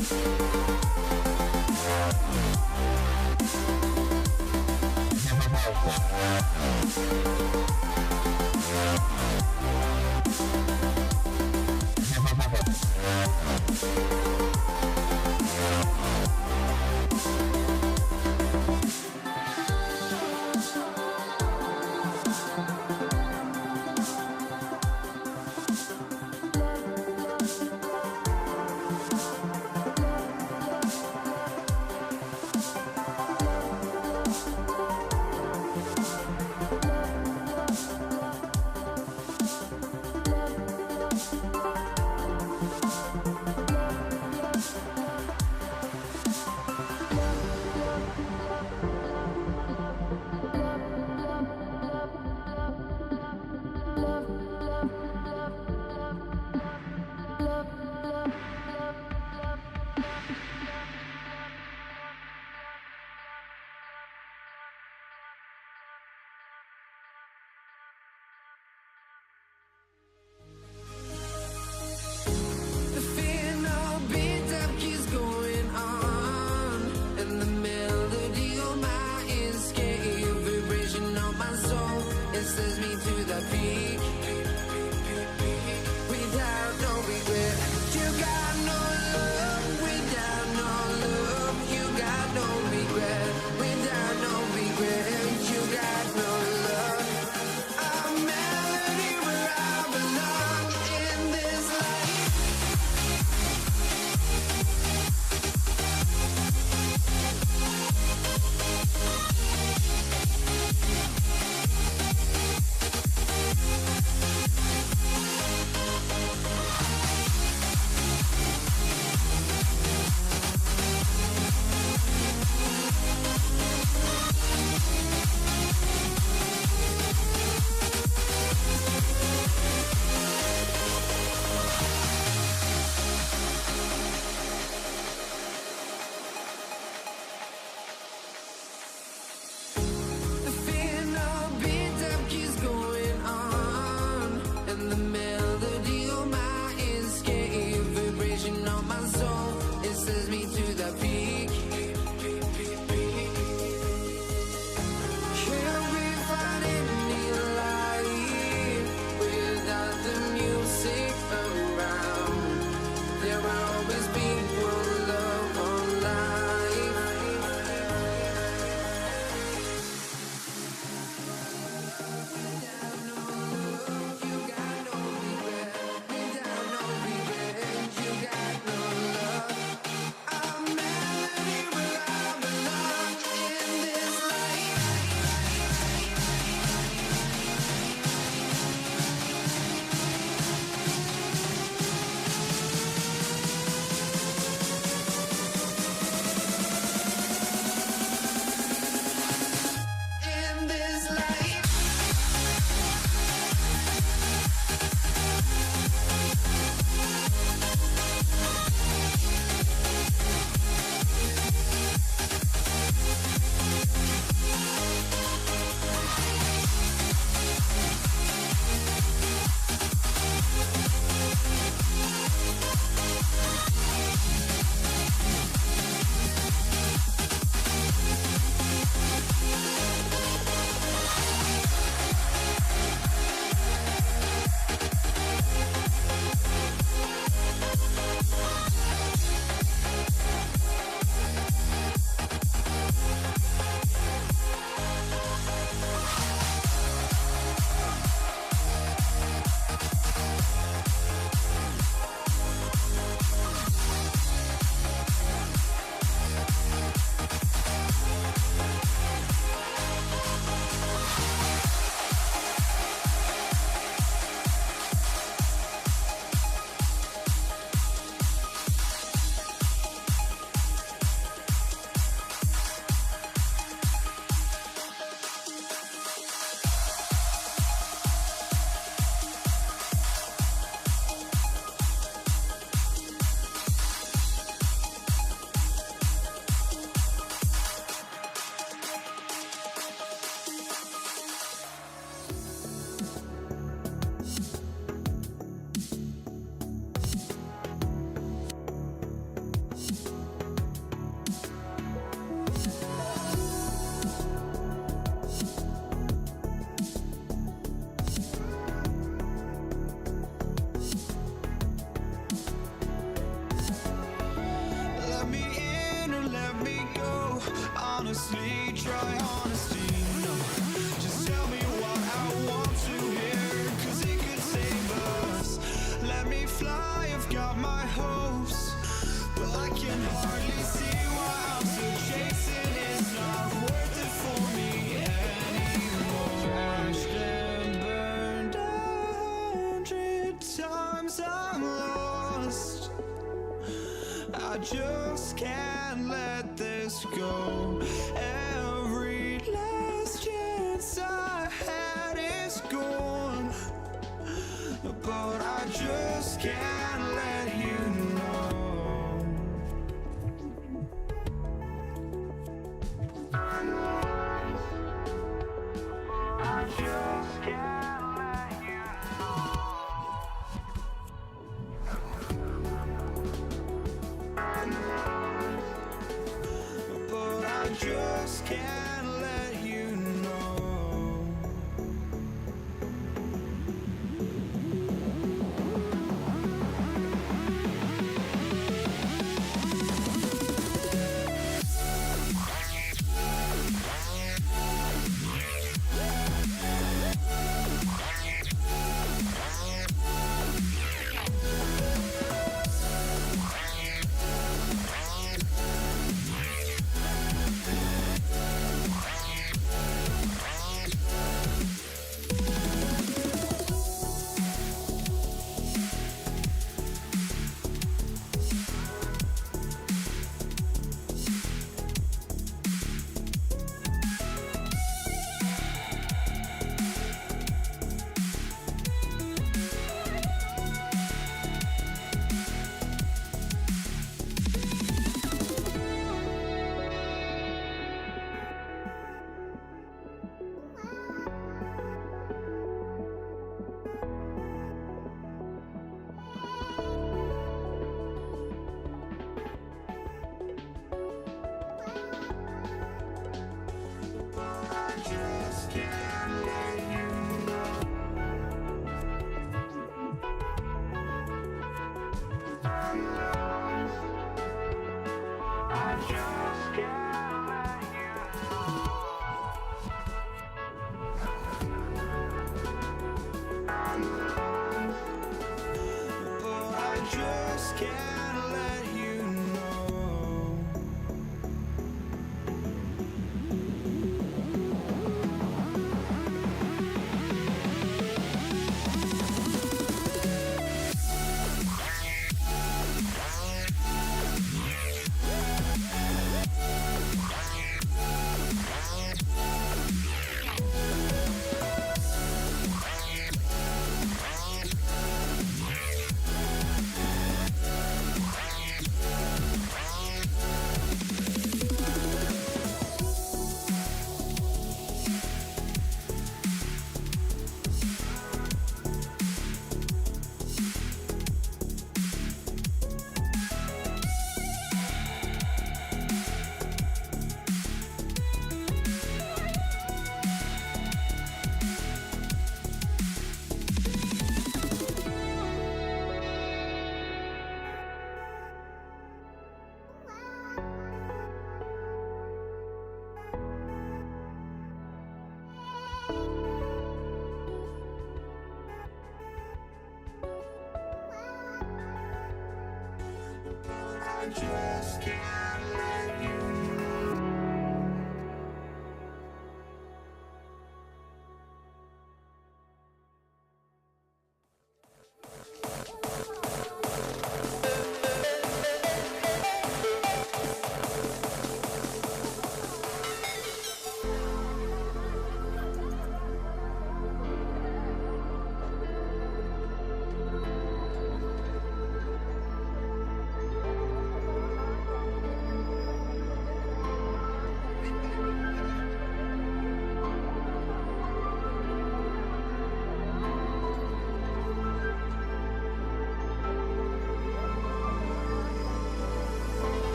The fear honestly, try honesty. No, just tell me what I want to hear, 'cause it could save us. Let me fly, I've got my hopes, but I can hardly see why I'm still chasing. It's not worth it for me anymore. Crashed and burned 100 times, I'm lost. I just can't let this go. Every last chance I had is gone, but I just can't let you know. I just can't let you know. But I just can't let you know. Just can't let you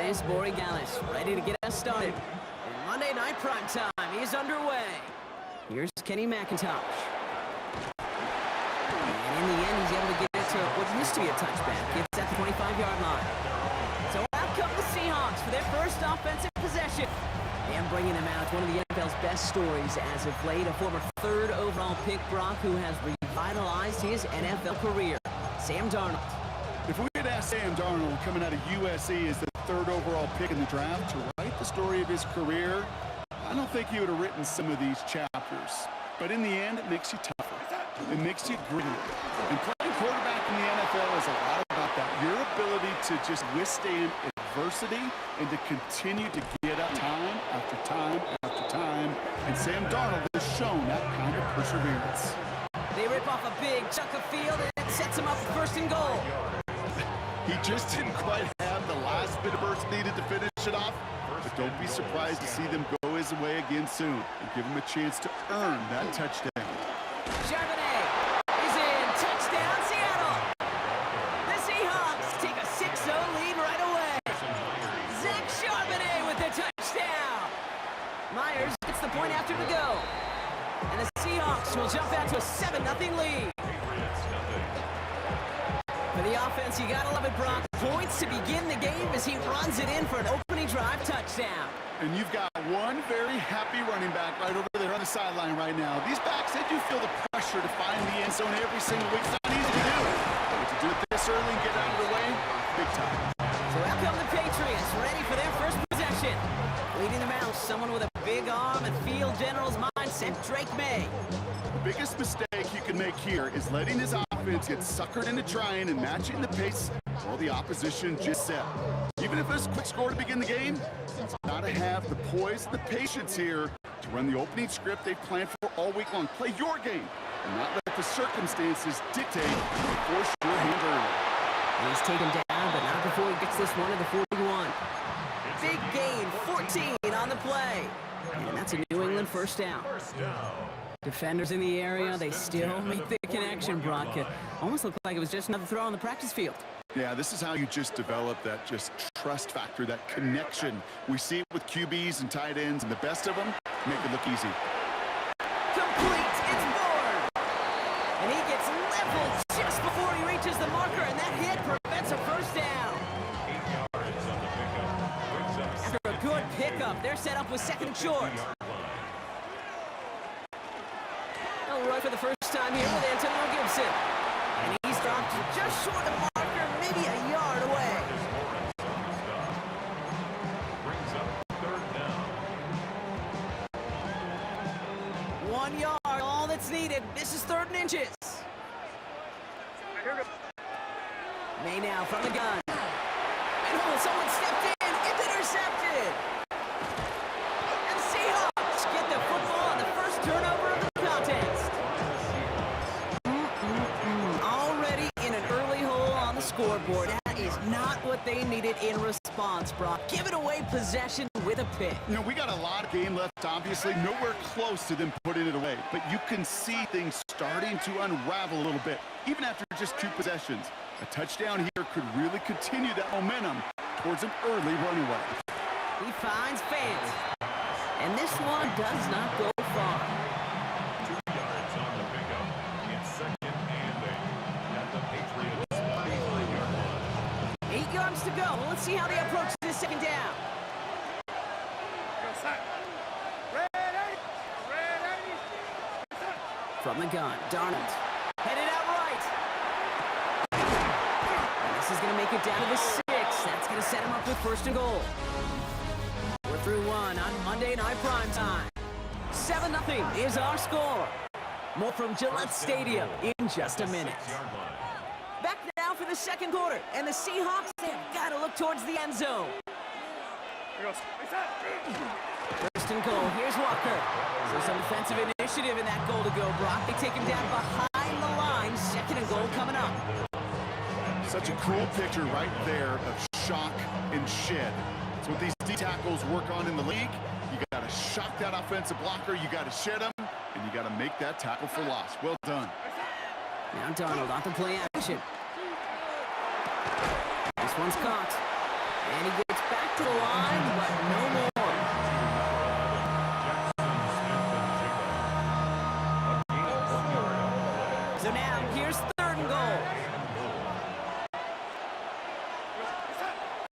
Ioannis Borigalis ready to get us started. Monday Night Prime Time is underway. Here's Kenny McIntosh. And in the end, he's able to get it to what used to be a touchback. It's at the 25-yard line. So out come the Seahawks for their first offensive possession. And bringing them out, one of the NFL's best stories as of late, a former third overall pick, Brock, who has revitalized his NFL career. Sam Darnold. If we had asked Sam Darnold, coming out of USC as the third overall pick in the draft, to write the story of his career, I don't think he would have written some of these chapters. But in the end, it makes you tougher. It makes you grittier. And playing quarterback in the NFL is a lot about that. Your ability to just withstand adversity and to continue to get up time after time after time. And Sam Darnold has shown that kind of perseverance. They rip off a big chunk of field and it sets him up for first and goal. He just didn't quite have the last bit of burst needed to finish it off. But don't be surprised to see them go his way again soon and give him a chance to earn that touchdown. Charbonnet is in. Touchdown, Seattle. The Seahawks take a 6-0 lead right away. Zach Charbonnet with the touchdown. Myers gets the point after to go. And the Seahawks will jump out to a 7-0 lead. For the offense, you gotta love it, Brock. Points to begin the game as he runs it in for an opening drive touchdown. And you've got one very happy running back right over there on the sideline right now. These backs, they do feel the pressure to find the end zone every single week. It's not easy to do. But to do it this early and get out of the way, big time. So out come the Patriots, ready for their first possession. Leading them out, someone with a big arm and field general's mindset, Drake May. The biggest mistake you can make here is letting his offense get suckered into trying and matching the pace while the opposition just set. Even if it's a quick score to begin the game, you've got to have the poise and the patience here to run the opening script they've planned for all week long. Play your game and not let the circumstances dictate and force your hand early. He's taken down, but not before he gets this one at the 41. Big gain, 14 on the play. And that's a New England first down. Defenders in the area, they still make the connection, Brock. It almost looked like it was just another throw on the practice field. Yeah, this is how you just develop that just trust factor, that connection. We see it with QBs and tight ends, and the best of them make it look easy. Complete, it's Ford. And he gets leveled just before he reaches the marker, and that hit prevents a first down. After a good pickup, they're set up with second and short. They'll run for the first time here with Antonio Gibson. And he's dropped just short of the marker, maybe a yard away. Brings up third down. 1 yard, all that's needed. This is 3rd and inches. May now from the gun. And oh, someone stepped in. It's intercepted. And Seahawks get the football on the first turnover of the contest. Already in an early hole on the scoreboard. That is not what they needed in response, Brock. Give it away possession with a pick. You know, we got a lot of game left, obviously. Nowhere close to them putting it away. But you can see things starting to unravel a little bit, even after just 2 possessions. A touchdown here could really continue that momentum towards an early runaway. He finds fans. And this one does not go far. 2 yards on the pickup. It's 2nd and 8 at the Patriots' 45-yard line. 8 yards to go. Well, let's see how they approach this second down. From the gun, Darnold. Headed out right. And this is going to make it down to the 6. That's going to set him up with first and goal. We're through 1 on Monday Night Prime Time. 7-0 is our score. More from Gillette Stadium in just a minute. Back now for the second quarter. And the Seahawks, they've got to look towards the end zone. First and goal. Here's Walker. So some defensive initiative in that goal to go, Brock. They take him down behind the line. Second and goal coming up. Such a cool picture right there of shock and shed. It's what these D tackles work on in the league. You got to shock that offensive blocker. You got to shed him, and you got to make that tackle for loss. Well done. Now Darnold off the play action. This one's caught. And he gets back to the line, but no more. So now, here's 3rd and goal.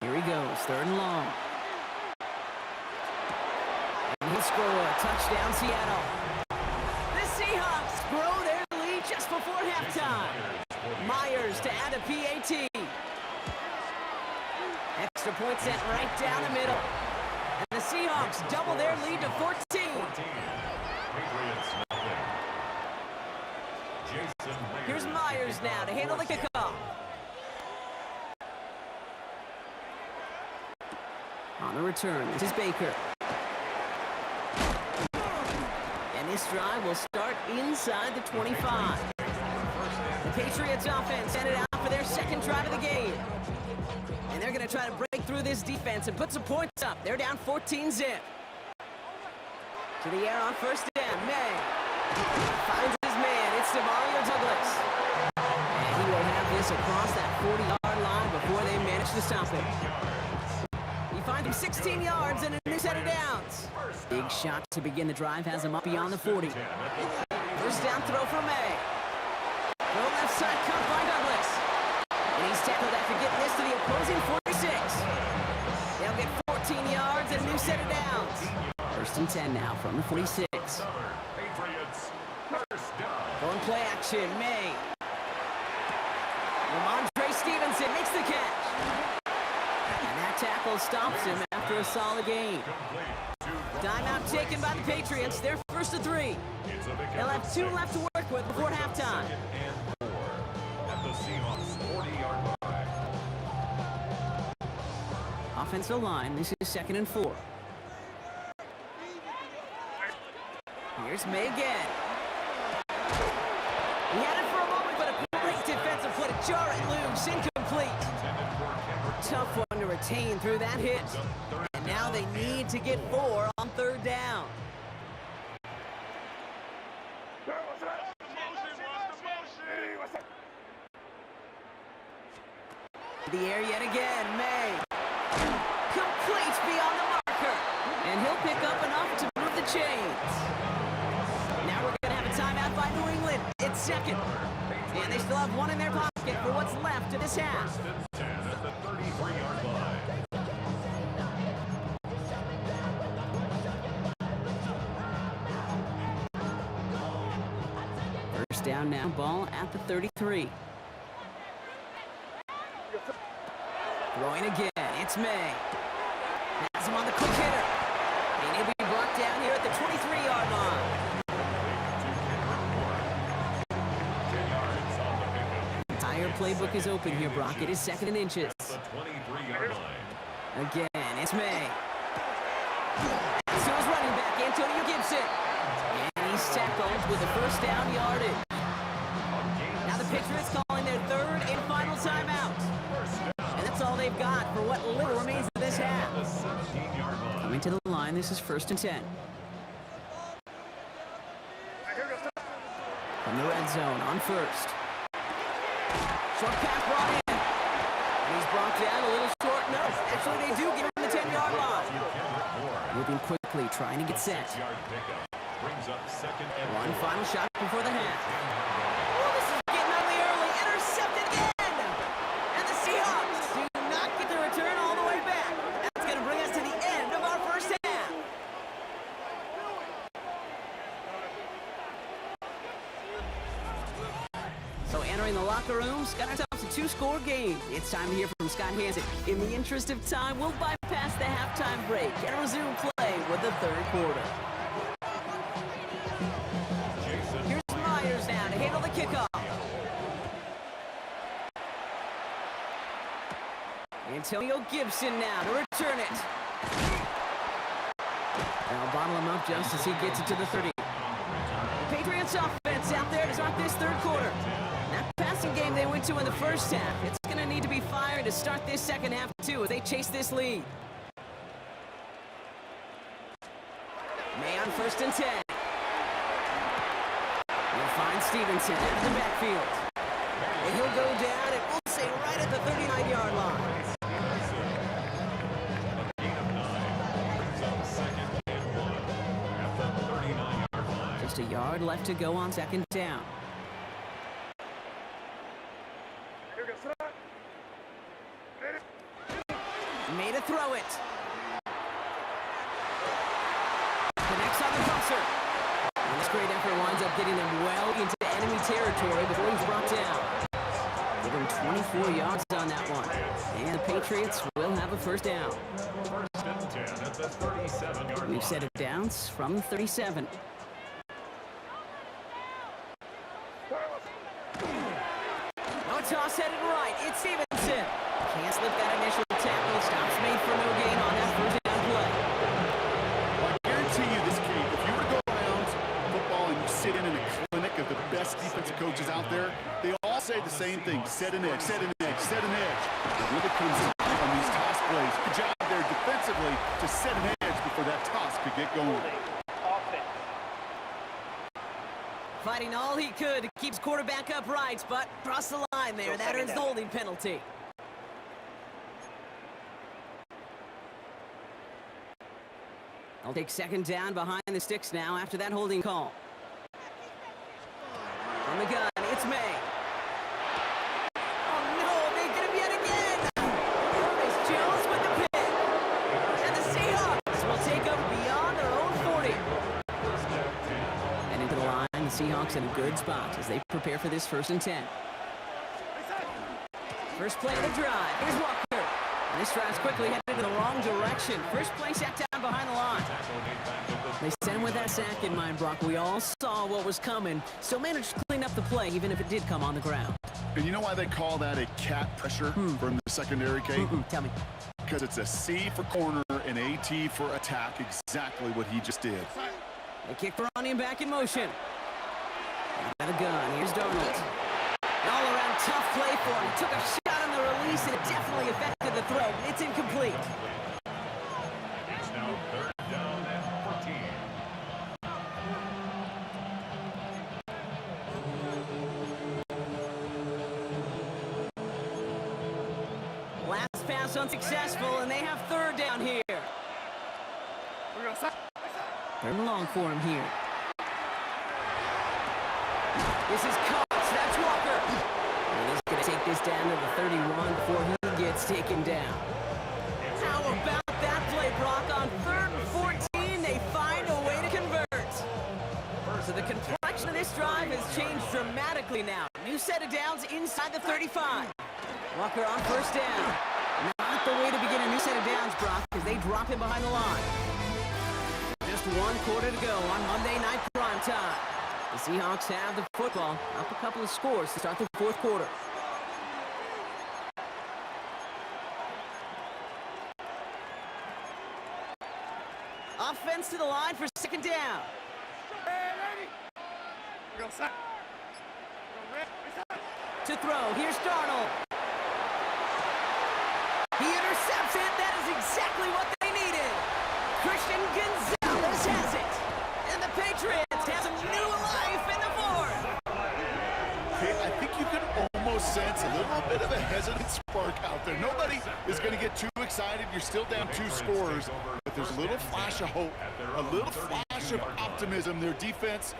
Here he goes, 3rd and long. And he'll score a touchdown, Seattle. The Seahawks grow their lead just before halftime. Myers to add a PAT. Extra point sent right down the middle. And the Seahawks double their lead to 14. Patriots nothing. Jason Here's Myers now to handle the kickoff. On the return, this is Baker. And this drive will start inside the 25. The Patriots offense headed out for their 2nd drive of the game. And they're going to try to break through this defense and put some points up. They're down 14-zip. To the air on 1st down. May finds his man. It's Demario Douglas. And he will have this across that 40-yard line before they manage to stop him. He finds him 16 yards and a new set of downs. Big shot to begin the drive has him up beyond the 40. 1st down throw for May. Throw left side cut by Douglas. And he's tackled after getting this to the opposing 46. They'll get 14 yards and a new set of downs. 1st and 10 now from the 46. Patriots first down. Going play action, May. Ramondre Stevenson makes the catch. And that tackle stops him after a solid gain. Timeout taken by the Patriots. They're 1st and 3. They'll have 2 left to work with before halftime. And 4 at the Seahawks 40-yard line. Offensive line, this is 2nd and 4. Here's May again. He had it for a moment, but a great defensive play to jar it loose, incomplete. Tough one to retain through that hit. And now they need to get 4 on 3rd down. The air yet again, May. Complete beyond the marker. And he'll pick up enough to move the chains. Now we're going to have a timeout by New England. It's 2nd. And they still have 1 in their pocket for what's left of this half. 10 at the 33-yard line. First down now, ball at the 33. Throwing again, it's May. Has him on the quick hitter. And he'll be brought down here at the 23-yard line. 10 yards on the pickup. Entire playbook is open here, Brock. It is 2nd and inches. The 23-yard line. Again, it's May. So his running back, Antonio Gibson. And he's tackled with the 1st down yardage. Now the Patriots calling their 3rd and final timeout. And that's all they've got for what little remains of this half. The 17-yard line. Coming to the line, this is 1st and 10. From the red zone on 1st. Short pass brought in. And he's brought down a little short. No, actually they do get him the 10-yard line. Moving quickly, trying to get set. 6-yard pickup. Brings up 2nd and One 4. final shot before the half. Oh, this is getting ugly early. Intercepted again. And the Seahawks do not get the return all the way back. That's going to bring us to the end of our first half. So entering the locker room, Scott and Thompson, 2-score game. It's time to hear from Scott Hansen. In the interest of time, we'll bypass the halftime break and resume play with the 3rd quarter. Here's Myers now to handle the kickoff. Antonio Gibson now to return it. They'll bottle him up just as he gets it to the 30. Patriots offense out there to start this 3rd quarter. That passing game they went to in the 1st half, it's going to need to be fired to start this 2nd half too as they chase this lead. May on 1st and 10. He'll find Stevenson out of the backfield. And he'll go down and we'll say right at the 39-yard line. Just a yard left to go on second down. Made a throw it. Connects on the crosser. And this great effort winds up getting them well into enemy territory before he's brought down. Give him 24 yards on that one. And the Patriots will have a first down. First and 10 at the 37-yard We've line. set it downs from 37. No toss headed right. It's Stevenson. Can't slip that initial tackle. Stops made for no gain on that first down play. I guarantee you this, Kate, if you were to go around football and you sit in a clinic of the best defensive coaches out there, they all say the same thing: set an edge, set an edge, set an edge. It really comes on these toss plays. Good job there defensively to set an edge before that toss could get going. Fighting all he could to keep his quarterback upright, but cross the line there. That earns the holding penalty. I'll take second down behind the sticks now after that holding call. From the gun, it's May. Oh no, they get him yet again! Curtis Jones with the pick. And the Seahawks will take over beyond their own 40. And into the line, the Seahawks in a good spot as they prepare for this first and 10. First play of the drive. Here's Walker. And this drive's quickly headed in the wrong direction. First play set down behind the line. They sent him with that sack in mind, Brock. We all saw what was coming, so managed to clean up the play, even if it did come on the ground. And you know why they call that a cat pressure from the secondary, Kate? Tell me. Because it's a C for corner and a T for attack, exactly what he just did. They kick the running back in motion. Got a gun. Here's Darnold. All-around tough play for him. Took a shot on the release, and it definitely affected the throw. It's incomplete. It's now third down and 14. Last pass unsuccessful, and they have third down here. Third and long for him here. This is Cox. That's Walker. And he's going to take this down to the 31 before he gets taken down. How about that play, Brock? On third and 14, they find a way to convert. So the complexion of this drive has changed dramatically now. New set of downs inside the 35. Walker on first down. Not the way to begin a new set of downs, Brock, as they drop him behind the line. Just one quarter to go on Monday Night Prime Time. The Seahawks have the football, up a couple of scores to start the fourth quarter. Offense to the line for second down. To throw, here's Darnold. He intercepts it. That is exactly what they needed. Christian Gonzalez has it. And the Patriots have some new life in the fourth. Hey, I think you can almost sense a little bit of a hesitant spark out there. Nobody is going to get too excited. You're still down 2 scores, but there's a little flash of hope, a little flash of optimism. Their defense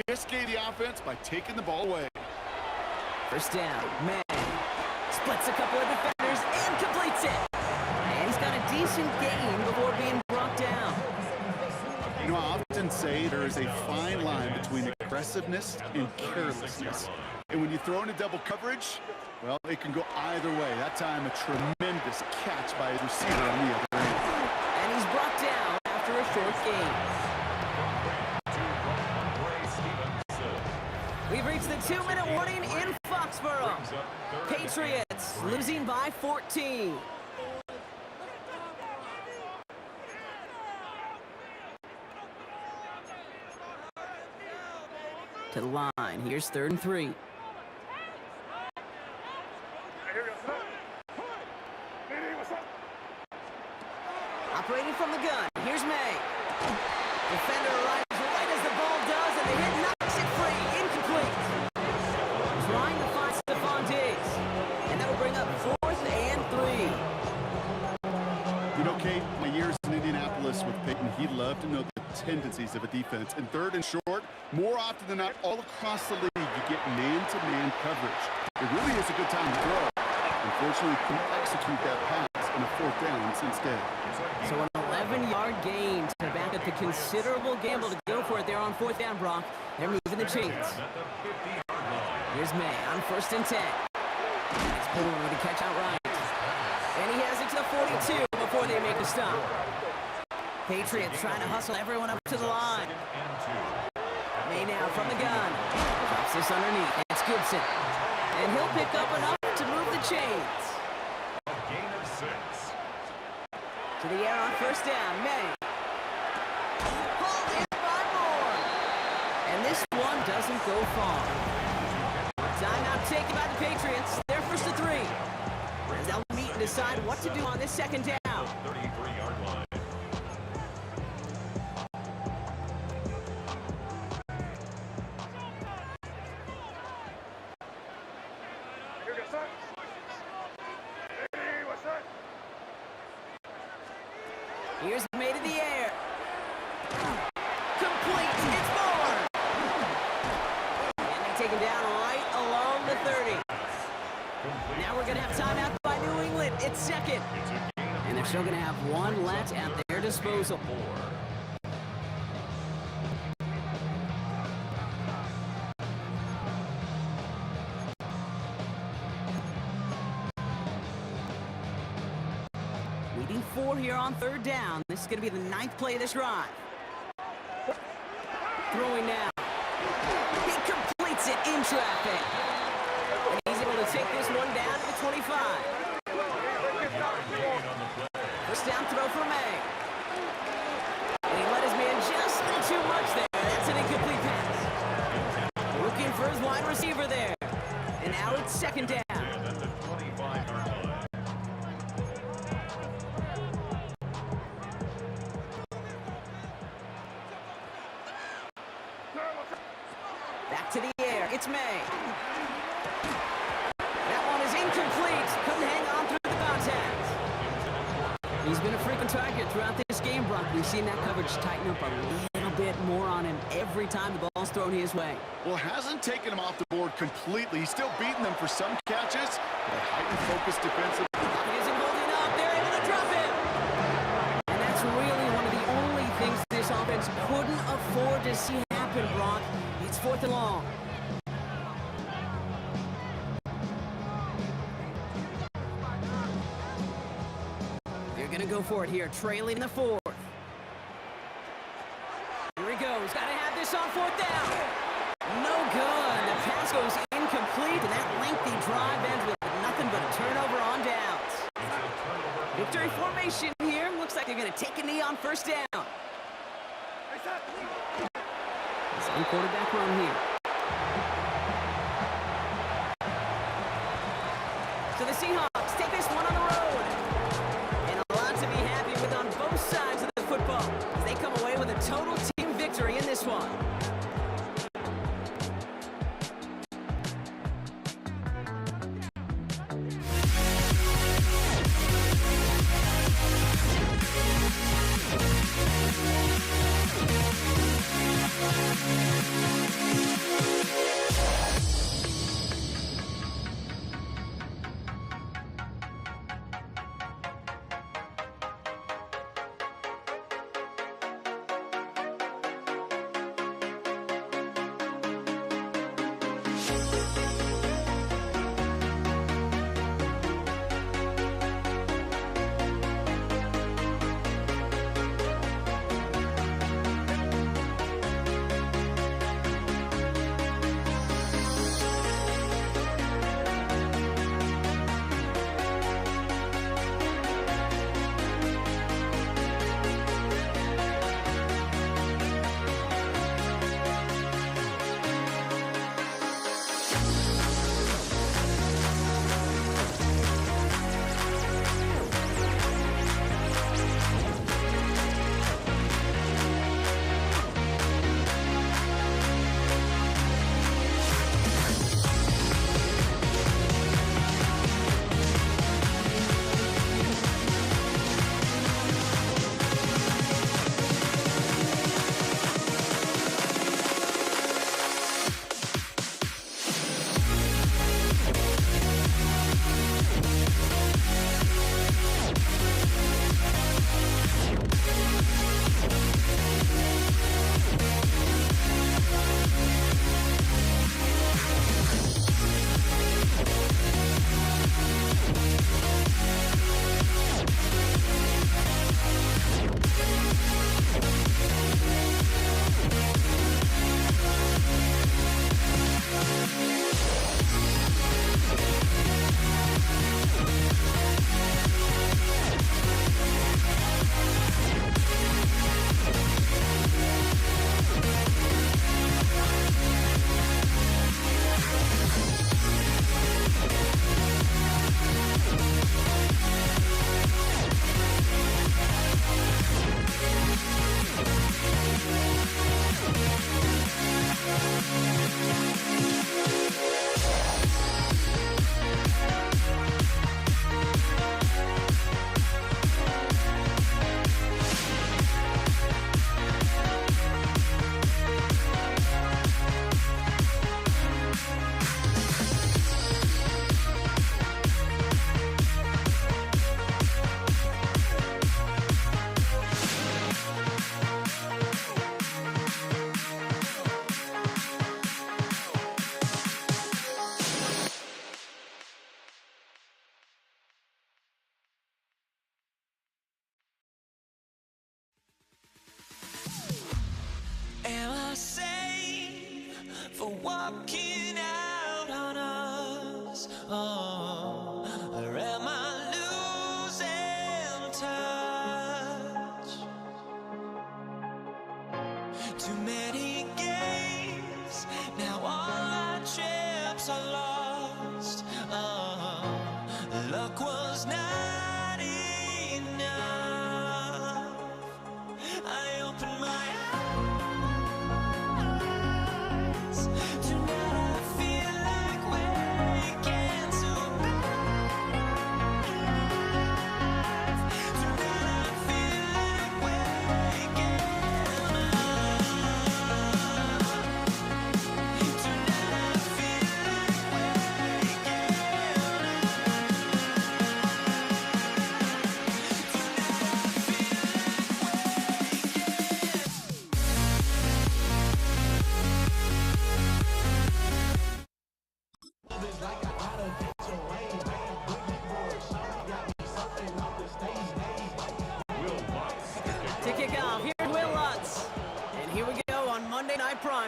just gave the offense by taking the ball away. First down, man. Splits a couple of defenders and completes it. And he's got a decent gain before being brought down. You know, I often say there is a fine line between aggressiveness and carelessness. And when you throw into double coverage, well, it can go either way. That time, a tremendous catch by his receiver on the other end. And he's brought down after a short gain. We've reached the 2-minute warning in Foxborough. Patriots losing by 14. To the line. Here's 3rd and 3. Operating from the gun. Here's May. Defender arrives right as the ball does, and the hit knocks it free. Incomplete. Trying to find Stephon Diggs. And that will bring up 4th and 3. You know, Kate, my years in Indianapolis with Peyton, he loved to know the tendencies of a defense. And 3rd and short, More often than not, all across the league, you get man-to-man coverage. It really is a good time to throw. Unfortunately, couldn't execute that pass on a 4th down instead. So an 11-yard gain to back up the considerable gamble to go for it there on 4th down, Brock. They're moving the chains. Here's May on 1st and 10. It's Bourne with a catch outright. And he has it to the 42 before they make the stop. Patriots trying to hustle everyone up to the line. May now from the gun. Drops this underneath. It's Gibson. And he'll pick up enough to move the chains. Gain of 6. To the air on 1st down. May. Hauled in by Moore. And this one doesn't go far. Timeout taken by the Patriots. They're 1st and 3. As they'll meet and decide what to do on this 2nd down. 33-yard line. Here's May to the air. Complete. It's Moore. And they take him down right along the 30. Now we're going to have timeout by New England. It's 2nd. And they're still going to have one left at their disposal. Leading 4 here on 3rd down. This is going to be the 9th play of this drive. Throwing now. He completes it in traffic. And he's able to take this one down to the 25. 1st down throw for May. And he let his man just too much there. That's an incomplete pass. Looking for his wide receiver there. And now it's 2nd down. And at the 25-yard line. Back to the air. It's May. That one is incomplete. Couldn't hang on through the contact. He's been a frequent target throughout this game, Brock. We've seen that coverage tighten up a little bit more on him every time the ball's thrown his way. Well, hasn't taken him off the board completely. He's still beating them for some catches. But heightened focus defensive. He isn't holding up. They're able to drop him. And that's really one of the only things this offense couldn't afford to see happen, Brock. It's 4th and long. They're going to go for it here, trailing the 4th. Here he goes. Got to have this on 4th down. No good. The pass goes incomplete, and that lengthy drive ends with nothing but a turnover on downs. Victory formation here. Looks like they're going to take a knee on 1st down. Some quarterback run here. So the Seahawks take this one on the road. And a lot to be happy with on both sides of the football as they come away with a total team victory in this one.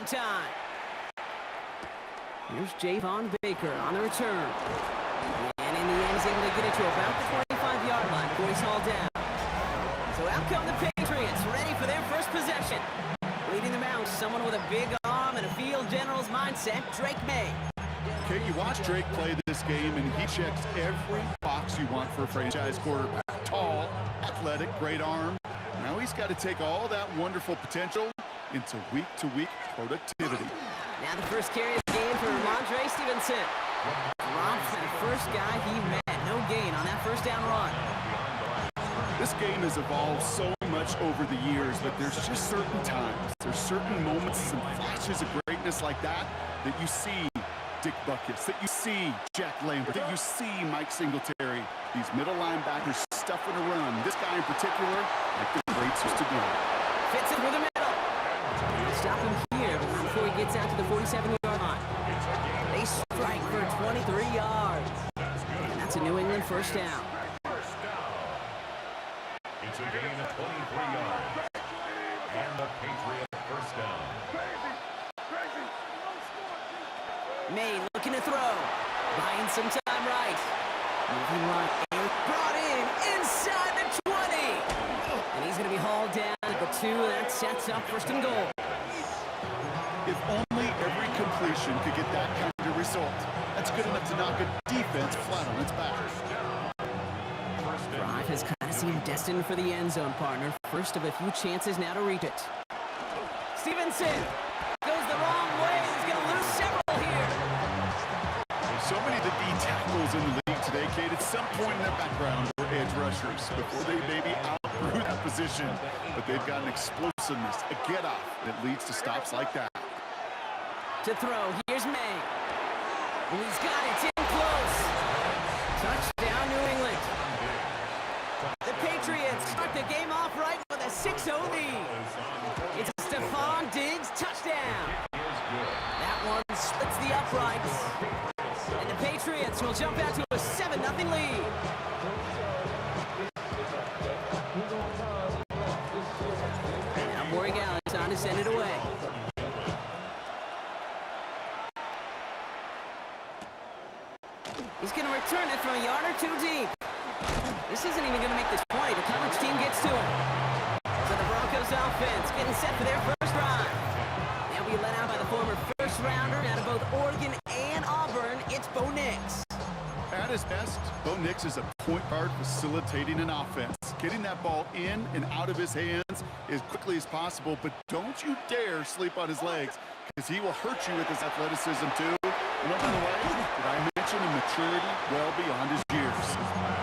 time. Here's Javon Baker on the return. And in the end, he's able to get it to about the 25-yard line before he's hauled down. So out come the Patriots, ready for their first possession. Leading them out, someone with a big arm and a field general's mindset, Drake May. Okay, you watch Drake play this game, and he checks every box you want for a franchise quarterback. Tall, athletic, great arm. Now he's got to take all that wonderful potential into week-to-week productivity. Now the first carry of the game for Ramondre Stevenson. Dropped for the first guy he met. No gain on that first down run. This game has evolved so much over the years, but there's just certain times, there's certain moments and flashes of greatness like that that you see Dick Butkus, that you see Jack Lambert, that you see Mike Singletary. These middle linebackers stuffing a run. This guy in particular, like the greats used to do. Fits it through the middle. Stop him here before he gets out to the 47-yard line. They strike for 23 yards. And that's a New England first down. It's a gain of 23 yards. And the Patriot first down. May looking to throw. Buying some time right. Moving right. Brought in inside the 20. And he's going to be hauled down at the 2. That sets up first and goal. If only every completion could get that kind of result. That's good enough to knock a defense flat on its back. Drive has kind of seemed destined for the end zone, partner. First of a few chances now to reach it. Stevenson goes the wrong way. He's going to lose several here. There's so many of the D tackles in the league today, Kate. At some point in their background were edge rushers before they maybe outgrew that position. But they've got an explosiveness, a get-off that leads to stops like that. To throw, here's May. And he's got it in close. Touchdown, New England. The Patriots start the game off right with a 6-0 lead. It's a Stephon Diggs touchdown. That one splits the uprights. And the Patriots will jump out to a 7-0 lead. Now Borregale is on to send it away. He's going to return it from a yard or two deep. This isn't even going to make this 20. The coverage team gets to him. So the Broncos offense getting set for their first drive. They'll be led out by the former first-rounder out of both Oregon and Auburn. It's Bo Nix. At his best, Bo Nix is a point guard facilitating an offense. Getting that ball in and out of his hands as quickly as possible, but don't you dare sleep on his legs, because he will hurt you with his athleticism too. And oh, by the way, did I mention a maturity well beyond his years?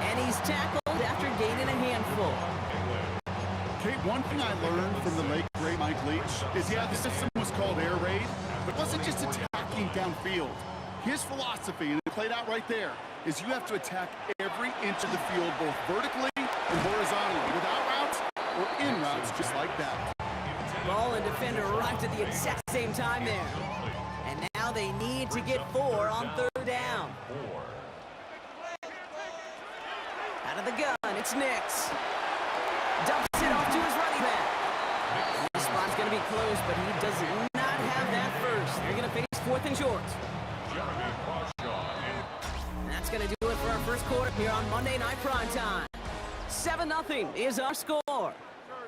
And he's tackled after gaining a handful. Kate, one thing I learned from the late great Mike Leach is, yeah, the system was called air raid, but it wasn't just attacking downfield. His philosophy, and it played out right there, is you have to attack every inch of the field, both vertically and horizontally, without routes or in routes, just like that. Ball and defender arrived at the exact same time there. And now they need to get 4 on third down. Out of the gun, it's Nix. Dumps it off to his running back. This spot's going to be close, but he does not have that first. They're going to face 4th and short. And that's going to do it for our first quarter here on Monday Night Primetime. 7-0 is our score.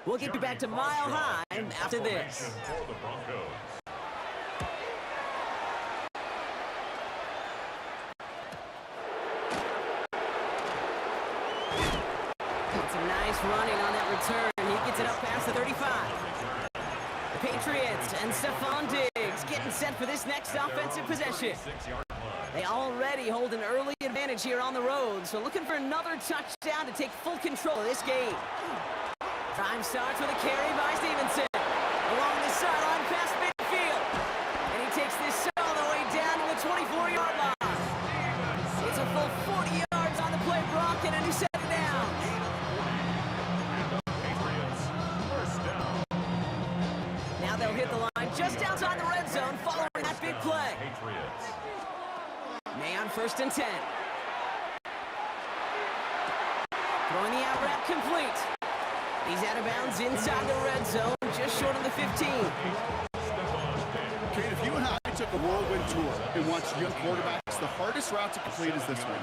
We'll get you back to Mile High after this. Some nice running on that return. He gets it up past the 35. The Patriots and Stephon Diggs getting set for this next offensive possession. They already hold an early advantage here on the road, so looking for another touchdown to take full control of this game. Time starts with a carry by Stevenson. Along the sideline past midfield. And he takes this all the way down to the 24-yard line. It's a full 40 yards on the play, Brock, and he set it down. Now they'll hit the line just outside the red zone following that big play. May on 1st and 10. Throwing the out route complete. He's out of bounds inside the red zone, just short of the 15. Kate, if you and I took a whirlwind tour and watched young quarterbacks, the hardest route to complete is this one.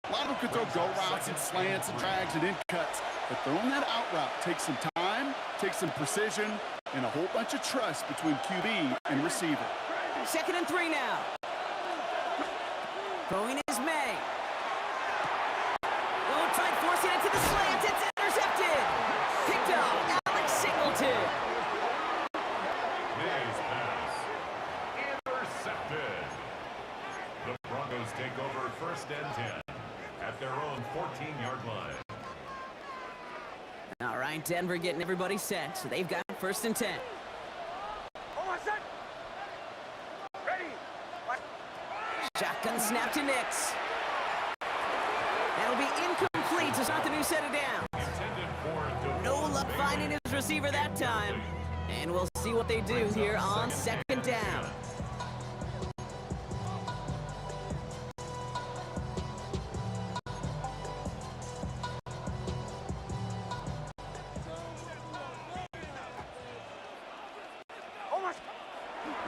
A lot of them could throw go routes and slants and drags and in cuts, but throwing that out route takes some time, takes some precision, and a whole bunch of trust between QB and receiver. 2nd and 3 now. Throwing is May. Oh, tried forcing it to the slant. It's intercepted. Picked up. Alex Singleton. May's pass. Intercepted. The Broncos take over 1st and 10 at their own 14-yard line. All right, Denver getting everybody set. So they've got 1st and 10. Shotgun snap to Nix. That'll be incomplete to start the new set of downs. Intended for No luck finding his receiver that time. And we'll see what they do here on 2nd down.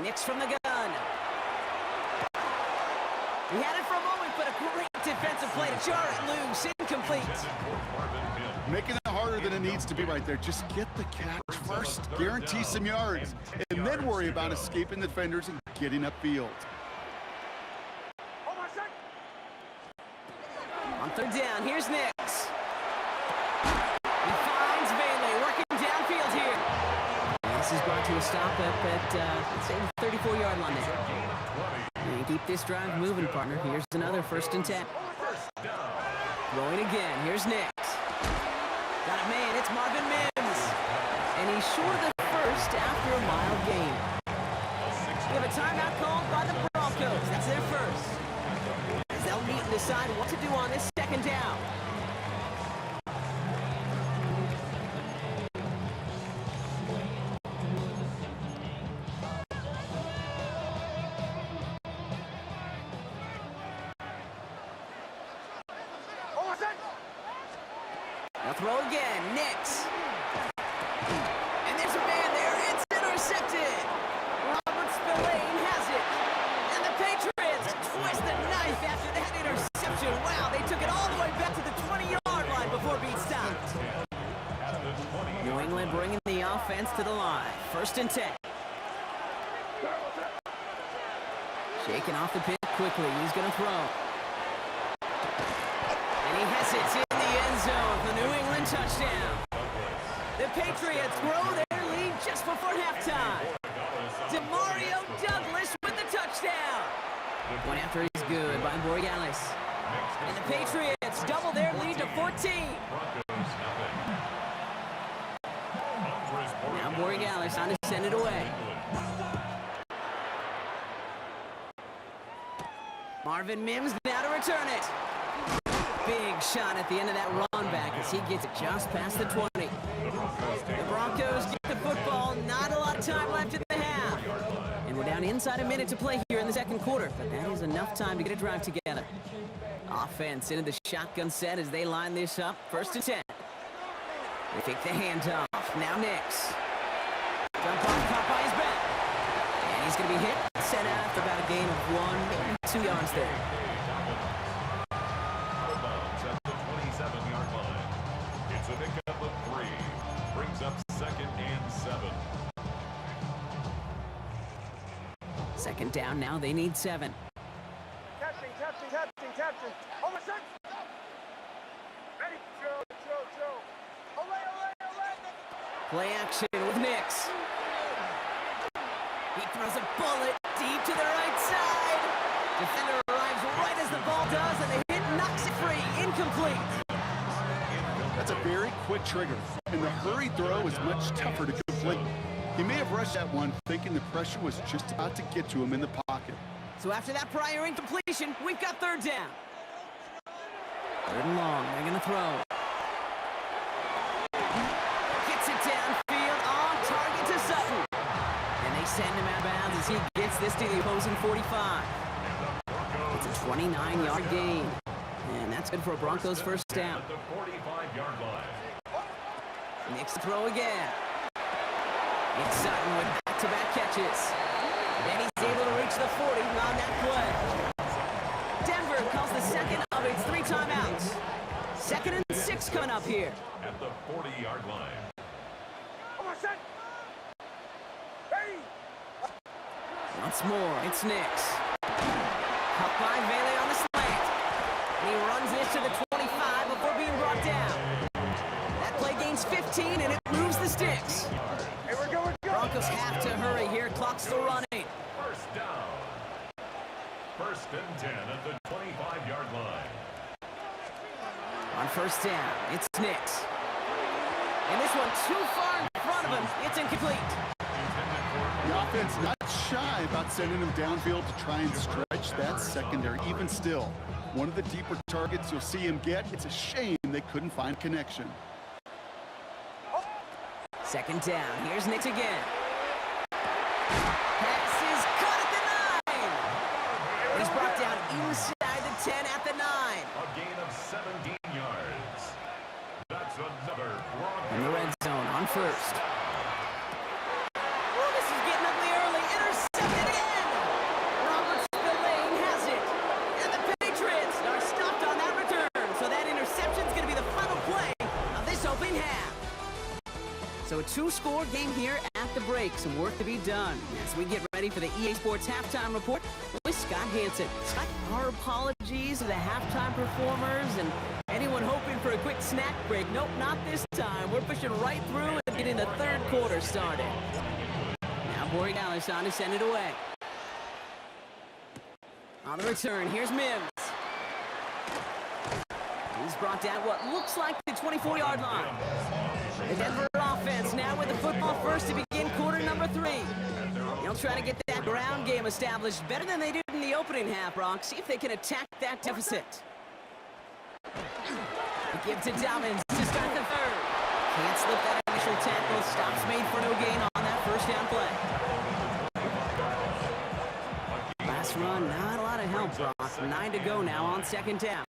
Nix from the gun. He had it for a moment, but a great defensive play to jar it loose. Incomplete. Making it harder than it needs to be right there. Just get the catch first, guarantee some yards, and then worry about escaping the defenders and getting upfield. On 3rd down, here's Nix. He finds Bailey working downfield here. This is brought to a stop up at, let's say, the 34-yard line there. And keep this drive moving, partner. Here's another 1st and 10. Throwing again. Here's Nix. Got a man. It's Marvin Mims. And he's short of the first after a mild gain. We have a timeout called by the Broncos. That's their first. As they'll meet and decide what to do on this 2nd down. Now throw again, Nix. And there's a man there. It's intercepted. Robert Spillane has it. And the Patriots twist the knife after that interception. Wow, they took it all the way back to the 20-yard line before being stopped. New England bringing the offense to the line. 1st and 10. Shaking off the pin quickly. He's going to throw. And he has it in the end zone for New England touchdown. The Patriots grow their lead just before halftime. Demario Douglas with the touchdown. One after is good by Borregales. And the Patriots double their lead to 14. Now Borregales on to send it away. Marvin Mims now to return it. Big shot at the end of that run back as he gets it just past the 20. The Broncos get the football. Not a lot of time left in the half. And we're down inside a minute to play here in the 2nd quarter. But that is enough time to get a drive together. Offense into the shotgun set as they line this up. 1st and 10. They take the handoff. Now Nix. Jump off, caught by his back. And he's going to be hit. Set out after about a gain of 1, 2 yards there. At the 27-yard line. It's a pickup of 3. Brings up 2nd and 7. 2nd down now. They need 7. Captain. Almost set. Ready? Throw. Ole. Play action with Nix. He throws a bullet deep to the right side. Defender arrives right as the ball does, and the hit knocks it free. Incomplete. That's a very quick trigger, and the hurry throw is much tougher to complete. He may have rushed that one thinking the pressure was just about to get to him in the pocket. So after that prior incompletion, we've got 3rd down. 3rd and long. They're going to throw. Gets it downfield on target to Sutton. And they send him out of bounds as he gets this to the opposing 45. It's a 29-yard gain. And that's good for a Broncos 1st down. At the 45-yard line. Nix to throw again. It's Sutton with back-to-back catches. And he's able to reach the 40 on that play. Denver calls the second of its 3 timeouts. 2nd and 6 coming up here. At the 40-yard line. On my set. Ready. Once more, it's Nix. Cut by Vele on the slant. And he runs this to the 25 before being brought down. That play gains 15, and it moves the sticks. Hey, we're going. Broncos have to hurry here. Clock's still running. First down. 1st and 10 at the 25-yard line. On 1st down, it's Nix. And this one too far in front of him. It's incomplete. The offense not shy about sending him downfield to try and stretch that secondary. Even still, one of the deeper targets you'll see him get. It's a shame they couldn't find connection. 2nd down. Here's Nix again. Pass is caught at the 9. He's brought down inside the 10 at the 9. A gain of 17 yards. That's another In the red zone on 1st. Oh, this is getting ugly early. Intercepted again. Robert Spillane has it. And the Patriots are stopped on that return. So that interception's going to be the final play of this opening half. So a 2-score game here at the break. Some work to be done as we get ready for the EA Sports Halftime Report with Scott Hansen. Scott, our apologies to the halftime performers and anyone hoping for a quick snack break. Nope, not this time. We're pushing right through and getting the 3rd quarter started. Now Borg Allison to send it away. On the return, here's Mims. He's brought down what looks like the 24-yard line. The Denver offense now with the football first to begin quarter number 3. They'll try to get that ground game established better than they did in the opening half, Brock. See if they can attack that deficit. The give to Dobbins to start the 3rd. Can't slip that initial tackle. Stops made for no gain on that 1st down play. Last run, not a lot of help, Brock. 9 to go now on 2nd down.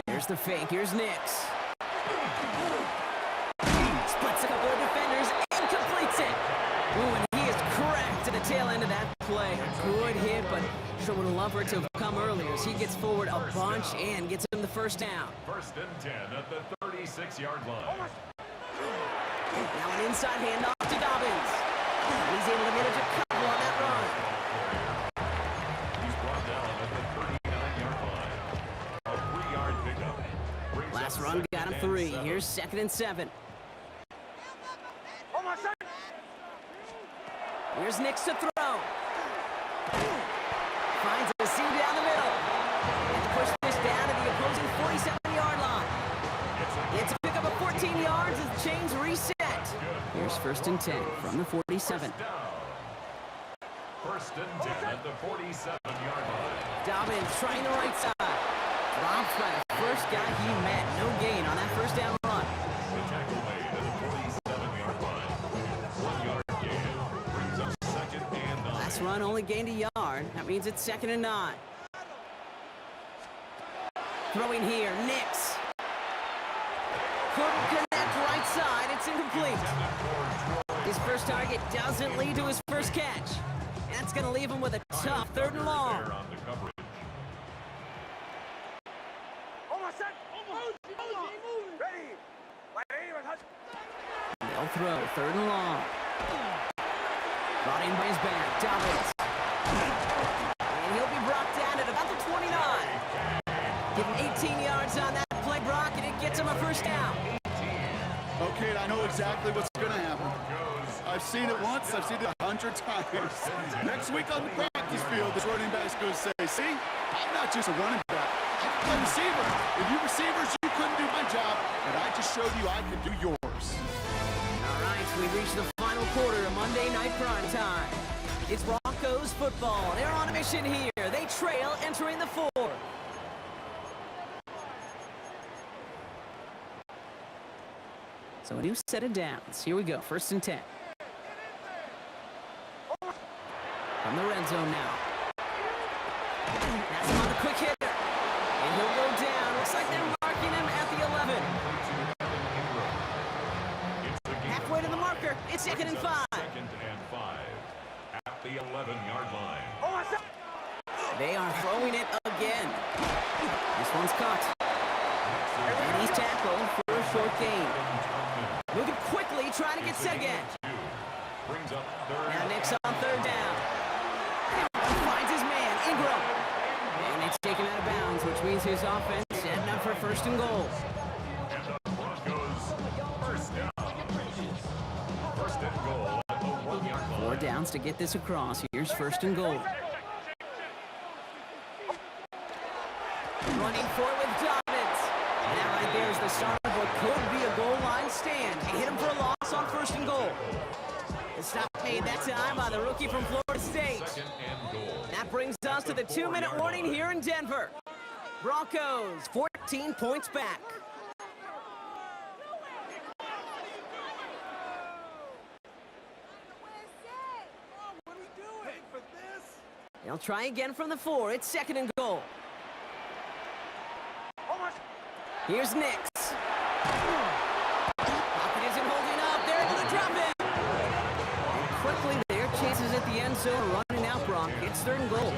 There's the fake. Here's Nix. Splits a couple of defenders and completes it. Ooh, and he is cracked to the tail end of that play. A good hit, but sure would love for it to have come earlier as he gets forward a bunch and gets him the 1st down. 1st and 10 at the 36-yard line. Now an inside handoff to Dobbins. He's able to manage a couple on that run. He's brought down at the 39-yard line. A 3-yard pickup. Last run got him 3. Here's 2nd and 7. On my set. Here's Nix to throw. Finds a seam down the middle. And to push this down to the opposing 47-yard line. It's a pickup of 14 yards as the chains reset. Here's 1st and 10 from the 47. 1st and 10 at the 47-yard line. Dobbins trying the right side. Dropped by the first guy he met. No gain on that 1st down run. The tackle made at the 47-yard line. 1-yard gain brings up 2nd and 9. Last run only gained a yard. That means it's 2nd and 9. Throwing here, Nix. Couldn't connect right side. It's incomplete. His first target doesn't lead to his first catch. That's going to leave him with a tough 3rd and long. On the coverage. On my set. Ready. They'll throw 3rd and long. Brought in by his back, Dobbins. And he'll be brought down at about the 29. Give him 18 yards on that play, Brock, and it gets him a 1st down. Okay, I know exactly what's going to happen. I've seen it once, I've seen it 100 times. Next week on the practice field, this running back's going to say, see, I'm not just a running back, I'm a receiver. If you receivers, you couldn't do my job, and I just showed you I could do yours. All right, we reached the final quarter of Monday Night Prime Time. It's Broncos football. They're on a mission here. They trail entering the 4th. So a new set of downs. Here we go, 1st and 10. From the red zone now. That's him on a quick hitter. And he'll go down. Looks like they're marking him at the 11. Halfway to the marker. It's 2nd and 5. 2nd and 5. the 11-yard line. On my set. They are throwing it again. This one's caught. And he's tackled for a short gain. Moving quickly, trying to get set again. Brings up third. Now Nick's on third down. And finds his man, Ingram. And it's taken out of bounds, which means his offense setting up for first and goal. And the Broncos first down. First and goal at the 1-yard line. 4 downs to get this across. Here's first and goal. Running for it with dominance. And that right there is the start of what could be a goal line stand. They hit him for a loss on first and goal. The stop made that time by the rookie from Florida State. Second and goal. That brings us to the 2-minute warning here in Denver. Broncos, 14 points back. They'll try again from the 4. It's second and goal. On my Here's Nix. Pocket isn't holding up. They're able to drop it. And quickly, their chances at the end zone are running out, Brock. It's third and goal.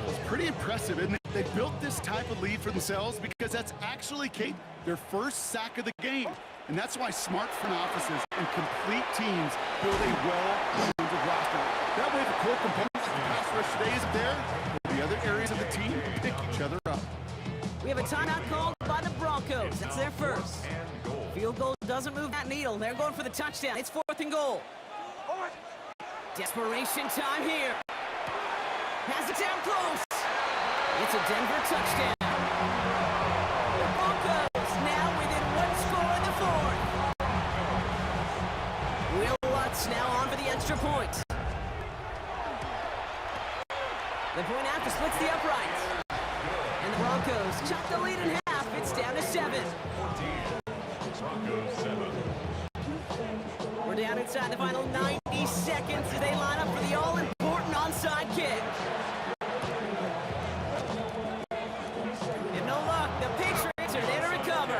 It's pretty impressive, isn't it? They built this type of lead for themselves because that's actually, Kate, their first sack of the game. And that's why smart front offices and complete teams build a well-rounded roster. That way, the core components of the pass rush stays there, the other areas of the team pick each other up. We have a timeout called by the Broncos. That's their first. Field goal doesn't move that needle. They're going for the touchdown. It's fourth and goal. on my Desperation time here. Has it down close. It's a Denver touchdown. The Broncos now within 1 score in the 4th. Will Lutz now on for the extra point. The point after splits the uprights. And the Broncos chop the lead in half. It's down to 7. 14. Broncos 7. We're down inside the final 90 seconds as they line up for the all-important onside kick. And no luck, the Patriots are there to recover.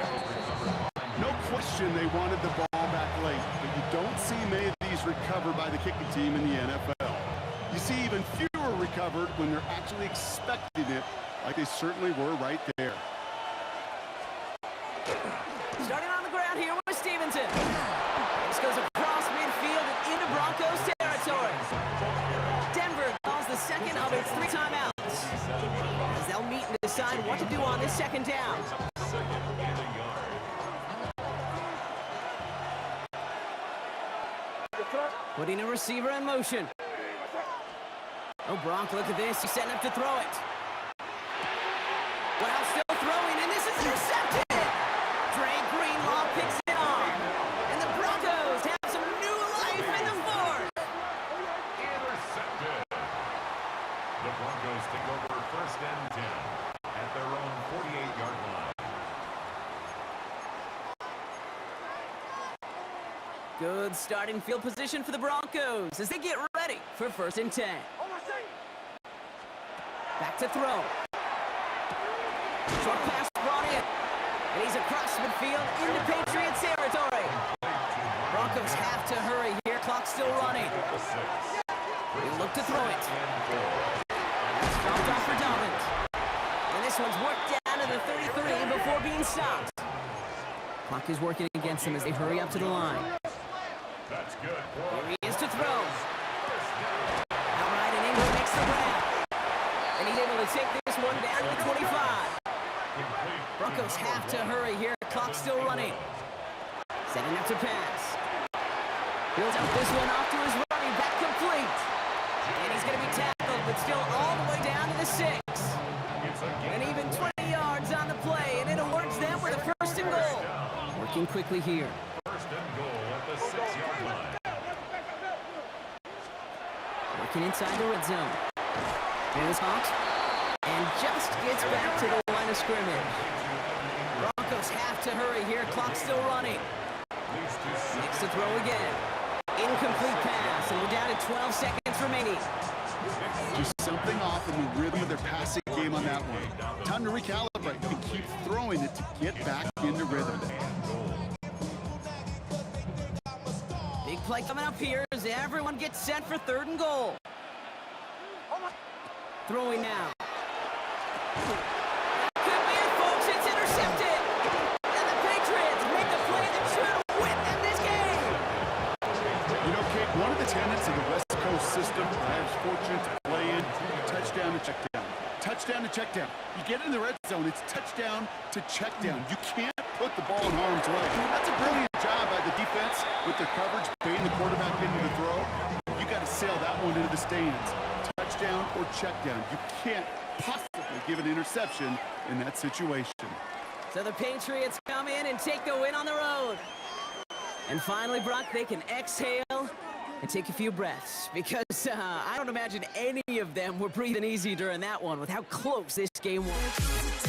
No question they wanted the ball back late, but you don't see many of these recovered by the kicking team in the NFL. You see even fewer recovered when they're actually expecting it, like they certainly were right there. Starting on the ground here with Stevenson. This goes across midfield and into Broncos territory. Denver calls the second of its 3 timeouts. As they'll meet and decide what to do on this second down. Second and a yard. Putting a receiver in motion. Oh, Bronk, look at this. He's setting up to throw it. Well, still throwing, and this is intercepted. Dre Greenlaw picks it off. And the Broncos have some new life in the 4th. Intercepted. The Broncos take over first and 10 at their own 48-yard line. Good starting field position for the Broncos as they get ready for first and 10. on my set. Back to throw. Short pass brought in. And he's across midfield into Patriots territory. Broncos have to hurry here. Clock still running. They look to throw it. That's dropped off for Dobbins. And this one's worked down to the 33 before being stopped. Clock is working against them as they hurry up to the line. That's good. Here he is to throw. Outright, and Ingram makes the grab. And he's able to take this one down to the 25. Broncos have to hurry here. Clock still running. Setting up to pass. Builds up this one off to his running back complete. And he's going to be tackled, but still all the way down to the 6. And even 20 yards on the play, and it awards them with a first and goal. Working quickly here. First and goal at the 6-yard line. Working inside the red zone. Here's Hawks. And just gets back to the line of scrimmage. Broncos have to hurry here. Clock still running. Next to throw again. Incomplete pass, and we're down to 12 seconds remaining. Just something off in the rhythm of their passing game on that one. Time to recalibrate and keep throwing it to get back into rhythm. Big play coming up here as everyone gets set for 3rd and goal. Throwing now. Could be it, folks. It's intercepted. And the Patriots make the play that should win them this game. You know, Kate, one of the tenets of the West Coast system I was fortunate to play in, touchdown to check down. Touchdown to check down. You get in the red zone, it's touchdown to check down. You can't put the ball in harm's way. That's a brilliant job by the defense with their coverage, baiting the quarterback into the throw. You got to sail that one into the stands. Touchdown or check down. You can't possibly give an interception in that situation. So the Patriots come in and take the win on the road. And finally, Brock, they can exhale and take a few breaths, because I don't imagine any of them were breathing easy during that one with how close this game was.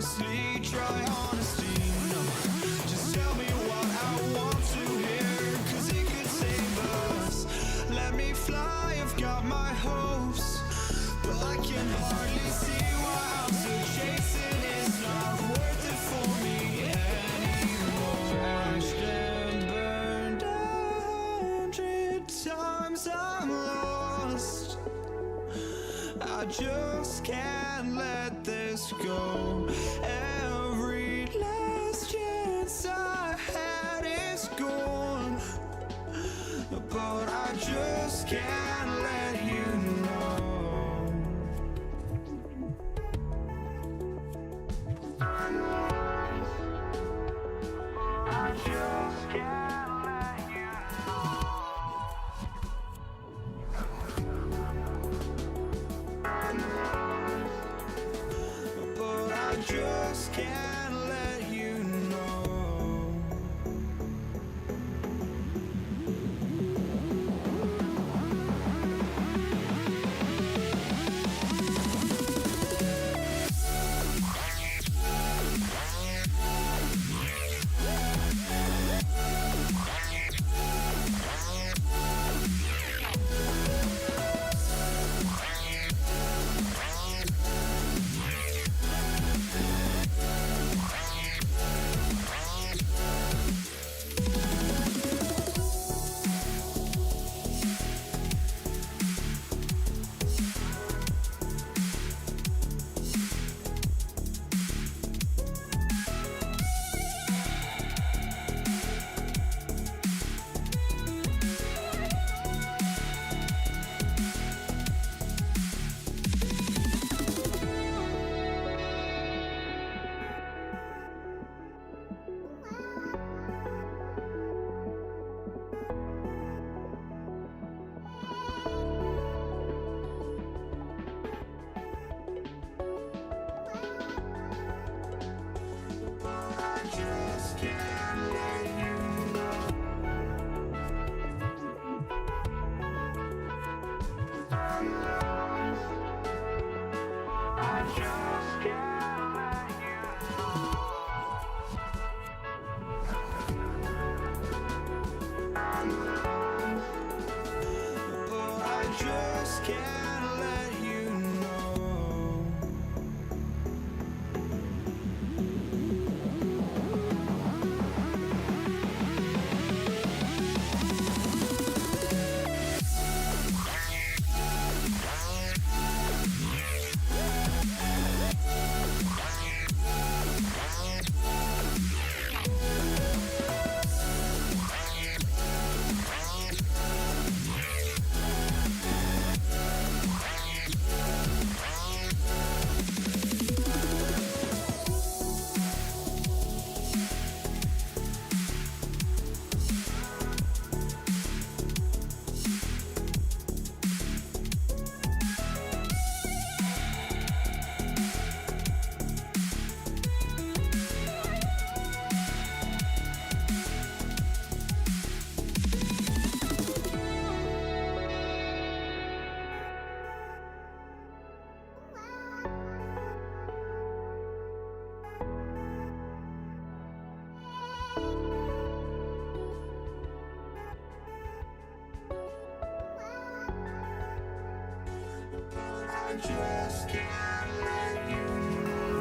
honestly, try honesty. No, just tell me what I want to hear, 'cause it could save us. Let me fly, I've got my hopes, but I can hardly see why I'm still chasing. It's not worth it for me anymore. Crashed and burned 100 times, I'm lost. I just can't let this go. Every last chance I had is gone, but I just can't let you know. I just can't let you know. But I just can't let you know. I just can't let you know. I just can't let you know. But I just can't let you know. I just can't let you know.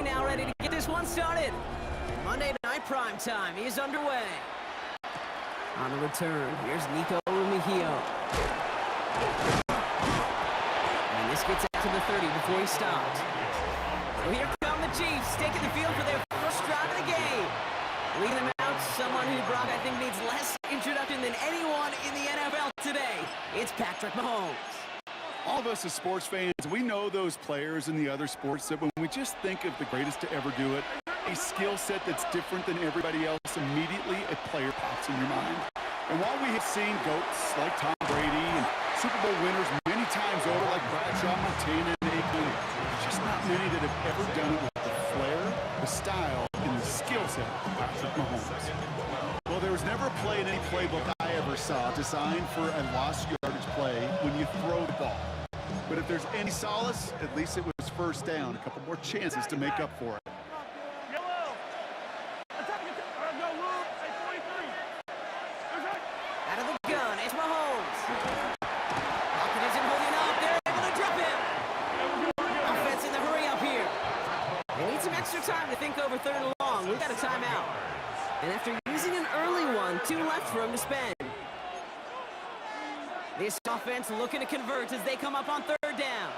now ready to get this one started. Monday Night Prime Time is underway. On the return, here's Nico Rumigio. And this gets out to the 30 before he stops. So here come the Chiefs, taking the field for their first drive of the game. Leading them out, someone who, Brock, I think needs less introduction than anyone in the NFL today. It's Patrick Mahomes. All of us as sports fans, we know those players in the other sports that when we just think of the greatest to ever do it, a skill set that's different than everybody else, immediately a player pops in your mind. And while we have seen GOATs like Tom Brady and Super Bowl winners many times over like Bradshaw, Montana, and Aikman, there's just not many that have ever done it with the flair, the style, and the skill set of Patrick Mahomes. Well, there was never a play in any playbook I ever saw designed for a lost yardage play when you throw the ball. But if there's any solace, at least it was first down. A couple more chances to make up for it. Out of the gun, it's Mahomes. Lockett isn't holding up. They're able to drop him. Offense in the hurry up here. They need some extra time to think over third and long. We've got a timeout. And after using an early one, 2 left for him to spend. This offense looking to convert as they come up on third down.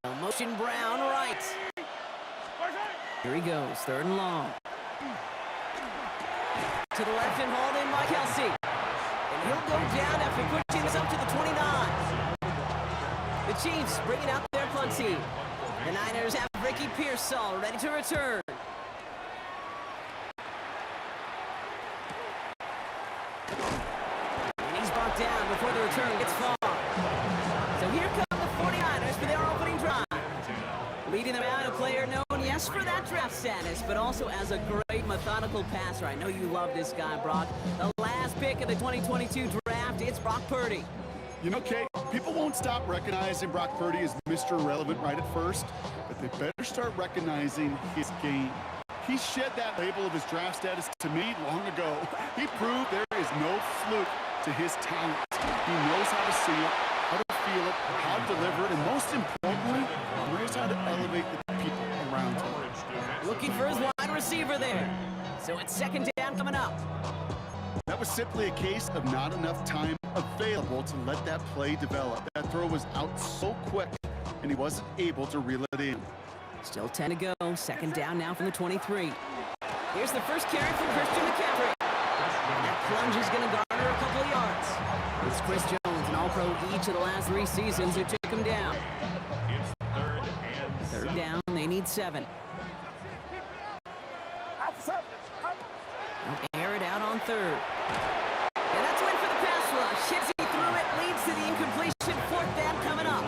Now motion Brown right. Here he goes, third and long. To the left and hauled in by Kelsey. And he'll go down after pushing this up to the 29. The Chiefs bringing out their punt team. The Niners have Ricky Pearsall ready to return. Down before the return gets far. So here come the 49ers for their opening drive. Leading them out, a player known, yes, for that draft status, but also as a great methodical passer. I know you love this guy, Brock. The last pick of the 2022 draft, it's Brock Purdy. You know, Kate, people won't stop recognizing Brock Purdy as Mr. Irrelevant right at first, but they better start recognizing his game. He shed that label of his draft status to me long ago. He proved there is no fluke to his talent. He knows how to see it, how to feel it, how to deliver it, and most importantly, he knows how to elevate the people around him. Looking for his wide receiver there. So it's second down coming up. That was simply a case of not enough time available to let that play develop. That throw was out so quick, and he wasn't able to reel it in. Still 10 to go. Second down now from the 23. Here's the first carry from Christian McCaffrey. That plunge is going to garner a couple of yards. It's Chris Jones, an All-Pro each of the last 3 seasons, who took him down. It's third down, they need 7. They'll air it out on third. And that's one for the pass rush. Hits he through it, leads to the incompletion. Fourth down coming up.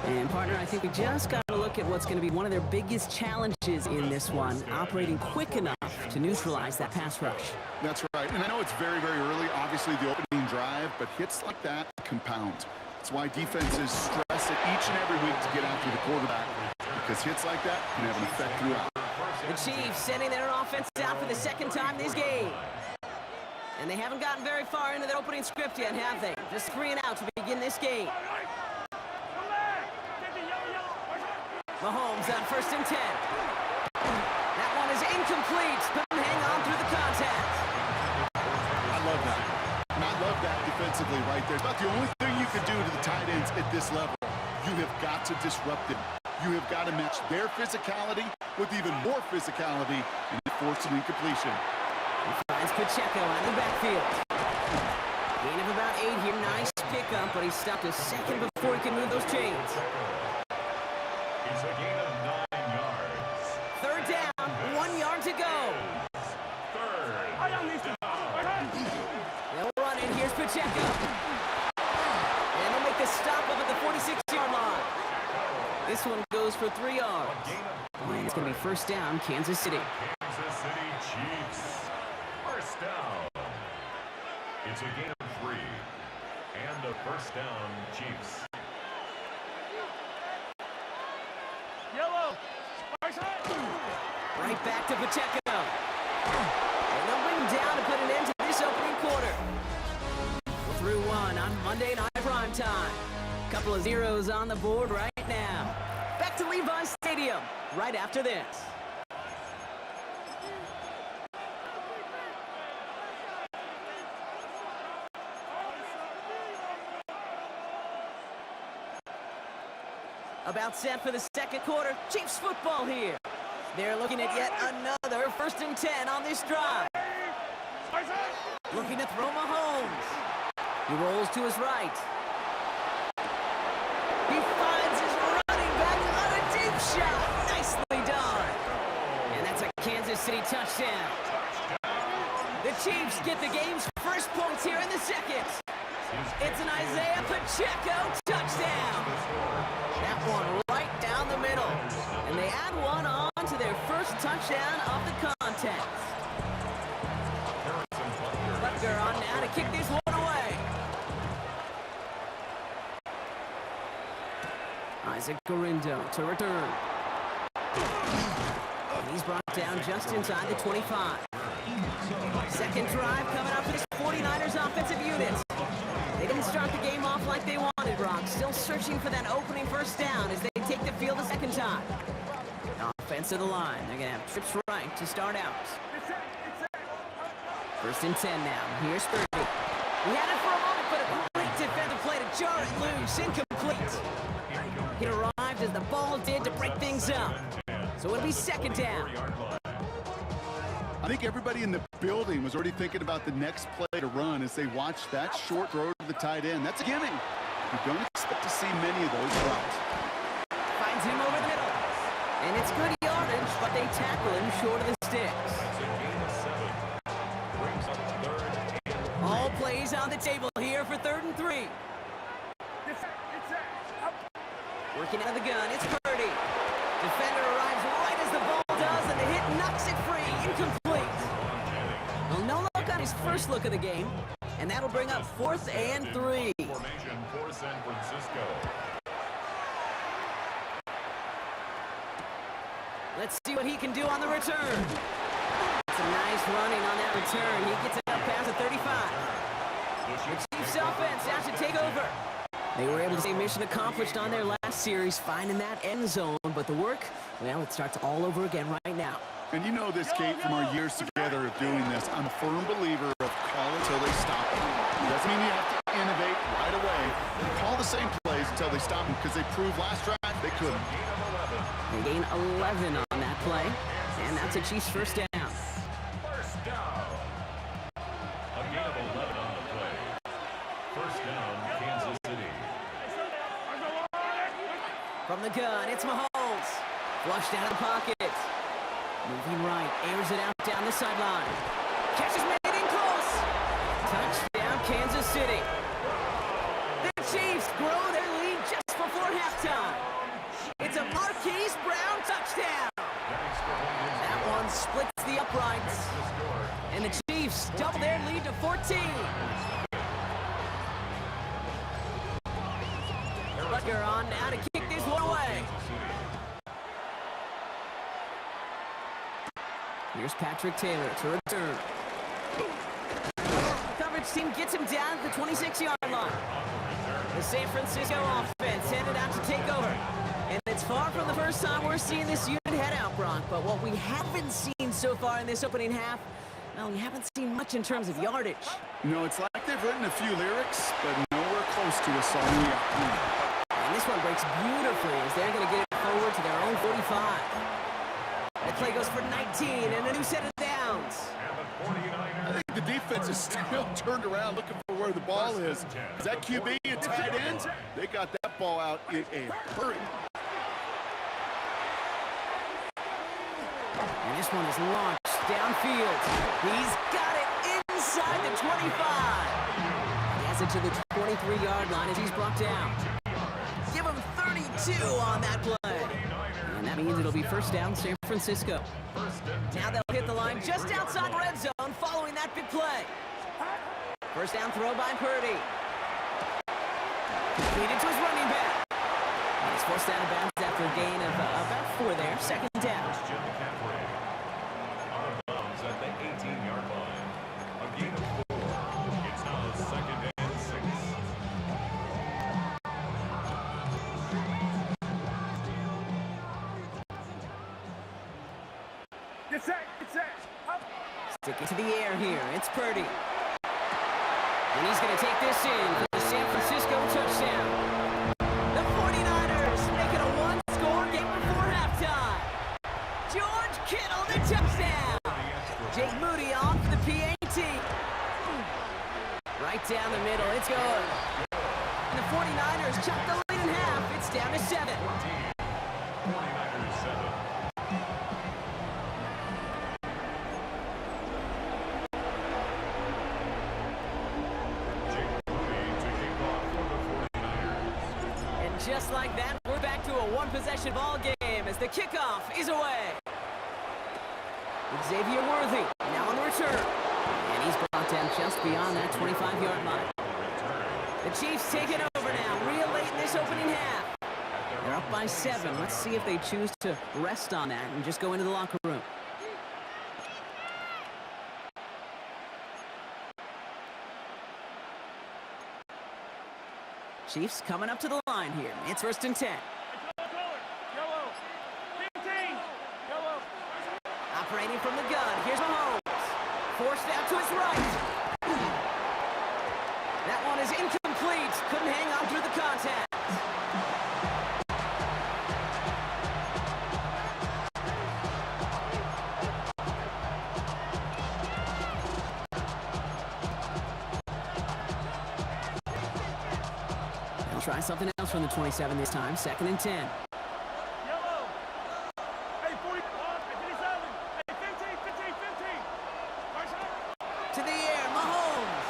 And partner, I think we just got to look at what's going to be one of their biggest challenges in this one, operating quick enough to neutralize that pass rush. That's right, and I know it's very, very early, obviously the opening drive, but hits like that compound. That's why defenses stress it each and every week to get after the quarterback, because hits like that can have an effect throughout. The Chiefs sending their offense out for the second time this game. And they haven't gotten very far into their opening script yet, have they? Just 3 and out to begin this game. Mahomes on first and 10. That one is incomplete. Couldn't hang on through the contact. I love that. And I love that defensively right there. It's about the only thing you could do to the tight ends at this level. You have got to disrupt them. You have got to match their physicality with even more physicality and force an incompletion. He finds Pacheco on the backfield. Gain of about 8 here. Nice pickup, but he stopped a second before he can move those chains. It's a gain of 9 yards. Third down, 1 yard to go. They'll run it. Here's Pacheco. And they'll make the stop up at the 46-yard line. This one goes for 3 yards. And it's going to be first down, Kansas City. Kansas City Chiefs. First down. It's a gain of 3. And a first down, Chiefs. Right back to Pacheco. And they'll bring him down to put an end to this opening quarter. We're through 1 on Monday Night Prime Time. Couple of zeros on the board right now. Back to Levi's Stadium. Stadium right after this. About set for the second quarter. Chiefs football here. They're looking at yet another 1st and 10 on this drive. Looking to throw Mahomes. He rolls to his right. He finds his running back on a deep shot. Nicely done. And that's a Kansas City touchdown. The Chiefs get the game's first points here in the second. It's an Isaiah Pacheco touchdown. That one right down the middle. And they add one on to their first touchdown of the contest. Butker on now to kick this one away. Isaac Gorindo to return. And he's brought down just inside the 25. Second drive coming up for this 49ers offensive unit. They didn't start the game off like they wanted, Brock. Still searching for that opening first down as they take the field a second time. Offensive line. They're going to have trips right to start out. 1st and 10 now. Here's Purdy. He had it for a moment, but a great defensive play to jar it loose. Incomplete. He arrived as the ball did to break things up. So it'll be second down. I think everybody in the building was already thinking about the next play to run as they watched that short throw to the tight end. That's a gimme. You don't expect to see many of those routes. Finds him over the middle. And it's good yardage, but they tackle him short of the sticks. All plays on the table here for 3rd and 3. Working out of the gun, it's Purdy. Defender arrives right as the ball does, and the hit knocks it free. Incomplete. Well, no look on his first look of the game, and that'll bring up 4th and 3. Formation for San Francisco. Let's see what he can do on the return. It's a nice running on that return. He gets it up past the 35. The Chiefs offense has to take over. They were able to say mission accomplished on their last series, finding that end zone, but the work, well, it starts all over again right now. And you know this, Kate, from our years together of doing this. I'm a firm believer of call until they stop it. Doesn't mean you have to innovate right away. Call the same plays until they stop them, because they proved last drive they couldn't. They gain 11 on that play, and that's a Chiefs first down. First down. A gain of 11 on the play. First down, Kansas City. From the gun, it's Mahomes. Flushed out of the pocket. Moving right, airs it out down the sideline. Catch is made in close. Touchdown, Kansas City. The Chiefs grow their lead just before halftime. It's a Marquise Brown touchdown. That one splits the uprights. And the Chiefs double their lead to 14. Butker on now to kick this one away. Here's Patrick Taylor to return. Coverage team gets him down at the 26-yard line. The San Francisco offense headed out to take over. And it's far from the first time we're seeing this unit head out, Brock. But what we haven't seen so far in this opening half, well, we haven't seen much in terms of yardage. You know, it's like they've written a few lyrics, but nowhere close to a song yet. And this one breaks beautifully as they're going to get it forward to their own 45. That play goes for 19 and a new set of downs. I think the defense is still turned around looking for where the ball is. Is that QB and tight ends? They got that ball out in a hurry. And this one is launched downfield. He's got it inside the 25. He has it to the 23-yard line as he's brought down. Give him 32 on that play. And that means it'll be first down, San Francisco. Now they'll hit the line just outside red zone following that big play. First down throw by Purdy. Completed to his running back. And he's forced out of bounds after a gain of about 4 there. Second down. Out of bounds at the 18-yard line. A gain of 4. It's now second and 6. Get set. Get set. Up. Stick it to the air here. It's Purdy. And he's going to take this in for the San Francisco touchdown. The 49ers make it a one-score game before halftime. George Kittle, the touchdown. Jake Moody off the PAT. Right down the middle. It's good. And the 49ers chop the lead in half. It's down to 7. 49ers 7. Just like that, we're back to a one-possession ball game as the kickoff is away. Xavier Worthy now on the return. And he's brought down just beyond that 25-yard line. The Chiefs take it over now, real late in this opening half. They're up by 7. Let's see if they choose to rest on that and just go into the locker room. Chiefs coming up to the line here. It's 1st and 10. Yellow. 15. Yellow. Operating from the gun. Here's Mahomes. Forced out to his right. That one is incomplete. Couldn't hang on through the contact. Try something else from the 27 this time. 2nd and 10. Yellow. Hey, 40. 57. Hey, 15. To the air, Mahomes.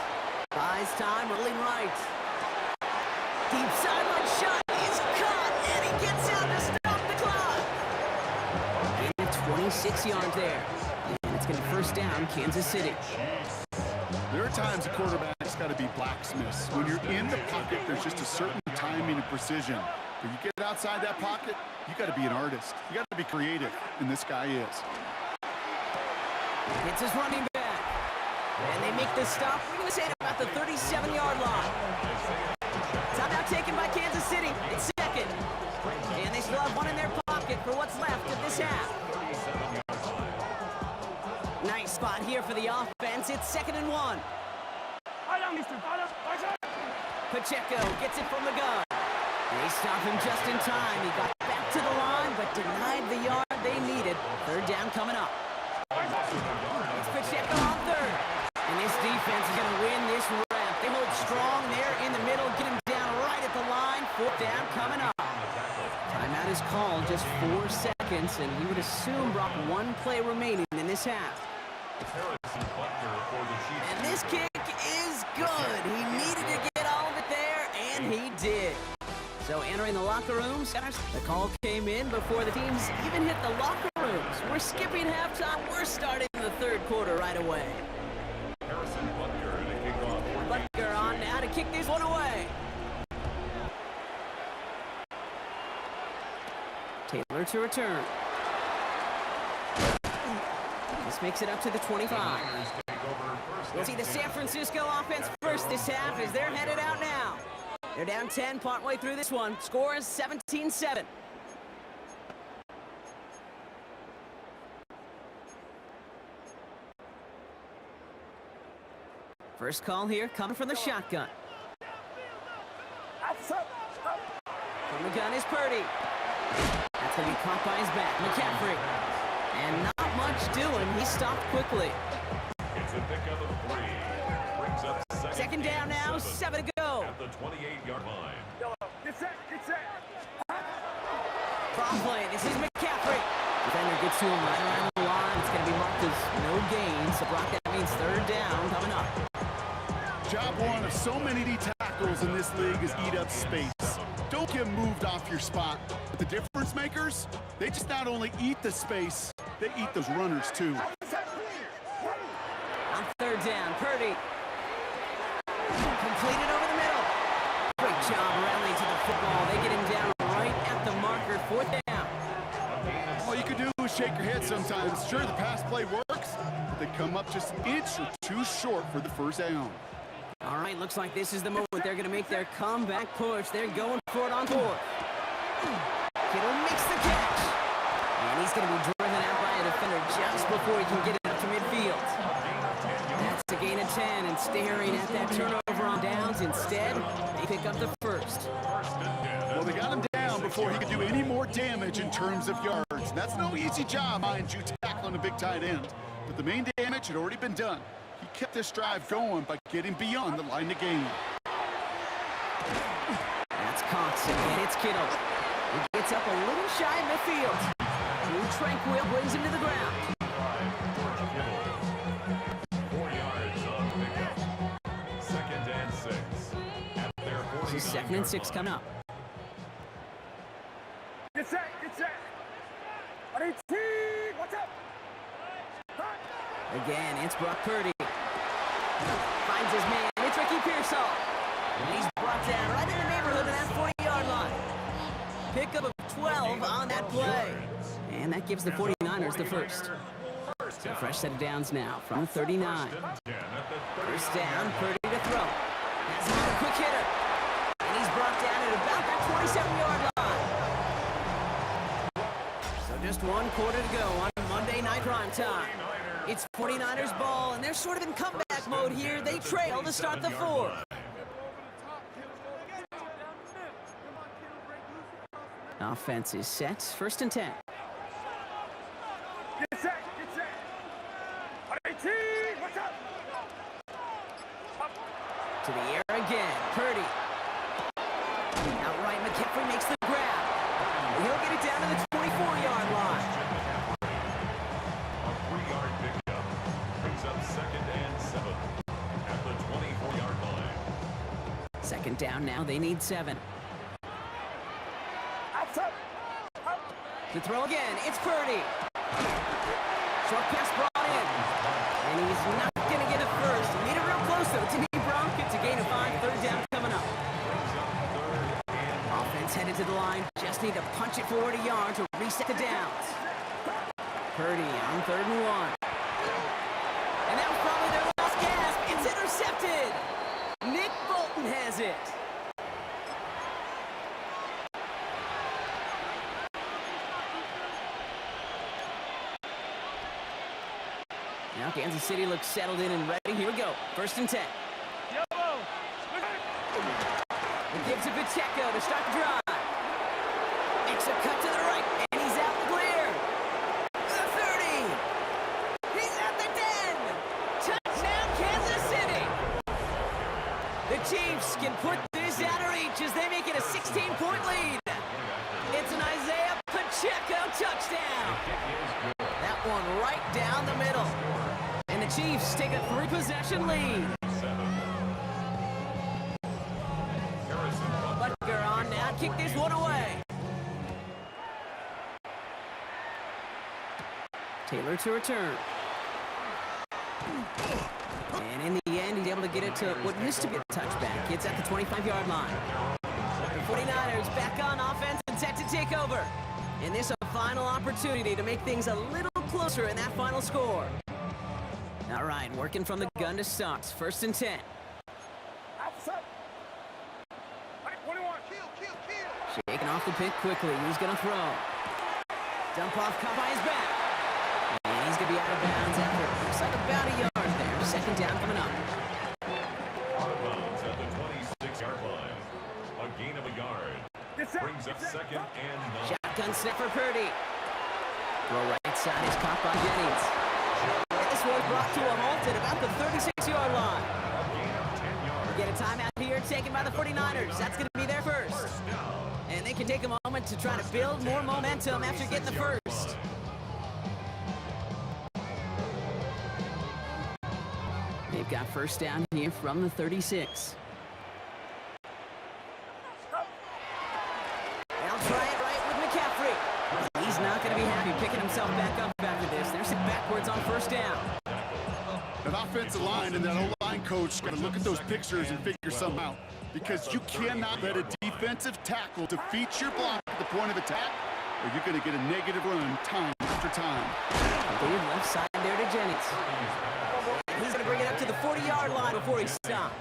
Buys time, rolling right. Deep sideline shot is caught, and he gets out to stop the clock. And 26 yards there. And it's going to be 1st down, Kansas City. There are times a quarterback's got to be blacksmiths. When you're in the pocket, there's just a certain timing and precision. When you get outside that pocket, you got to be an artist. You got to be creative, and this guy is. It's his running back. And they make the stop. We're going to say it about the 37-yard line. Timeout taken by Kansas City. It's 2nd. And they still have one in their pocket for what's left of this half. Nice spot here for the offense. It's 2nd and 1. Pacheco gets it from the gun. They stop him just in time. He got back to the line, but denied the yard they needed. 3rd down coming up. It's Pacheco on 3rd. And this defense is going to win this round. They hold strong there in the middle, get him down right at the line. 4th down coming up. Timeout is called, just 4 seconds, and we would assume Brock 1 play remaining in this half. And this kick is good. He needed to get all of it there, and he did. So entering the locker rooms, the call came in before the teams even hit the locker rooms. We're skipping halftime. We're starting the 3rd quarter right away. Harrison Butker to kick off. Butker on now to kick this one away. Taylor to return. This makes it up to the 25. We'll see the San Francisco offense first this half as they're headed out now. They're down 10 partway through this one. Score is 17-7. First call here coming from the shotgun. From the gun is Purdy. That's going to be caught by his back. McCaffrey. And not much doing. He stopped quickly. It's a pickup of 3. Brings up 2nd down now, 7 to go. At the 28-yard line. Get set. Get set. Cross play. This is McCaffrey. Defender gets to him right around the line. It's going to be marked as no gain. So Brock, that means 3rd down coming up. Job one of so many D tackles in this league is eat up space. Don't get moved off your spot. But the difference makers, they just not only eat the space, they eat those runners too. On 3rd down, Purdy. Completed over the middle. Great job rallying to the football. They get him down right at the marker. 4th down. All you can do is shake your head sometimes. Sure, the pass play works, but they come up just an inch or 2 short for the 1st down. All right, looks like this is the moment they're going to make their comeback push. They're going for it on 4th. Kittle makes the catch. And he's going to be driven out by a defender just before he can get it up to midfield. That's a gain of 10, and staring at that turnover on downs. Instead, they pick up the first. Well, they got him down before he could do any more damage in terms of yards. That's no easy job, mind you, tackling a big tight end. But the main damage had already been done. He kept this drive going by getting beyond the line of game. That's Cox, and it's Kittle. He gets up a little shy of midfield. Drew Tranquil brings him to the ground. 4 yards on pickup. 2nd and 6. At their 49 This is 2nd and 6 coming up. Get set, get set. On 18, watch out. Again, it's Brock Purdy. Finds his man. It's Ricky Pearsall. And he's brought down right in the neighborhood of that 40-yard line. Pickup of 12 on that play. And that gives the 49ers the first. So fresh set of downs now from 39. First down, Purdy to throw. Has another quick hitter. And he's brought down at about that 27-yard line. So just 1 quarter to go on Monday Night Prime Time. It's 49ers ball, and they're sort of in comeback mode here. They trail to start the fourth. Offense is set. 1st and 10. Get set, get set. On 18, watch out. To the air again. Purdy. Outright McCaffrey makes the grab. He'll get it down to the 24-yard line. A 3-yard pickup. Brings up 2nd and 7. At the 24-yard line. 2nd down now. They need 7. Outside. To throw again. It's Purdy. Short pass brought in. And he's not going to get it first. He made it real close, though. Timmy Brown gets a gain of 5. 3rd down coming up. Offense headed to the line. Just need to punch it 40 yards to reset the downs. Purdy on 3rd and 1. And that was probably their last gasp. It's intercepted. Nick Bolton has it. Now Kansas City looks settled in and ready. Here we go. 1st and 10. Yellow. It gives to Pacheco to start the drive. Makes a cut to the right, and he's out clear. The 30. He's at the 10. Touchdown, Kansas City. The Chiefs can put this out of reach as they make it a 16-point lead. It's an Isaiah Pacheco touchdown. That one right down the middle. And the Chiefs take a 3-possession lead. Butker on now, kick this one away. Taylor to return. And in the end, he's able to get it to what used to be a touchback. It's at the 25-yard line. The 49ers back on offense and set to take over. And this is a final opportunity to make things a little closer in that final score. All right, working from the gun to start. 1st and 10. Outside. 21. Shaking off the pick quickly. He's going to throw. Dump off, caught by his back. And he's going to be out of bounds after looks like about a yard there. 2nd down coming up. Out of bounds at the 26-yard line. A gain of a yard. Brings up 2nd and 9. Shotgun snap for Purdy. Throw right side is caught by Jennings. This one brought to a halt at about the 36-yard line. We get a timeout here taken by the 49ers. That's going to be their first. And they can take a moment to try to build more momentum after getting the first. They've got 1st down here from the 36. They'll try it right with McCaffrey. He's not going to be happy picking himself back up after this. They're sent backwards on 1st down. That offensive line and that O-line coach got to look at those pictures and figure something out. Because you cannot let a defensive tackle defeat your block at the point of attack, or you're going to get a negative run time after time. They left side there to Jennings. He's going to bring it up to the 40-yard line before he stopped.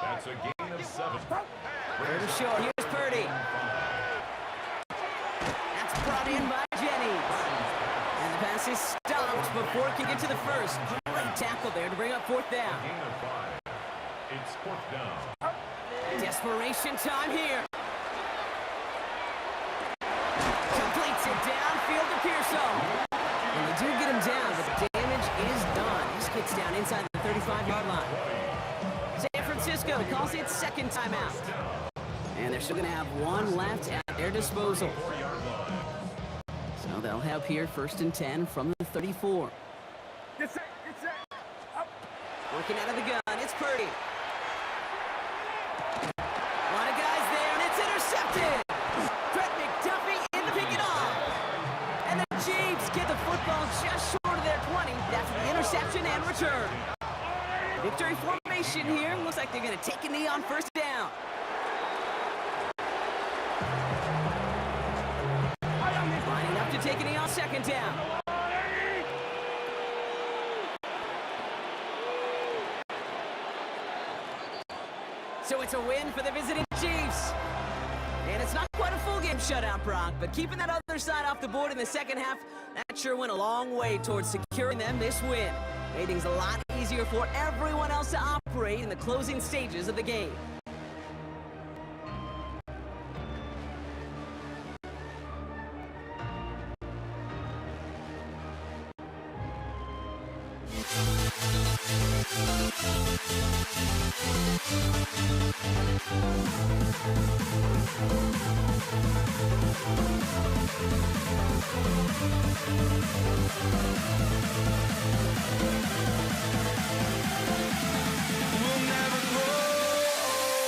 That's a gain of 7. Third and short. Here's Purdy. That's brought in by Jennings. And the pass is stopped before it can get to the first. Great tackle there to bring up fourth down. Gain of 5. It's fourth down. Desperation time here. Completes it downfield to Pearson. And they do get him down, but the damage is done. This gets down inside the 35-yard line. San Francisco calls it second timeout. And they're still going to have one left at their disposal. 4-yard line. So they'll have here first and 10 from the 34. Get set, up. Working out of the gun, it's Purdy. A lot of guys there, and it's intercepted. Brett McDuffie in to pick it off. And the Chiefs get the football just short of their 20. That's the interception and return. Victory formation here. Looks like they're going to take a knee on first down. Lining up to take a knee on second down. So it's a win for the visiting Chiefs. And it's not quite a full game shutout, Brock, but keeping that other side off the board in the second half, that sure went a long way towards securing them this win. Made things a lot easier for everyone else to operate in the closing stages of the game. We'll never grow. We'll never grow.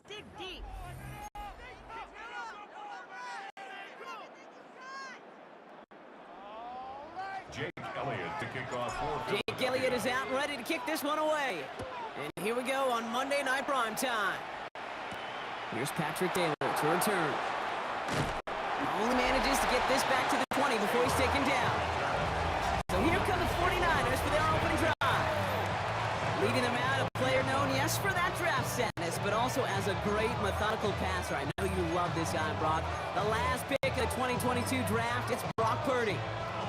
Dig deep. Jake Elliott to kick off for Jake Elliott is out and ready to kick this one away. And here we go on Monday Night Prime Time. Here's Patrick Taylor to return. Only manages to get this back to the 20 before he's taken down. So here come the 49ers for their opening drive. Leading them out, a player known, yes, for that draft sadness, but also as a great methodical passer. I know you love this guy, Brock. The last pick of the 2022 draft, it's Brock Purdy.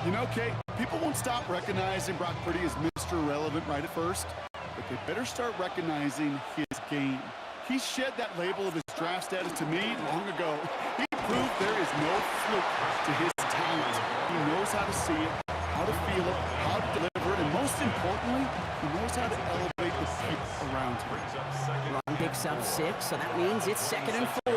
You know, Kate, people won't stop recognizing Brock Purdy as Mr. Irrelevant right at first, but they better start recognizing his game. He shed that label of his draft status to me long ago. He proved there is no fluke to his talent. He knows how to see it, how to feel it, how to deliver it, and most importantly, he knows how to elevate the people around him. Run picks up 6, so that means it's 2nd and 4.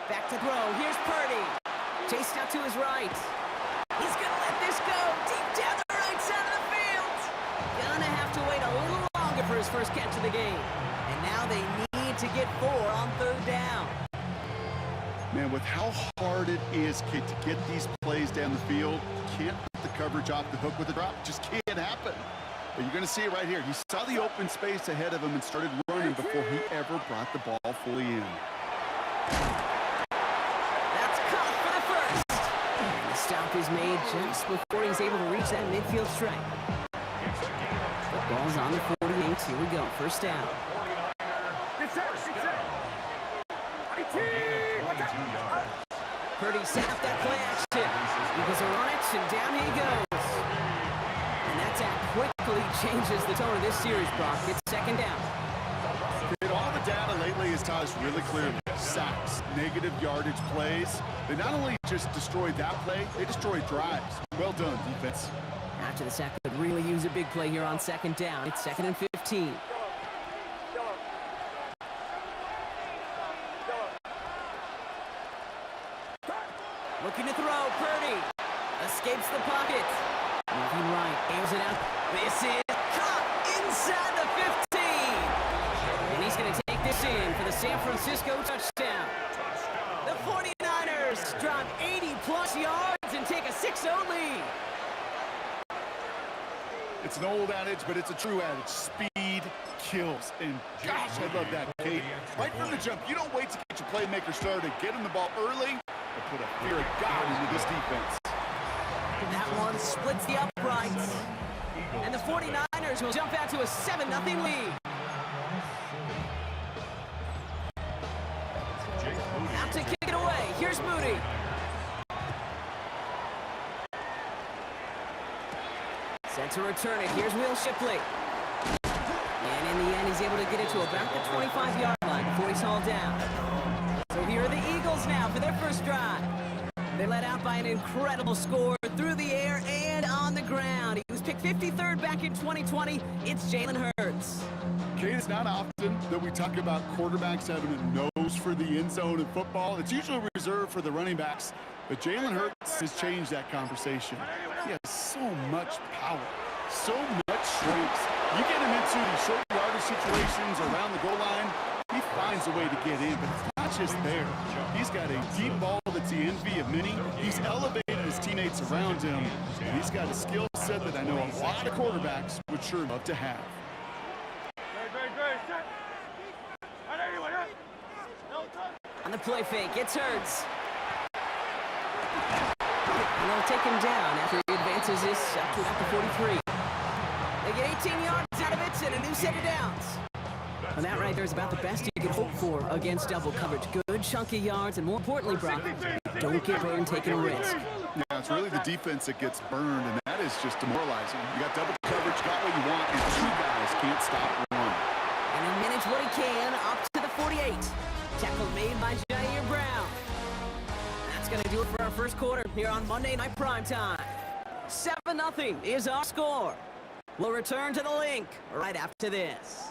Back to throw. Here's Purdy. Chased out to his right. He's going to let this go deep down the right side of the field. Gonna have to wait a little longer for his first catch of the game. And now they need to get 4 on 3rd down. Man, with how hard it is, Kate, to get these plays down the field, you can't put the coverage off the hook with a drop. It just can't happen. But you're going to see it right here. He saw the open space ahead of him and started running before he ever brought the ball fully in. That's caught for the first. And the stop is made just before he's able to reach that midfield stripe. The ball's on the 48. Here we go. First down. Purdy set up that play action. Eagles are on it, and down he goes. And that tap quickly changes the tone of this series, Brock. It's 2nd down. All the data lately has taught us really clearly. Sacks, negative yardage plays. They not only just destroyed that play, they destroyed drives. Well done, defense. After the sack, could really use a big play here on 2nd down. It's 2nd and 15. Looking to throw, Purdy escapes the pocket. Moving right, aims it out. This is caught inside the 15. And he's going to take this in for the San Francisco touchdown. The 49ers drop 80-plus yards and take a 6-0 lead. It's an old adage, but it's a true adage. Speed kills. And gosh, I love that, Kate. Right from the jump, you don't wait to get your playmaker started. Get him the ball early. Put a fear of God into this defense. That one splits the uprights. And the 49ers will jump out to a 7-0 lead. Out to kick it away. Here's Moody. Set to return it. Here's Will Shipley. And in the end, he's able to get it to about the 25-yard line before he's hauled down. So here are the Eagles now for their first drive. They led out by an incredible score through the air and on the ground. He was picked 53rd back in 2020. It's Jalen Hurts. Kate, it's not often that we talk about quarterbacks having a nose for the end zone in football. It's usually reserved for the running backs. But Jalen Hurts has changed that conversation. He has so much power, so much strength. You get him into these short yardage situations around the goal line, he finds a way to get in, but it's not just there. He's got a deep ball that's the envy of many. He's elevated his teammates around him, and he's got a skill set that I know a lot of quarterbacks would sure love to have. On the play fake, it's Hurts. And they'll take him down after he advances this up to about the 43. They get 18 yards out of it and a new set of downs. And that right there is about the best you can hope for against double coverage. Good chunky yards, and more importantly, Brock, don't get burned taking a risk. Yeah, it's really the defense that gets burned, and that is just demoralizing. You got double coverage, got what you want, and two guys can't stop one. And he managed what he can up to the 48. Tackle made by Jair Brown. That's going to do it for our first quarter here on Monday Night Primetime. 7-0 is our score. We'll return to the link right after this.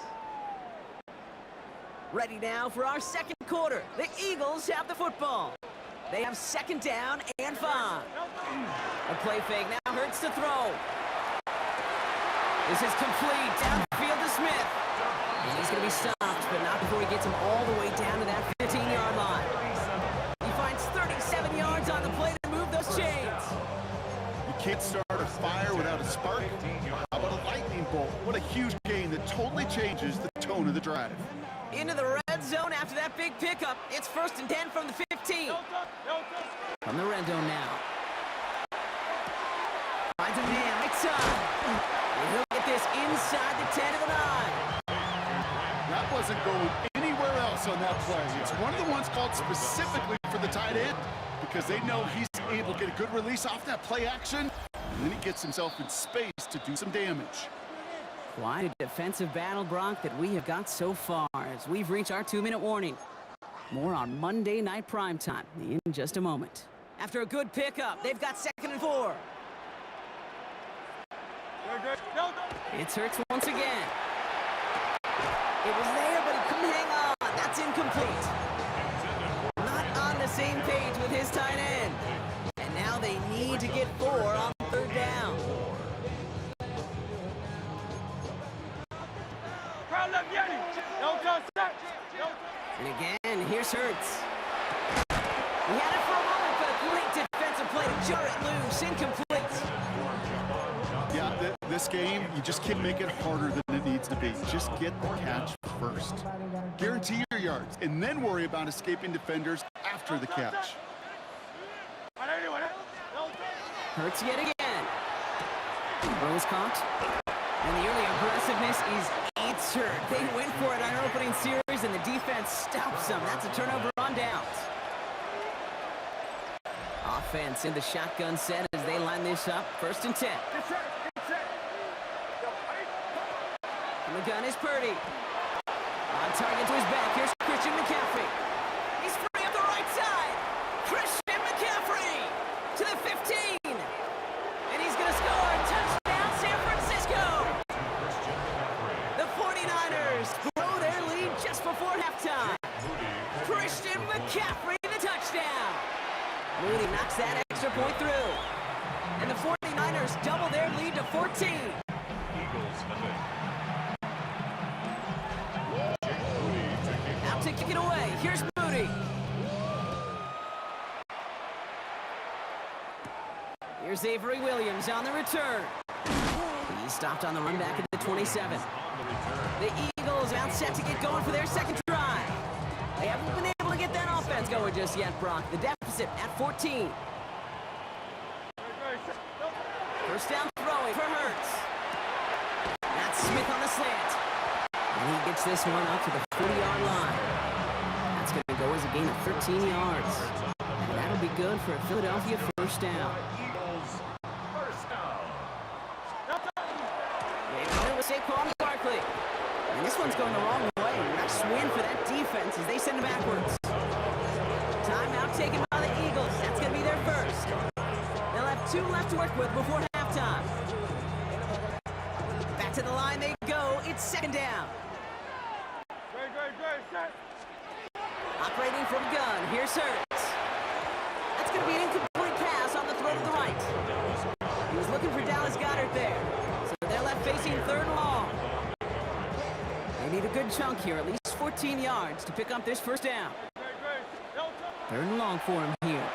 Ready now for our second quarter. The Eagles have the football. They have second down and 5. A play fake now. Hurts to throw. This is complete. Downfield to Smith. And he's going to be stopped, but not before he gets him all the way down to that 15-yard line. He finds 37 yards on the play to move those chains. You can't start a fire without a spark. How about a lightning bolt? What a huge gain that totally changes the tone of the drive. Into the red zone after that big pickup. It's 1st and 10 from the 15. From the red zone now. Finds a man right side. And he'll get this inside the 10 to the 9. That wasn't going anywhere else on that play. It's one of the ones called specifically for the tight end because they know he's able to get a good release off that play action, and then he gets himself in space to do some damage. Quite a defensive battle, Brock, that we have got so far as we've reached our 2-minute warning. More on Monday Night Primetime in just a moment. After a good pickup, they've got 2nd and 4. It's Hurts once again. It was there, but he couldn't hang on. That's incomplete. Not on the same page with his tight end. And now they need to get 4 on 3rd down. And again, here's Hurts. He had it for a moment, but a great defensive play to jar it loose. Incomplete. Yeah, this game, you just can't make it harder than it needs to be. Just get the catch first. Guarantee your yards, and then worry about escaping defenders after the catch. Hurts yet again. Rose caught. And the early aggressiveness eats Hurt. They went for it on our opening series, and the defense stops them. That's a turnover on downs. Offense in the shotgun set as they line this up. 1st and 10. And the gun is Purdy. On target to his back. Here's Christian McCaffrey. He's free up the right side. Christian McCaffrey to the 15. And he's going to score. Touchdown, San Francisco. The 49ers blow their lead just before halftime. Christian McCaffrey, the touchdown. Moody knocks that extra point through. And the 49ers double their lead to 14. Out to kick it away. Here's Moody. Here's Avery Williams on the return. He stopped on the run back at the 27. The Eagles out set to get going for their second drive. They haven't been able to get that offense going just yet, Brock. The deficit at 14. 1st down throwing for Hurts. That's Smith on the slant. And he gets this one up to the 40-yard line. That's going to go as a gain of 13 yards. And that'll be good for a Philadelphia 1st down. They run it with Saquon Barkley. And this one's going the wrong way. Nice win for that defense as they send it backwards. Timeout taken by the Eagles. That's going to be their first. They'll have 2 left to work with before halftime. Back to the line they go. It's 2nd down. Operating from gun. Here's Hurts. That's going to be an incomplete pass on the throw to the right. He was looking for Dallas Goedert there. So they're left facing 3rd and long. They need a good chunk here, at least 14 yards to pick up this 1st down. 3rd and long for him here.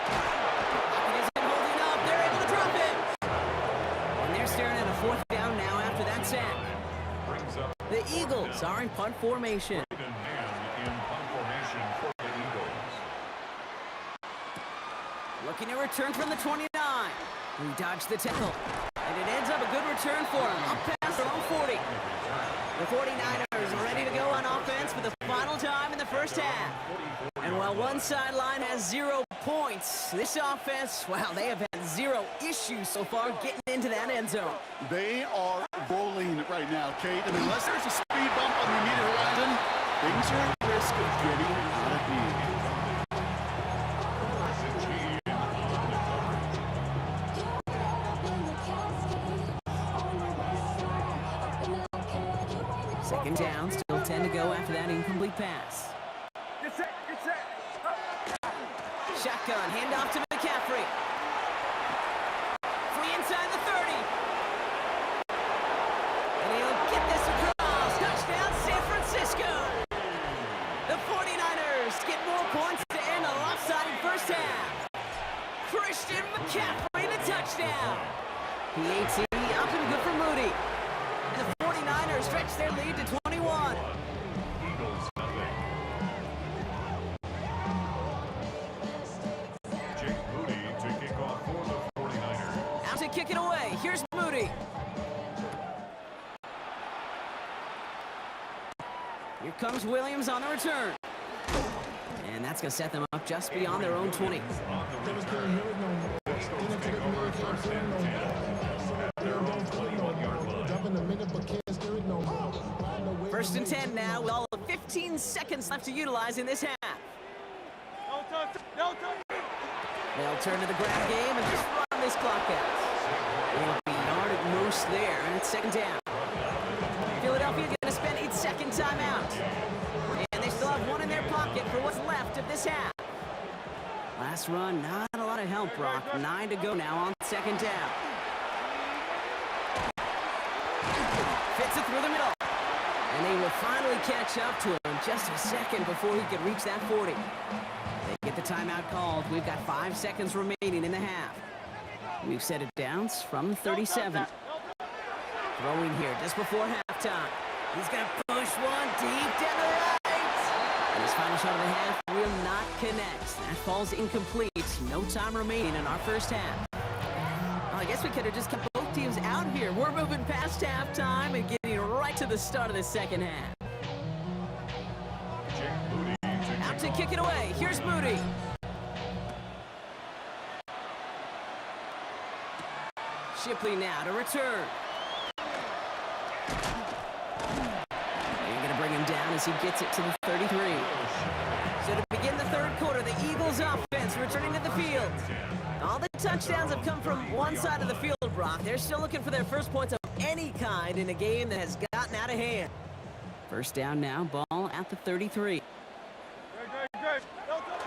It isn't holding up. They're able to drop it. And they're staring at a 4th down now after that sack. The Eagles are in punt formation. Looking to return from the 29. He dodged the tackle. And it ends up a good return for him. Up past their own 40. The 49ers are ready to go on offense for the final time in the 1st half. And while one sideline has 0 points, this offense, well, they have had 0 issues so far getting into that end zone. They are rolling right now, Kate. And unless there's a speed bump on the immediate horizon, things are risk of getting out of hand. Second down, still 10 to go after that incomplete pass. Get set, get set. Shotgun, handoff to McCaffrey. Free inside the 30. And he'll get this across. Touchdown, San Francisco. The 49ers get more points to end a lopsided first half. Christian McCaffrey, the touchdown. PAT up and good for Moody. And the 49ers stretch their lead to 21. Eagles nothing. Jake Moody to kick off for the 49ers. Out to kick it away. Here's Moody. Here comes Williams on the return. And that's going to set them up just beyond their own 20. First and 10 now with all of 15 seconds left to utilize in this half. No touch, no touch. They'll turn to the ground game and just run this clock out. It'll be yard at most there, and it's second down. Philadelphia going to spend its second timeout. And they still have one in their pocket for what's left of this half. Last run, not a lot of help, Brock. 9 to go now on second down. Fits it through the middle. And they will finally catch up to him just a second before he could reach that 40. They get the timeout called. We've got 5 seconds remaining in the half. We've set it down from 37. Throwing here just before halftime. He's going to push one deep down the right. And his final shot of the half will not connect. That falls incomplete. No time remaining in our first half. Well, I guess we could have just kept both teams out here. We're moving past halftime and getting right to the start of the second half. Jake Moody Out to kick it away. Here's Moody. Shipley now to return. They're going to bring him down as he gets it to the 33. So to begin the third quarter, the Eagles offense returning to the field. All the touchdowns have come from one side of the field, Brock. They're still looking for their first points of any kind in a game that has gotten out of hand. First down now, ball at the 33. Good. No touch.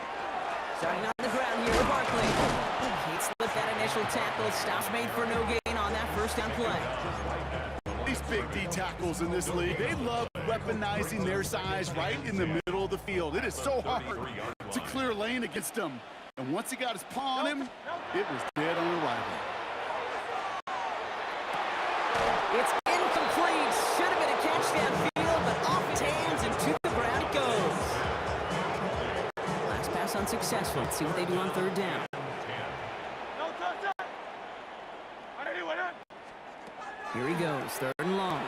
Starting on the ground here with Barkley. Can't slip that initial tackle. Stops made for no gain on that first down play. These big D tackles in this league, they love weaponizing their size right in the middle of the field. It is so hard to clear lane against them. And once he got his paw on him, it was dead on arrival. It's incomplete. Should have been a catch downfield, but off his hands and to the ground it goes. Last pass unsuccessful. Let's see what they do on third down. No touch. Here he goes, third and long.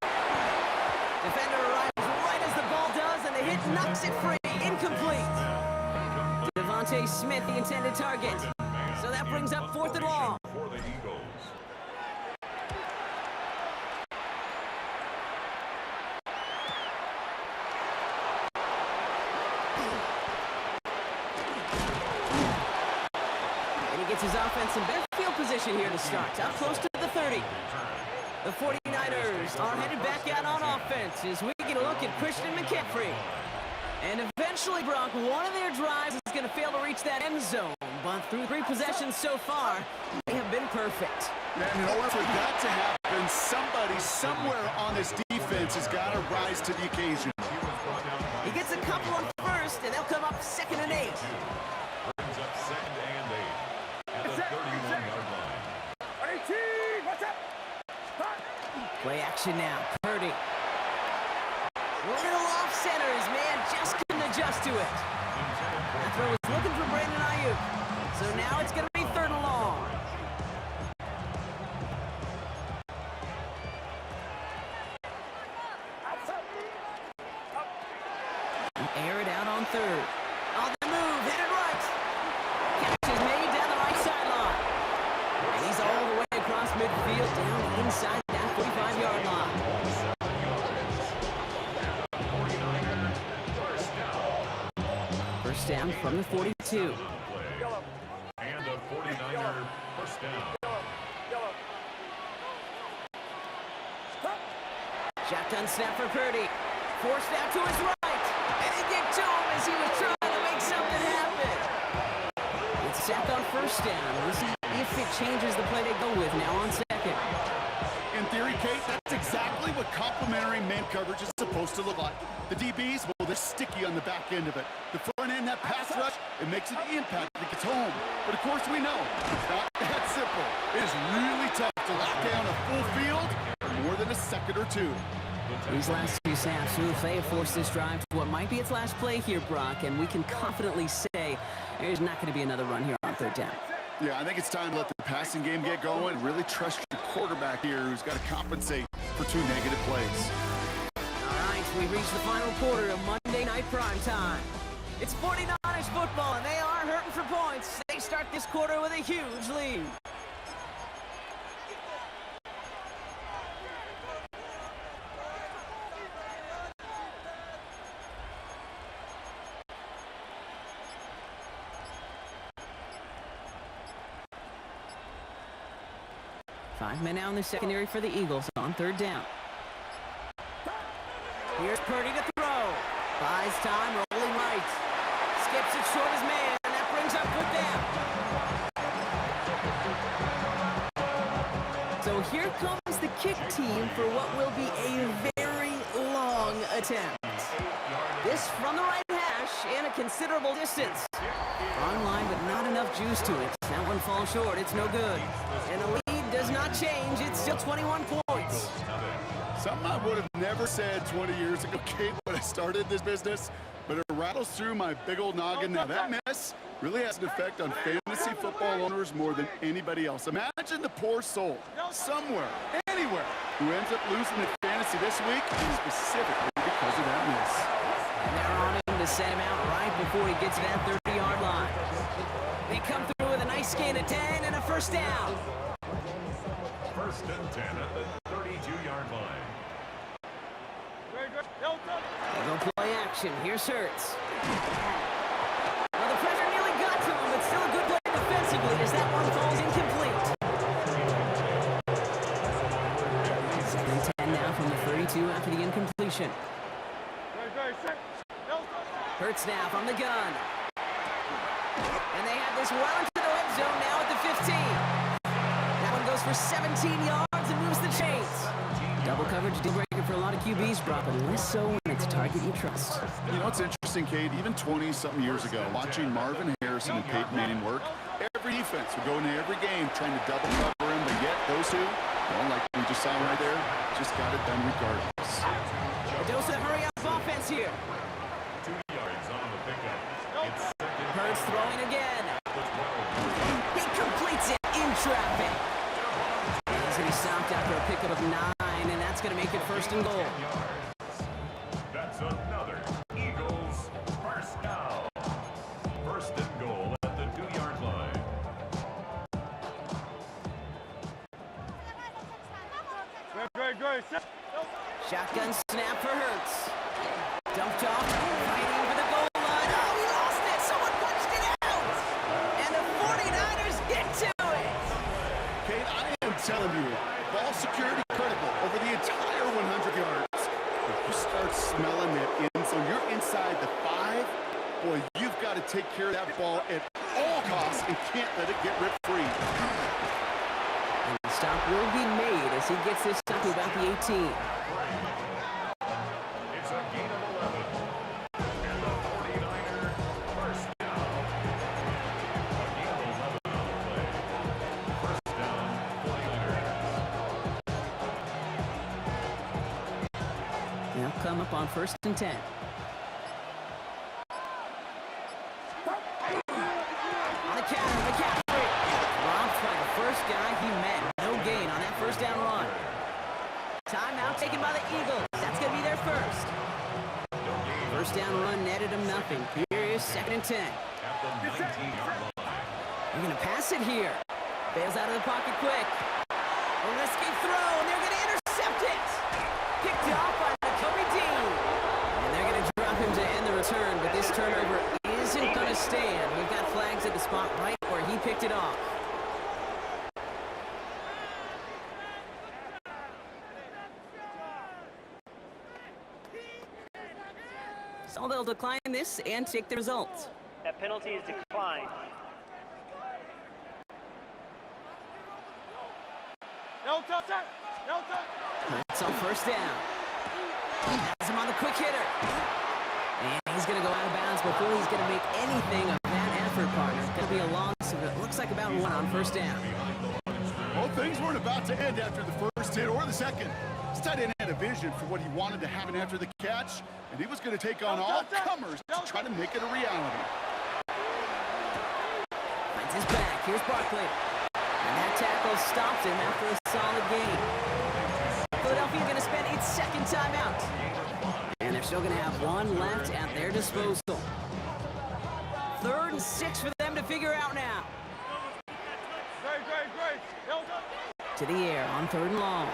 Defender arrives right as the ball does, and the hit knocks it free. Incomplete. Devontae Smith, the intended target. So that brings up fourth and long. For the Eagles. And he gets his offense in better field position here to start. Up close to the 30. The 49ers are headed back out on offense as we get a look at Christian McCaffrey. And eventually, Brock, one of their drives is going to fail to reach that end zone. But through 3 possessions so far, they have been perfect. And in order for that to happen, somebody somewhere on this defense has got to rise to the occasion. He gets a couple on first, and they'll come up second and 8. Brings up second and 8 at the 31-yard line. 18, what's up? Play action now. Purdy. Little off center. His man just couldn't adjust to it. That throw was looking for Brandon Ayuk. So now it's going to be third and long. Air it out on third. On the move, headed right. Catch is made down the right sideline. And he's all the way across midfield, down inside that 45-yard line. first down from the 42. And a 49er first down. Shotgun snap for Purdy. Forced out to his right. And it get to him as he was trying to make something happen. It's sacked on first down. We'll see if it changes the play they go with now on second. In theory, Kate, that's exactly what complementary man coverage is supposed to look like. The DBs, well, they're sticky on the back end of it. The front end, that pass rush, it makes an impact if it gets home. But of course, we know it's not that simple. It is really tough to lock down a full field for more than a second or two. These last two snaps, they have forced this drive to what might be its last play here, Brock, and we can confidently say there's not going to be another run here on third down. Yeah, I think it's time to let the passing game get going. Really trust your quarterback here who's got to compensate for 2 negative plays. All right, we reached the final quarter of Monday Night Prime Time. It's 49ers football, and they are hurting for points. They start this quarter with a huge lead. Five men now in the secondary for the Eagles on third down. Here's Purdy to throw. Buys time, rolling right. Skips it short as man, and that brings up good down. So here comes the kick team for what will be a very long attempt. This from the right hash and a considerable distance. On line, but not enough juice to it. That one falls short. It's no good. And the lead does not change. It's still 21 points. Something I would have never said 20 years ago, Kate, when I started this business, but it rattles through my big old noggin now. That mess really has an effect on fantasy football owners more than anybody else. Imagine the poor soul, somewhere, anywhere, who ends up losing in fantasy this week, specifically because of that miss. And they're on him to set him out right before he gets to that 30-yard line. They come through with a nice gain of 10 and a first down. First and 10 at the 32-yard line. They go play action. Here's Hurts. Well, the pressure nearly got to him, but still a good play defensively as that one falls incomplete. Second and 10 now from the 32 after the incompletion. Hurts now from the gun. And they have this well into the red zone now at the 15. That one goes for 17 yards and moves the chains. Double coverage deal breaker for a lot of QBs, Brock, but less so when it's a target you trust. You know what's interesting, Kate? Even 20-something years ago, watching Marvin Harrison and Peyton Manning work, every defense would go into every game trying to double cover him, but yet those two, well, like we just saw right there, just got it done regardless. Mendoza, hurry up offense here. 2 yards on the pickup. It's second. Hurts throwing again. He completes it in traffic. He's going to be stopped after a pickup of 9, and that's going to make it first and goal. That's another Eagles first down. First and goal at the 2-yard line. Shotgun snap for Hurts. Dumped off, fighting for the goal line. Oh, he lost it. Someone punched it out. And the 49ers get to it. Kate, I am telling you, ball security critical over the entire 100 yards. If you start smelling that end zone, you're inside the 5, boy, you've got to take care of that ball at all costs and can't let it get ripped free. And the stop will be made as he gets this up to about the 18. It's a gain of 11. And the 49er first down. A gain of 11 on the play. First down, 49ers. They'll come up on first and 10. On the counter, McCaffrey. Robbed by the first guy he met. No gain on that first down run. Timeout taken by the Eagles. That's going to be their first. First down run netted him nothing. Here is second and 10. At the 19-yard line. They're going to pass it here. Bails out of the pocket quick. A risky throw, and they're going to intercept it. Picked off by Kobe Dean. And they're going to drop him to end the return, but this turnover isn't going spot right where he picked it off. So they'll decline this and take the result. That penalty is declined. No touch! No touch! It's on first down. Has him on the quick hitter. And he's going to go out of bounds before he's going to make anything of that effort, partner. It's going to be a loss of, it looks like, about 1 on first down. Well, things weren't about to end after the first hit or the second. This tight end had a vision for what he wanted to happen after the catch, and he was going to take on all comers to try to make it a reality. Finds his back. Here's Barkley. And that tackle stopped him after a solid gain. Philadelphia going to spend its second timeout. And they're still going to have 1 left at their disposal. 3rd and 6 for them to figure out now. Great. No touch! To the air on 3rd and long.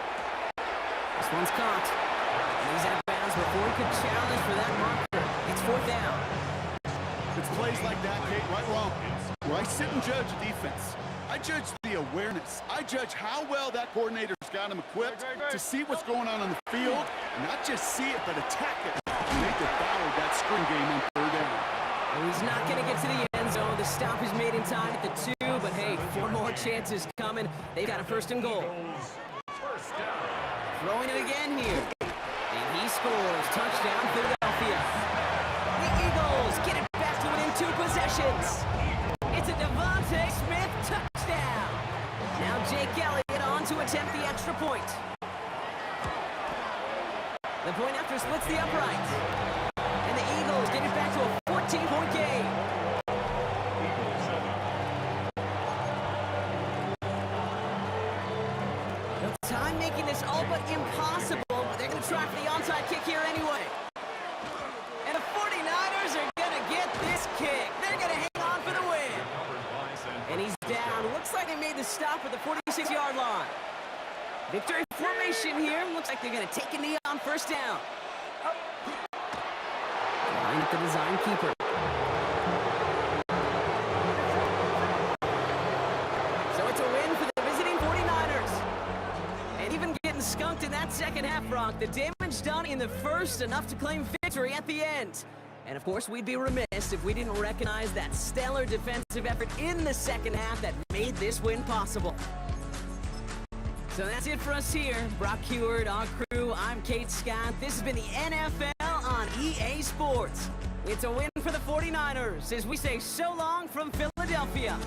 This one's caught. And he's out of bounds before he could challenge for that marker. It's 4th down. It's plays like that, Kate, right wrong, where I sit and judge defense. I judge the awareness. I judge how well that coordinator's got him equipped to see what's going on the field, and not just see it, but attack it. And they devoured that screen game on 3rd down. Well, he's not going to get to the end zone. The stop is made in time at the 2, but hey, 4 more chances coming. They've got a 1st and goal. First down. Throwing it again here. And he scores. Touchdown, Philadelphia. The Eagles get it back to within 2 possessions. It's a Devontae Smith touchdown. Now Jake Elliott on to attempt the extra point. The point after splits the upright. And the Eagles get it back to a 14-point game. The time making this all but impossible, but they're going to try for the onside kick here anyway. And the 49ers are going to get this kick. They're going to hang on for the win. And he's down. Looks like they made the stop at the 46-yard line. Victory formation here. Looks like they're going to take a knee on first down. Line at the design keeper. So it's a win for the visiting 49ers. And even getting skunked in that second half, Brock, the damage done in the first, enough to claim victory at the end. And of course, we'd be remiss if we didn't recognize that stellar defensive effort in the second half that made this win possible. So that's it for us here. Brock Huard, our crew, I'm Kate Scott. This has been the NFL on EA Sports. It's a win for the 49ers as we say so long from Philadelphia.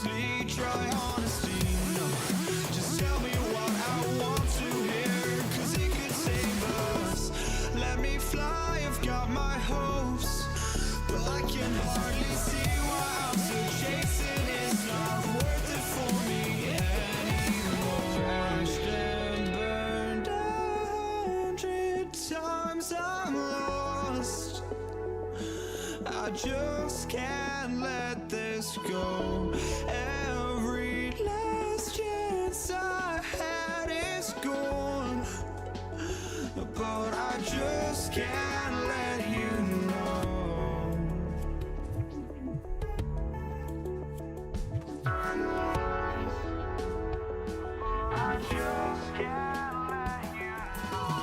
honestly, try honesty. No, just tell me what I want to hear, 'cause it could save us. Let me fly, I've got my hopes, but I can hardly see why I'm still chasing. It's not worth it for me anymore. Crashed and burned 100 times, I'm lost. I just can't let this go. Every last chance I had is gone, but I just can't let you know. I just can't let you know.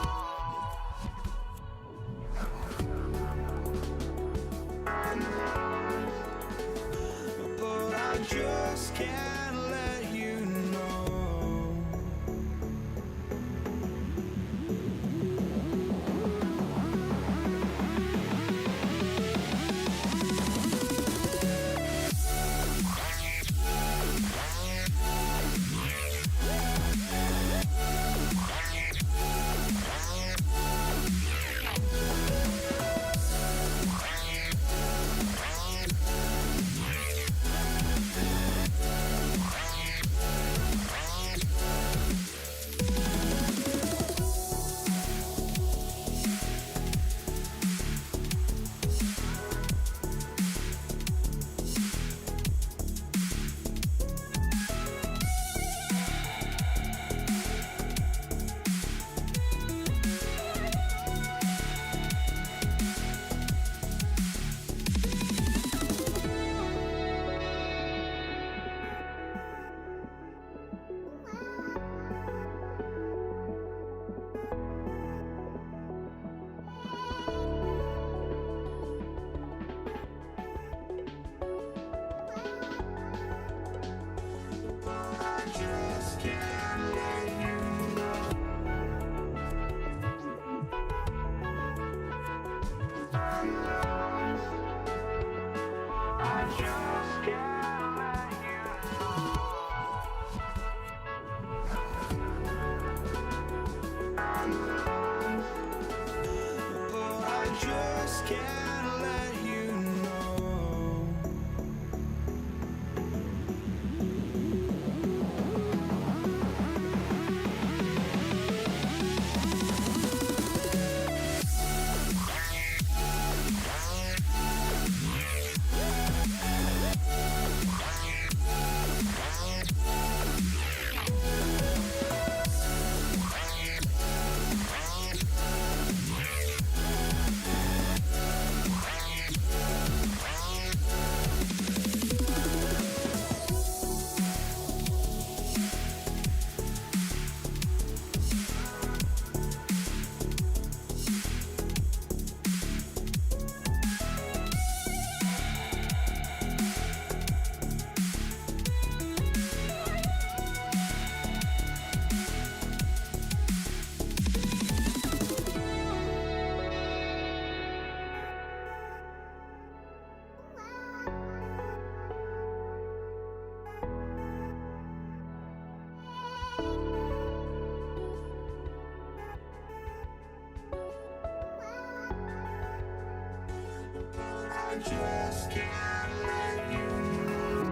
But I just can't let you know. I just can't let you know. I just can't let you know. But I just can't let you know. I just can't let you know.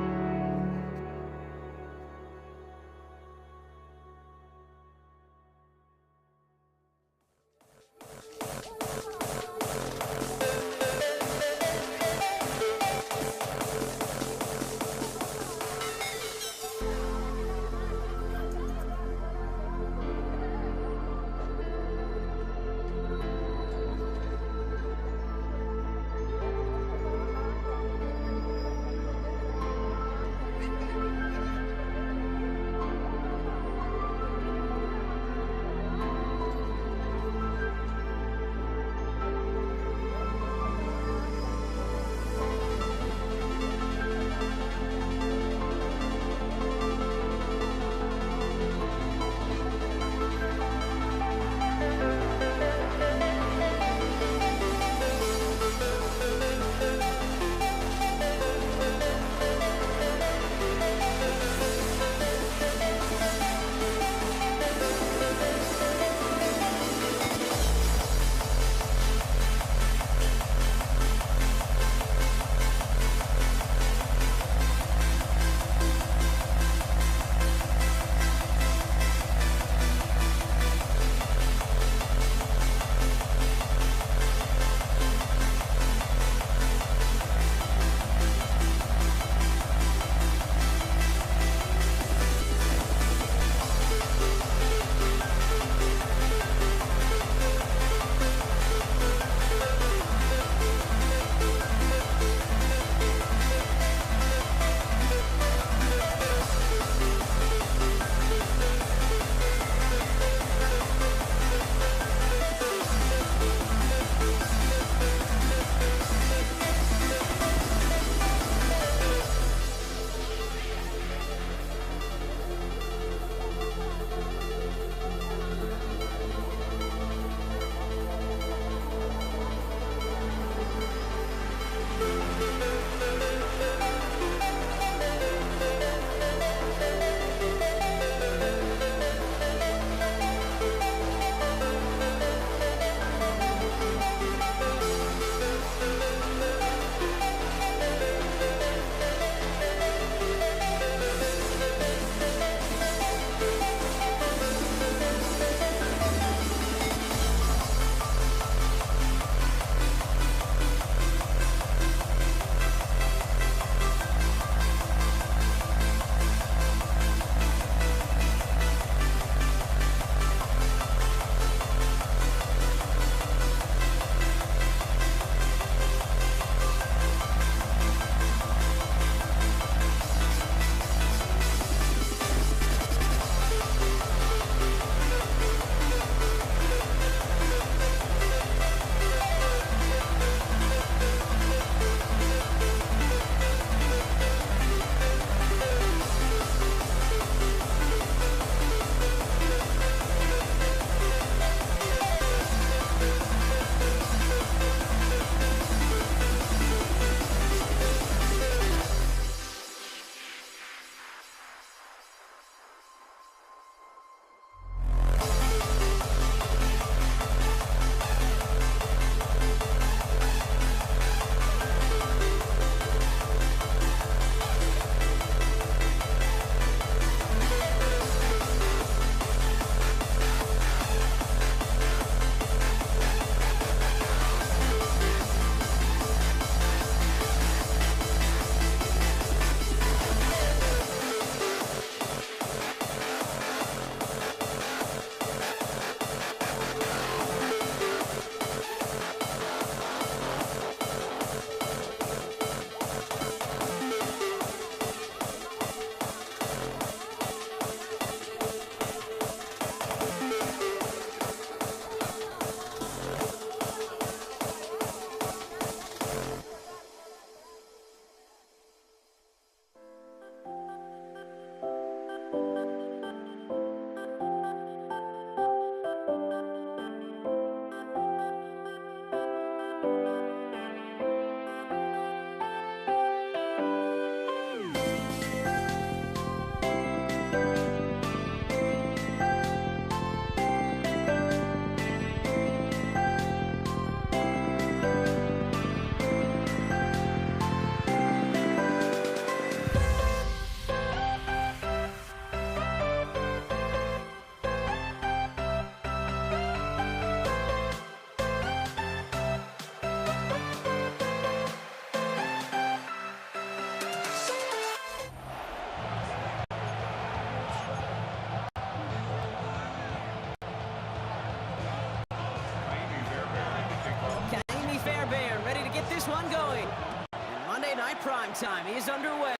prime time is underway.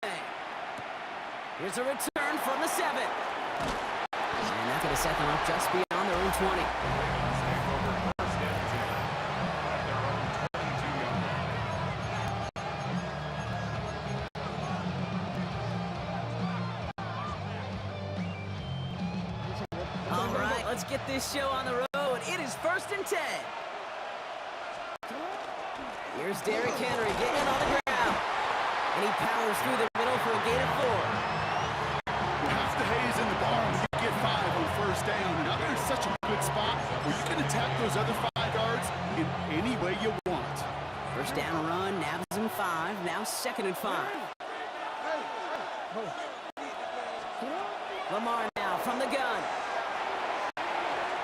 Here's a return from the 7. And that's going to set them up just beyond their own 20. All right, let's get this show on the road. It is 1st and 10. Here's Derrick Henry getting it on the ground. And he powers through the middle for a gain of 4. Half the hay is in the barn. You get 5 on first down. Now they're in such a good spot where you can attack those other 5 yards in any way you want. First down run, nabs him 5. Now 2nd and 5. Lamar now from the gun.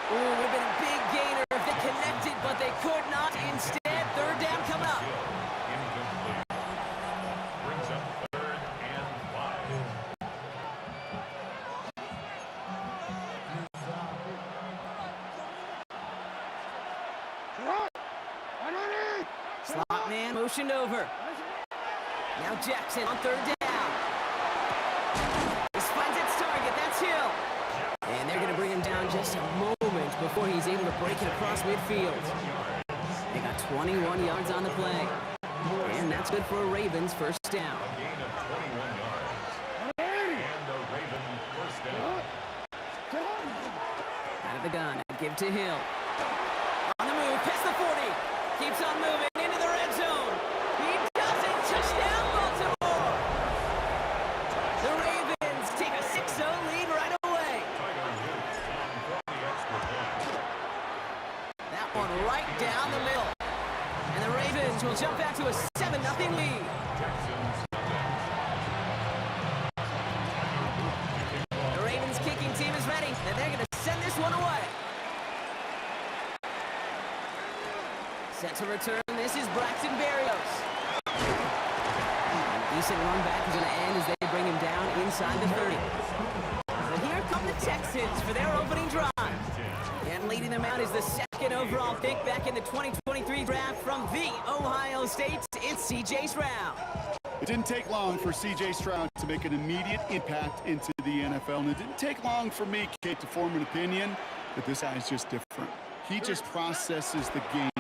Ooh, would have been a big gainer if they connected, but they could not. Instead, 3rd down coming up. Incomplete. Brings up 3rd and 5. Slot man motioned over. Now Jackson on 3rd down. This finds its target. That's Hill. And they're going to bring him down just a moment before he's able to break it across midfield. They got 21 yards on the play. And that's good for a Ravens first down. A gain of 21 yards. And a Raven first down. Out of the gun, give to Hill. On the move, past the 40. Keeps on moving into the red zone. He does it. Touchdown, Baltimore. The Ravens take a 6-0 lead right away. Tiger Woods on the extra point. That one right down the middle. And the Ravens will jump back to a 7-0 lead. Texans The Ravens kicking team is ready, and they're going to send this one away. Set to return, this is Braxton Berrios. And a decent run back is going to end as they bring him down inside the 30. But here come the Texans for their opening drive. And leading them out is the 2nd overall pick back in the 2023 draft from the Ohio State. It's C.J. Stroud. It didn't take long for C.J. Stroud to make an immediate impact into the NFL, and it didn't take long for me, Kate, to form an opinion that this guy's just different. He just processes the game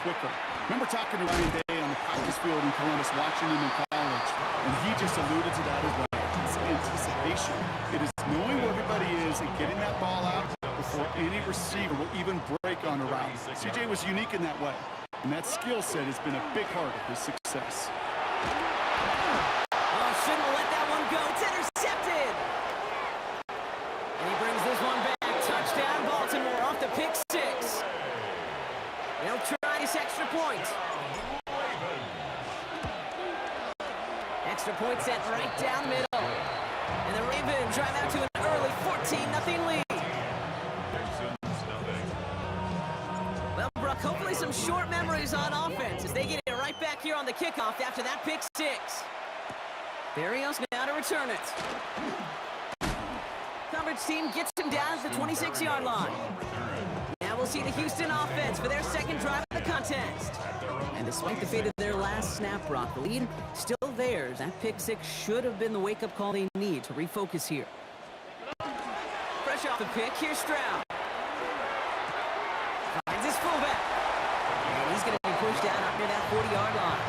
quicker. Remember talking to Ryan Day on the practice field in Columbus, watching him in college, and he just alluded to that as well. It's anticipation. It is knowing where everybody is and getting that ball out before any receiver will even break on a route. C.J. was unique in that way, and that skill set has been a big part of his success. Oh, shouldn't let that one go. It's intercepted. And he brings this one back. Touchdown, Baltimore off the pick 6. They'll try this extra point. Extra point set right down the middle. And the Ravens drive out to an early 14-0 lead. Well, Brooke, hopefully some short memories on offense as they get it right back here on the kickoff after that pick 6. Berrios now to return it. Coverage team gets him down to the 26-yard line. Now we'll see the Houston offense for their 2nd drive of the contest. And despite the fate of their last snap, Brock, the lead still theirs. That pick 6 should have been the wake-up call they need to refocus here. Fresh off the pick, here's Stroud. Finds his fullback. And he's going to be pushed out up near that 40-yard line.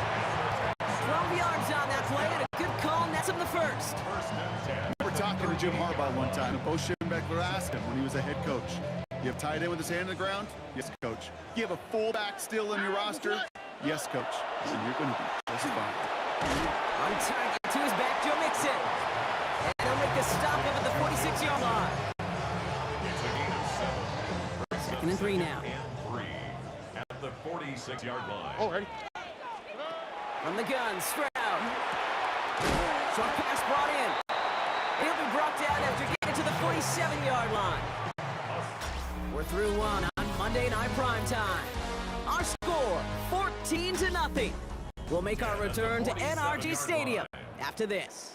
12 yards on that play, and a good call nets him the 1st. We're talking to Jim Harbaugh one time, and Bo Schembechler asked him when he was a head coach, you have tight end with his hand on the ground? Yes, coach. You have a fullback still in your roster? Yes, coach. And you're going to be just fine. On target to his back, Joe Mixon. And he'll make the stop up at the 46-yard line. It's a gain of 7. 2nd and 3 now. And 3 at the 46-yard line. Already. From the gun, Stroud. Short pass brought in. He'll be brought down after getting to the 47-yard line. We're through one on Monday Night Primetime. Our score, 14-0. We'll make our return to NRG Stadium after this.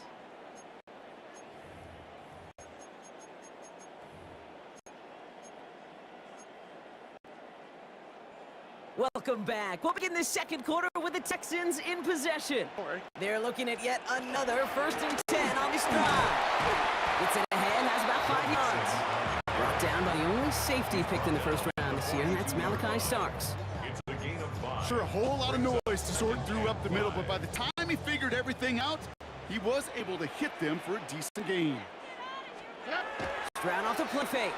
Welcome back. We'll begin the second quarter with the Texans in possession. They're looking at yet another 1st and 10 on this drive. Gets it ahead, has about 5 yards. Brought down by the only safety picked in the first round this year, and that's Malachi Starks. It's a gain of 5. Sure, a whole lot of noise to sort through up the middle, but by the time he figured everything out, he was able to hit them for a decent gain. Stroud off the play fake.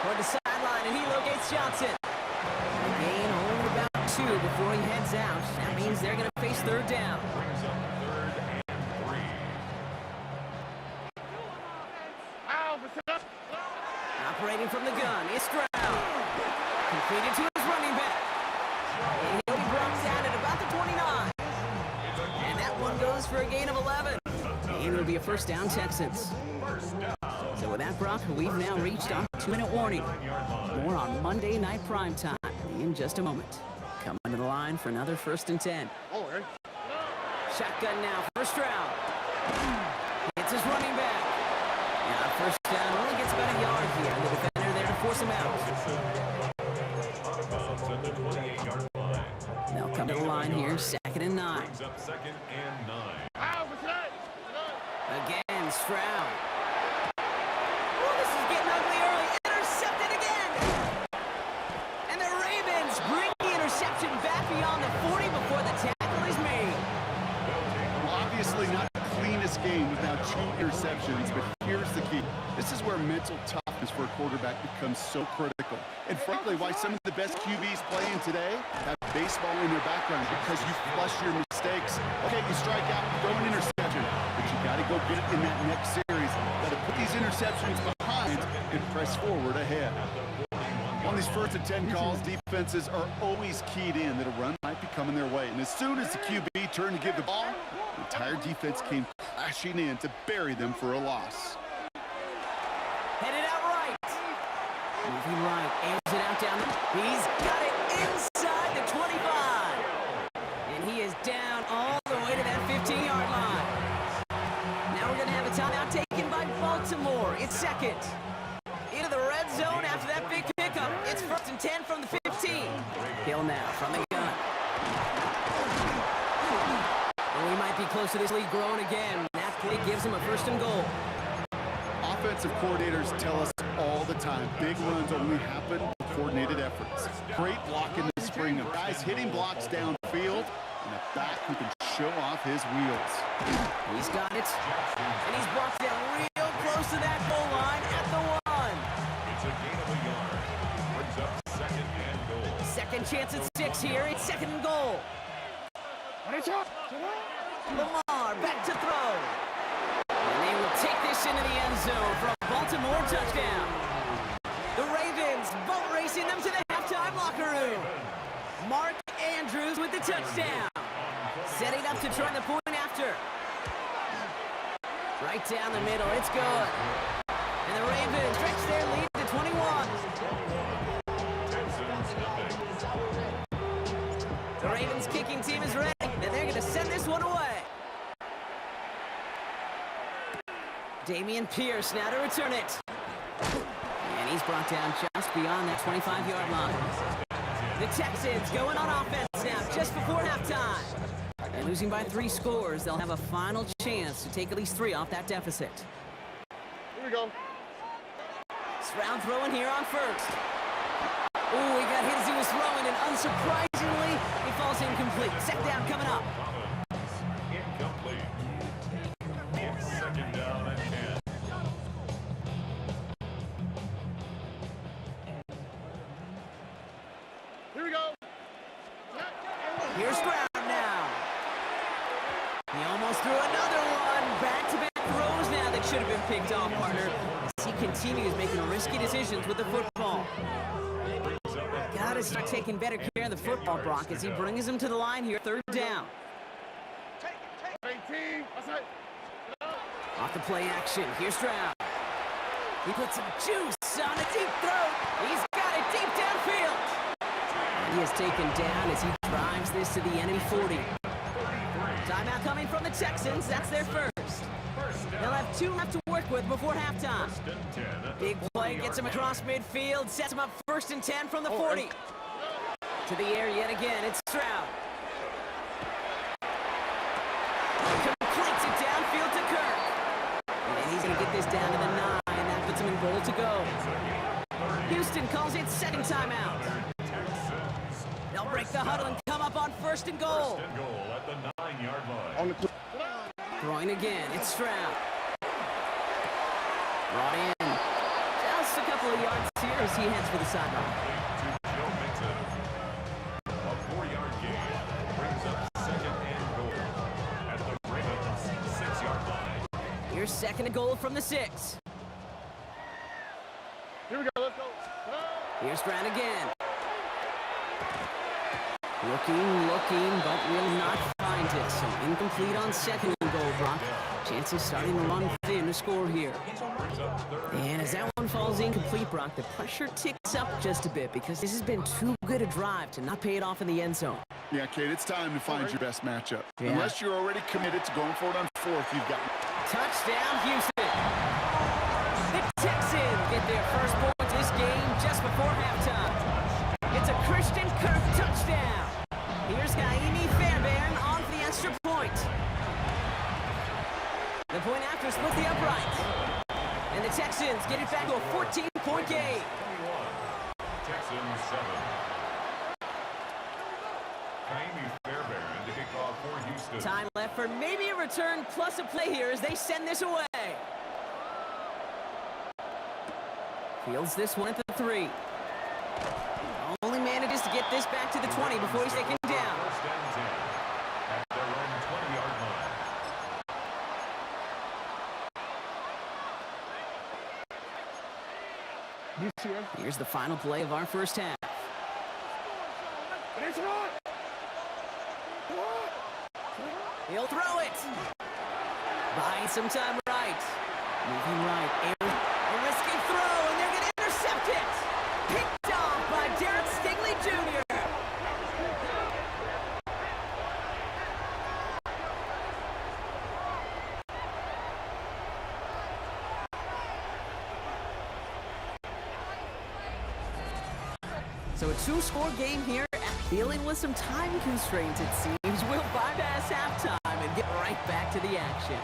Toward the sideline, and he locates Johnson. A gain only about 2 before he heads out. That means they're going to face 3rd down. Brings up 3rd and 3. Operating from the gun is Stroud. Completed to his running back. And he'll be brought down at about the 29. And that one goes for a gain of 11. And it'll be a 1st down Texans. So with that, Brock, we've now reached our 2-minute warning. More on Monday Night Primetime in just a moment. Coming to the line for another 1st and 10. Shotgun now for Stroud. Hits his running back. And on 1st down, only gets about a yard here. The defender there to force him out. Out of bounds at the 28-yard line. They'll come to the line here, 2nd and 9. Brings up 2nd and 9. Again, Stroud. Oh, this is getting ugly early. Intercepted again. And the Ravens bring the interception back beyond the 40 before the tackle is made. Well, obviously not the cleanest game without 2 interceptions, but here's the key. This is where mental toughness for a quarterback becomes so critical. And frankly, why some of the best QBs playing today have baseball in their background, because you flush your mistakes. Okay, you strike out, throw an interception, but you got to go get it in that next series. Got to put these interceptions behind and press forward ahead. On these 1st and 10 calls, defenses are always keyed in that a run might be coming their way. And as soon as the QB turned to give the ball, the entire defense came crashing in to bury them for a loss. Headed out right. Moving right, aims it out down. He's got it inside the 25. And he is down all the way to that 15-yard line. Now we're going to have a timeout taken by Baltimore. It's 2nd. Into the red zone after that big pickup. It's 1st and 10 from the 15. Hill now from the gun. And we might be close to this lead growing again. That play gives him a 1st and goal. Offensive coordinators tell us all the time, big runs only happen with coordinated efforts. Great block in the spring of guys hitting blocks downfield, and a back who can show off his wheels. He's got it, and he's brought down real close to that goal line at the 1. It's a gain of a yard. Brings up 2nd and goal. 2nd chance at 6 here. It's 2nd and goal. Lamar back to throw. And they will take this into the end zone for a Baltimore touchdown. The Ravens boat racing them to the halftime locker room. Mark Andrews with the touchdown. Setting up to try the point after. Right down the middle. It's good. And the Ravens stretch their lead to 21. Texans nothing. The Ravens kicking team is ready, and they're going to send this one away. Damian Pierce now to return it. And he's brought down just beyond that 25-yard line. The Texans going on offense now just before halftime. And losing by 3 scores, they'll have a final chance to take at least 3 off that deficit. Here we go. Stroud throwing here on 1st. Ooh, he got hit as he was throwing, and unsurprisingly, he falls incomplete. 2nd down coming up. Incomplete. It's 2nd down and 10. Here we go. Here's Stroud now. He almost threw another one. Back-to-back throws now that should have been picked off, partner. As he continues making risky decisions with the football. Got to start taking better care of the football, Brock, as he brings him to the line here, 3rd down. 18. Outside. Off the play action, here's Stroud. He puts some juice on a deep throw. He's got it deep downfield. He is taken down as he drives this to the enemy 40. Timeout coming from the Texans. That's their 1st. They'll have 2 left to work with before halftime. First and 10 at the Big play 40-yard gets him line. across midfield, sets him up first and 10 from the 40. To the air yet again, it's Stroud. Completes it downfield to Kirk. And he's going to get this down to the 9, and that puts him in goal to go. Houston calls it second timeout. Texans. They'll break the huddle and come up on first and goal. First and goal at the 9-yard line. Throwing again, it's Stroud. Brought in. Just a couple of yards here as he heads for the sideline. To Joe Mixon. A 4-yard gain brings up second and goal at the Ravens' 6-yard line. Here's second and goal from the 6. Here we go, let's go. Here's Stroud again. Looking, but will not find it. So incomplete on second and goal, Brock. Chances starting to run thin to score here. Brings up third. And as that one falls incomplete, Brock, the pressure ticks up just a bit because this has been too good a drive to not pay it off in the end zone. Yeah, Kate, it's time to find your best matchup. Yeah. Unless you're already committed to going for it on 4th, you've got Touchdown, Houston. The Texans get their first point of this game just before halftime. It's a Christian Kirk touchdown. Here's Naimi Fairbairn on for the extra point. The point after split the upright. And the Texans get it back to a 14-point game. 21. Texans 7. Naimi Fairbairn to kick off for Houston. Time left for maybe a return plus a play here as they send this away. Fields this one at the 3. Only manages to get this back to the 20 before he's taken down. First and 10 at their own 20-yard line. Here's the final play of our first half. He'll throw it. Buying some time right. Moving right. A risky throw, and they're going to intercept it. Picked off by Derek Stingley Jr. So a 2-score game here, dealing with some time constraints, it seems. We'll bypass halftime and get right back to the action.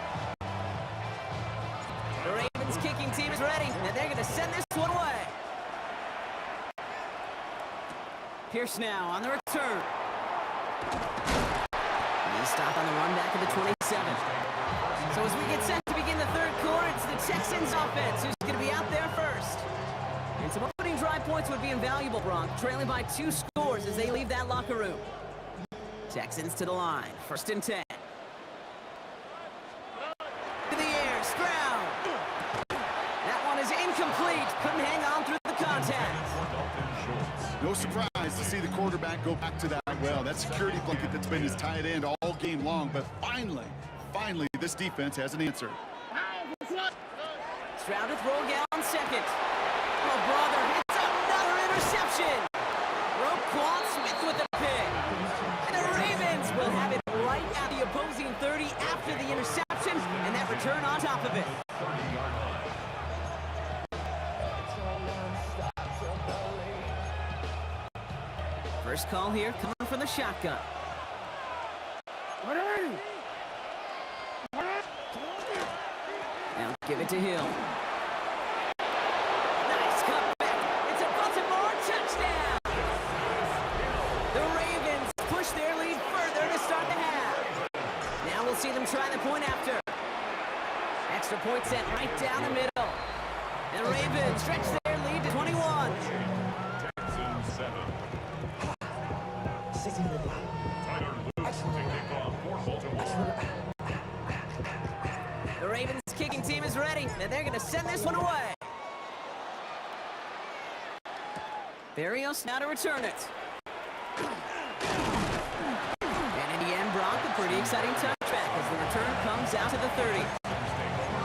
The Ravens kicking team is ready, and they're going to send this one away. Pierce now on the return. He's stopped on the run back of the 27. So as we get set to begin the third quarter, it's the Texans offense who's going to be out there first. And some opening drive points would be invaluable, Bronk, trailing by 2 scores as they leave that locker room. Texans to the line, first and 10. To the air, Stroud. That one is incomplete, couldn't hang on through the contact. no surprise to see the quarterback go back to that well. That security blanket that's been his tight end all game long, but finally, this defense has an answer. Stroud to throw again on second. Oh, brother, it's another interception. Roquan Smith with the pick. And the Ravens will have it right at the opposing 30 after the interception, and that return on top of it. 30-yard line. First call here coming from the shotgun. Now give it to Hill. Nice cutback. It's a Baltimore touchdown. The Ravens push their lead further to start the half. Now we'll see them try the point after. Extra point sent right down the middle. And the Ravens stretch their lead to 21. Texans 7. Tyler Luce to kick off for Baltimore. The Ravens kicking team is ready, and they're going to send this one away. Barrios now to return it. And in the end, Brock, a pretty exciting touchback as the return comes out to the 30.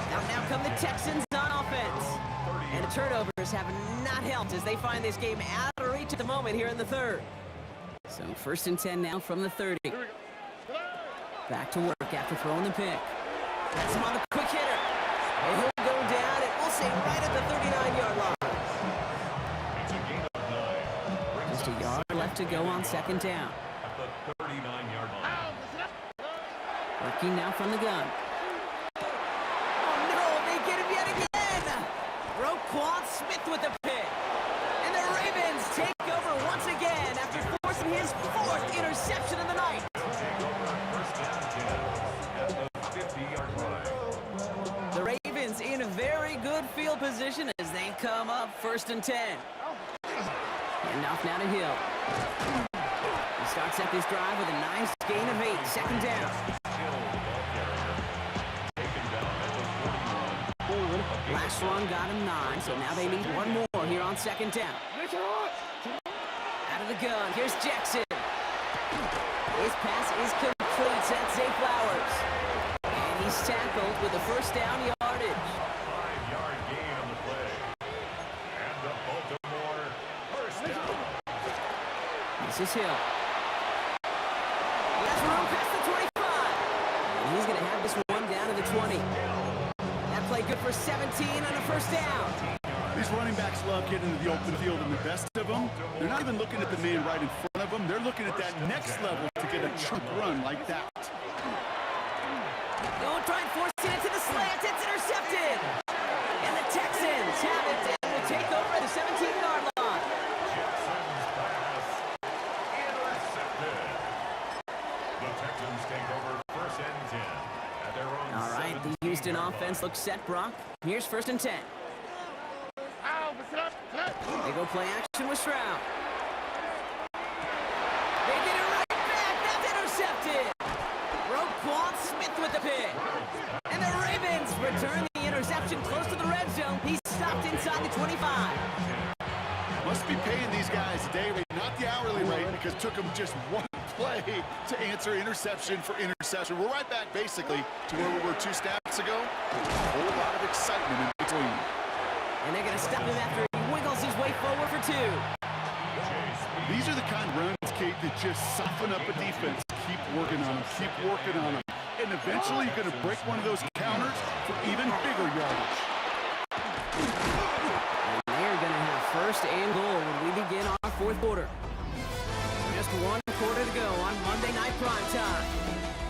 Now come the Texans on offense. And the turnovers have not helped as they find this game out of reach at the moment here in the third. So first and 10 now from the 30. Back to work after throwing the pick. That's him on the quick hitter. And he'll go down, and we'll say right at the 39-yard line. It's a gain of 9. Just a yard left to go on second down. At the 39-yard line. Working now from the gun. Oh, no, they get him yet again. Roquan Smith with the pick. And the Ravens take over once again after forcing his 4th interception of the night. Take over on first down 10 at the 50-yard line. The Ravens in a very good field position as they come up 1st and 10. And off now to Hill. He starts up his drive with a nice gain of 8, second down. Last one got him 9, so now they need one more here on second down. Out of the gun, here's Jackson. His pass is complete, that's Zay Flowers. And he's tackled with a first down yardage. 5-yard gain on the play. And the Baltimore first down. This is Hill. He has room past the 25. And he's going to have this one down to the 20. That play good for 17 on a first down. These running backs love getting into the open field, and the best of them, they're not even looking at the man right in front of them. They're looking at that next level to get a chunk run like that. Don't try and force it into the slant. It's intercepted. And the Texans have it and will take over at the 17-yard line. Jackson's pass intercepted. The Texans take over first and 10 at their own. All right, the Houston offense looks set, Brock. Here's 1st and 10. They go play action with Stroud. They get it right back. That's intercepted. Roquan Smith with the pick. And the Ravens return the interception close to the red zone. He's stopped inside the 25. Must be paying these guys a day rate, not the hourly rate, because it took them just one play to answer interception for interception. We're right back, basically, to where we were 2 snaps ago. A whole lot of excitement in between. And they're going to stop him after he wiggles his way forward for 2. These are the kind of runs, Kate, that just soften up a defense. Keep working on them, keep working on them. And eventually you're going to break one of those counters for even bigger yardage. And they're going to have 1st and goal when we begin our 4th quarter. Just 1 quarter to go on Monday Night Prime Time.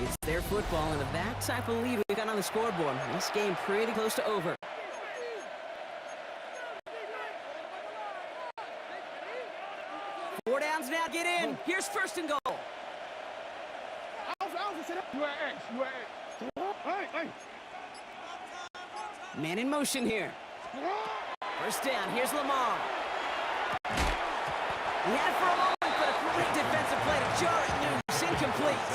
It's their football, and with that type of lead we got on the scoreboard, this game pretty close to over. 4 downs now, get in. Here's 1st and goal. Man in motion here. 1st down, here's Lamar. He had it for a moment, but a great defensive play to Jarrett News, incomplete.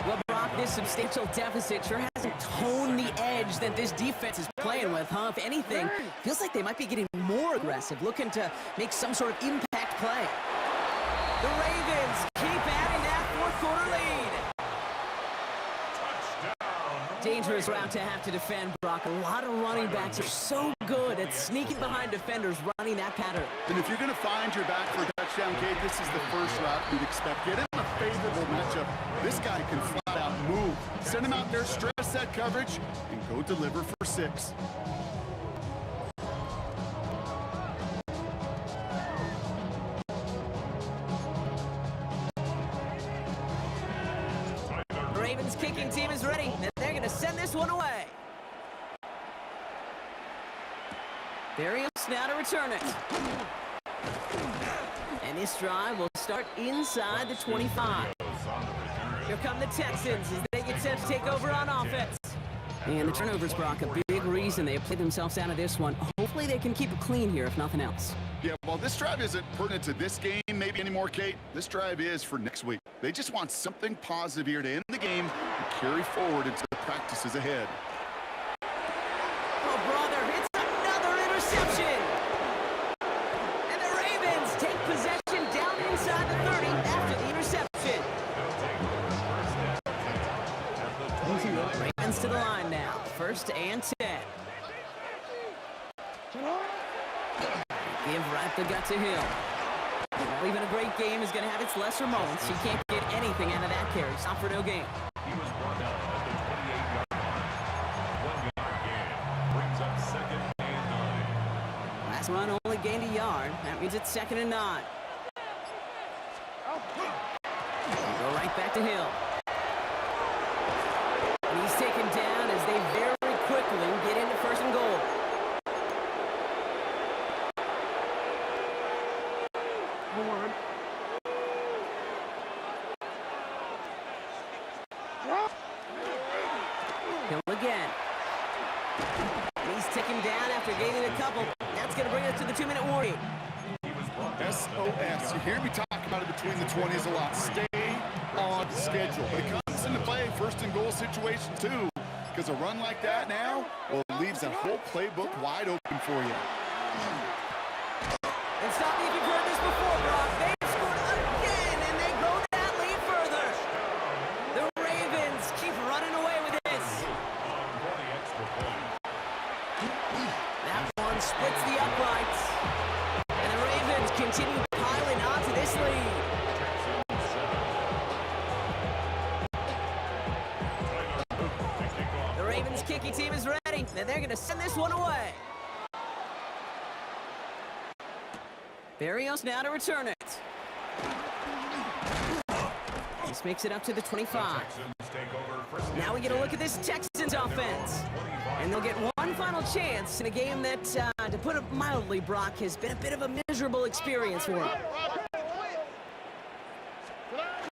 Well, Brock, this substantial deficit sure hasn't toned the edge that this defense is playing with, huh? If anything, feels like they might be getting more aggressive, looking to make some sort of impact play. The Ravens keep adding that 4th quarter lead. Dangerous route to have to defend, Brock. A lot of running backs are so good at sneaking behind defenders running that pattern. And if you're going to find your back for a touchdown, Kate, this is the first route you'd expect. Get in a favorable matchup. This guy can flat out move. Send him out there, stress that coverage, and go deliver for 6. The Ravens kicking team is ready, and they're going to send this one away. There he is now to return it. And this drive will start inside the 25. Here come the Texans as they get set to take over on offense. And the turnovers, Brock, a big reason they have played themselves out of this one. Hopefully they can keep it clean here, if nothing else. Yeah, well, this drive isn't pertinent to this game maybe anymore, Kate. This drive is for next week. They just want something positive here to end the game and carry forward into the practices ahead. Oh, brother, it's another interception. And the Ravens take possession down inside the 30 after the interception. Ravens to the line now. 1st and 10. Give right the gut to Hill. Well, even a great game is going to have its lesser moments. He can't get anything out of that carry. Stop for no gain. He was brought down at the 28-yard line. 1 yard gain. Last run only gained a yard. That means it's 2nd and 9. Go right back to Hill. And he's taken down as they very quickly get into 1st and goal. Hill again. And he's taken down after gaining a couple. That's going to bring us to the 2-minute warning. SOS. You hear me talk about it between the 20s a lot. Stay on schedule. But it comes into play 1st and goal situation too. Because a run like that now, well, it leaves that whole playbook wide open for you. And stop me if you've heard this before, Brock. They've scored again, and they grow that lead further. The Ravens keep running away with this. That one splits the uprights. And the Ravens continue piling on to this lead. The Ravens kicking team is ready, and they're going to send this one away. Berrios now to return it. This makes it up to the 25. Now we get a look at this Texans offense. And they'll get one final chance in a game that, to put it mildly, Brock, has been a bit of a miserable experience for them.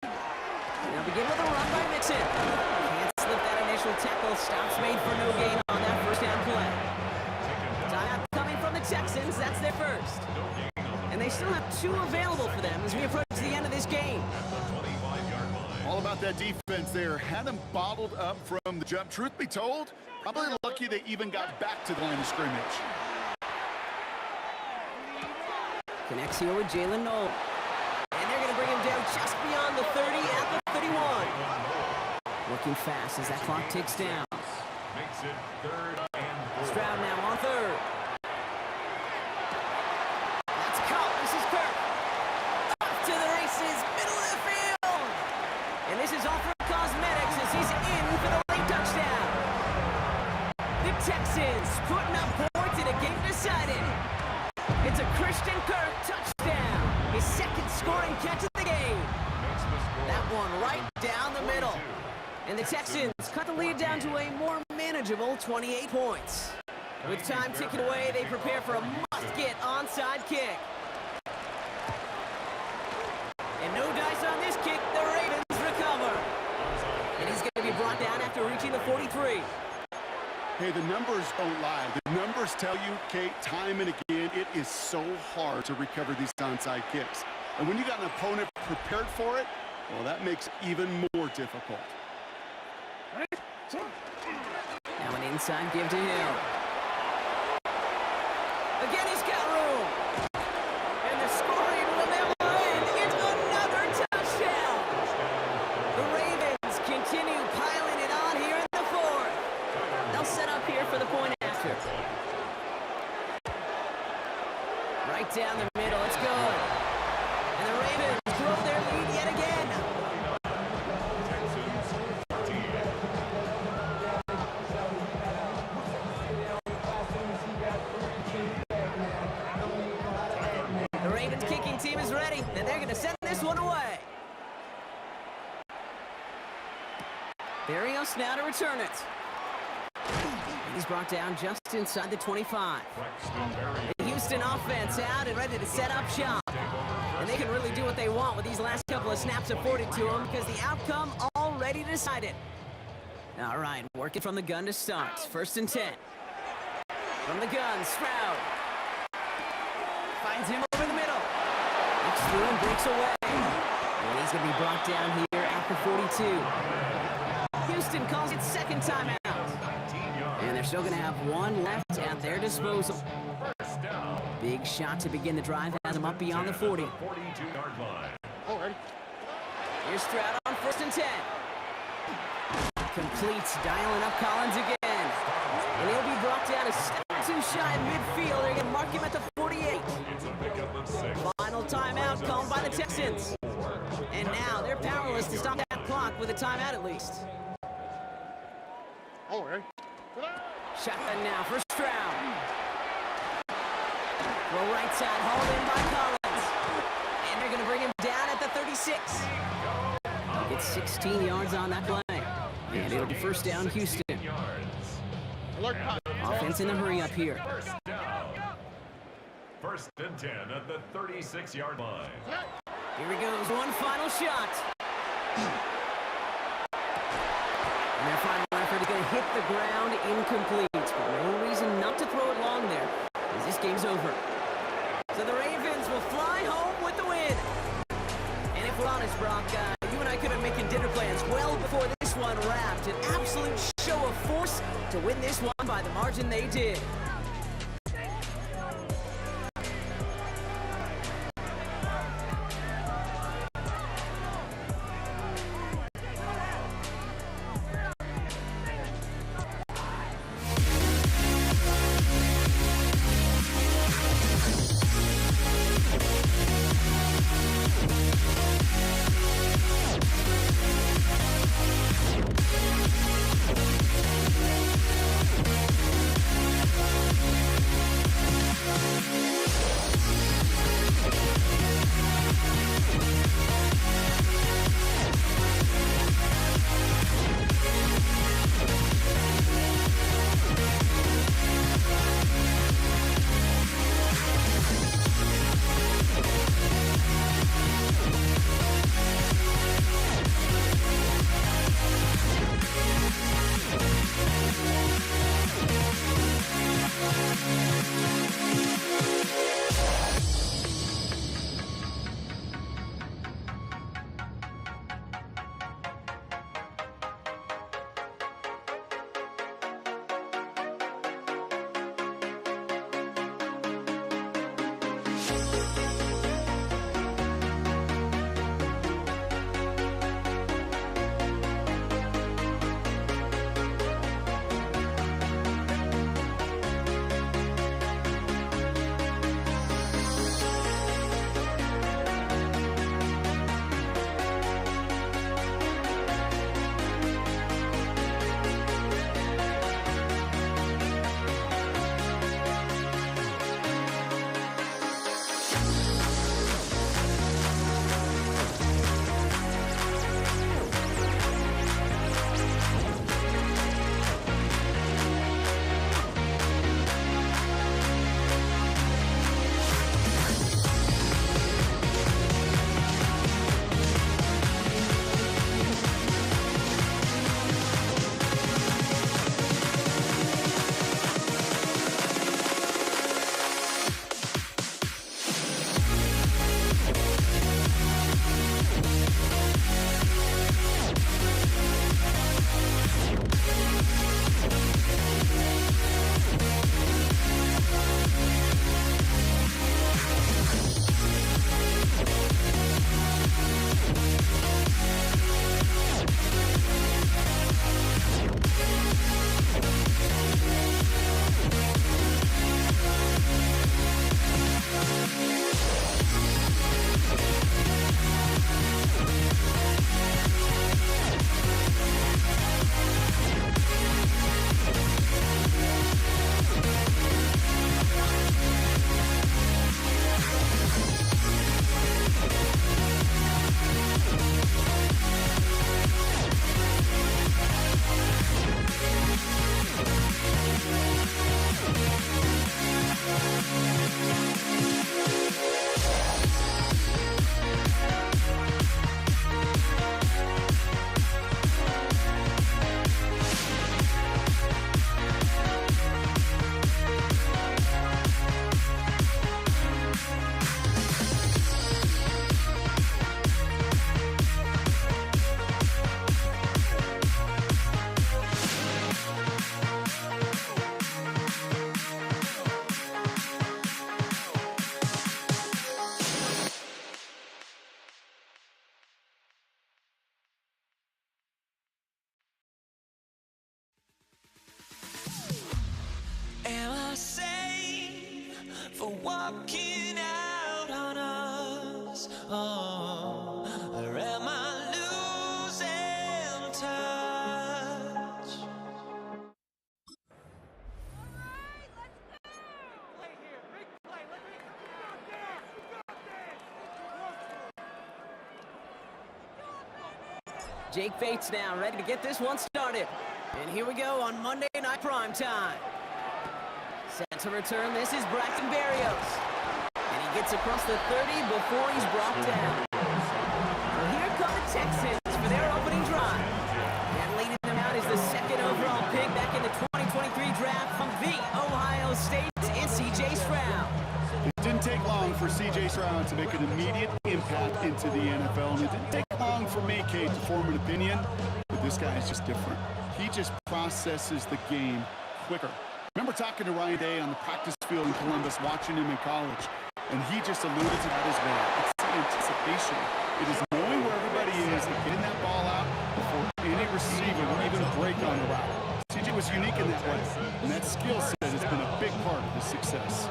Now begin with a run by Mixon. Can't slip that initial tackle. Stops made for no gain on that 1st down play. Timeout coming from the Texans. That's their first. And they still have 2 available for them as we approach the end of this game. All about that defense there. Had them bottled up from the jump. Truth be told, probably lucky they even got back to the line of scrimmage. Connects here with Jalen Noel. And they're going to bring him down just beyond the 30 at the 31. Working fast as that clock ticks down. Makes it 3rd and 4. Stroud now on 3rd. That's caught. This is Kirk. Up to the races, middle of the field. And this is all for cosmetics as he's in for the late touchdown. The Texans putting up points in a game decided. It's a Christian Kirk touchdown. His 2nd scoring catch of the game. That one right down the middle. And the Texans cut the lead down to a more manageable 28 points. With time ticking away, they prepare for a must-get onside kick. And no dice on this kick, the Ravens recover. And he's going to be brought down after reaching the 43. Hey, the numbers don't lie. The numbers tell you, Kate, time and again, it is so hard to recover these onside kicks. And when you got an opponent prepared for it, well, that makes it even more difficult. Now an inside give to Hill. Again, he's got room. And the scoring will never end. It's another touchdown. The Ravens continue piling it on here in the 4th. They'll set up here for the point after. Right down the middle. It's good. And the Ravens grow their lead yet again. The Ravens kicking team is ready, and they're going to send this one away. Berrios now to return it. He's brought down just inside the 25. The Houston offense out and ready to set up shop. And they can really do what they want with these last couple of snaps afforded to them because the outcome already decided. All right, working from the gun to start. 1st and 10. From the gun, Stroud. Finds him over the middle. Looks through and breaks away. And he's going to be brought down here at the 42. Houston calls it 2nd timeout. And they're still going to have 1 left at their disposal. Big shot to begin the drive, has them up beyond the 40. 42-yard line. Here's Stroud on 1st and 10. Completes, dialing up Collins again. And he'll be brought down a step or 2 shy in midfield. They're going to mark him at the 48. It's a pickup of 6. Final timeout called by the Texans. And now they're powerless to stop that clock with a timeout at least. Shotgun now for Stroud. Throw right side, hauled in by Collins. And they're going to bring him down at the 36. Gets 16 yards on that play. And it'll be first down, Houston. Offense in the hurry up here. First down. First and 10 at the 36-yard line. Here he goes, one final shot. And their final effort is going to hit the ground incomplete. But no reason not to throw it long there, as this game's over. So the Ravens will fly home with the win. And if we're honest, Brock, you and I could have been making dinner plans well before this one wrapped. An absolute show of force to win this one by the margin they did. for walking out on us? Oh, or am I losing touch? Play here, big play. Jake Bates now ready to get this one started. And here we go on Monday Night Prime Time. Set to return, this is Braxton Berrios. And he gets across the 30 before he's brought down. Well, here come the Texans for their opening drive. And leading them out is the second overall pick back in the 2023 draft from the Ohio State. It's C.J. Stroud. It didn't take long for C.J. Stroud to make an immediate impact into the NFL, and it didn't take long for me, Kate, to form an opinion, but this guy is just different. He just processes the game quicker. Remember talking to Ryan Day on the practice field in Columbus, watching him in college, and he just alluded to that as well. It's the anticipation. It is knowing where everybody is and getting that ball out before any receiver will even break on the route. C.J. was unique in that way, and that skill set has been a big part of his success.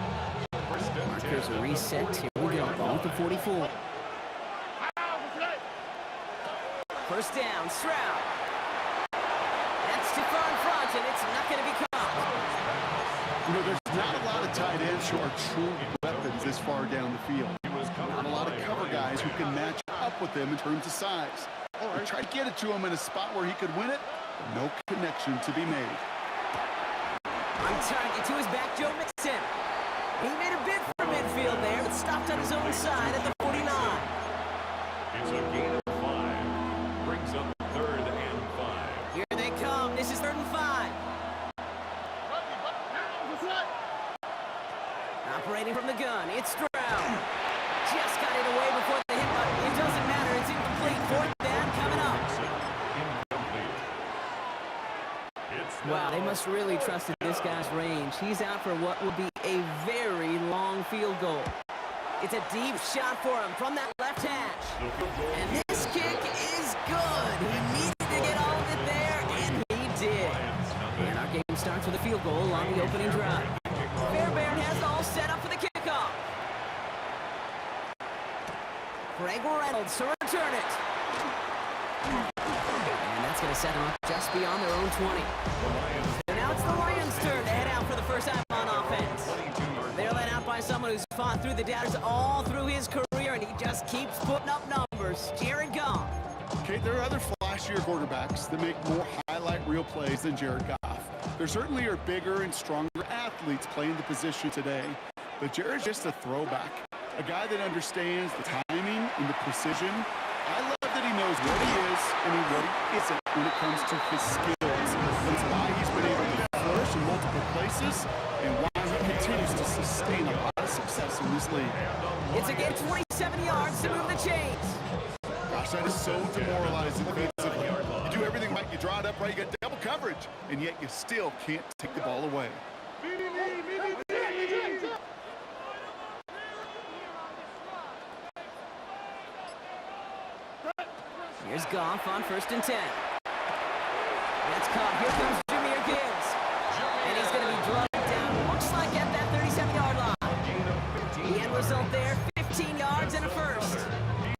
Markers are reset. Here we go. Ball at the 44. First down, Stroud. That's too far in front, and it's not going to be caught. You know, there's not a lot of tight ends who are true weapons this far down the field. Not a lot of cover guys who can match up with them in terms of size. They try to get it to him in a spot where he could win it, but no connection to be made. On target to his back, Joe Mixon. He made a bid for midfield there, but stopped on his own side at the 49. It's a gain of 5. Brings up 3rd and 5. Here they come. This is 3rd and 5. Operating from the gun, it's Stroud. Just got it away before the hit button. It doesn't matter. It's incomplete. 4th down coming up. Wow, they must really trust in this guy's range. He's out for what will be a very long field goal. It's a deep shot for him from that left hash. And this kick is good. He needed to get all of it there, and he did. And our game starts with a field goal on the opening drive. Fairbairn has it all set up for the kickoff. Greg Reynolds to return it. And that's going to set them up just beyond their own 20. And now it's the Lions' turn to head out for the first time on offense. They're led out by someone who's fought through the doubters all through his career, and he just keeps putting up numbers. Jared Goff. Okay, there are other flashier quarterbacks that make more highlight reel plays than Jared Goff. There certainly are bigger and stronger athletes playing the position today, but Jared's just a throwback, a guy that understands the timing and the precision. I love that he knows what he is and what he isn't when it comes to his skills. That's why he's been able to flourish in multiple places and why he continues to sustain a lot of success in this league. It's a game 27 yards to move the chains. Gosh, that is so demoralizing defensively. You do everything right, you draw it up right, you got double coverage, and yet you still can't take the ball away. Here's Goff on 1st and 10. That's caught. Here comes Jahmyr Gibbs. And he's going to be drugged down, looks like at that 37-yard line. The end result there, 15 yards and a first.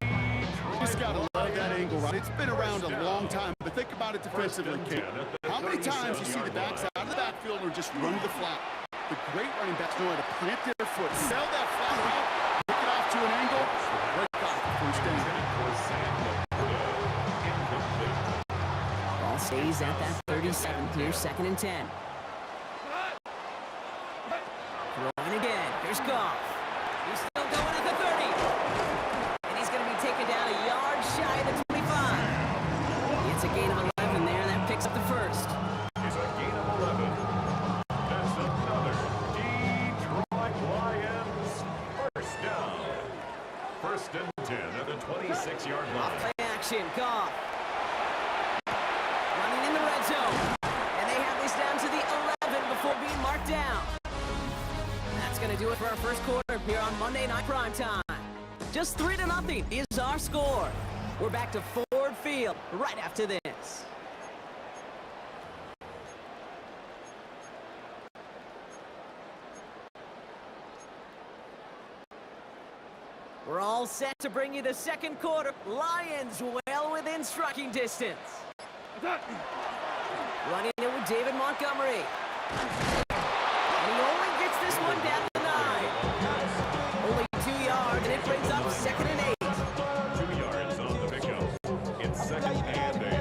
You just got to love that angle, right? It's been around a long time, but think about it defensively, Kate. How many times you see the backs out of the backfield or just run to the flat? The great running backs know how to plant their foot, sell that flat out, pick it off to an angle, break off the first down. Ball stays at that 37. Here's 2nd and 10. Throwing again. Here's Goff. He's still going at the 30. And he's going to be taken down a yard shy of the 25. It's a gain of 11 there. That picks up the first. It's a gain of 11. That's another Detroit Lions first down. 1st and 10 at the 26-yard line. Play action. Goff. Running in the red zone. And they have this down to the 11 before being marked down. That's going to do it for our first quarter here on Monday Night Prime Time. Just 3-0 is our score. We're back to Ford Field right after this. We're all set to bring you the second quarter. Lions well within striking distance. Running it with David Montgomery. And he only gets this one down to 9. Only 2 yards, and it brings up 2nd and 8. 2 yards on the pickup. It's 2nd and 8.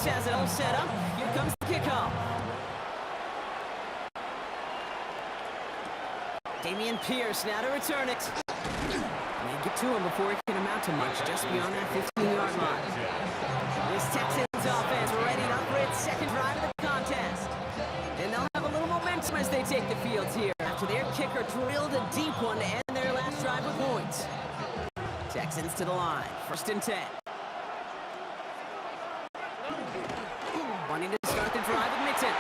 defense has it all set up. Here comes the kickoff. Damian Pierce now to return it. They get to him before it can amount to much, just beyond that 15-yard line. This Texans offense ready up for its second drive of the contest. And they'll have a little momentum as they take the field here after their kicker drilled a deep one to end their last drive with points. Texans to the line, 1st and 10. Wanting to start the drive with Mixon.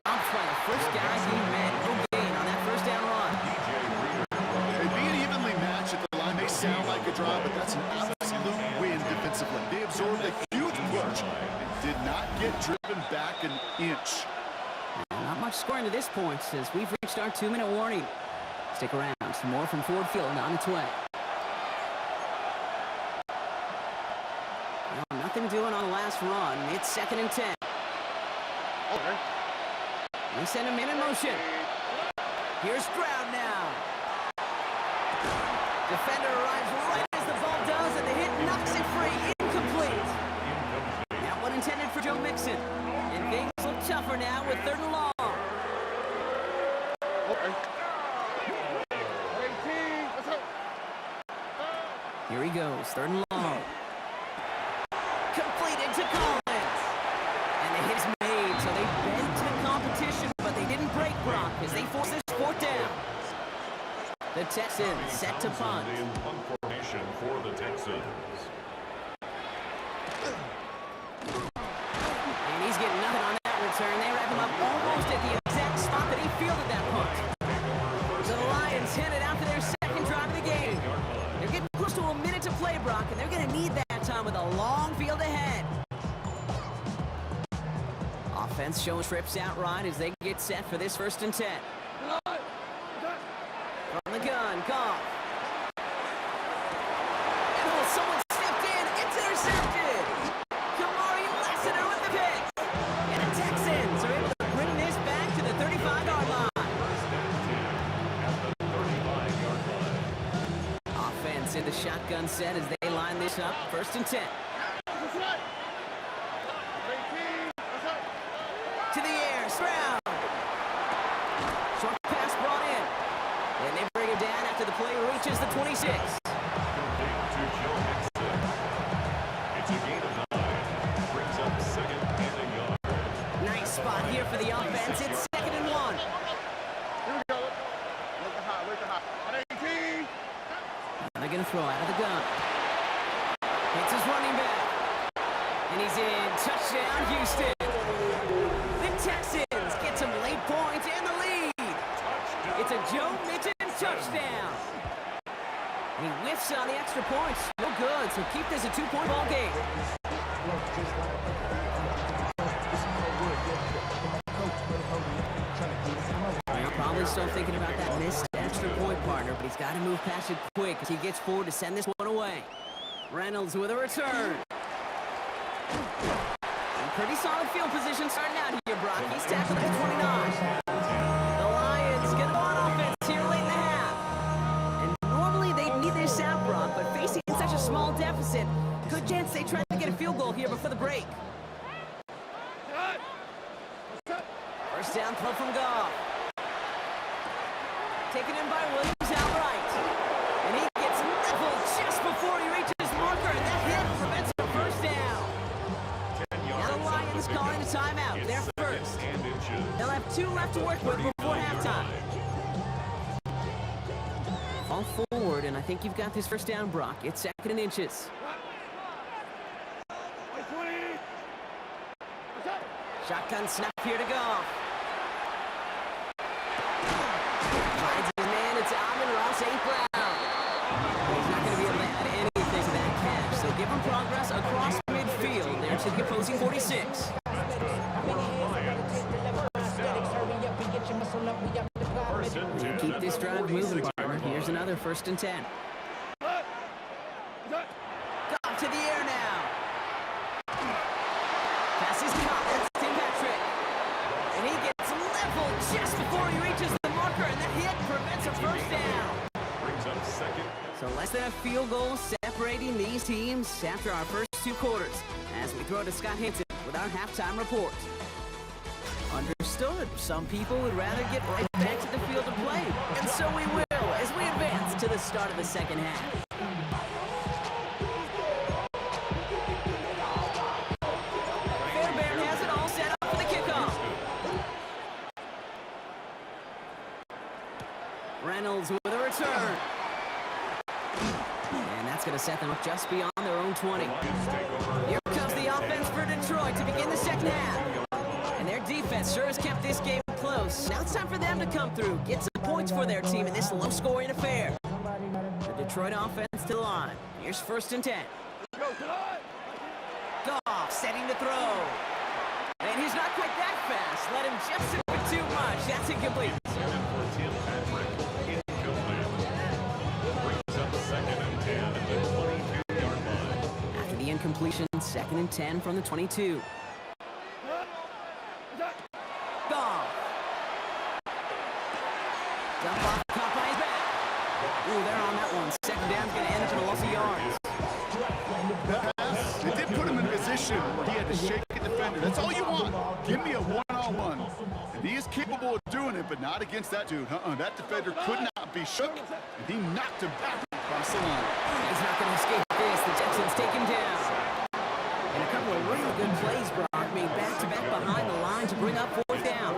Dropped by the first guy he met. No gain on that first down run. Hey, being evenly matched at the line may sound like a draw, but that's an absolute win defensively. They absorbed a huge push and did not get driven back an inch. Not much scoring to this point as we've reached our 2-minute warning. Stick around. Some more from Ford Field on its way. Well, nothing doing on the last run. It's 2nd and 10. Okay. They send him in motion. Here's Stroud now. Defender arrives right as the ball does, and the hit knocks it free. Incomplete. That one intended for Joe Mixon. And things look tougher now with 3rd and long. Okay. 18. Let's go. Here he goes, 3rd and long. Completed to Collins. And the hit is made, so they bent to the competition, but they didn't break Brock as they force this 4th down. The Texans set to punt. In punt formation for the Texans. And he's getting nothing on that return. They wrap him up almost at the exact spot that he fielded that punt. So the Lions headed out for their second drive of the game. They're getting close to a minute to play, Brock, and they're going to need that time with a long field ahead. Offense showing trips out right as they get set for this 1st and 10. From the gun, Goff. And someone stepped in. It's intercepted. Kamari Lassiter with the pick. And the Texans are able to bring this back to the 35-yard line. Offense in the shotgun set as they line this up. 1st and 10. To the air, Stroud. Short pass brought in. And they bring him down after the play reaches the 26. It's a gain of 9. Brings up 2nd and a yard. Nice spot here for the offense. It's 2nd and 1. Here we go. Where's the high? Where's the high? 18. And they're going to throw out of the gun. It's his running back. And he's in. Touchdown, Houston. The Texans get some late points and the lead. It's a Joe Mixon touchdown. And he whiffs on the extra points. No good, so keep this a 2-point ball game. Well, probably still thinking about that missed extra point, partner, but he's got to move past it quick as he gets forward to send this one away. Reynolds with a return. And pretty solid field position starting out here, Brock. He's tackled at 29. The Lions get on offense here late in the half. And normally they need this out, Brock, but facing such a small deficit, good chance they try to get a field goal here before the break. 1st down throw from Goff. Taken in by Williams outright. And he gets leveled just before he reaches marker, and that hit prevents a 1st down. Now the Lions calling a timeout. They're first. They'll have 2 left to work with before halftime. Fall forward, and I think you've got this 1st down, Brock. It's 2nd and inches. 20. Shotgun snap here to Goff. Finds his man. It's Amon-Ra St. Brown. He's not going to be able to add anything to that catch, so give him progress across midfield there to the opposing 46. We'll keep this drive moving, partner. Here's another 1st and 10. Goff to the air now. Pass is caught. That's Tim Patrick. And he gets leveled just before he reaches the marker, and that hit prevents a 1st down. Brings up 2nd. So less than a field goal separating these teams after our first 2 quarters. As we throw to Scott Hinton with our halftime report. Understood. Some people would rather get right back to the field of play. And so we will as we advance to the start of the second half. Fairbairn has it all set up for the kickoff. Reynolds with a return. And that's going to set them up just beyond their own 20. Here comes the offense for Detroit to begin the second half. And their defense sure has kept this game close. Now it's time for them to come through, get some points for their team in this low-scoring affair. The Detroit offense to the line. Here's 1st and 10. Goff setting to throw. And he's not quite that fast. Let him just sit with too much. That's incomplete. For Tim Patrick, incomplete. Brings up 2nd and 10 at the 22-yard line. After the incompletion, 2nd and 10 from the 22. Goff. Dump off, caught by his back. Ooh, they're on that one. 2nd down's going to end up in a loss of yards. It did put him in a position where he had to shake a defender. That's all you want. Give me a one-on-one. And he is capable of doing it, but not against that dude. That defender could not be shook, and he knocked him back across the line. He's not going to escape this. The Texans take him down. And a couple of really good plays, Brock, made back-to-back behind the line to bring up 4th down.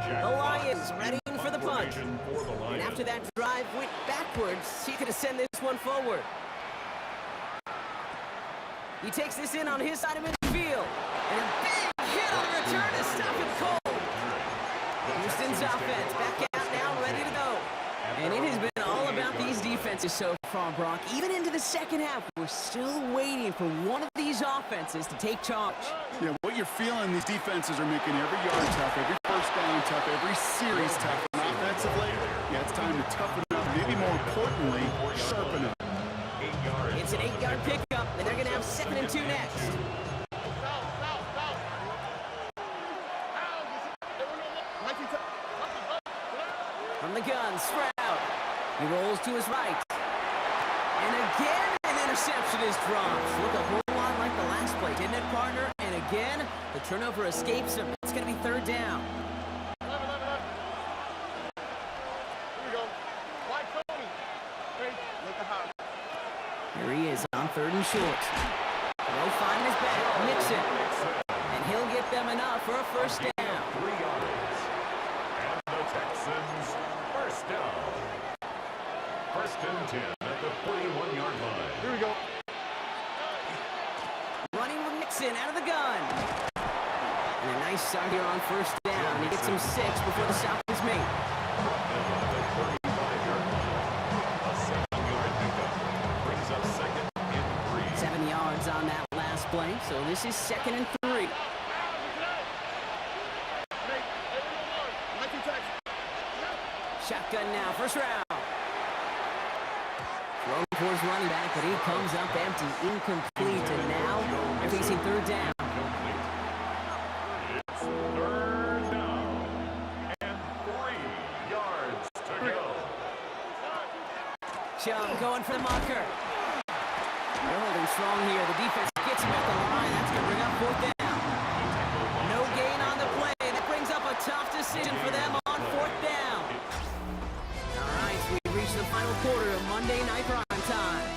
The Lions ready for the punt. And after that drive went backwards, he could have sent this one forward. He takes this in on his side of midfield. And a big hit on the return to stop him cold. Houston's offense back out now, ready to go. And it has been all about these defenses so far, Brock. Even into the second half, we're still waiting for one of these offenses to take charge. Yeah, what you're feeling, these defenses are making every yard tough, every 1st down tough, every series tough. And offensively, yeah, it's time to toughen up. Maybe more importantly, sharpen up. It's an 8-yard pickup, and they're going to have 2nd and 2 next. From the gun, Stroud. He rolls to his right. And again, an interception is dropped. Look a whole lot like the last play, didn't it, partner? And again, the turnover escapes him. It's going to be 3rd down. Here he is on 3rd and short. They'll find his back, Mixon. And he'll get them enough for a 1st down. 3 yards. And the Texans, 1st down. 1st and 10 at the 41-yard line. Here we go. Running with Mixon out of the gun. And a nice start here on 1st down. He gets him 6 before the stop is made. Up 2nd and 3. 7 yards on that last play, so this is 2nd and 3. Shotgun now, 1st round. Thrown towards running back, but he comes up empty, incomplete, and now they're facing 3rd down. It's 3rd down and 3 yards to go. Chubb going for the marker. They're holding strong here. The defense gets him at the line. That's going to bring up 4th down. No gain on the play. That brings up a tough decision for them on 4th down. All right, we've reached the final quarter of Monday Night Prime Time.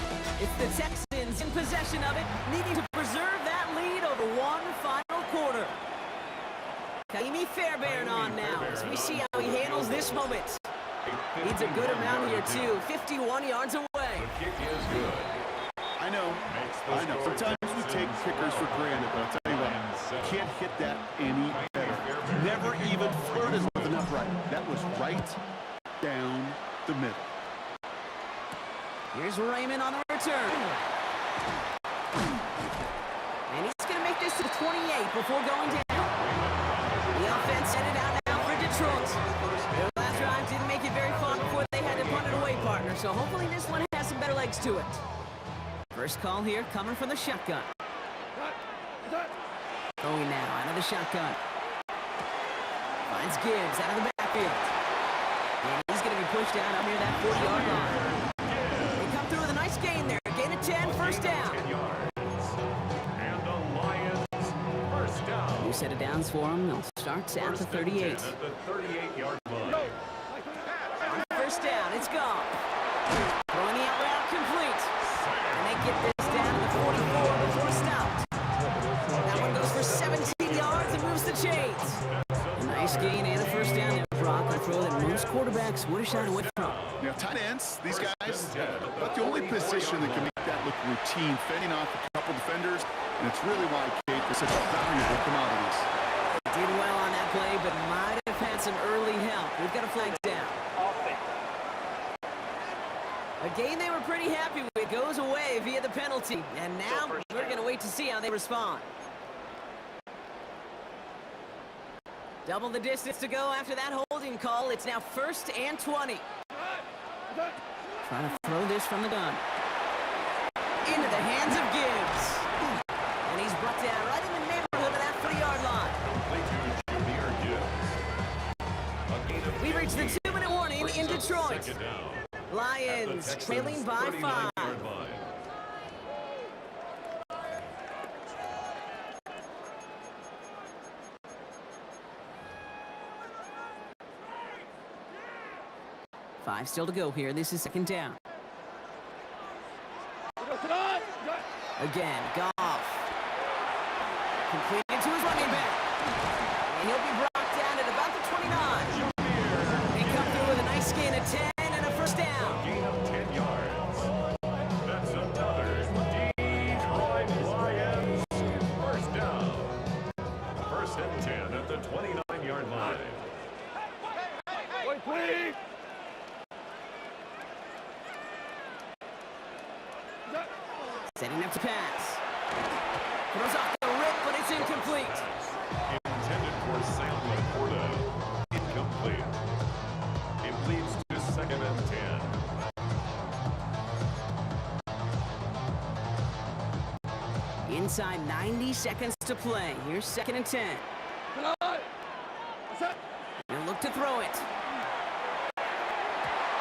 It's the Texans in possession of it, needing to preserve that lead over one final quarter. Kaimi Fairbairn on now as we see how he handles this moment. Needs a good amount here, too. 51 yards away. The kick is good. I know. Sometimes we take kickers for granted, but I'll tell you what, you can't hit that any better. Never even flirted with an upright. That was right down the middle. Here's Raymond on the return. And he's going to make this to the 28 before going down. The offense set it out now for Detroit. Their last drive didn't make it very far before they had to punt it away, partner. So hopefully this one has some better legs to it. First call here coming from the shotgun. Going now out of the shotgun. Finds Gibbs out of the backfield. And he's going to be pushed out near that 40-yard line. They come through with a first down. 10 yards. And the Lions first down. New set of downs for them. They'll start at the 38. At the 38-yard line. First down, it's gone. Throwing the out route complete. And they get this down to the 44 before stopped. That one goes for 17 yards and moves the chains. A nice gain and a first down there. Brock, a throw that most quarterbacks would have shied away from. Now, tight ends, these guys, about the only position that can make that look routine, fending off a couple defenders, and it's really why, Kate, they're such valuable commodities. Did well on that play, but might have had some early help. We've got a flag down. A game they were pretty happy with goes away via the penalty, and now we're going to wait to see how they respond. Double the distance to go after that holding call. It's now 1st and 20. Trying to throw this from the gun. Into the hands of Gibbs. And he's brought down right in the neighborhood of that 3-yard line. We reached the 2-minute warning in Detroit. Lions trailing by 5. Five still to go here. This is 2nd down. Again, Goff. Completed to his running back. And he'll be brought down at about the 29. They come through with a nice gain of 10 and a first down. Gain of 10 yards. That's another Detroit Lions first down. 1st and 10 at the 29-yard line. Wait, please. Setting up to pass. Throws off the rip, but it's incomplete. Intended for Sam Laporta. Incomplete. It leads to 2nd and 10. Inside 90 seconds to play. Here's 2nd and 10. He'll look to throw it.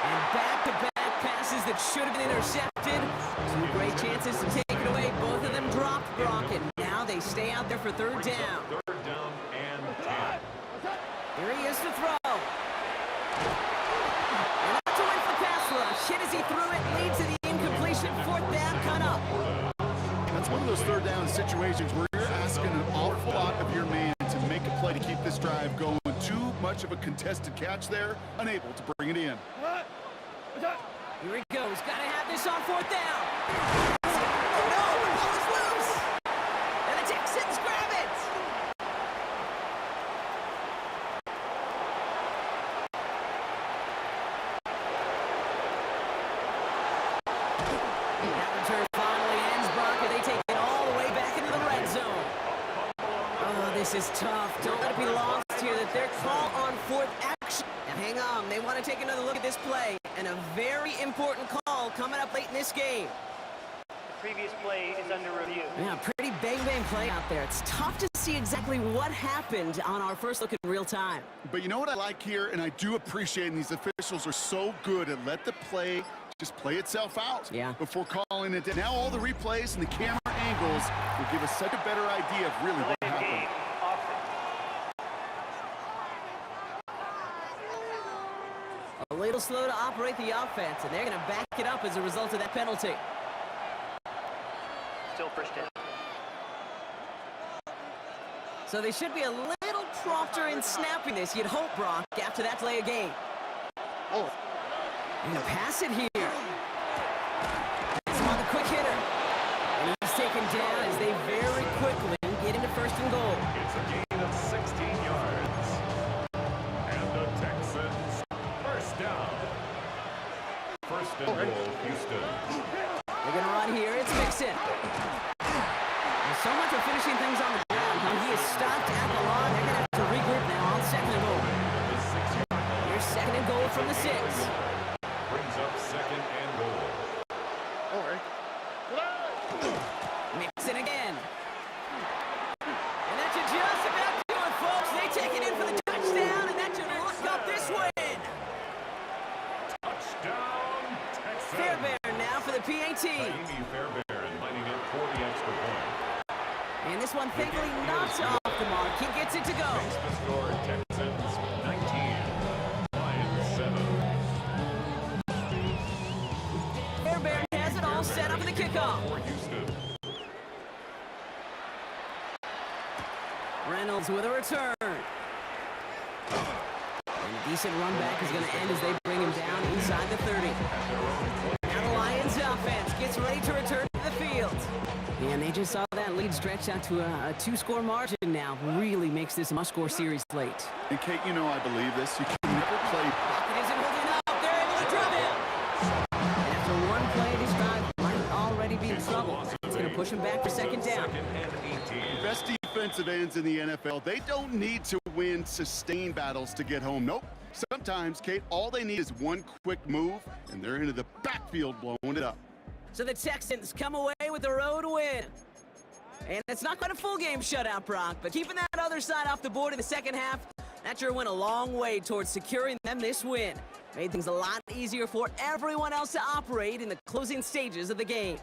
And back-to-back passes that should have been intercepted. 2 great chances to take it away. Both of them dropped, Brock, and now they stay out there for 3rd down. 3rd down and 10. Here he is to throw. And up to win for pass rush. Hit as he threw it, leads to the incompletion. 4th down, cut up. That's one of those 3rd down situations where you're asking an awful lot of your man to make a play to keep this drive going. Too much of a contested catch there, unable to bring it in. Here he goes. Got to have this on 4th down. Oh, no. The ball is loose. And the Texans grab it. That return finally ends, Brock. They take it all the way back into the red zone. Oh, this is tough. Don't let it be lost here that their call on 4th action. Now, hang on. They want to take another look at this play. And a very important call coming up late in this game. The previous play is under review. Yeah, pretty bang-bang play out there. It's tough to see exactly what happened on our first look in real time. But you know what I like here, and I do appreciate, and these officials are so good at let the play just play itself out before calling it. Now all the replays and the camera angles will give us such a better idea of really what happened. A little slow to operate the offense, and they're going to back it up as a result of that penalty. Still 1st down. So they should be a little prompter in snapping this, you'd hope, Brock, after that play again. And to pass it here. It's on the quick hitter. And he's taken down as they very quickly get into 1st and goal. It's a gain of 16 yards. And the Texans first down. 1st and goal, Houston. They're going to run here. It's Mixon. There's so much for finishing things on the ground. Now he is stopped at the line. They're going to have to regroup now on 2nd and goal. Here's 2nd and goal from the 6. Brings up 2nd and goal. Mixon again. And that should just about do it, folks. They take it in for the touchdown, and that should lock up this win. Touchdown, Texans. Fairbairn now for the PAT. Amy Fairbairn this one thankfully not off the mark. He gets it to go. Makes the score Texans 19, Lions 7. Fairbairn has it all set up for the kickoff. For Houston. Reynolds with a return. And a decent run back is going to end as they bring him down inside the 30. Now the Lions offense gets ready to return to the field. And they just saw that lead stretched out to a two-score margin now. Really makes this a must-score series late. And Kate, you know I believe this. You can never play. Pocket isn't holding up. They're able to drop him. And after one play, this drive might already be in trouble. It's going to push him back for second down. Second and 18. Best defensive ends in the NFL, they don't need to win sustained battles to get home. Nope. Sometimes, Kate, all they need is one quick move, and they're into the backfield blowing it up. So the Texans come away with a road win. And it's not quite a full game shutout, Brock, but keeping that other side off the board in the second half, that sure went a long way towards securing them this win. Made things a lot easier for everyone else to operate in the closing stages of the game.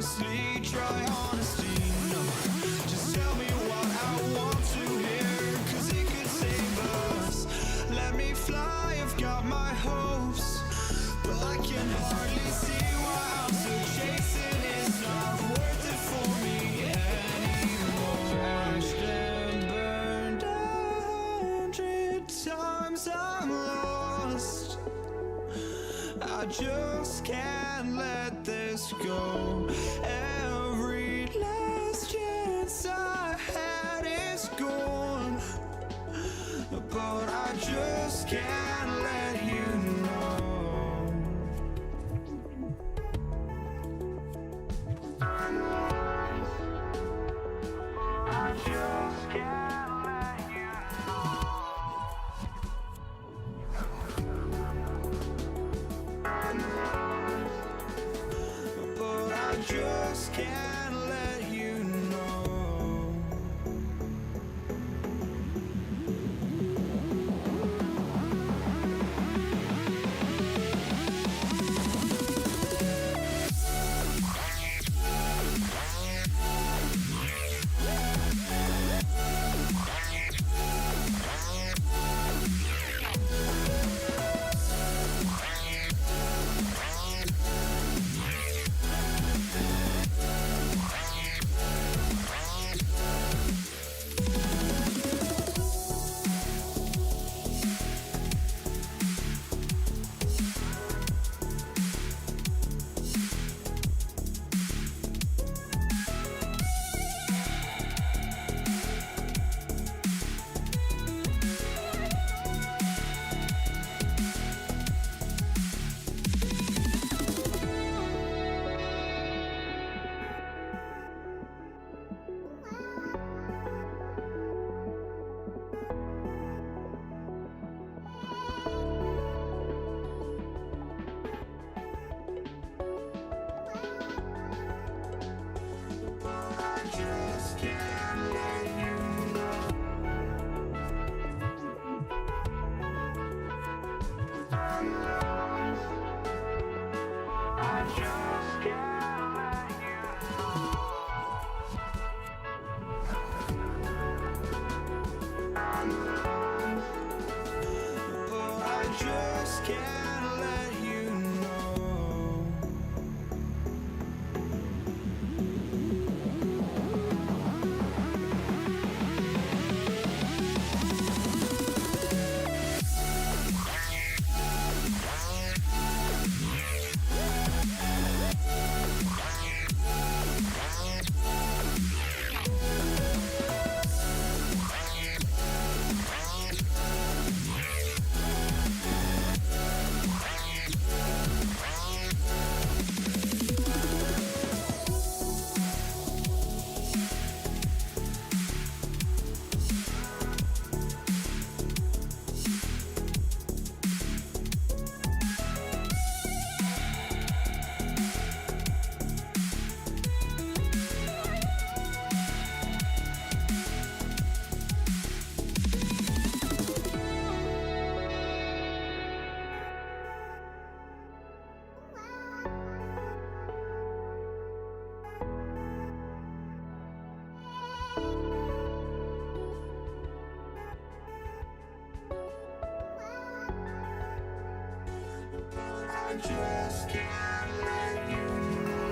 honestly, try honesty. No, just tell me what I want to hear, 'cause it could save us. Let me fly, I've got my hopes, but I can hardly see why I'm still chasing. It's not worth it for me anymore. Crashed and burned 100 times, I'm lost. I just can't let this go. Every last chance I had is gone, but I just can't let you know. I just can't let you know. But I just can't let you know. Can't let you know. I just can't let you know.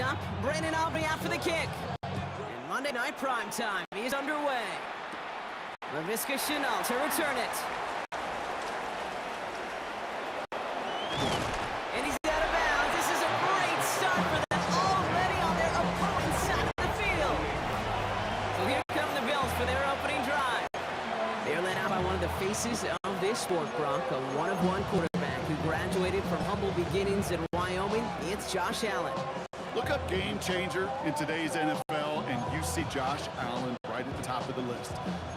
up. Brandon Aubrey out for the kick. And Monday Night Prime Time is underway. Laviska Shenault to return it. And he's out of bounds. This is a great start for them already on their opponent's side of the field. So here come the Bills for their opening drive. They're led out by one of the faces of this sport, Brock, a one-of-one quarterback who graduated from humble beginnings in Wyoming. It's Josh Allen. Look up game changer in today's NFL, and you see Josh Allen right at the top of the list.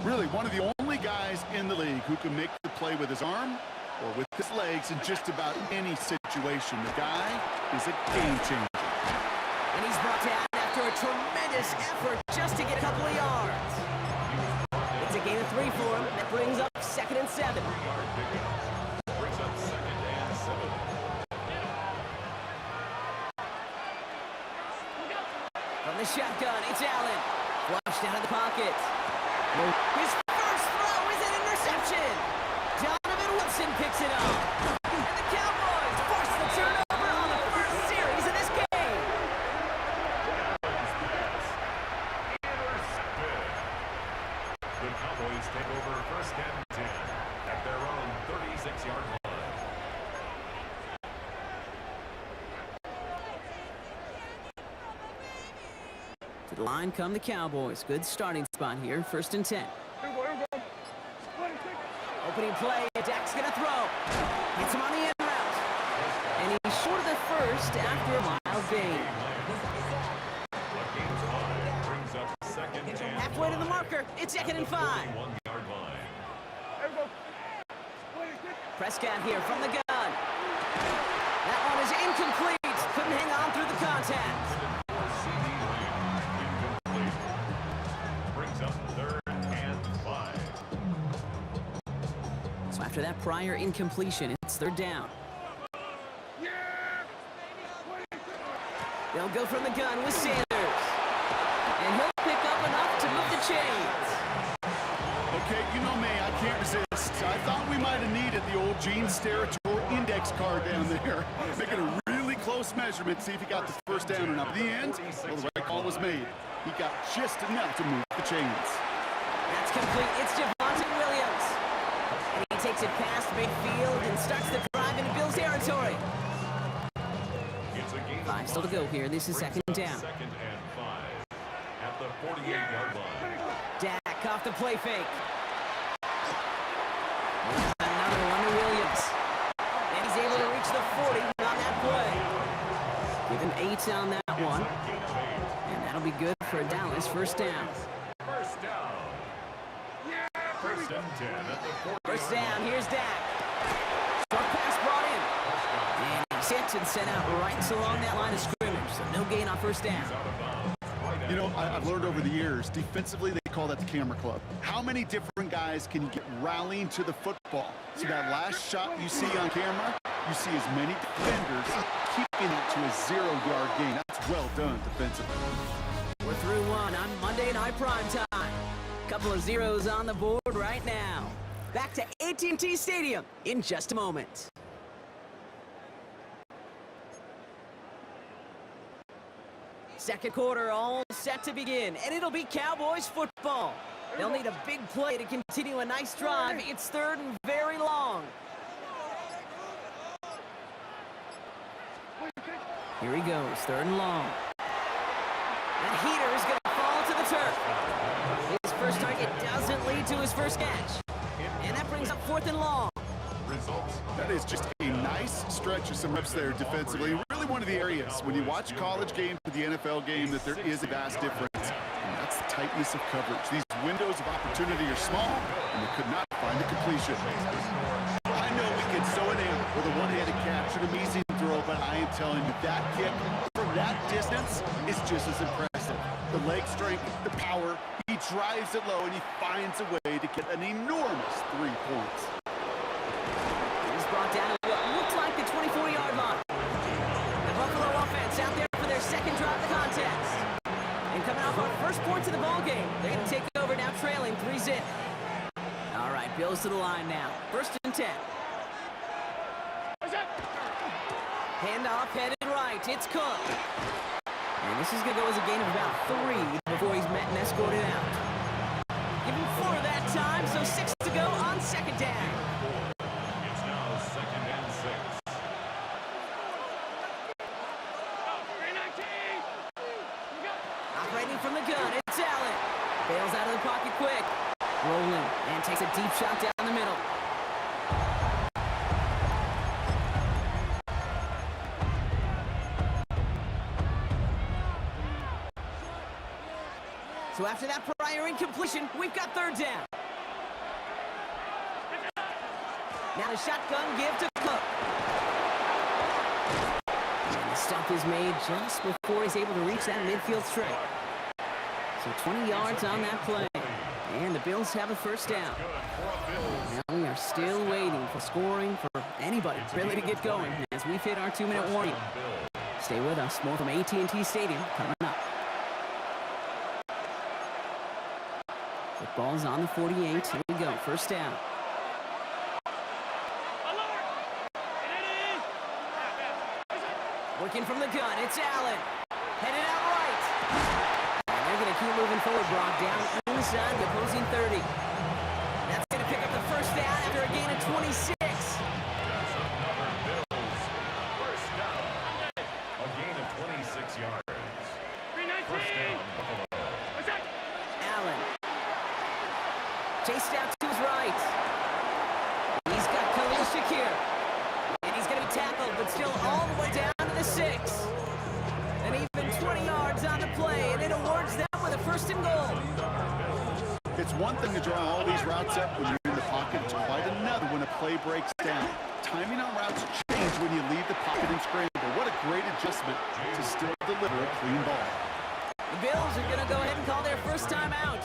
Really, one of the only guys in the league who can make the play with his arm or with his legs in just about any situation. The guy is a game changer. And he's brought down after a tremendous effort just to get a couple of yards. It's a gain of 3 for him. That brings up 2nd and 7. Brings up 2nd and 7. From the shotgun, it's Allen. Flushed out of the pocket. His first throw is an interception. Donovan Wilson picks it up. And the Cowboys force the turnover on the first series of this game. Intercepted. The Cowboys take over 1st and 10 at their own 36-yard line. To the line come the Cowboys. Good starting spot here. 1st and 10. Opening play. Dak's going to throw. Hits him on the end route. And he's short of the first after a mild gain. A gain of 5 brings up 2nd and Halfway to the marker. It's 2nd and 5. 1-yard line. Prescott here from the gun. That one is incomplete. Couldn't hang on through the contact. CD Lamb, incomplete. Brings up 3rd and 5. So after that prior incompletion, it's 3rd down. They'll go from the gun with Sanders. And he'll pick up enough to move the chains. Okay, you know me, I can't resist. I thought we might have needed the old Gene Steratore index card down there. Making a really close measurement to see if he got the first down or not. At the end, well, the right call was made. He got just enough to move the chains. That's complete. It's Javonte Williams. And he takes it past midfield and starts the drive into Bills territory. It's a gain of 5 still to go here. This is 2nd down. 2nd and 5 at the 48-yard line. Dak off the play fake. Another one to Williams. And he's able to reach the 40 on that play. Give him 8 on that one. And that'll be good for Dallas. 1st down. First down. 1st and 10 at the 40. 1st down. Here's Dak. Short pass brought in. And he's hit and sent out right along that line of scrimmage. So no gain on 1st down. You know, I've learned over the years, defensively, they call that the camera club. How many different guys can you get rallying to the football? So that last shot you see on camera, you see as many defenders keeping it to a 0-yard gain. That's well done defensively. We're through one on Monday Night Prime Time. Couple of zeros on the board right now. Back to AT&T Stadium in just a moment. Second quarter all set to begin, and it'll be Cowboys football. They'll need a big play to continue a nice drive. It's 3rd and very long. Here he goes, 3rd and long. And Heater is going to fall to the turf. His first target doesn't lead to his first catch. And that brings up 4th and long. Results. That is just a nice stretch of some reps there defensively. Really one of the areas when you watch college game to the NFL game that there is a vast difference. And that's the tightness of coverage. These windows of opportunity are small, and they could not find a completion. I know we can sew it in with a one-handed catch and an easy throw, but I am telling you, that kick from that distance is just as impressive. The leg strength, the power, he drives it low, and he finds a way to get an enormous 3 points. He's brought down to what looks like the 24-yard line. The Buffalo offense out there for their 2nd drive of the contest. And coming off our first points of the ballgame, they're going to take over now trailing 3-0. All right, Bills to the line now. 1st and 10. Handoff headed right. It's Cook. And this is going to go as a gain of about 3 before he's met and escorted out. Give him 4 that time, so 6 to go on second down. It's now 2nd and 6. Operating from the gun, it's Allen. Bails out of the pocket quick. Rolling, and takes a deep shot down the middle. So after that prior incompletion, we've got 3rd down. Now the shotgun give to Cook. And the stop is made just before he's able to reach that midfield strike. So 20 yards on that play. And the Bills have a 1st down. Now we are still waiting for scoring for anybody really to get going as we've hit our 2-minute warning. Stay with us. More from AT&T Stadium coming up. The ball's on the 48. Here we go. 1st down. Working from the gun. It's Allen. Headed out right. And they're going to keep moving forward. Brock down inside the opposing 30. That's going to pick up the 1st down after a gain of 26. That's another Bills 1st down. A gain of 26 yards. 1st down, Buffalo. Allen. Chased out to his right. He's got Khalil Shakir. And he's going to be tackled, but still all the way down to the 6. And even 20 yards on the play, and it awards them with a 1st and goal. It's one thing to draw all these routes up when you're in the pocket. It's quite another when a play breaks down. Timing on routes change when you leave the pocket and scramble. What a great adjustment to still deliver a clean ball. The Bills are going to go ahead and call their 1st time out.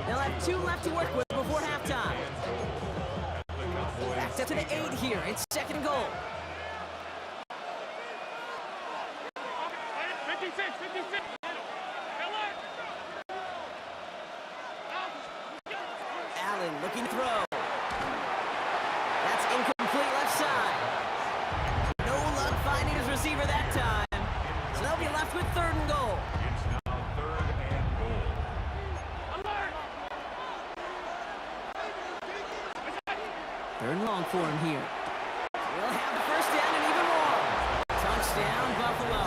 They'll have 2 left to work with before halftime. Back up to the 8 here. It's 2nd and goal. 56. Allen looking to throw. That's incomplete left side. No luck finding his receiver that time. So they'll be left with 3rd and goal. It's now 3rd and goal. 3rd and long for him here. We'll have the 1st down and even more. Touchdown, Buffalo.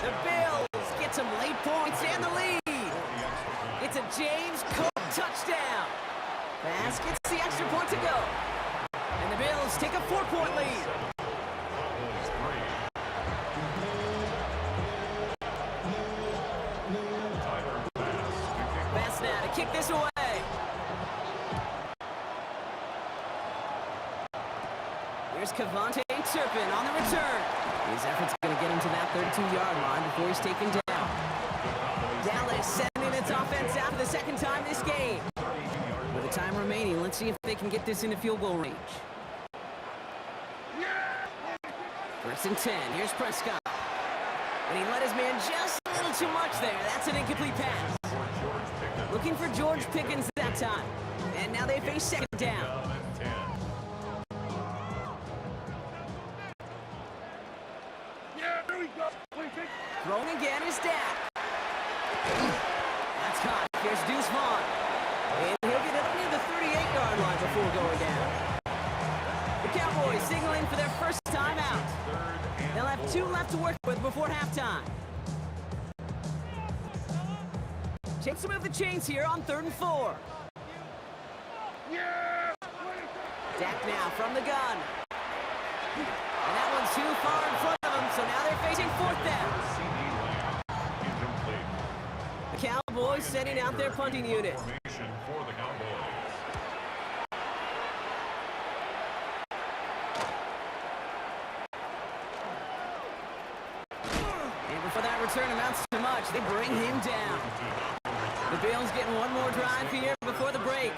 The Bills get some late points and the lead. It's a James Cook touchdown. Pass gets the extra point to go. And the Bills take a 4-point lead. Pass now to kick this away. Here's Kevontae Turpin on the return. His effort's going to get him to that 32-yard line before he's taken down. Dallas sending its offense out for the 2nd time this game. With the time remaining, let's see if they can get this into field goal range. 1st and 10. Here's Prescott. And he let his man just a little too much there. That's an incomplete pass. Looking for George Pickens that time. And now they face 2nd down. Thrown again is Dak. That's caught. Here's Deuce Vaughn. And he'll get it near the 38-yard line before going down. The Cowboys signaling for their 1st time out. They'll have 2 left to work with before halftime. Take some of the chains here on 3rd and 4. Dak now from the gun. And that one's too far in front of him, so now they're facing 4th down. The Cowboys sending out their punting unit. For the Cowboys. And before that return amounts to much, they bring him down. The Bills getting one more drive here before the break.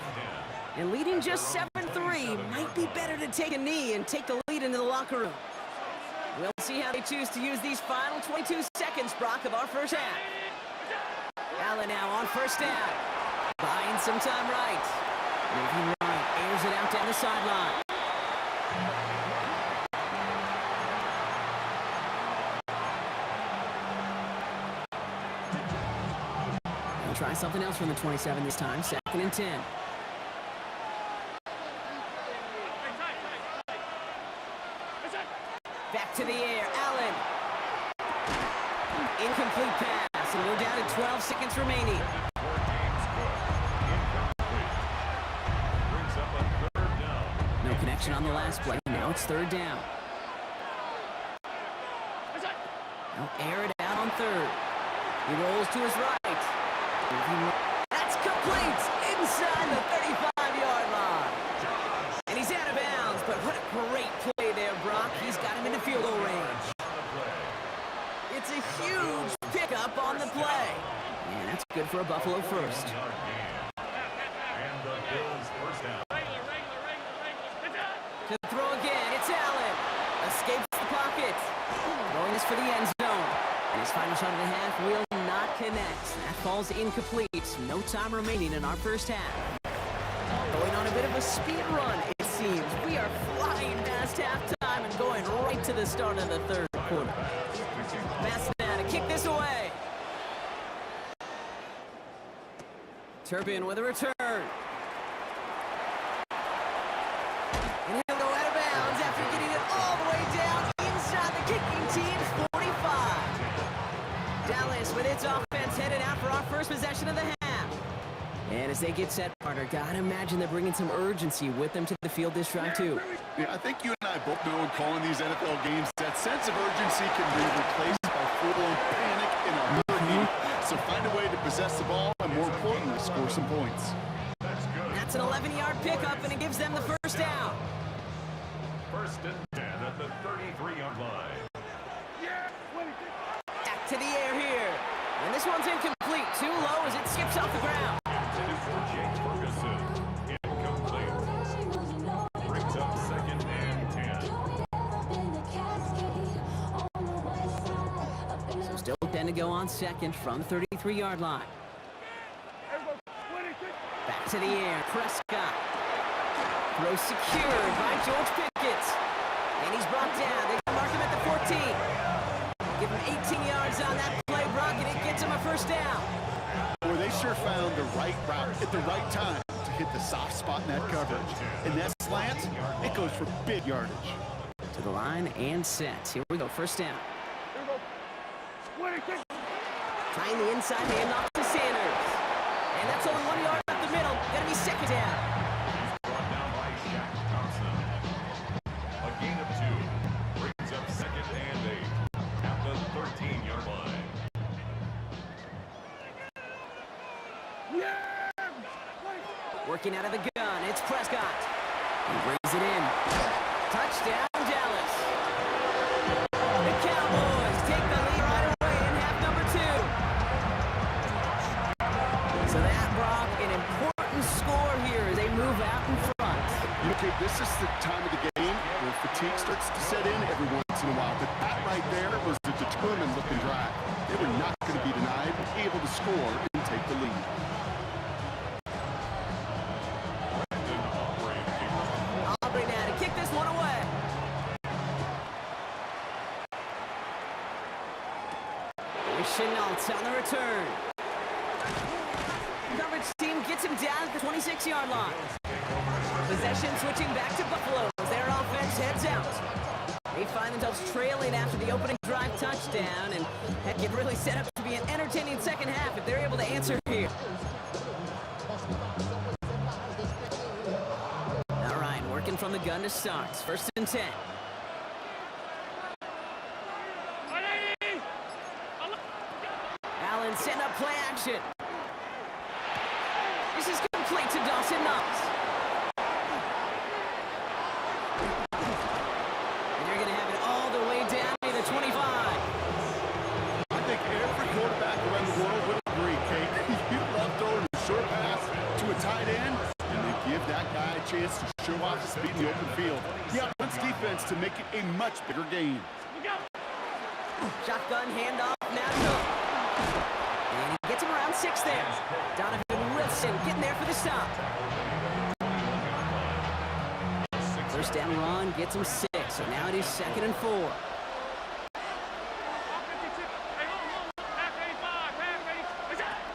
And leading just 7-3, might be better to take a knee and take the lead into the locker room. We'll see how they choose to use these final 22 seconds, Brock, of our 1st half. Allen now on 1st down. Buying some time right. Moving right, airs it out down the sideline. They'll try something else from the 27 this time. 2nd and 10. Back to the air. Allen. Incomplete pass. And we're down to 12 seconds remaining. No connection on the last play. Now it's 3rd down. Now air it out on 3rd. He rolls to his right. That's complete inside the 35-yard line. And he's out of bounds, but what a great play there, Brock. He's got him into field goal range. It's a huge pickup on the play. And that's good for a Buffalo first. And the Bills first down. To throw again, it's Allen. Escapes the pocket. Throwing this for the end zone. And his final shot of the half will not connect. That falls incomplete. No time remaining in our first half. Going on a bit of a speed run, it seems. We are flying past halftime and going right to the start of the 3rd quarter. Mastina to kick this away. Turpin with a return. And he'll go out of bounds after getting it all the way down inside the kicking team's 45. Dallas with its offense headed out for our first possession of the half. And as they get set, partner, gotta imagine they're bringing some urgency with them to the field this drive too. Yeah, I think you and I both know in calling these NFL games that sense of urgency can be replaced by full-blown panic in a hurry. So find a way to possess the ball and, more importantly, score some points. That's an 11-yard pickup, and it gives them the first down. 1st and 10 at the 33-yard line. Back to the air here. And this one's incomplete. Too low as it skips off the ground. Intended for Jake Ferguson. Incomplete. Brings up 2nd and 10. So still 10 to go on 2nd from the 33-yard line. Back to the air. Prescott. Throw secured by George Pickett. And he's brought down. They mark him at the 14. Give him 18 yards on that play, Brock, and it gets him a first down. Boy, they sure found the right route at the right time to hit the soft spot in that coverage. And that slant, it goes for big yardage. To the line and set. Here we go, first down. Trying the inside handoff to Sanders. And that's only 1 yard up the middle. Gonna be 2nd down. Brought down by Shaq Thompson. A gain of 2. Brings up 2nd and 8 at the 13-yard line. Working out of the gun, it's Prescott. He brings it in. Touchdown, Dallas. The Cowboys take the lead right away in half number 2. So that, Brock, an important score here as they move out in front. Okay, this is the time of the game where fatigue starts to set in every once in a while. But that right there was a determined-looking drive. They were not going to be denied, able to score and take the lead. Aubrey now to kick this one away. Chenault on the return. Coverage team gets him down at the 26-yard line. Possession switching back to Buffalo as their offense heads out. They find themselves trailing after the opening drive touchdown, and heck, it really set up to be an entertaining second half if they're able to answer here. All right, working from the gun to start. 1st and 10. Allen send up play action. This is complete to Dawson Knox. And they're going to have it all the way down to the 25. I think every quarterback around the world would agree, Kate. You love throwing a short pass to a tight end, and they give that guy a chance to show off his speed in the open field. He wants defense to make it a much bigger game. Shotgun handoff now to Cook. And he gets him around 6 there. Donovan Wilson getting there for the stop. First down run gets him 6. So now it is 2nd and 4.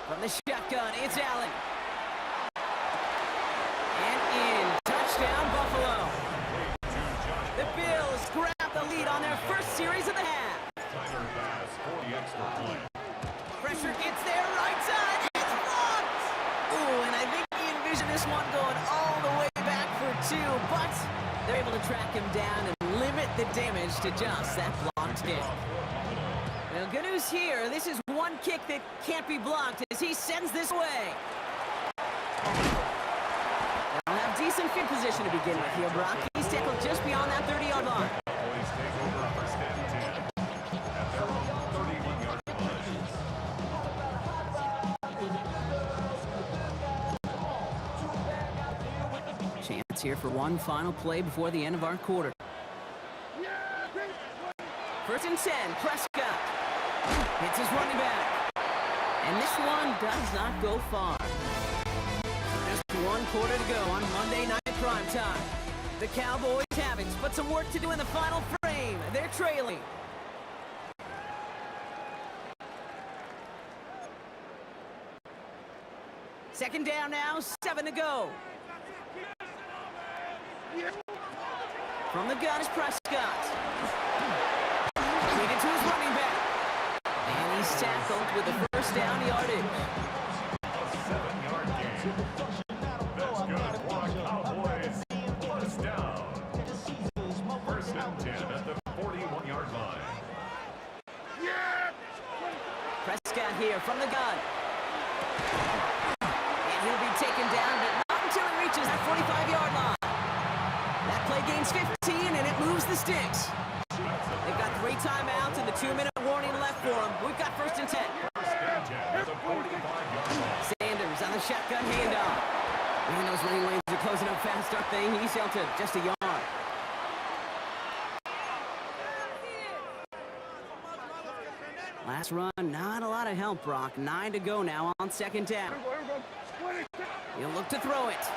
From the shotgun. shotgun, it's Allen. And in. Touchdown, Buffalo. The Bills grab the lead on their first series of the half. Tyler pass for the extra point. Pressure gets there, right side, it's blocked! Ooh, and I think he envisioned this one going all the way back for two, but they're able to track him down and limit the damage to just that blocked kick. Well, good news here, this is one kick that can't be blocked as he sends this away. They'll have decent field position to begin with here, Brock. He's tackled just beyond that 30-yard line. Cowboys take over first and 10 at their own 31-yard line. Chance here for one final play before the end of our quarter. First and 10, Prescott hits his running back. And this one does not go far. Just one quarter to go on Monday Night Primetime. The Cowboys have it, but some work to do in the final frame. They're trailing. Second down now, 7 to go. From the gun is Prescott. Feed it to his running back. And he's tackled with the first down yardage. A 7-yard gain. That's good for the Cowboys. First down. First and 10 at the 41-yard line. Prescott here from the gun. And he'll be taken down, but not until he reaches that 45-yard line. That play gains 15, and it moves the sticks. They've got 3 timeouts and the 2-minute warning left for them. We've got first and 10. First and 10 at the 45-yard line. Sanders on the shotgun handoff. Man, those running lanes are closing up fast, aren't they? He's held to just a yard. Last run, not a lot of help, Brock. 9 to go now on second down. He'll look to throw it.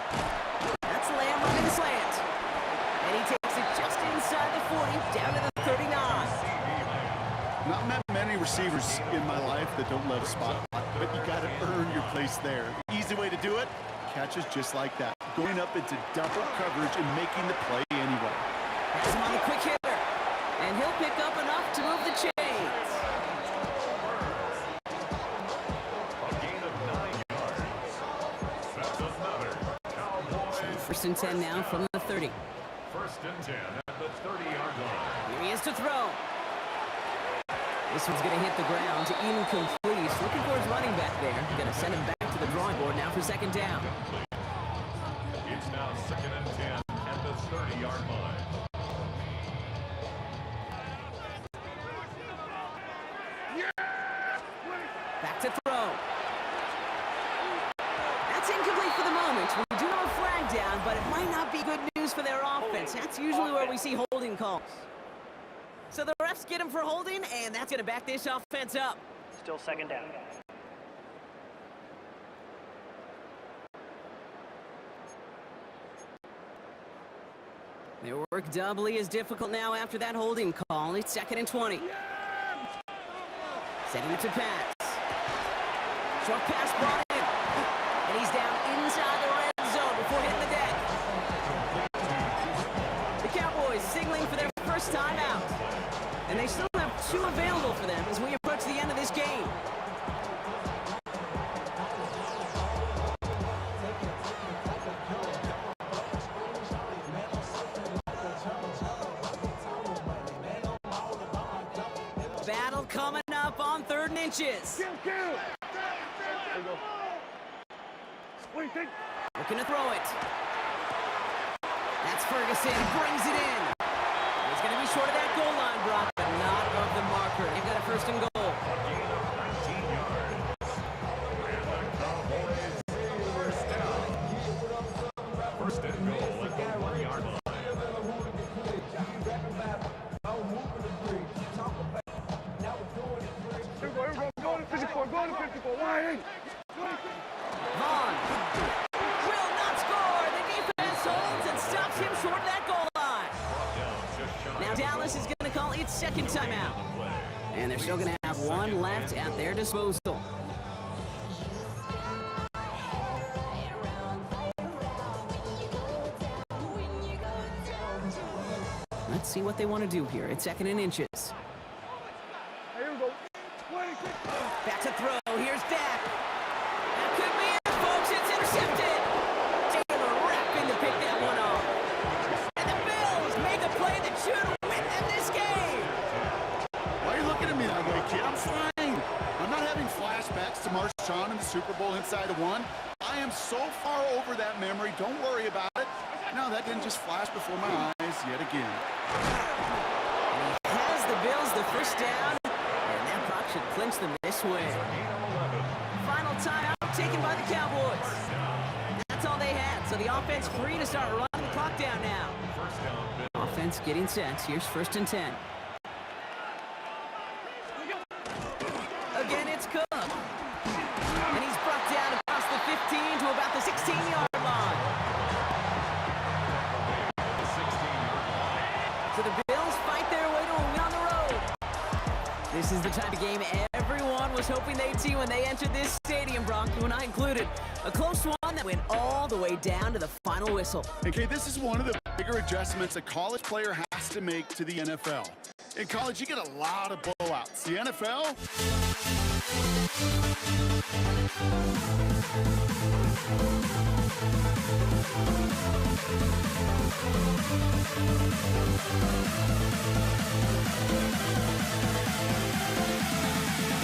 That's Lamb running the slant. And he takes it just inside the 40, down to the 39. Not met many receivers in my life that don't love spotlight, but you got to earn your place there. The easy way to do it, catches just like that. Going up into double coverage and making the play anyway. Has him on the quick hitter. And he'll pick up enough to move the chains. A gain of 9 yards. That's another Cowboys. First and 10 now from the 30. First and 10 at the 30-yard line. Here he is to throw. This one's going to hit the ground to incomplete. He's looking for his running back there. Going to send him back to the drawing board now for second down. It's now second and 10 at the 30-yard line. Back to throw. That's incomplete for the moment. We do have a flag down, but it might not be good news for their offense. That's usually where we see holding calls. So the refs get him for holding, and that's going to back this offense up. Still second down. Their work doubly is difficult now after that holding call. It's second and 20. Setting it to pass. Short pass brought in. And he's down inside the red zone before hitting the deck. The Cowboys signaling for their first time out. And they still have 2 available for them as we approach the end of this game. Battle coming up on 3rd and inches. Looking to throw it. That's Ferguson, brings it in. He's going to be short of that goal line, Brock, but not of the marker. They've got a first and goal. A gain of 19 yards. And the Cowboys first down. First and goal at the 1-yard line. Vaughn will not score. The defense holds and stops him short of that goal line. Now Dallas is going to call its second timeout. And they're still going to have 1 left at their disposal. see what they want to do here. It's 2nd and inches. Here we go. Back to throw. Here's Dak. That could be it, folks. It's intercepted. Taylor rapping to pick that one off. And the Bills make a play that should win them this game. Why are you looking at me that way, kid? I'm fine. I'm not having flashbacks to Marshawn in the Super Bowl inside of one. I am so far over that memory. Don't worry about it. No, that didn't just flash before my eyes yet again. Has the Bills the first down, and that prop should clinch them this way. Final timeout taken by the Cowboys. That's all they had, so the offense free to start running the clock down now. Offense getting set. Here's 1st and 10. Again, it's Cook. And he's brought down across the 15 to about the 16-yard line. So the Bills fight their way to a win on the road. This is the type of game everyone was hoping they'd see when they entered this stadium, Bronco, and I included. A close one that went all the way down to the final whistle. Okay, this is one of the bigger adjustments a college player has to make to the NFL. In college, you get a lot of blowouts. The NFL...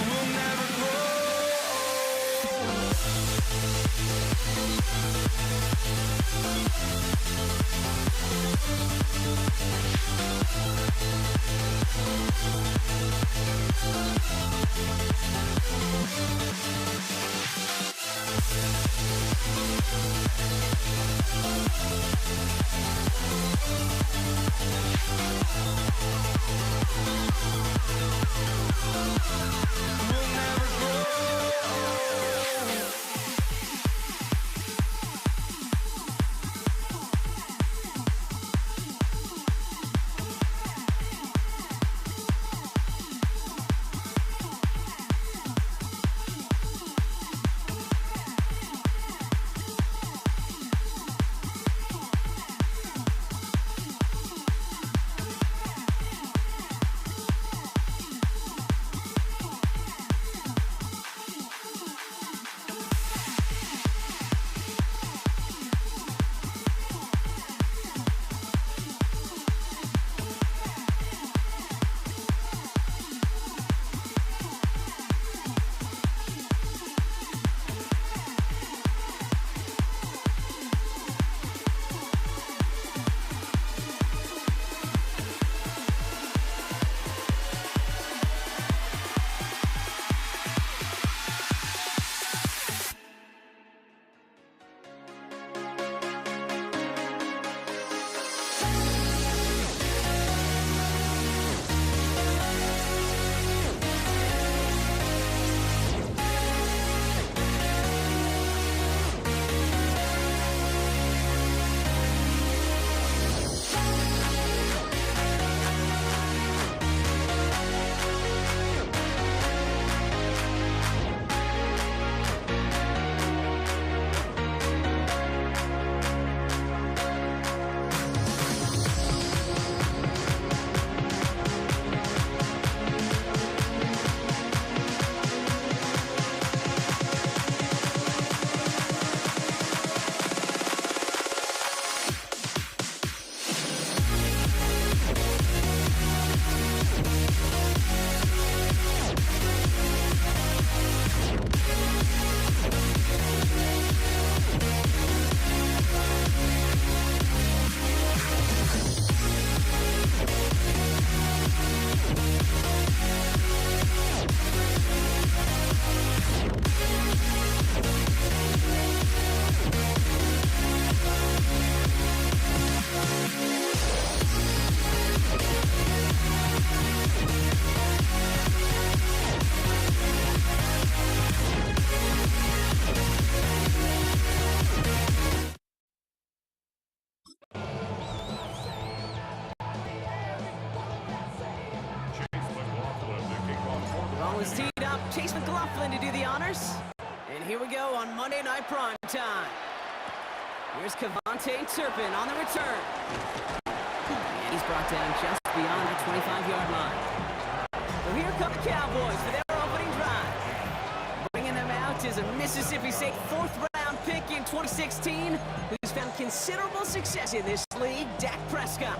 We'll never grow. Is teed up, Chase McLaughlin to do the honors. And here we go on Monday Night Prime Time. Here's Kevontae Turpin on the return. He's brought down just beyond the 25-yard line. So here come the Cowboys for their opening drive. Bringing them out is a Mississippi State fourth-round pick in 2016 who's found considerable success in this league, Dak Prescott.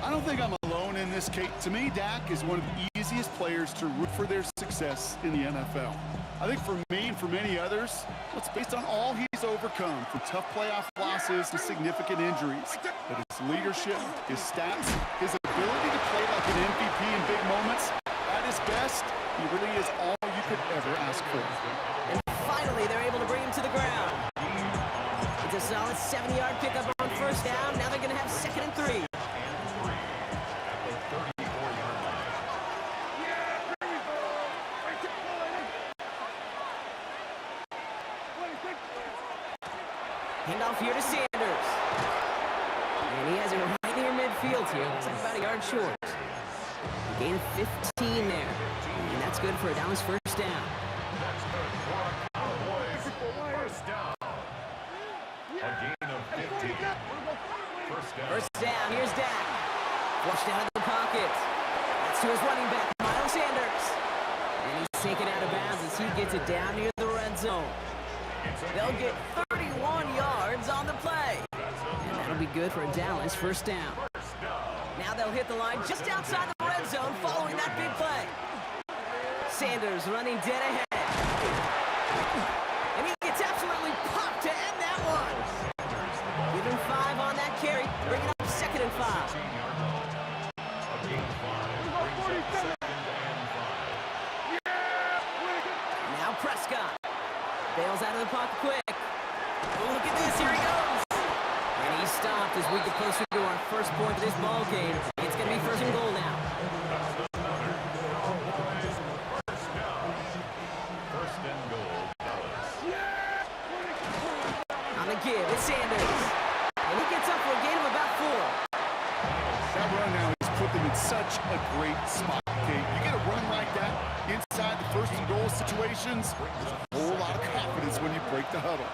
I don't think I'm alone in this, Kate. To me, Dak is one of the easiest players to root for their success in the NFL. I think for me and for many others, it's based on all he's overcome, from tough playoff losses to significant injuries. But his leadership, his stats, his ability to play like an MVP in big moments, at his best, he really is all you could ever ask for. And finally, they're able to bring him to the ground. It's a solid 70-yard pickup on first down. Now they're going to have 2nd and 3. Handoff here to Sanders. And he has it right near midfield here. Looks like about a yard short. Gain of 15 there. And that's good for a Dallas first down. First down. A gain of 15. First down. Here's Dak. Flushed out of the pocket. That's to his running back, Miles Sanders. And he's taken out of bounds as he gets it down near the red zone. They'll get 31 yards on the play. And that'll be good for a Dallas first down. Now they'll hit the line just outside the red zone following that big play. Sanders running dead ahead. And he gets absolutely popped to end that one. Give him 5 on that carry. Bring it up 2nd and 5. Now Prescott. Bails out of the pocket quick. Oh, look at this. Here he goes. And he stopped as we get closer to our first point of this ball game. It's going to be 1st and goal now. First and goal. On the give, it's Sanders. And he gets up for a gain of about 4. That run now has put them in such a great spot, Kate. You get a run like that inside the 1st and goal situations, there's a whole lot of confidence when you break the huddle.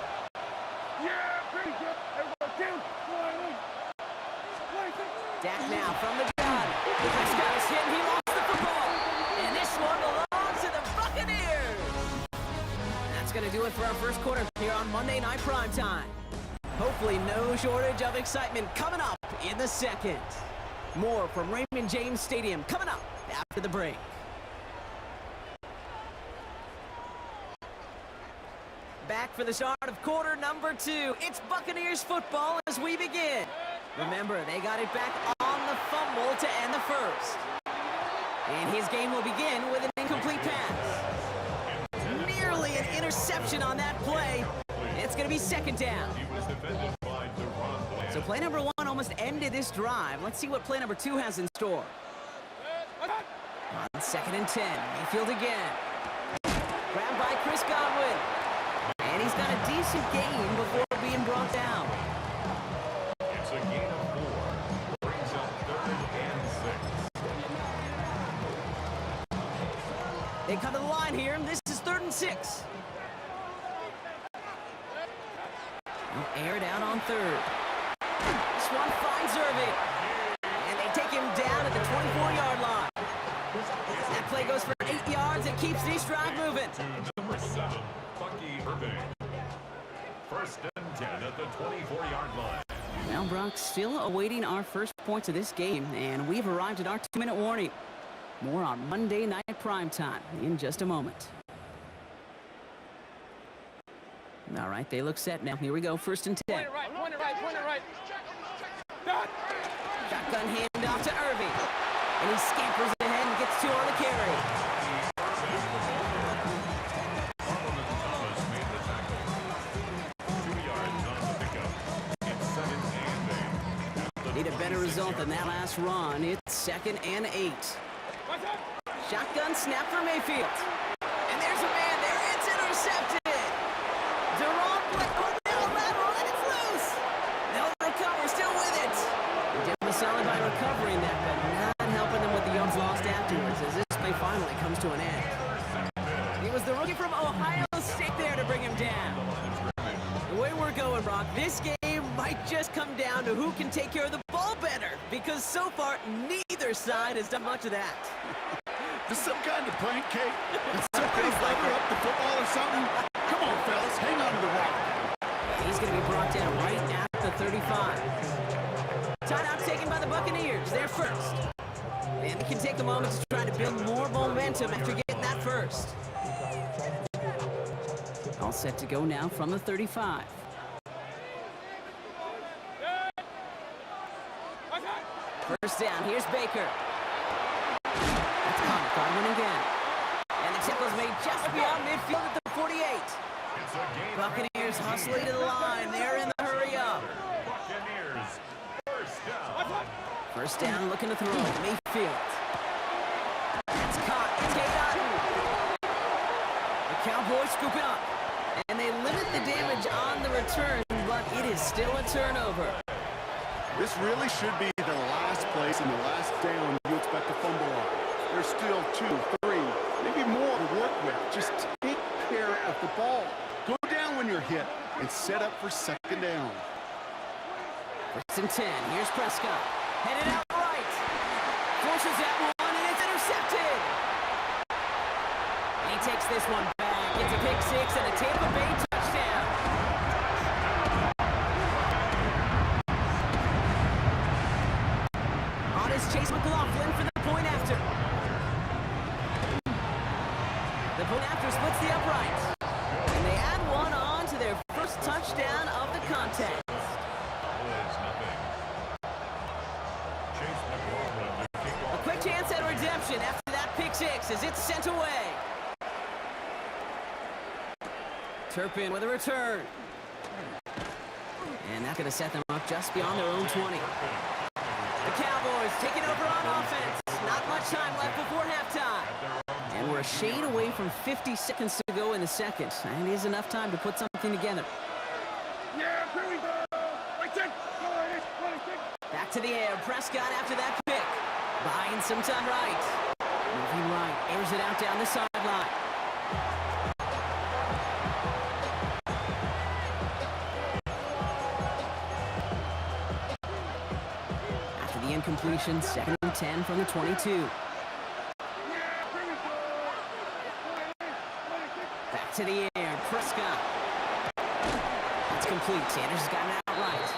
Dak now from the gun. Prescott is hit, he lost the football. And this one belongs to the Buccaneers. That's going to do it for our first quarter here on Monday Night Primetime. Hopefully no shortage of excitement coming up in the second. More from Raymond James Stadium coming up after the break. Back for the start of quarter number 2. It's Buccaneers football as we begin. Remember, they got it back on the fumble to end the first. And his game will begin with an incomplete pass. Nearly an interception on that play. It's going to be 2nd down. So play number 1 almost ended this drive. Let's see what play number 2 has in store. On 2nd and 10, Mayfield again. Grabbed by Chris Godwin. And he's got a decent gain before being brought down. It's a gain of 4. Brings up 3rd and 6. They come to the line here, and this is 3rd and 6. Aired out on 3rd. This one finds Irving. And they take him down at the 24-yard line. That play goes for 8 yards and keeps this drive moving. Number 7, Bucky Irving. 1st and 10 at the 24-yard line. Now, Brock, still awaiting our first points of this game, and we've arrived at our 2-minute warning. More on Monday Night Primetime in just a moment. All right, they look set now. Here we go, 1st and 10. Point it right. Shotgun handoff to Irving. And he scampers ahead and gets 2 on the carry. Thomas made the tackle. 2 yards on the pickup. It's 2nd and 8. Need a better result than that last run. It's 2nd and 8. Shotgun snap for Mayfield. And there's a man there. It's intercepted. Deron Blake down lateral, and it's loose. They'll recover, still with it. They did them solid by recovering that, but not helping them with the yards lost afterwards as this play finally comes to an end. It was the rookie from Ohio State there to bring him down. The way we're going, Brock, this game might just come down to who can take care of the ball better because so far, neither side has done much of that. This is some kind of prank, Kate? Did somebody lever up the football or something? Come on, fellas, hang on to the rock. He's going to be brought down right at the 35. Timeout taken by the Buccaneers. They're first. And it can take a moment to try to build more momentum after getting that first. All set to go now from the 35. First down, here's Baker. That's Godwin again. And the tackle's made just beyond midfield at the 48. Buccaneers hustling to the line. They're in the hurry up. Buccaneers, first down. First down, looking to throw. Mayfield. That's caught. It's Cade Otton. The Cowboys scoop it up. And they limit the damage on the return, but it is still a turnover. This really should be the last place and the last down you expect to fumble on. There's still 2, 3, maybe more to work with. Just take care of the ball. Go down when you're hit and set up for second down. First and 10. Here's Prescott. Headed out right. Forces that one, and it's intercepted. And he takes this one back. It's a pick six and a Tampa Bay touchdown. On is Chase McLaughlin for the point after. The point after splits the uprights. And they add one on to their first touchdown of the contest. A quick chance at redemption after that pick six as it's sent away. Turpin with a return. And that's going to set them up just beyond their own 20. The Cowboys taking over on offense. Not much time left before halftime. And we're a shade away from 50 seconds to go in the second. And it is enough time to put something together. Yeah, here we go. Back to the air. Prescott after that pick. Buying some time right. Moving right. Airs it out down the sideline. After the incompletion, 2nd and 10 from the 22. Back to the air. Prescott. It's complete. Sanders has gotten it outright.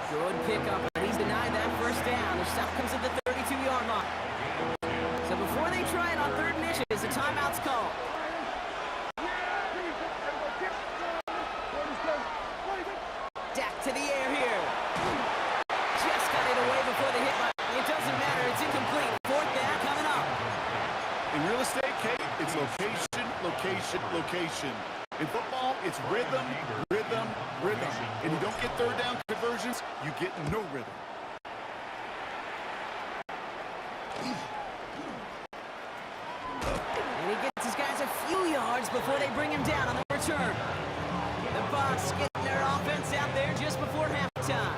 Good pickup, but he's denied that first down. The stop comes at the 32-yard line. So before they try it on 3rd and inches, a timeout's called. Dak to the air here. Just got it away before the hit. It doesn't matter. It's incomplete. 4th down coming up. In real estate, Kate, it's location, location, location. In football, it's rhythm, rhythm, rhythm. And you don't get 3rd down conversions, you get no rhythm. And he gets his guys a few yards before they bring him down on the return. The Bucs getting their offense out there just before halftime.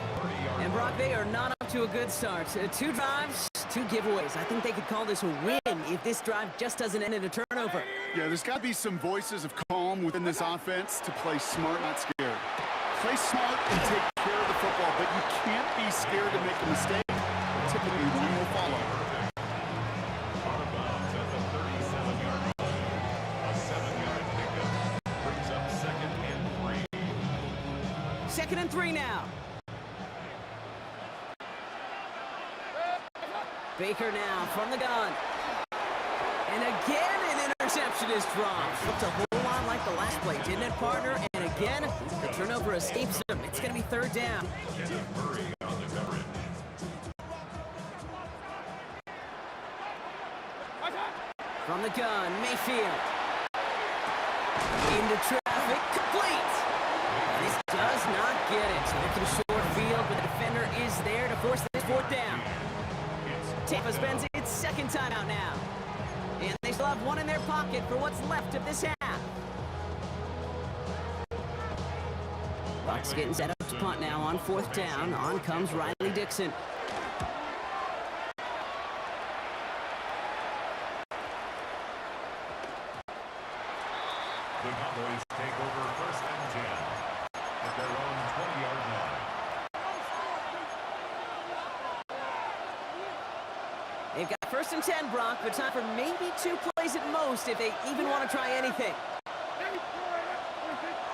And Brock, they are not up to a good start. 2 drives, 2 giveaways. I think they could call this a win if this drive just doesn't end in a turnover. Yeah, there's got to be some voices of calm within this offense to play smart, not scared. Play smart and take care of the football, but you can't be scared to make a mistake. Typically, one will follow. Out of bounds at the 37-yard line. A 7-yard pickup brings up 2nd and 3. 2nd and 3 now. Baker now from the gun. And again, an interception is dropped. Looked a whole lot like the last play, didn't it, partner? And again, the turnover escapes him. It's going to be 3rd down. Kenneth Murray on the coverage. From the gun, Mayfield. Into traffic, complete. And this does not get it. Looking short field, but the defender is there to force this 4th down. Tampa spends its 2nd timeout now. And they still have one in their pocket for what's left of this half. Bucs getting set up to punt now on 4th down. On comes Riley Dixon. The Cowboys take over 1st and 10 at their own 20-yard line. First and 10, Brock, but time for maybe 2 plays at most if they even want to try anything.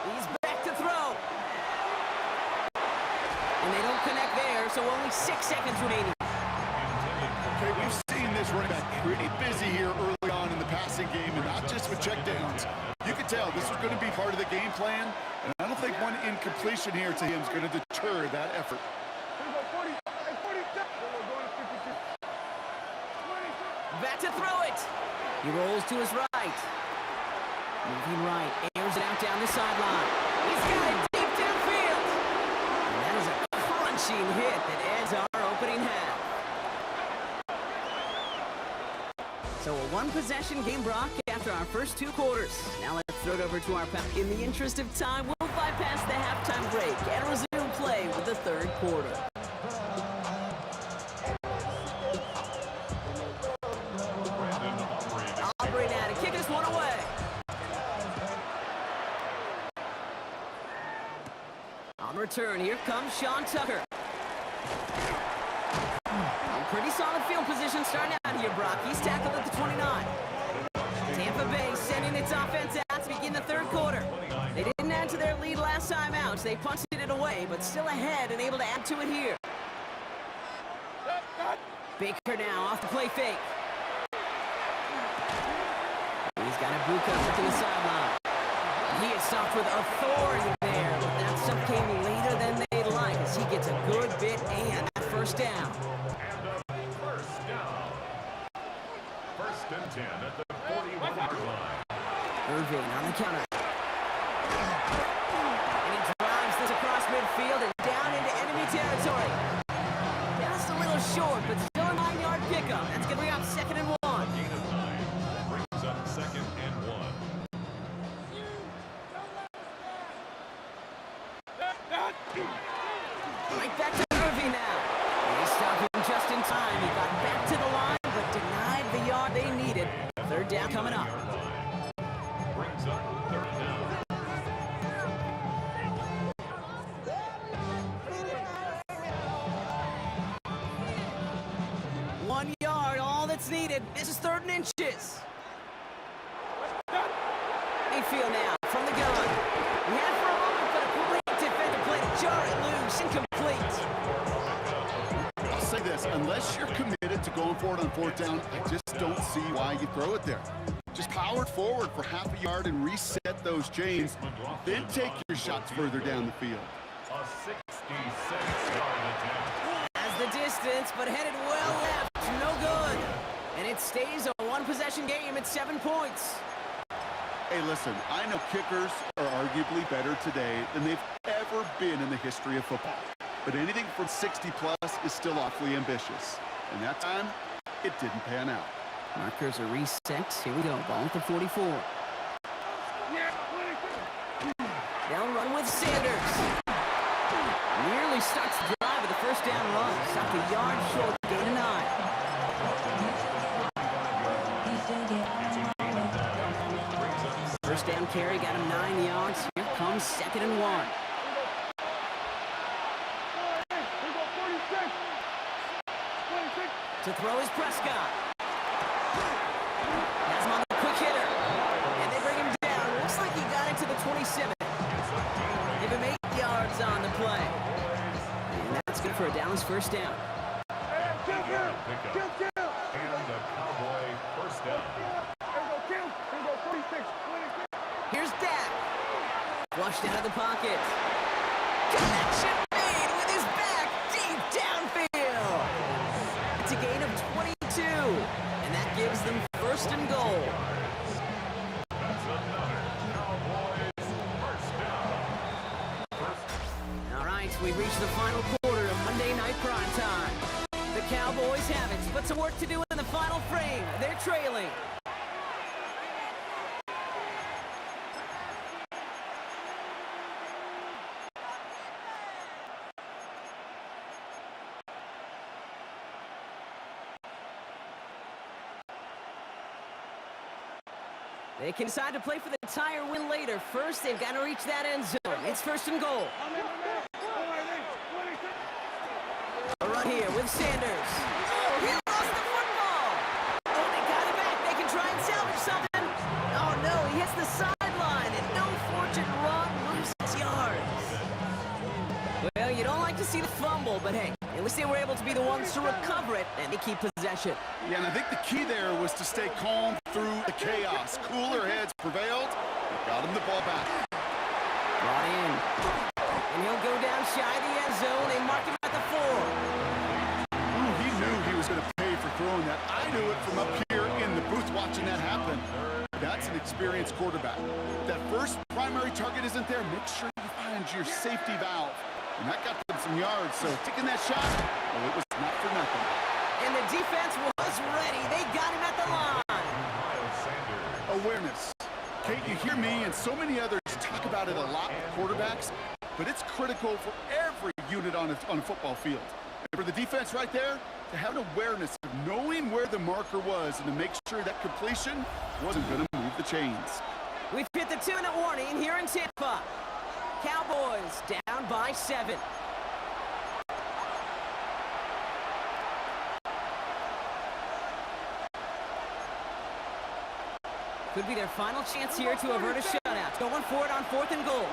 He's back to throw. And they don't connect there, so only 6 seconds remaining. Okay, we've seen this running back pretty busy here early on in the passing game, and not just with checkdowns. You can tell this was going to be part of the game plan, and I don't think one incompletion here to him is going to deter that effort. Back to throw it. He rolls to his right. Moving right, airs it out down the sideline. He's got it deep downfield. And that is a crunching hit that ends our opening half. So a one-possession game, Brock, after our first 2 quarters. Now let's throw it over to our pack. In the interest of time, we'll bypass the halftime break and resume play with the 3rd quarter. Aubrey now to kick this one away. On return, here comes Sean Tucker. Pretty solid field position starting out here, Brock. He's tackled at the 29. Tampa Bay sending its offense out to begin the 3rd quarter. They didn't add to their lead last time out. They punted it away, but still ahead and able to add to it here. Baker now off the play fake. He's got Ibuka to the sideline. He is stopped with authority there, but that stuff came later than they'd like as he gets a good bit and that first down. First and 10 at the 41-yard line. Irving on the counter. And he drives this across midfield and down into enemy territory. Just a little short, but still a 9-yard pickup. That's going to bring up 2nd and 1. Gain of 9 brings up 2nd and 1. Right back to Irving now. They stopped him just in time. He got back to the line, but denied the yard they needed. 3rd down coming up. Brings up 3rd down. One yard, all that's needed. This is 3rd and inches. Mayfield now from the gun. He had for a moment, but a great defender play to jar it loose, incomplete. I'll say this, unless you're committed to going for it on 4th down, I just don't see why you throw it there. Just power it forward for half a yard and reset those chains, then take your shots further down the field. A 66-yard attempt. Has the distance, but headed well left. No good. And it stays a one-possession game at 7 points. Hey, listen, I know kickers are arguably better today than they've ever been in the history of football. But anything from 60-plus is still awfully ambitious. And that time, it didn't pan out. Markers are reset. Here we go. Ball at the 44. They'll run with Sanders. Nearly starts the drive with the first down run. Stopped a yard short. Gain of 9. First down carry got him 9 yards. Here comes 2nd and 1. To throw is Prescott. Has him on the quick hitter. And they bring him down. Looks like he got into the 27. Give him 8 yards on the play. And that's good for a Dallas first down. Pickup. And the Cowboy first down. Here's Dak. Flushed out of the pocket. Connection made with his back deep downfield. It's a gain of 22. And that gives them 1st and goal. That's another Cowboys first down. All right, we've reached the final quarter of Monday Night Prime Time. The Cowboys have it, but some work to do in the final frame. They're trailing. They can decide to play for the entire win later. First, they've got to reach that end zone. It's 1st and goal. A run here with Sanders. Oh, he lost the football. see the fumble, but hey, at least they were able to be the ones to recover it and to keep possession. Yeah, and I think the key there was to stay calm through the chaos. Cooler heads prevailed. They got him the ball back. Brought in. And he'll go down shy of the end zone. They mark him at the 4. Ooh, he knew he was going to pay for throwing that. I knew it from up here in the booth watching that happen. That's an experienced quarterback. That first primary target isn't there. Make sure you find your safety valve. And that got them some yards, so taking that shot, well, it was not for nothing. And the defense was ready. They got him at the line. Awareness. Kate, you hear me and so many others talk about it a lot with quarterbacks, but it's critical for every unit on a football field. And for the defense right there, to have an awareness of knowing where the marker was and to make sure that completion wasn't going to move the chains. We've hit the 2-minute warning here in Tampa. Cowboys down by 7. Could be their final chance here to avert a shutout. Going for it on 4th and goal.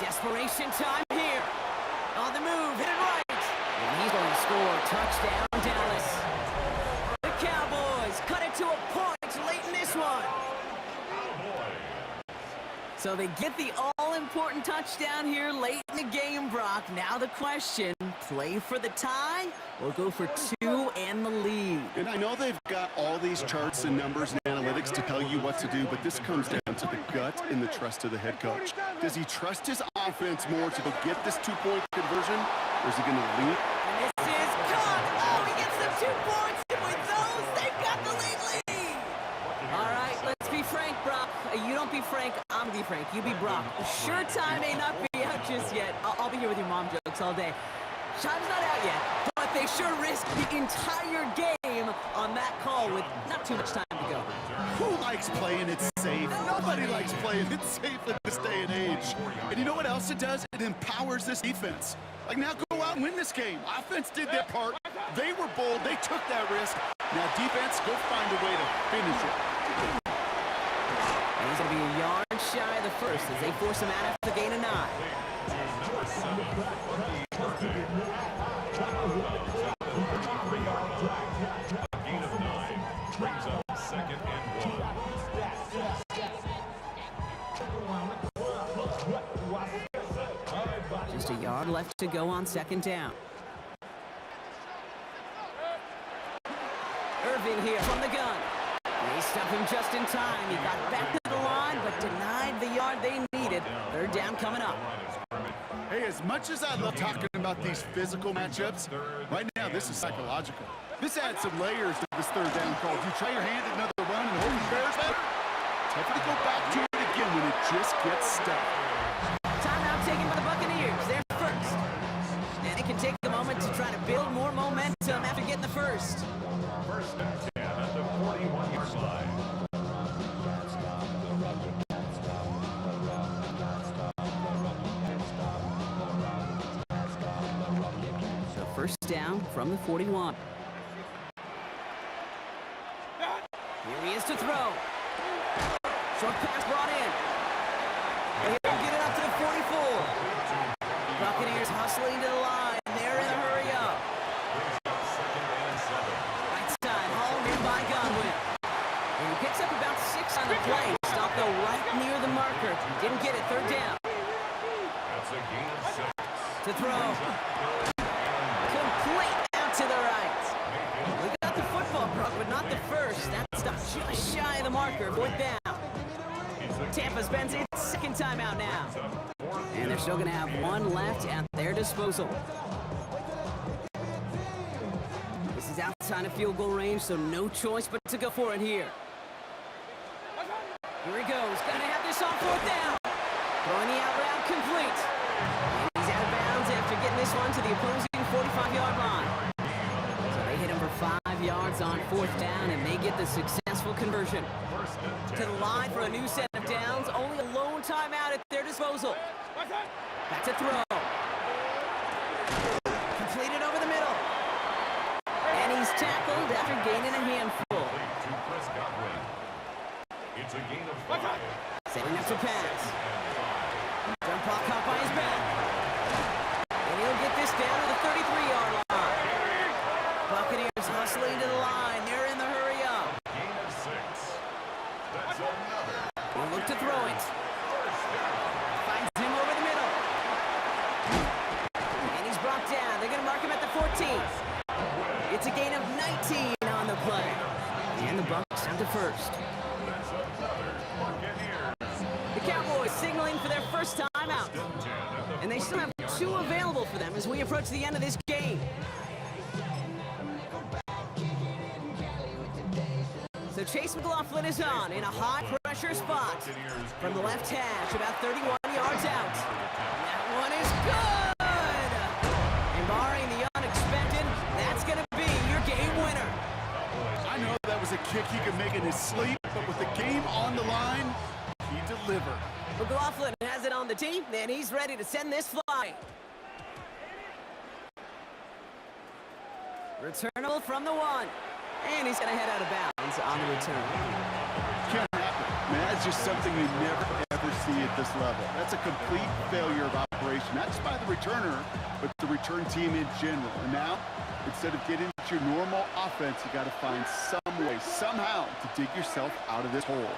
Desperation time here. On the move, hit it right. And he's going to score. Touchdown, Dallas. The Cowboys cut it to a point late in this one. So they get the all-important touchdown here late in the game, Brock. Now the question, play for the tie or go for 2 and the lead? And I know they've got all these charts and numbers and analytics to tell you what to do, but this comes down to the gut and the trust of the head coach. Does he trust his offense more to go get this 2-point conversion, or is he going to lead? And this is caught. Oh, he gets the 2 points, and with those, they've got the lead. All right, let's be frank, Brock. You don't be frank, I'm gonna be frank. You be Brock. Sure, time may not be out just yet. I'll be here with your mom jokes all day. Time's not out yet, but they sure risk the entire game on that call with not too much time to go. Who likes playing it safe? Nobody likes playing it safe in this day and age. And you know what else it does? It empowers this defense. Like, now go out and win this game. Offense did their part. They were bold. They took that risk. Now defense, go find a way to finish it. And he's going to be a yard shy of the first as they force him out after the gain of 9. Brings up 2nd and 1. Just a yard left to go on 2nd down. Irving here from the gun. They stopped him just in time. He got back to the line, but denied the yard they needed. 3rd down coming up. Hey, as much as I love talking about these physical matchups, right now this is psychological. This adds some layers to this 3rd down call. Do you try your hand at another run and hope he bears better? Tougher to go back to it again when it just gets stuck. Timeout taken by the Buccaneers. They're first. And it can take a moment to try to build more momentum after getting the first. 1st and 10 at the 41-yard line. So 1st down from the 41. Here he is to throw. Short pass brought in. He'll get it up to the 44. Buccaneers hustling to the line. They're in a hurry up. Right side, hauled in by Godwin. And he picks up about 6 on the play. Stop though right near the marker. Didn't get it. 3rd down. That's a gain of 6. To throw. Complete out to the right. We got the football, Brook, but not the first. That stuff just shy of the marker. 4th down. Tampa spends its 2nd timeout now. And they're still going to have 1 left at their disposal. This is outside of field goal range, so no choice but to go for it here. Here he goes. Going to have this on 4th down. Throwing the out route complete. And he's out of bounds after getting this one to the opposing 45-yard line. So they hit him for 5 yards on 4th down, and they get the successful conversion. To the line for a new set of downs. Only a lone timeout at their disposal. Back to throw. Completed over the middle. And he's tackled after gaining a handful. To Chris Godwin. It's It's a gain of 5. Setting up to pass. Jump ball caught by his back. And he'll get this down to the 33-yard line. Buccaneers hustling to the line. They're in the hurry up. Gain of 6. That's another. We'll look to throw it. Finds him over the middle. And he's brought down. They're going to mark him at the 14. It's a gain of 19 on the play. And the Bucs down to first. That's another Buccaneers. The Cowboys signaling for their first time out. And they still have 2 available for them as we approach the end of this game. So Chase McLaughlin is on in a high-pressure spot. From the left hash, about 31 yards out. That one is good! And barring the unexpected, that's going to be your game winner. I know that was a kick he could make in his sleep, but with the game on the line, he delivered. McLaughlin has it on the tee, and he's ready to send this fly. Returnable from the 1. And he's going to head out of bounds on the return. Can't happen. Man, that's just something you never, ever see at this level. That's a complete failure of operation, not just by the returner, but the return team in general. And now, instead of getting to your normal offense, you got to find some way, somehow, to dig yourself out of this hole.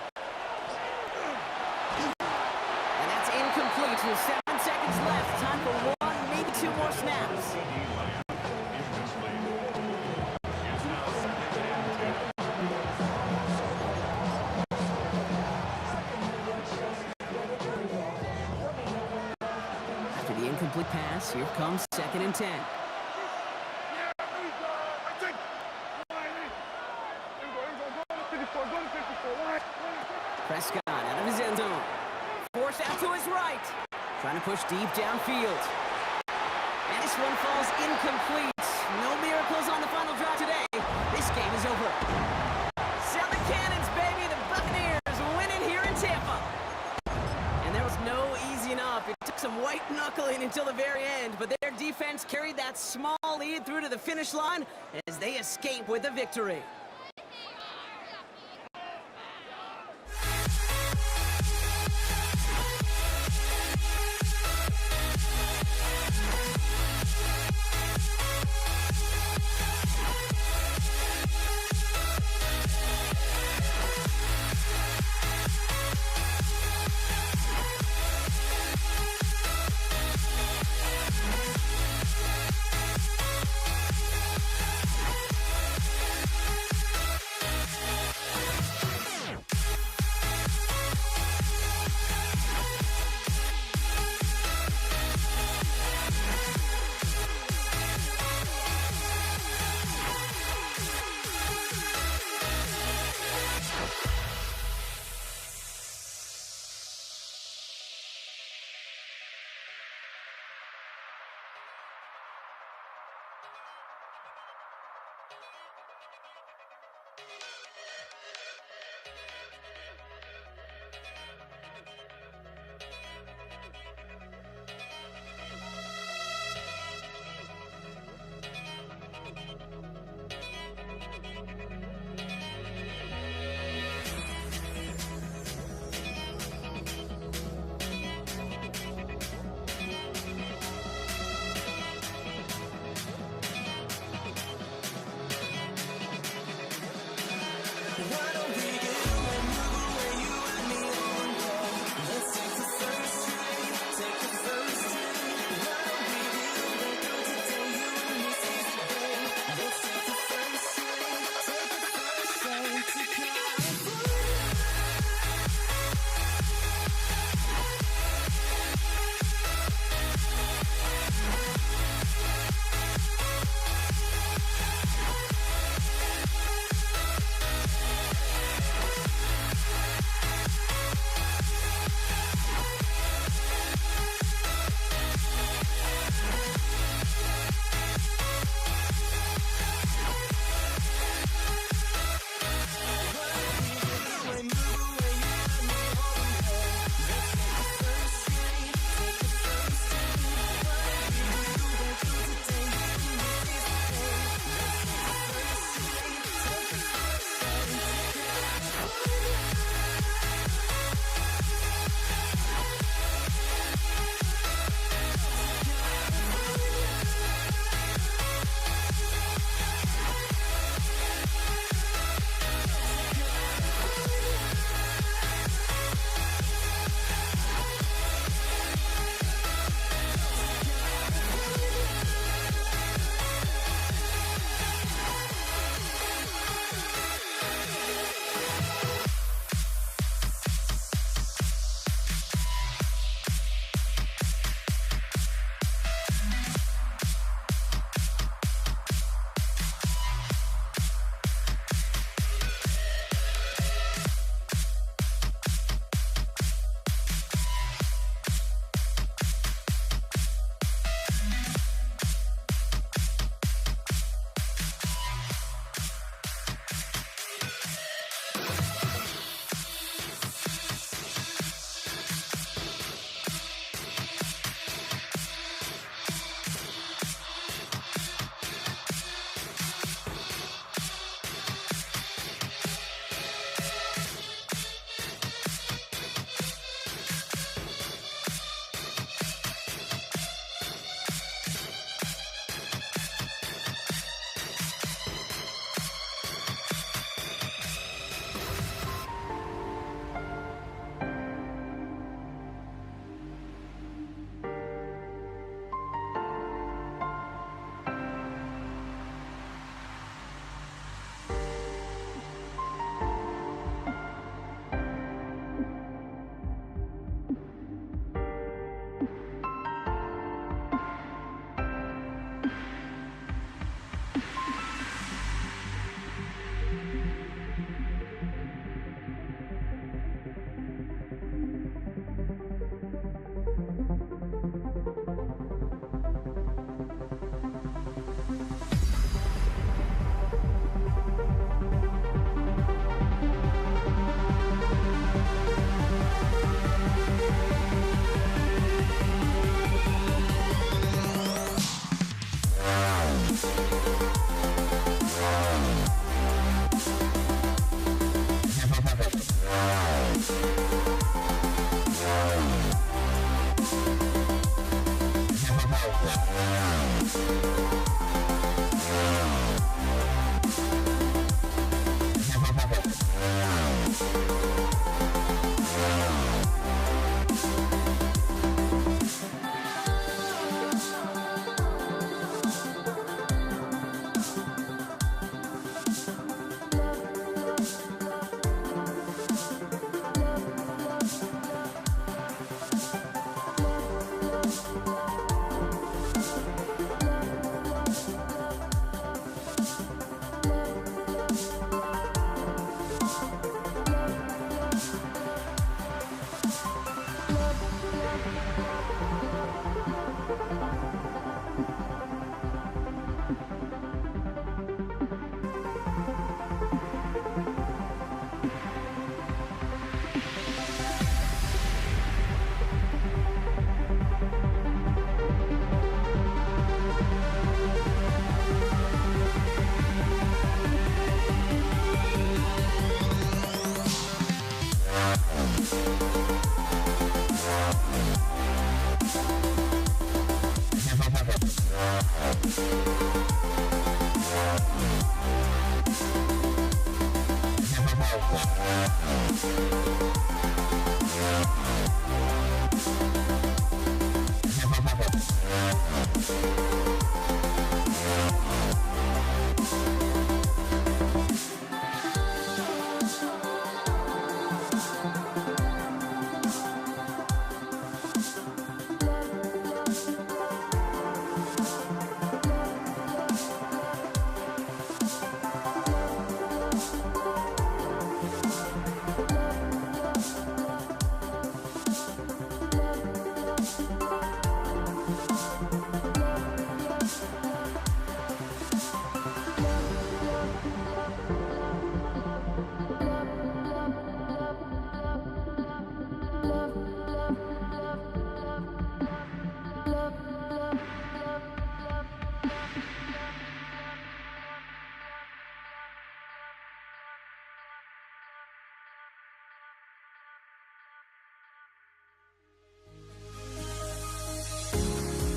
And that's incomplete with 7 seconds left. Time for 1, maybe 2 more snaps. After the incomplete pass, here comes 2nd and 10. Prescott out of his end zone. Forced out to his right. Trying to push deep downfield. And this one falls incomplete. No miracles on the final drive today. This game is over. Sell the cannons, baby. The Buccaneers winning here in Tampa. And there was no easing up. It took some white knuckling until the very end, but their defense carried that small lead through to the finish line as they escape with a victory.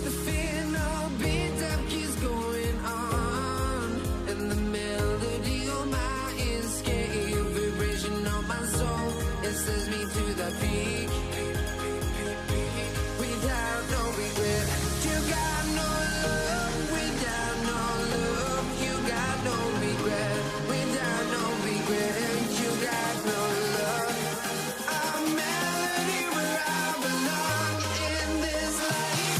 The final beat up keeps going on, and the melody on my escape, vibration on my soul, it sends me to the peak. Without no regret, you got no love. Without no love, you got no regret. Without no regret, you got no love. A melody where I belong in this life.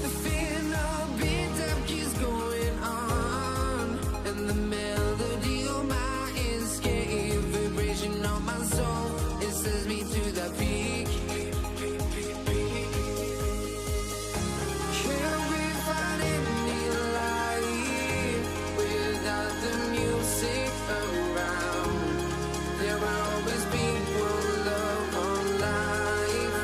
The final beat up keeps going on, and the melody on my escape, vibration on my soul, it sends me to the peak. Can't we find any light without the music around? There will always be one love on life.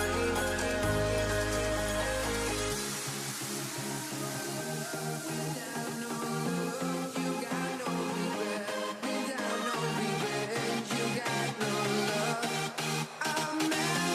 Without no love, you got no regret. Without no regret, you got no love. A melody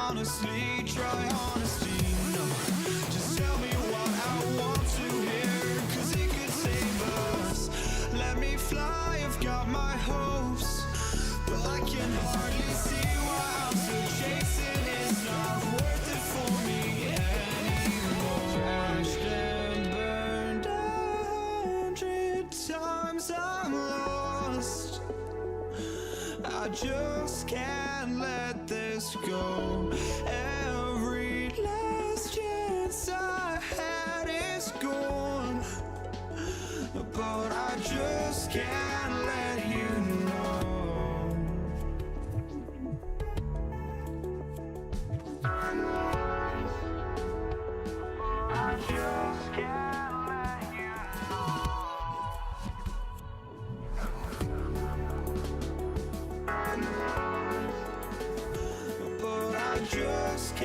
honestly, try honesty. No, just tell me what I want to hear, 'cause it could save us. Let me fly, I've got my hopes, but I can hardly see why I'm still chasing. It's not worth it for me anymore. Crashed and burned 100 times, I'm lost. I just can't let this go. Every last chance I had is gone, but I just can't let you know. I just can't let you know. But I just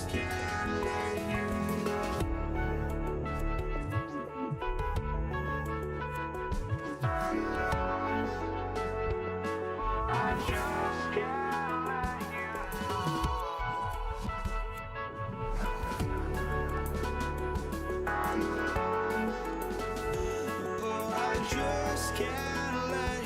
can't let you know. I just can't let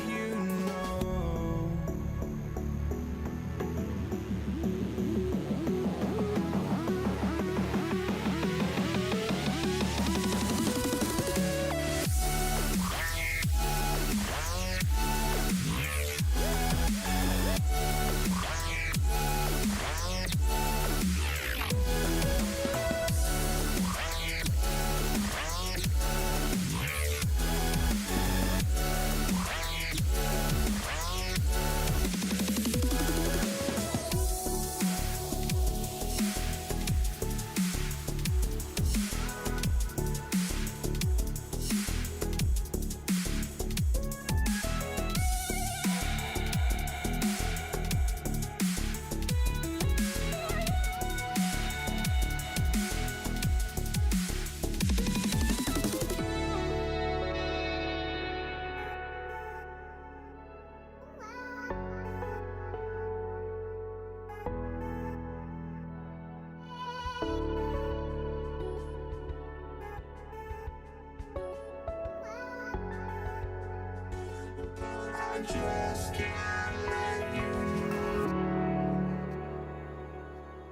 you know.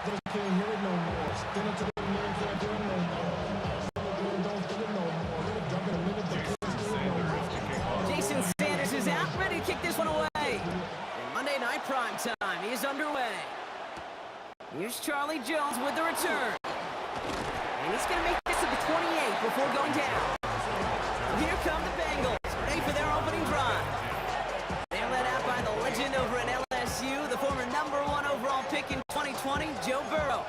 Just can't hear it no more. Stand up to the man, can't hear it no more. Don't feel it no more. Let it drop in a minute, but can't hear it no more. Jason Sanders is out, ready to kick this one away. And Monday Night Prime Time is underway. Here's Charlie Jones with the return. And he's going to make this to the 28 before going down. Here come the Bengals, ready for their opening drive. They're led out by the legend over at LSU, the former #1 overall pick in 2020, Joe Burrow.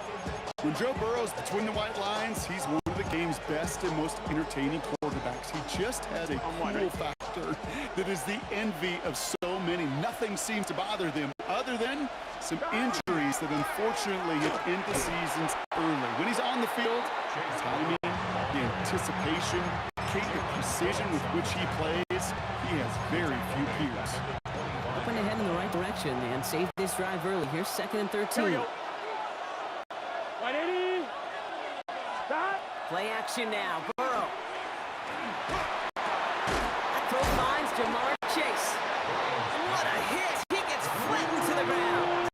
When Joe Burrow's between the white lines, he's one of the game's best and most entertaining quarterbacks. He just has a cool factor that is the envy of so many. Nothing seems to bother them other than some injuries that unfortunately have ended seasons early. When he's on the field, the timing, the anticipation, the precision with which he plays, he has very few peers. Hoping to head in the right direction and save this drive early. Here's 2nd and 13. Play action now. Burrow. That throw finds Jamar Chase. What a hit! He gets flattened to the ground.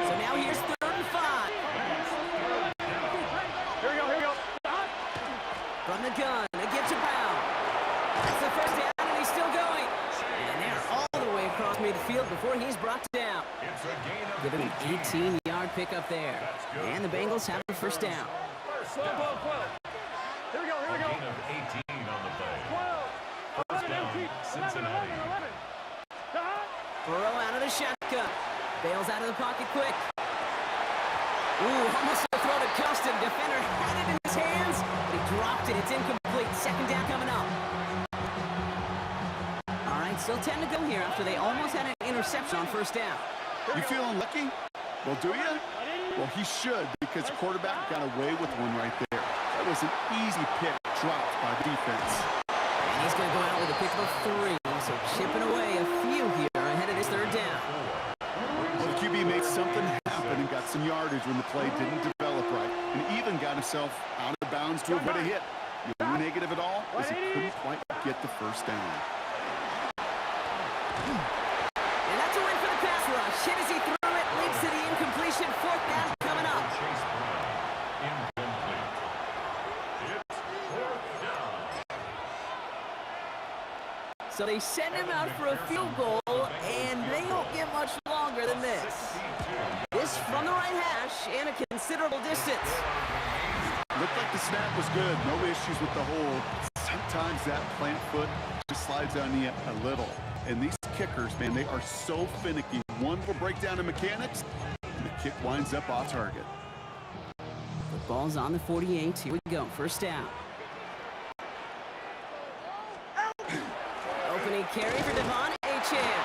So now here's 3rd and 5. Here we go. From the gun, against a pound. That's the first down, and he's still going. And they're all the way across midfield before he's brought down. Given an 18-yard pickup there. And the Bengals have the first down. Here we go. Gain of 18 on the play. First down, Cincinnati. Burrow out of the shotgun. Bails out of the pocket quick. Ooh, almost a throw to cost him. Defender had it in his hands, but he dropped it. It's incomplete. 2nd down coming up. All right, still 10 to go here after they almost had an interception on 1st down. You feeling lucky? Well, do you? Well, he should, because the quarterback got away with one right there. That was an easy pick dropped by the defense. And he's going to go out with a pick of 3, so chipping away a few here ahead of this 3rd down. Well, the QB made something happen and got some yardage when the play didn't develop right, and even got himself out of bounds to avoid a hit. The only negative at all is he couldn't quite get the first down. And that's a win for the pass rush. Hit as he threw it, leads to the incompletion. 4th down coming up. Chase Brown, incomplete. It's 4th down. So they send him out for a field goal, and they don't get much longer than this. This from the right hash and a considerable distance. Looked like the snap was good. No issues with the hold. Sometimes that plant foot just slides on you a little. And these kickers, man, they are so finicky. One will break down in mechanics, and the kick winds up off target. The ball's on the 48. Here we go. 1st down. Opening carry for Devon Achane.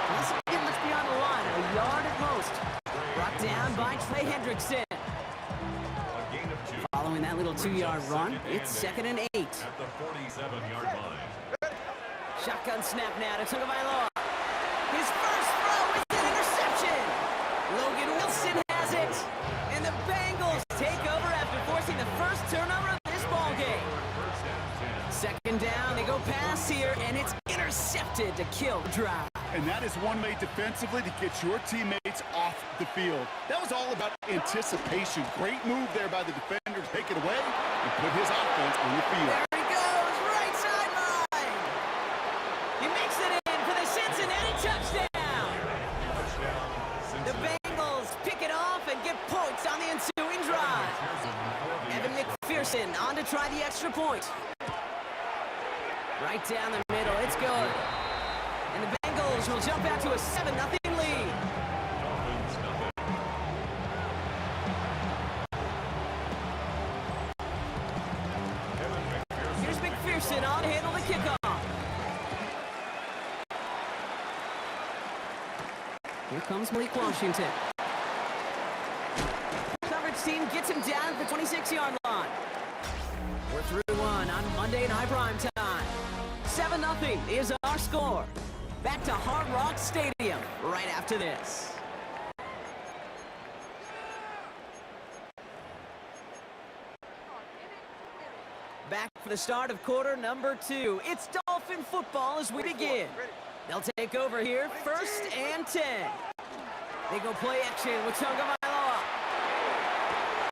Doesn't get much beyond the line. A yard at most. Brought down by Trey Hendrickson. Following that little 2-yard run, it's 2nd and 8. At the 47-yard line. Shotgun snap now to Tagovailoa. His first throw is an interception. Logan Wilson has it. And the Bengals take over after forcing the first turnover of this ball game. 2nd down, they go pass here, and it's intercepted to kill the drive. And that is one way defensively to get your teammates off the field. That was all about anticipation. Great move there by the defender to take it away and put his offense on the field. There he goes, right sideline. He makes it in for the Cincinnati touchdown. The Bengals pick it off and get points on the ensuing drive. Evan McPherson on to try the extra point. Right down the middle, it's good. And the Bengals will jump out to a 7-0 lead. Here's McPherson on to handle the kickoff. Here comes Malik Washington. Coverage team gets him down at the 26-yard line. We're through one on Monday Night Prime Time. 7-0 is our score. Back to Hard Rock Stadium right after this. Back for the start of quarter number 2. It's Dolphin football as we begin. They'll take over here, 1st and 10. They go play action with Tagovailoa.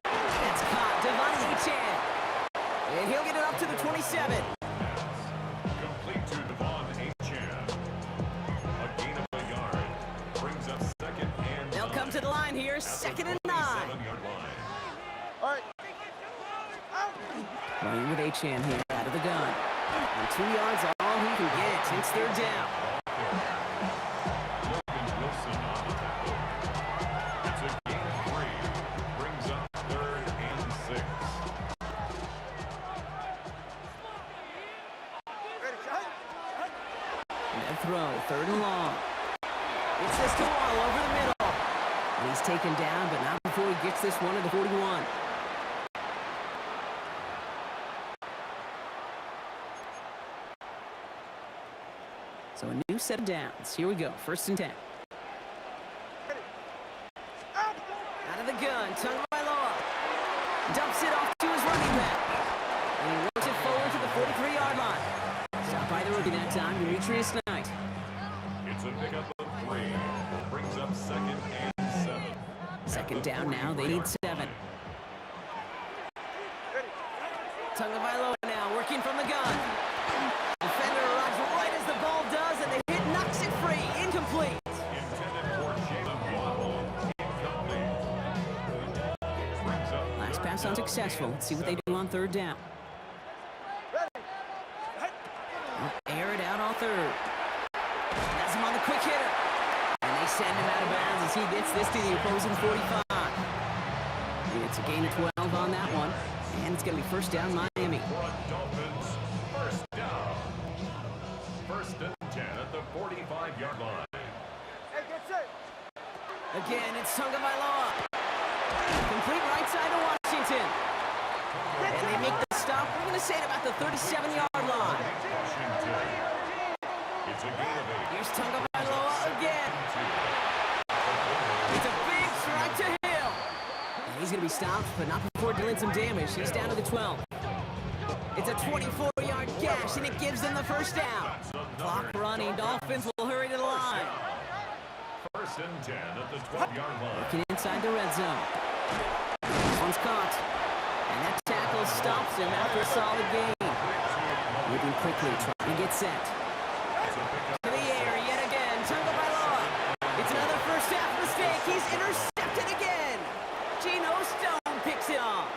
That's caught. Devon Achane. And he'll get it up to the 27. Complete to Devon Achane. A gain of a yard. Brings up second and They'll come to the line here, second and 9. 7-yard line. All right. Running with Achane here out of the gun. And 2 yards all he can get. It's third down. Logan Wilson on the tackle. It's a gain of 3. Brings up third and 6. And a throw, third and long. It's this to Wall over the middle. And he's taken down, but not before he gets this one to the 41. So a new set of downs. Here we go, first and 10. Out of the gun, Tagovailoa dumps it off to his running back. And he works it forward to the 43-yard line. Stopped by the rookie that time, Demetrius Knight. It's a pickup of 3. Brings up second and 7. Second down now, they need 7. Tagovailoa now working from the gun. Defender arrives right as the ball does, and the hit knocks it free. Incomplete. Intended for Jalen Waddle. Incomplete. Brings up Last pass unsuccessful. Let's see what they do on third down. Air it out on third. Has him on the quick hitter. And they send him out of bounds as he gets this to the opposing 45. It's a gain of 12 on that one. And it's going to be first down Miami. for Dolphins. First down. First and 10 at the 45-yard line. Again, it's Tagovailoa. Complete right side to Washington. And they make the stop. We're going to say it about the 37-yard line. Washington. It's a gain of 8. Here's Tagovailoa again. It's a big strike to Hill. And he's going to be stopped, but not before dealing some damage. He's down to the 12. It's a 24-yard gash, and it gives them the first down. Clock running. Dolphins will hurry to the line. First and 10 at the 12-yard line. Looking inside the red zone. This one's caught. And that tackle stops him after a solid gain. Moving quickly, trying to get set. To the air yet again. Tagovailoa. It's another first half mistake. He's intercepted again. Geno Stone picks it off.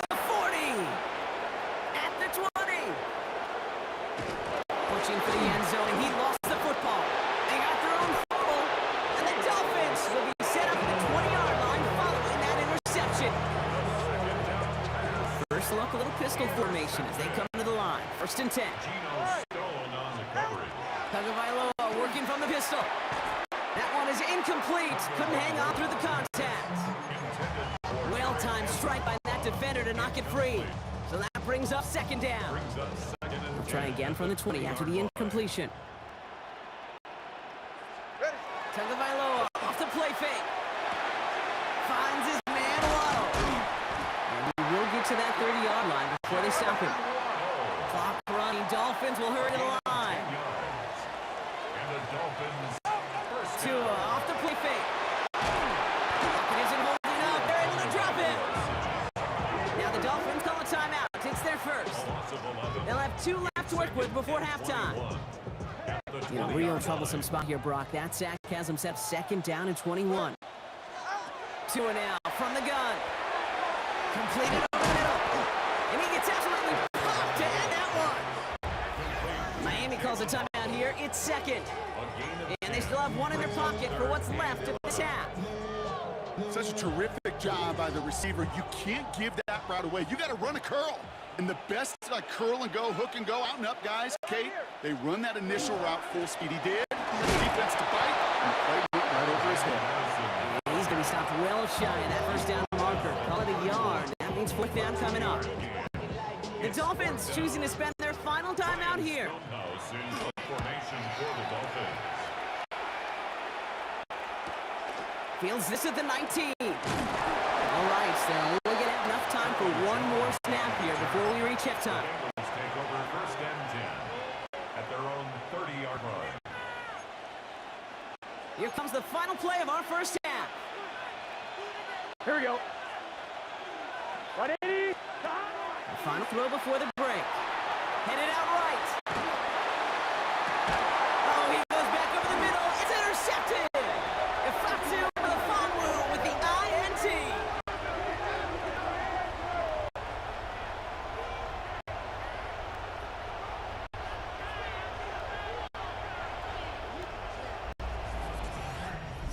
The 40. At the 20. Pushing for the end zone, and he lost the football. They got their own fumble, and the Dolphins will be set up at the 20-yard line following that interception. First look, a little pistol formation as they come to the line. First and 10. Geno Stone on the coverage. Tagovailoa working from the pistol. That one is incomplete. Couldn't hang on through the contact. Well-timed strike by that defender to knock it free. So that brings up second down. Brings up second and 10. Try again from the 20 after the incompletion. Tagovailoa off the play fake. Finds his man Waddle. And he will get to that 30-yard line before they stop him. Clock running. Dolphins will hurry to the line. And the Dolphins first Tua off the play fake. It isn't holding up. They're able to drop him. Now the Dolphins call a timeout. It's their first. loss of 11. They'll have 2 left to work with before halftime. In a real troublesome spot here, Brock. That sack has him set second down and 21. Tua now from the gun. Completed over the middle. And he gets absolutely popped to end that one. Miami calls a timeout here. It's second. And they still have one in their pocket for what's left of this half. Such a terrific job by the receiver. You can't give that route away. You got to run a curl. And the best curl and go, hook and go, out and up, guys. Kate, they run that initial route full speed. He did. The defense to fight, and the play went right over his head. And he's going to be stopped well shy of that first down marker. Call it a yard. That means fourth down coming up. The Dolphins choosing to spend their final timeout here. House in formation for the Dolphins. Fields this at the 19. All right, so we'll get enough time for one more snap here before we reach halftime. Bengals take over first and 10 at their own 30-yard line. Here comes the final play of our first half. Here we go. 180. The final throw before the break. Headed out right. Oh, he goes back over the middle. It's intercepted. Ifatu Melifonwu with the INT.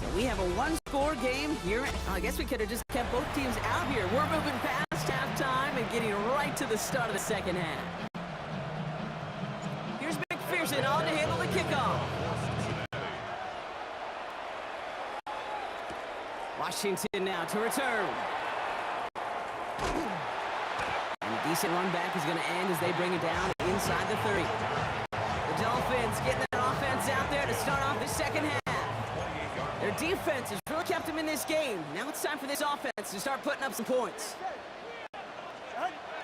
So we have a one-score game here. I guess we could have just kept both teams out here. We're moving past halftime and getting right to the start of the second half. Here's McPherson on to handle the kickoff. Washington now to return. And a decent run back is going to end as they bring it down inside the 30. The Dolphins getting that offense out there to start off the second half. Their defense has really kept them in this game. Now it's time for this offense to start putting up some points.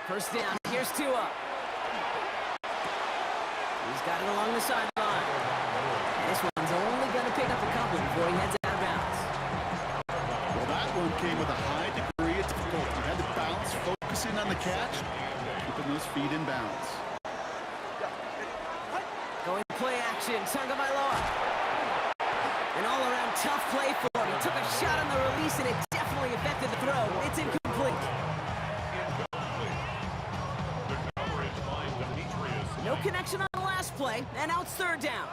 First down, here's Tua. He's got it along the sideline. This one's only going to pick up a couple before he heads out of bounds. Well, that one came with a high degree of difficulty. Had to bounce, focusing on the catch, keeping those feet in bounds. Going play action, Tagovailoa. An all-around tough play for him. He took a shot on the release, and it definitely affected the throw. It's incomplete. No connection on the last play, and now it's third down.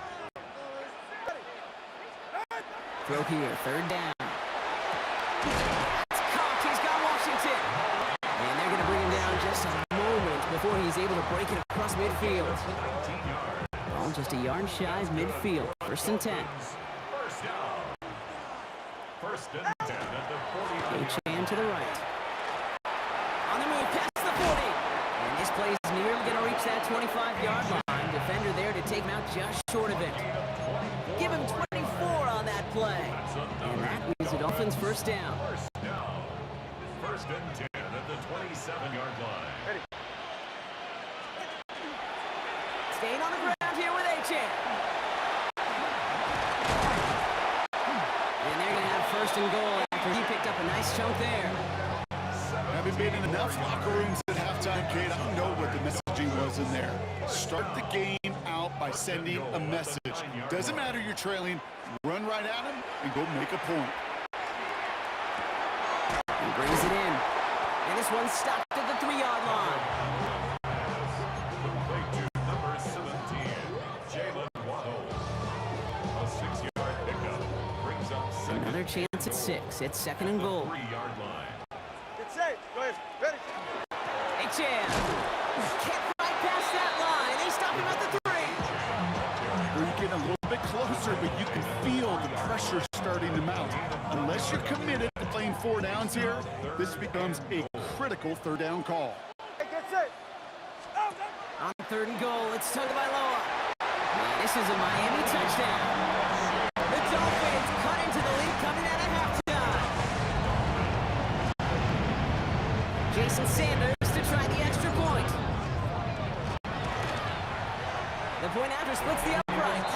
Throw here, third down. It's caught. He's got Washington. And they're going to bring him down just a moment before he's able to break it across midfield. Well, just a yard shy of midfield. First and 10. First and 10 at the 40. Achane to the right. On the move, past the 40. And this play is nearly going to reach that 25-yard line. Defender there to take him out just short of it. Give him 24 on that play. And that is the Dolphins' first down. First down. First and 10 at the 27-yard line. Staying on the ground here with Achane. And they're going to have first and goal after he picked up a nice chunk there. Having been in enough locker rooms at halftime, Kate, I don't know what the messaging was in there. Start the game out by sending a message. Doesn't matter you're trailing, run right at him and go make a point. He brings it in. And this one's stopped at the 3-yard line. Number 17, Jalen Waddle. A 6-yard pickup brings up second. Another chance at 6. It's second and goal. 3-yard line. Get safe. Go ahead. Ready. Achane. Can't fight past that line. They stop him at the 3. Where you get a little bit closer, but you can feel the pressure starting to mount. Unless you're committed to playing 4 downs here, this becomes a critical third down call. Hey, get safe. On third and goal, it's Tagovailoa. This is a Miami touchdown. The Dolphins cut into the lead coming out of halftime. Jason Sanders to try the extra point. The point after splits the upright.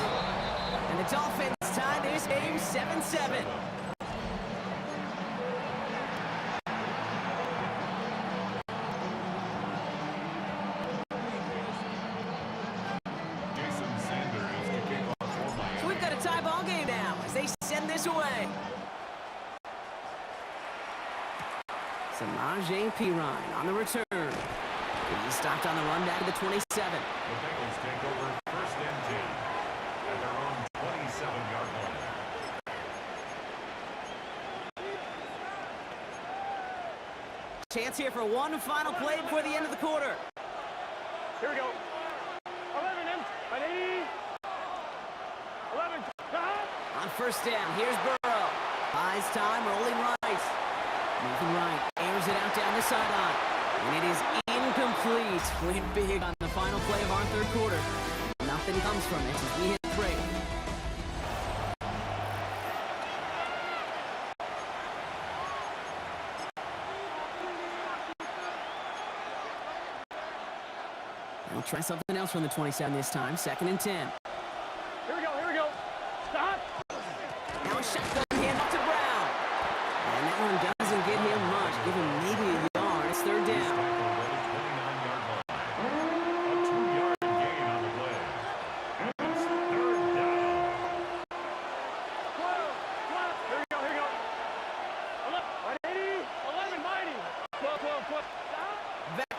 And the Dolphins tie this game 7-7. Jason Sanders to kick off for Miami. So we've got a tie ball game now as they send this away. Samaje Perine on the return. He's stopped on the run back to the 27. The Bengals take over first and 10 at their own 27-yard line. Chance here for one final play before the end of the quarter. Here we go. 11 180. 11. On first down, here's Burrow. Buys time, rolling right. Moving right, airs it out down the sideline. And it is incomplete. Win big on the final play of our third quarter. Nothing comes from it as we hit the break. We'll try something else from the 27 this time. Second and 10. Here we go. Stop.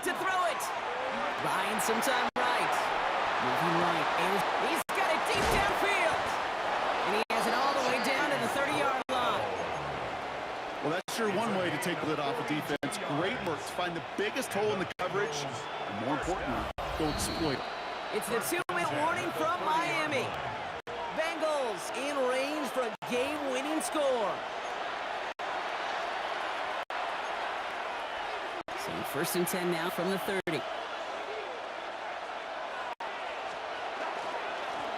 to throw it. Buying some time right. Moving right. And he's got it deep downfield. And he has it all the way down to the 30-yard line. Well, that's sure one way to take the lid off a defense. Great work to find the biggest hole in the coverage, and more importantly, go exploit it. It's the 2-minute warning from Miami. Bengals in range for a game-winning score. So 1st and 10 now from the 30.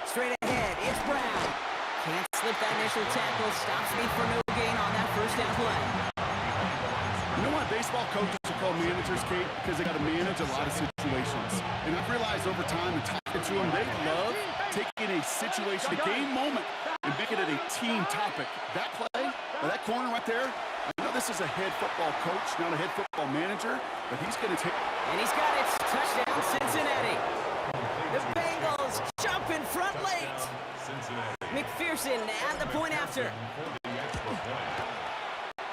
Straight ahead, it's Brown. Can't slip that initial tackle. Stops me for no gain on that first down play. You know what baseball coaches are called managers, Kate? Because they got to manage a lot of situations. And I've realized over time and talking to them, they love taking a situation, a game moment, and making it a team topic. That play, or that corner right there, I know this is a head football coach, not a head football manager, but he's going to take... And he's got it. Touchdown, Cincinnati. The Bengals jump in front late. McPherson at the point after.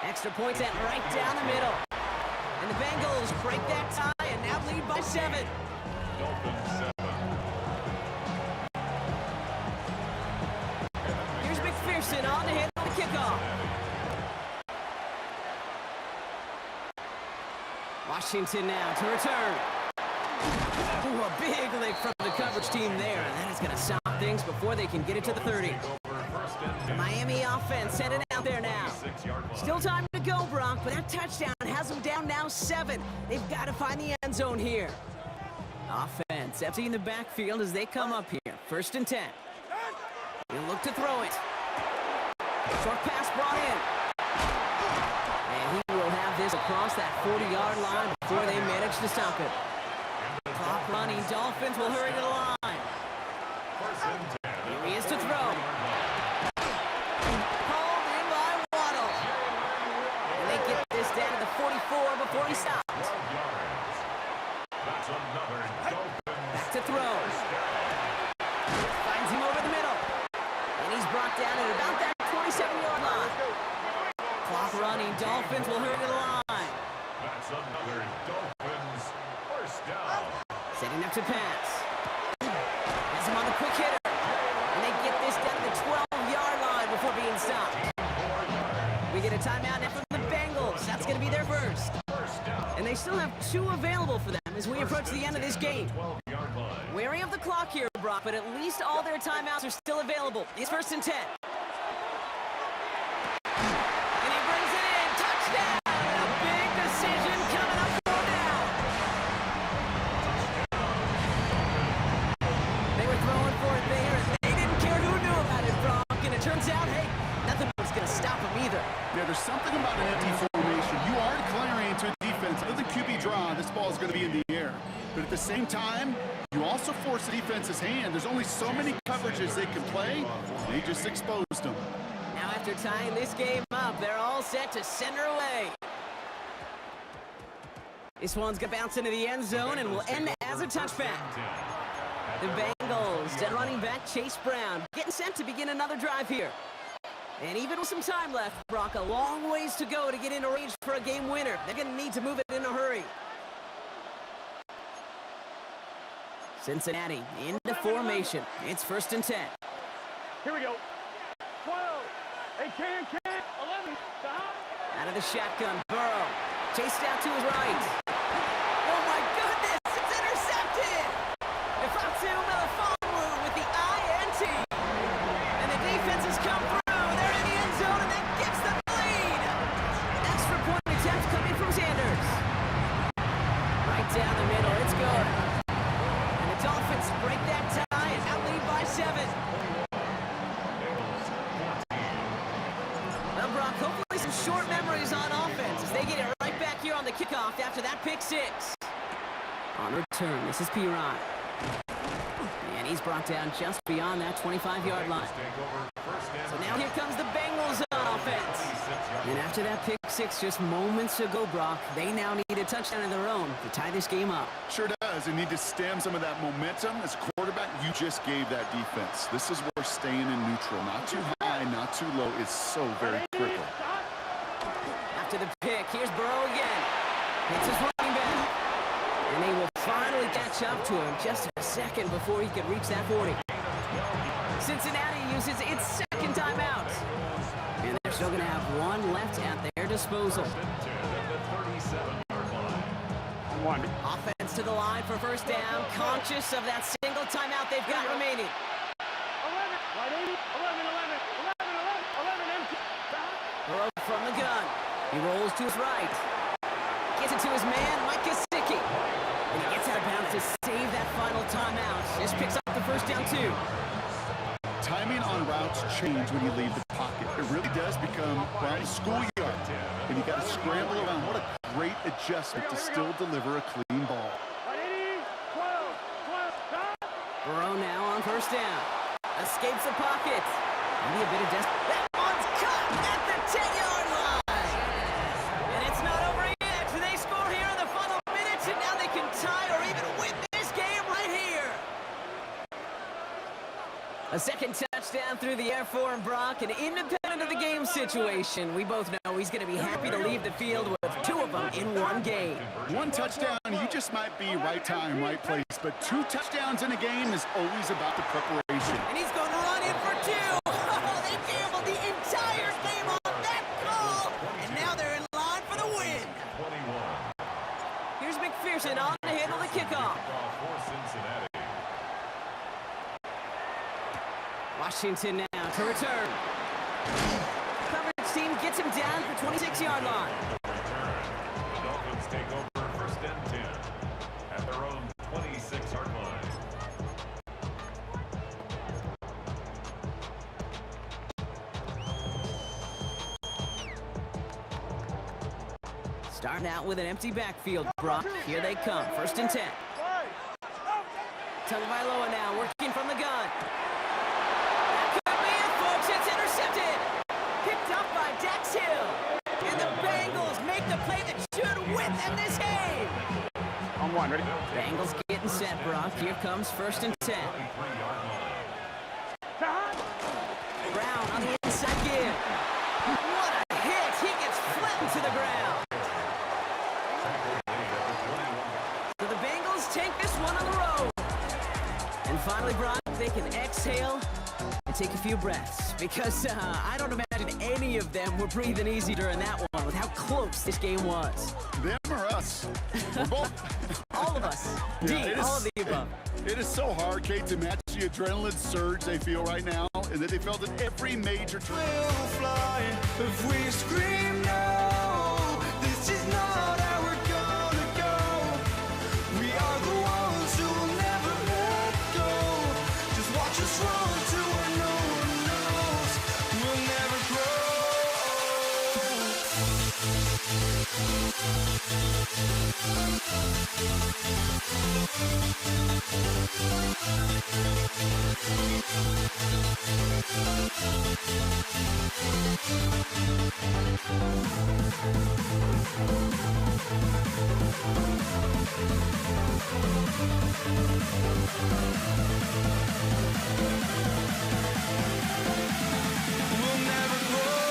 Extra point sent right down the middle. And the Bengals break that tie and now lead by 7. Here's McPherson on the hit on the kickoff. Washington now to return. Ooh, a big lick from the coverage team there. And that is going to stop things before they can get it to the 30. The Miami offense headed out there now. Still time to go, Brock, but that touchdown has them down now 7. They've got to find the end zone here. Offense empty in the backfield as they come up here. 1st and 10. He'll look to throw it. Short pass brought in. And he will have this across that 40-yard line before they manage to stop it. Clock running. Dolphins will hurry to the line. Here he is to throw. Called in by Waddle. And they get this down to the 44 before he stops. Back to throw. Finds him over the middle. And he's brought down at about that 27-yard line. Clock running. Dolphins will hurry to the line. That's another Dolphins first down. Setting up to pass. Has him on the quick hitter. And they get this down to the 12-yard line before being stopped. We get a timeout now from the Bengals. That's going to be their first. And they still have 2 available for them as we approach the end of this game. Wary of the clock here, Brock, but at least all their timeouts are still available. It's 1st and 10. And he brings it in. Touchdown! And a big decision coming up for now. They were throwing for it there, and they didn't care who knew about it, Brock. And it turns out, hey, nothing was going to stop them either. Yeah, there's something about an empty formation. You are declaring to a defense, other than QB draw, this ball is going to be in the air. But at the same time, you also force the defense's hand. There's only so many coverages they can play. They just exposed them. Now after tying this game up, they're all set to send her away. This one's going to bounce into the end zone and will end as a touchback. The Bengals, dead running back Chase Brown, getting sent to begin another drive here. And even with some time left, Brock, a long ways to go to get into range for a game winner. They're going to need to move it in a hurry. Cincinnati into formation. It's 1st and 10. Here we go. 12. 18, 11. Out of the shotgun, Burrow. Chased out to his right. Oh my goodness, it's intercepted! Ifatu Melifonwu with the INT. And the defense has come through. They're in the end zone, and that gives them the lead. Extra point attempt coming from Sanders. Right down the middle, it's good. And the Dolphins break that tie and now lead by 7. Well, Brock, hopefully some short memories on offense as they get it right back here on the kickoff after that pick 6. On return, this is Piron. And he's brought down just beyond that 25-yard line. So now here comes the Bengals on offense. And after that pick 6 just moments ago, Brock, they now need a touchdown of their own to tie this game up. Sure does. They need to stem some of that momentum. As quarterback, you just gave that defense. This is where staying in neutral, not too high, not too low, is so very critical. After the pick, here's Burrow again. Hits his running back. catch up to him just a second before he could reach that 40. Cincinnati uses its second timeout. And they're still going to have one left at their disposal. Offense to the line for first down, conscious of that single timeout they've got remaining. 11 empty. Burrow from the gun. He rolls to his right. Gets it to his man, Mike Gesicki. And he gets out of bounds to save that final timeout. Just picks up the first down, too. Timing on routes change when you leave the pocket. It really does become, well, schoolyard. And you got to scramble around. What a great adjustment to still deliver a clean ball. Burrow now on first down. Escapes the pocket. Maybe a bit of that one's cut at the 10-yard line. And it's not over yet. They score here in the final minutes, and now they can tie or even win this game right here. A second touchdown through the air for him, Brock, and independent of the game situation, we both know he's going to be happy to leave the field with two of them in one game. One touchdown, you just might be right time, right place. But two touchdowns in a game is always about the preparation. And he's going to run in for two. They gambled the entire game on that call. And now they're in line for the win. Here's McPherson on to handle the kickoff. Washington now to return. Coverage team gets him down at the 26-yard line. Dolphins take over first and 10 at their own 26-yard line. Starting out with an empty backfield, Brock. Here they come, first and 10. Tagovailoa now working from the gun. That could be it, folks. It's intercepted. Picked up by Dax Hill. And the Bengals make the play that should win them this game. On one, ready? Bengals getting set, Brock. Here comes first and 10. Brown on the inside give. What a hit. He gets flattened to the ground. So the Bengals take this one on the road. And finally, Brock, they can exhale and take a few breaths. Because I don't imagine any of them were breathing easy during that one with how close this game was. Them or us? We're both. All of us. Yeah, All of the above. It is so hard, Kate, to match the adrenaline surge they feel right now, and that they felt in every major We'll fly if we scream no. This is not how we're gonna go. We are the ones who will never let go. Just watch us run to where no one knows. We'll never grow. We'll never grow. We'll never grow.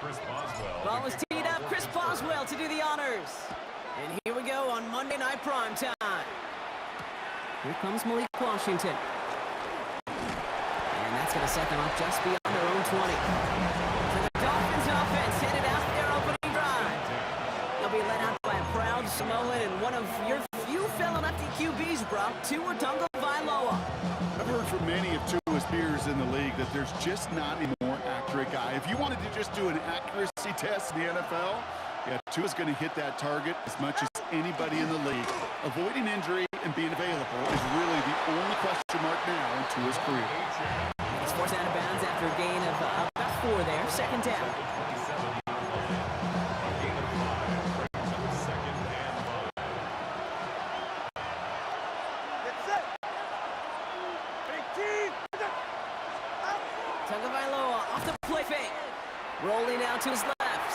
Chris Boswell. Ball was teed up. Chris Boswell to do the honors. And here we go on Monday Night Prime Time. Here comes Malik Washington. And that's going to set them up just beyond their own 20. So the Dolphins offense headed out their opening drive. They'll be led out by a proud Samoan and one of your few fellow lefty QBs, Brock, Tua Tagovailoa. I've heard from many of Tua's peers in the league that there's just not a more accurate guy. If you wanted to just do an accuracy test in the NFL, yeah, Tua's going to hit that target as much as anybody in the league. Avoiding injury and being available is really the only question mark now in Tua's career. He's forced out of bounds after a gain of about 4 there. Second down. Tagovailoa off the play fake. Rolling out to his left.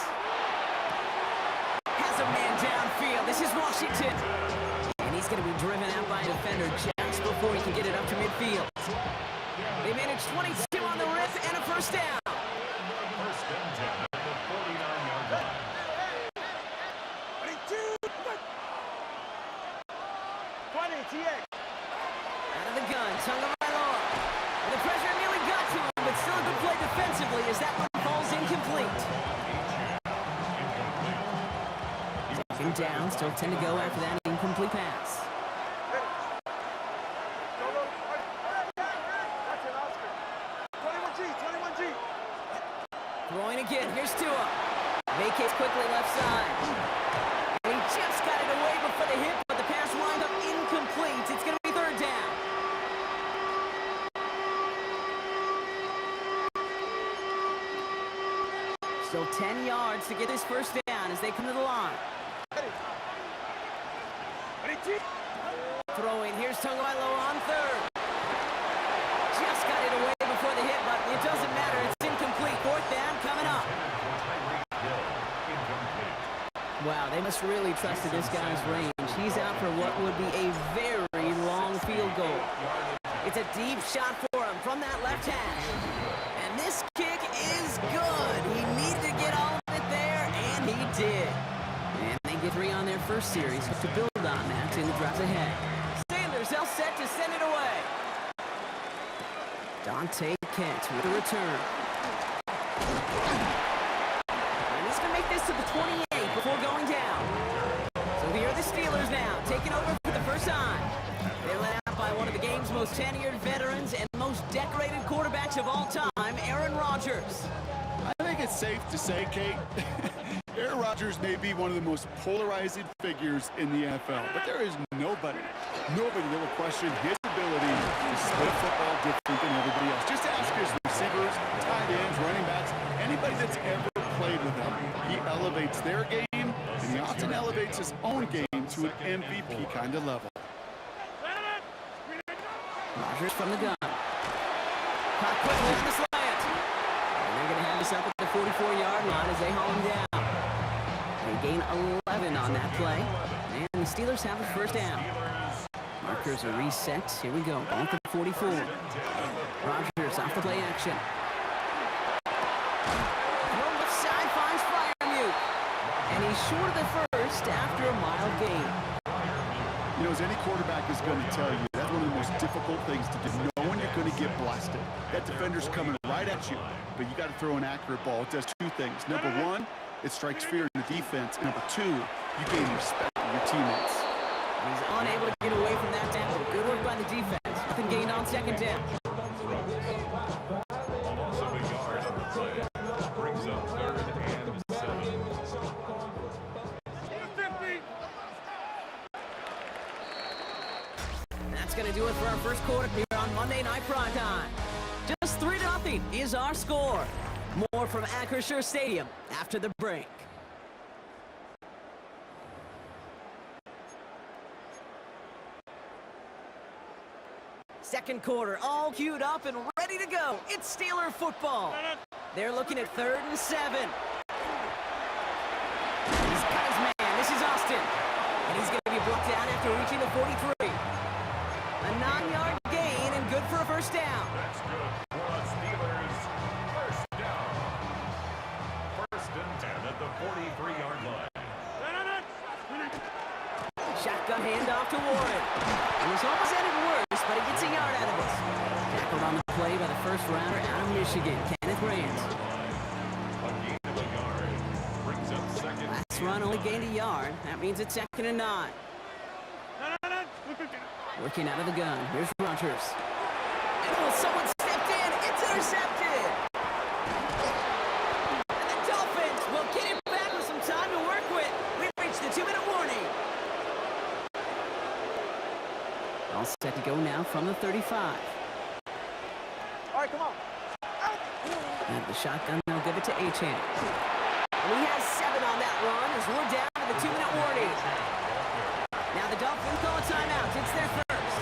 Has a man downfield. This is Washington. And he's going to be driven out by a defender just before he can get it up to midfield. They manage 22 on the rip and a first down. First and 10 at the 49-yard line. Out of the gun, Tagovailoa. And the pressure nearly got to him, but still a good play defensively as that one falls incomplete. Second down, still 10 to go after that incomplete pass. Throwing again, here's Tua. Vacates quickly left side. And he just got it away before the hit, but the pass wound up incomplete. It's going to be third down. Still 10 yards to get this first down as they come to the line. Throwing, here's Tagovailoa on third. Just got it away before the hit, but it doesn't matter. It's incomplete. Fourth down coming up. Wow, they must really trusted this guy's range. He's out for what would be a very long field goal. It's a deep shot for him from that left hash. And this kick is good. He needed to get all of it there, and he did. And they get 3 on their first series. Hope to build on that in the drives ahead. Sanders all set to send it away. Dante Kent with the return. And he's going to make this to the 28 before going down. So here are the Steelers now, taking over for the first time. They're led out by one of the game's most tenured veterans and most decorated quarterbacks of all time, Aaron Rodgers. I think it's safe to say, Kate, Aaron Rodgers may be one of the most polarizing figures in the NFL, but there is nobody that will question his ability to split football different than everybody else. Just ask his receivers, tight ends, running backs, anybody that's ever played with him. He elevates their game, and he often elevates his own game to an MVP kind of level. Rodgers from the gun. Caught quickly in the slant. And they're going to have this up at the 44-yard line as they haul him down. They gain 11 on that play. And the Steelers have a first down. Markers are reset. Here we go. Ball at the 44. Rodgers off the play action. Throw left side finds Freiermuth. And he's short of the first after a mild gain. You know, as any quarterback is going to tell you, that's one of the most difficult things to do. Knowing you're going to get blasted. That defender's coming right at you, but you got to throw an accurate ball. It does 2 things. Number 1, it strikes fear in the defense. And number 2, you gain respect from your teammates. He's unable to get away from that tackle. Good work by the defense. Nothing gained on second down. Almost a yard on the play. Brings up third and 7. That's going to do it for our first quarter here on Monday Night Prime Time. Just 3-0 is our score. More from Acrisure Stadium after the break. Second quarter, all queued up and ready to go. It's Steeler football. They're looking at 3rd and 7. He's got his man. This is Austin. And he's going to be brought down after reaching the 43. A 9-yard gain and good for a first down. That's good for the Steelers. First down. First 43-yard line. Shotgun handoff to Warren. It was almost ended worse, but he gets a yard out of it. Tackled on the play by the first rounder out of Michigan, Kenneth Rand. A gain of a yard. Brings up second. Last run only gained a yard. That means it's 2nd and 9. Working out of the gun. Here's Rogers. Oh, someone stepped in. It's intercepted. And the Dolphins will get it back with some time to work with. We've reached the 2-minute warning. All set to go now from the 35. All right, come on. And the shotgun, they'll give it to Achane. And he has 7 on that run as we're down to the 2-minute warning. Now the Dolphins call a timeout. It's their first.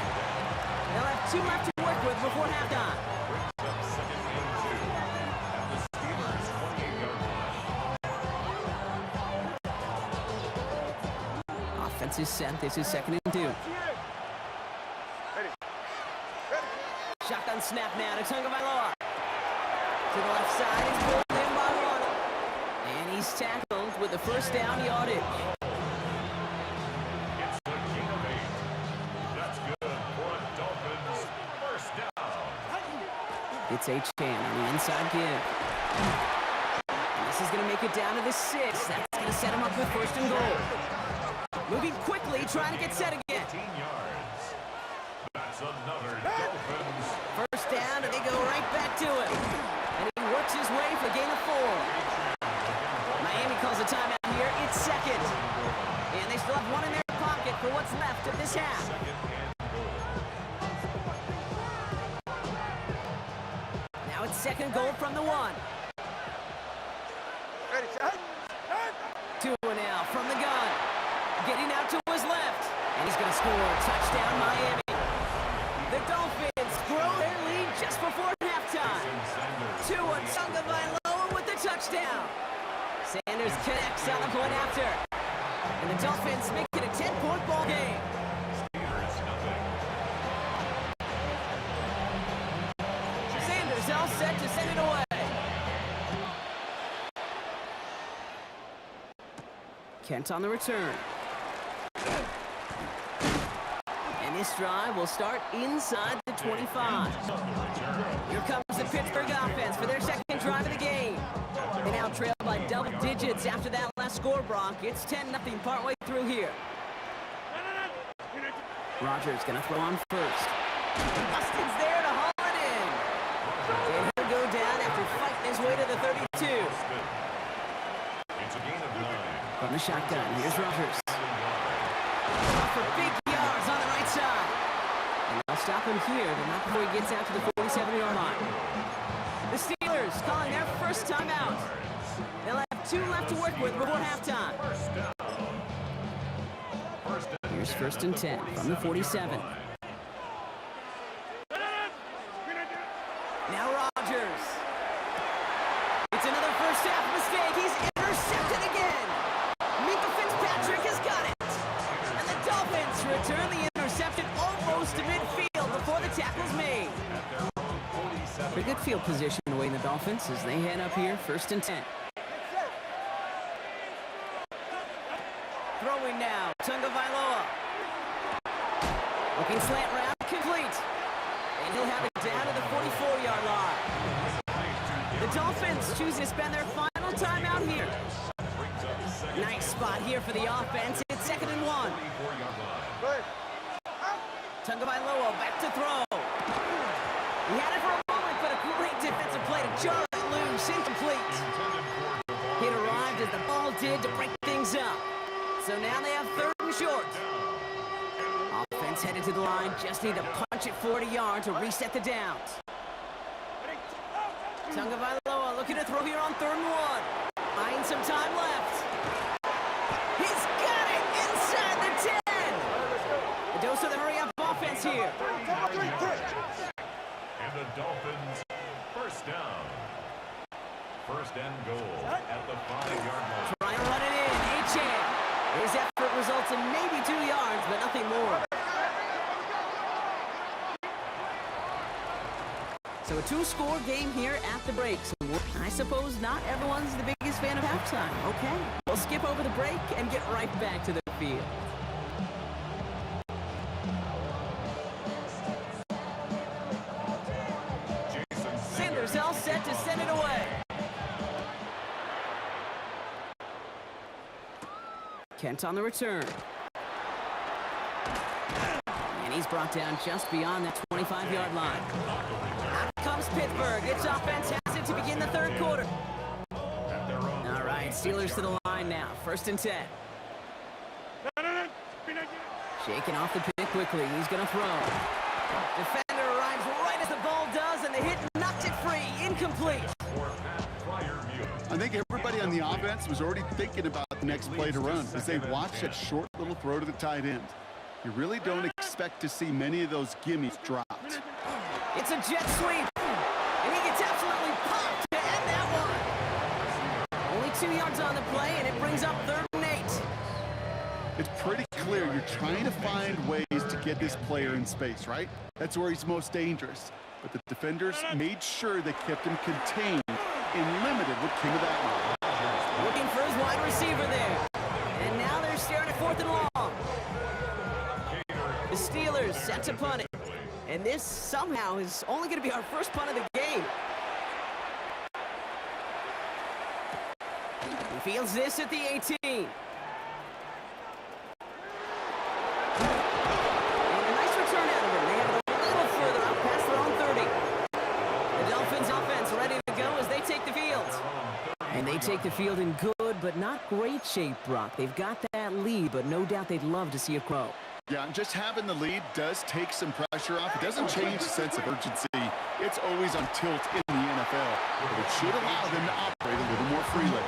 They'll have 2 left to work with before halftime. Brings up second and 2 at the Steelers' 28-yard line. Offense is set. This is 2nd and 2. Shotgun snap now to Tagovailoa. To the left side, it's pulled in by Ronald. And he's tackled with the first down yardage. It's the gain of 8. That's good for a Dolphins first down. It's Achane on the inside give. And this is going to make it down to the 6. That's going to set him up with 1st and goal. Moving quickly, trying to get set again. 18 yards. That's another Dolphins. First down, and they go right back to it. And he works his way for a gain of 4. Miami calls a timeout here. It's 2nd. And they still have 1 in their pocket for what's left of this half. Second and goal. Now it's 2nd goal from the 1. Ready, set. 2 now from the gun. Getting out to his left. And he's going to score. Touchdown, Miami. The Dolphins grow their lead just before halftime. Tua Tagovailoa with the touchdown. Sanders connects on the point after. And the Dolphins make it a 10-point ball game. Steelers nothing. Sanders all set to send it away. Kent on the return. And this drive will start inside the 25. Here comes the Pittsburgh offense for their 2nd drive of the game. They now trail by double digits after that last score, Brock. It's 10-0 partway through here. Rogers going to throw on first. Austin's there to haul it in. And he'll go down after fighting his way to the 32. It's a gain of 9. From the shotgun, here's Rogers. For big yards on the right side. And they'll stop him here, but not before he gets out to the 47-yard line. The Steelers calling their first timeout. They'll have 2 left to work with before halftime. Here's 1st and 10 from the 47. Now Rogers. It's another first half mistake. He's intercepted again. Minka Fitzpatrick has got it. And the Dolphins return the interception almost to midfield before the tackle's made. Pretty good field position away in the Dolphins as they head up here, 1st and 10. Throwing now, Tagovailoa. Looking slant route, complete. And he'll have it down to the 44-yard line. The Dolphins choosing to spend their final timeout here. Nice spot here for the offense. It's 2nd and 1. Tagovailoa back to throw. He had it for a moment, but a great defensive play to jar it loose, incomplete. It arrived as the ball did to break things up. So now they have 3rd and short. Offense headed to the line, just need to punch it 40 yards to reset the downs. Tagovailoa looking to throw here on 3rd and 1. Buying some time left. He's got it inside the 10. A dose of the hurry-up offense here. And the Dolphins first down. 1st and goal at the 5-yard line. Trying to run it in. Achane. His effort results in maybe 2 yards, but nothing more. So a two-score game here at the break. So I suppose not everyone's the biggest fan of halftime. Okay, we'll skip over the break and get right back to the field. Sanders all set to send it away. Kent on the return. And he's brought down just beyond that 25-yard line. Out comes Pittsburgh. Its offense has it to begin the third quarter. All right, Steelers to the line now. 1st and 10. Shaking off the pick quickly. He's going to throw. Defender arrives right as the ball does, and the hit knocked it free. Incomplete. I think everybody on the offense was already thinking about the next play to run as they watched that short little throw to the tight end. You really don't expect to see many of those gimmies dropped. It's a jet sweep, and he gets absolutely popped to end that one. Only 2 yards on the play, and it brings up 3rd and 8. It's pretty clear you're trying to find ways to get this player in space, right? That's where he's most dangerous. But the defenders made sure they kept him contained and limited what came of that one. Looking for his wide receiver there. And now they're staring at 4th and long. The Steelers set to punt it. And this somehow is only going to be our first punt of the game. He fields this at the 18. And a nice return out of him. They have it a little further out past their own 30. The Dolphins offense ready to go as they take the field. And they take the field in good but not great shape, Brock. They've got that lead, but no doubt they'd love to see it grow. Yeah, and just having the lead does take some pressure off. It doesn't change the sense of urgency. It's always on tilt in the NFL, but it should allow them to operate a little more freely.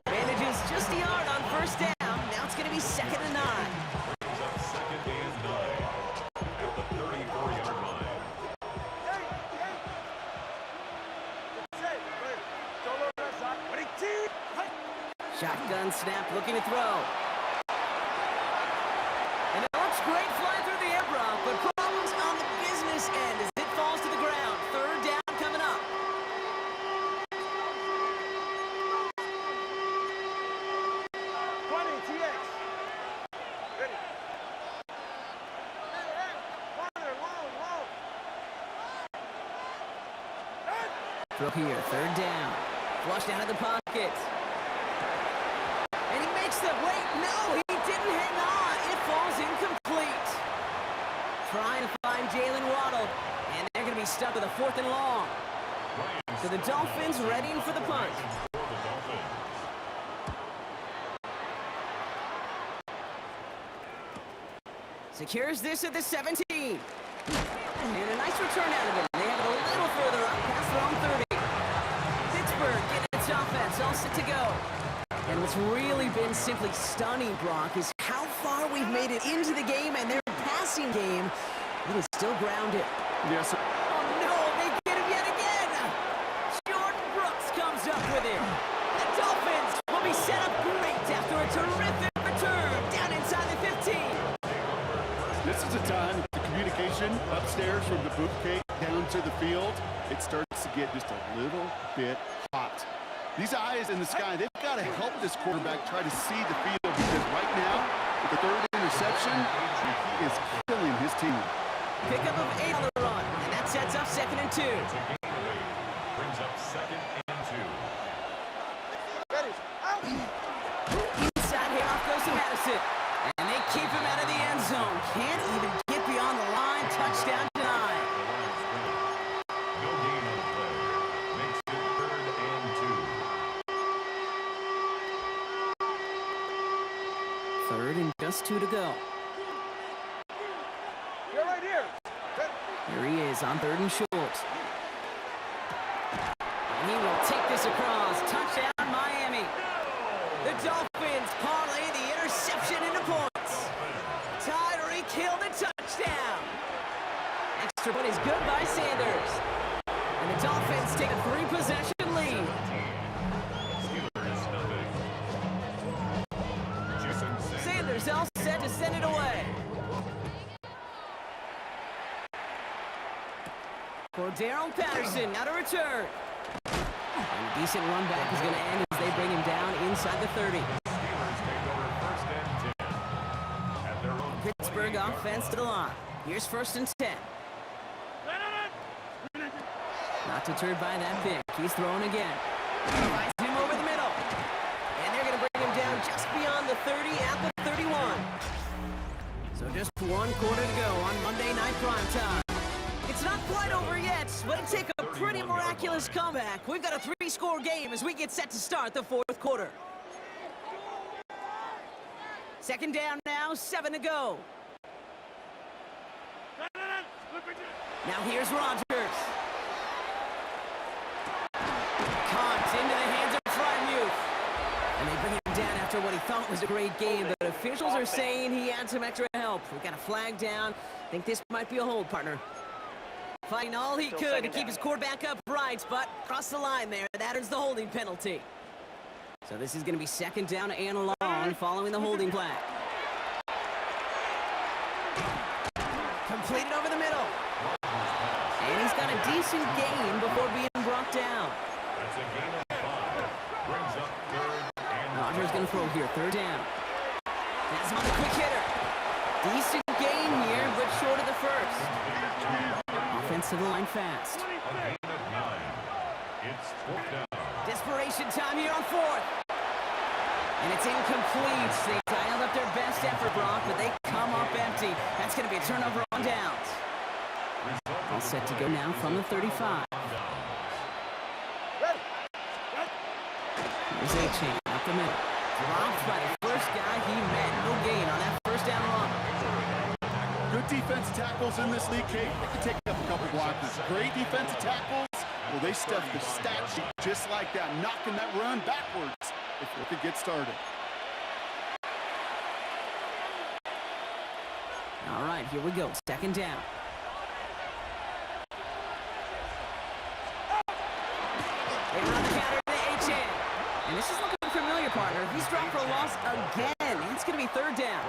Manages just a yard on 1st down. Now it's going to be 2nd and 9. Second and 9 at the 34-yard line. Shotgun snap, looking to throw. And it looks great flying through the air, Brock, but problems on the business end as it falls to the ground. 3rd down coming up. Throw here, 3rd down. Flushed out of the pocket. And he makes the wait. No, he didn't hang on. It falls incomplete. Trying to find Jalen Waddle. And they're going to be stuck with a 4th and long. So the Dolphins readying for the punt. Secures this at the 17. And a nice return out of it. They have it a little further up past their own 30. Pittsburgh getting its offense all set to go. And what's really been simply stunning, Brock, is how far we've made it into the game, and their passing game, it is still grounded. Yes, sir. Oh no, they get him yet again! Jordan Brooks comes up with it. The Dolphins will be set up great after a terrific return down inside the 15. This is a time the communication upstairs from the bouquet down to the field, it starts to get just a little bit hot. These eyes in the sky, they've got to help this quarterback try to see the field because right now, with the 3rd interception, he is killing his team. Pickup of 8 on the run, and that sets up 2nd and 2. Brings up 2nd and 2. Inside handoff goes to Madison. And they keep him out of the end zone. Can't even get beyond the line. Touchdown denied. No gain on the play. Makes it 3rd and 2. 3rd and just 2 to go. Here he is on 3rd and short. And he will take this across. Touchdown, Miami. The Dolphins parlay the interception into points. Tyreek Hill the touchdown. Extra point is good by Sanders. And the Dolphins take a 3-possession lead. Sanders all set to send it away. Cordero Patterson, now to return. And a decent run back is going to end as they bring him down inside the 30. Steelers take over first and 10. At their own Pittsburgh 28-yard offense to the line. Here's first and 10. Not deterred by that pick. He's throwing again. Finds him over the middle. And they're going to bring him down just beyond the 30 at the 31. So just 1 quarter to go on Monday Night Primetime. It's not quite over yet, but it'll take a pretty miraculous comeback. We've got a 3-score game as we get set to start the 4th quarter. Second down now, 7 to go. Now here's Rodgers. Caught into the hands of Freiermuth. And they bring him down after what he thought was a great game, but officials are saying he had some extra help. We got a flag down. Think this might be a hold, partner. Fighting all he could to keep his quarterback upright, but crossed the line there. That is the holding penalty. So this is going to be second down and long following the holding flag. Completed over the middle. And he's got a decent gain before being brought down. That's a gain of 5. Brings up third and Rodgers going to throw here, third down. That's on the quick hitter. Decent gain here, but short of the first. Offensive line fast. a gain of 9. It's 4th down. Desperation time here on 4th. And it's incomplete. They dialed up their best effort, Brock, but they come up empty. That's going to be a turnover on downs. All set to go now from the 35. Here's A-Chain up the middle. Dropped by the first guy he met. No gain on that first down run. Good defense tackles in this league, Kate. They can take up a couple blockers. Great defensive tackles. Well, they stuff the stat sheet just like that, knocking that run backwards if they could get started. All right, here we go. Second down. They run the counter to A-Chain. And this is looking familiar, partner. He's dropped for a loss again. It's going to be third down.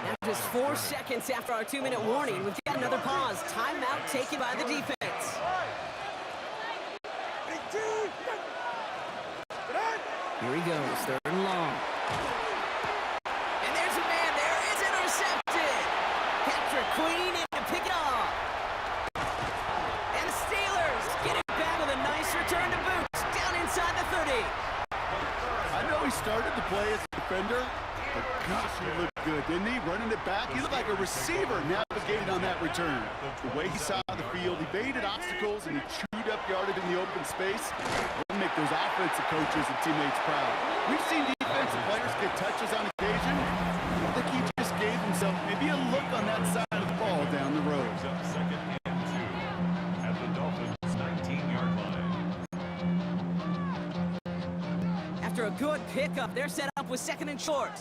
Now just 4 seconds after our 2-minute warning, we've got another pause. Timeout taken by the defense. Here he goes, third and long. And there's a man there. It's intercepted. Patrick Queen in to pick it off. And the Steelers get it back with a nice return to boot. Down inside the 30. I know he started the play as a defender, but gosh, he looked good, didn't he? Running it back, he looked like a receiver navigating on that return. The way he saw the field, he evaded obstacles, and he chewed up yardage in the open space. It'll make those offensive coaches and teammates proud. We've seen defensive players get touches on occasion. I think he just gave himself maybe a look on that side of the ball down the road. Brings up second and 2 at the Dolphins' 19-yard line. After a good pickup, they're set up with second and short.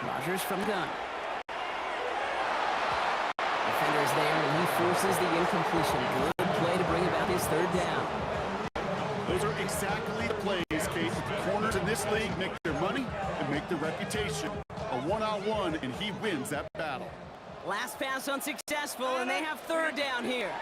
Rodgers from the gun. Defender's there, and he forces the incompletion. Good play to bring about his third down. Those are exactly the plays, Kate. The corners in this league make their money and make their reputation. A one-on-one, and he wins that battle. Last pass unsuccessful, and they have third down here.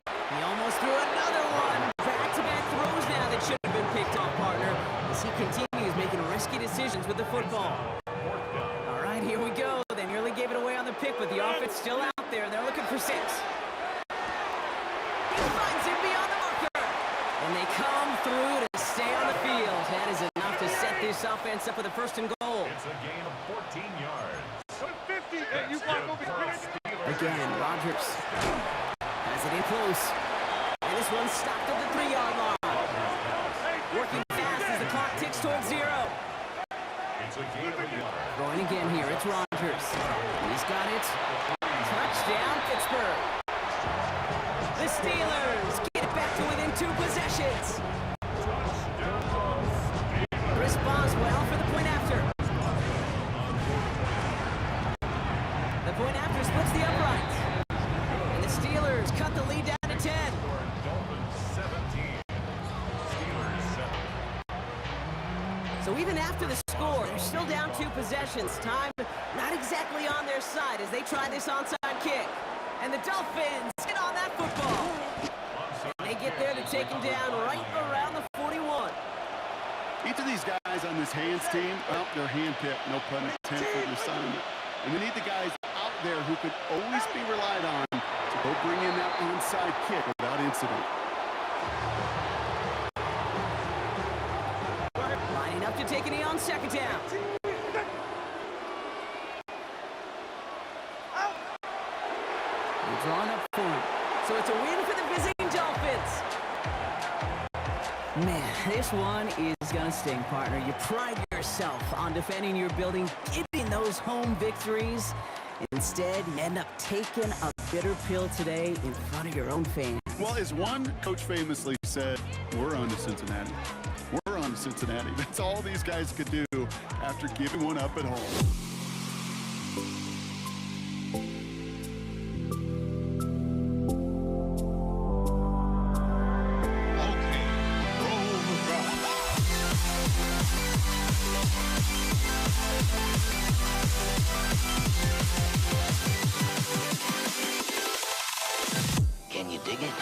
He almost threw another one. Back-to-back throws now that should have been picked off, partner, as he continues making risky decisions with the football. All right, here we go. They nearly gave it away on the pick, but the offense still out there. They're looking for 6. He finds him beyond the marker. And they come through to stay on the field. That is enough to set this offense up with a first and goal. It's a gain of 14 yards. Again, Rodgers has it in close. And this one's stopped at the 3-yard line. Working fast as the clock ticks towards 0. It's a gain of 1. Going again here, it's Rodgers. He's got it. Touchdown, Pittsburgh. The Steelers get it back to within 2 possessions. Chris Boswell for the point after. The point after splits the upright. And the Steelers cut the lead down to 10. Dolphins 17. Steelers 7. So even after the score, they're still down 2 possessions. Time not exactly on their side as they try this onside kick. And the Dolphins get on that football. And they get there to take him down right around the 41. Each of these guys on this hands team, well, they're handpicked, no pun intended for the assignment. And we need the guys out there who could always be relied on to go bring in that onside kick without incident. Lining up to take a knee on second down. They're drawing up for him. So it's a win for the visiting Dolphins. Man, this one is gonna sting, partner. You pride yourself on defending your building, getting those home victories. Instead, you end up taking a bitter pill today in front of your own fans. Well, as one coach famously said, we're on to Cincinnati. We're on to Cincinnati. That's all these guys could do after giving one up at home. Can you dig it?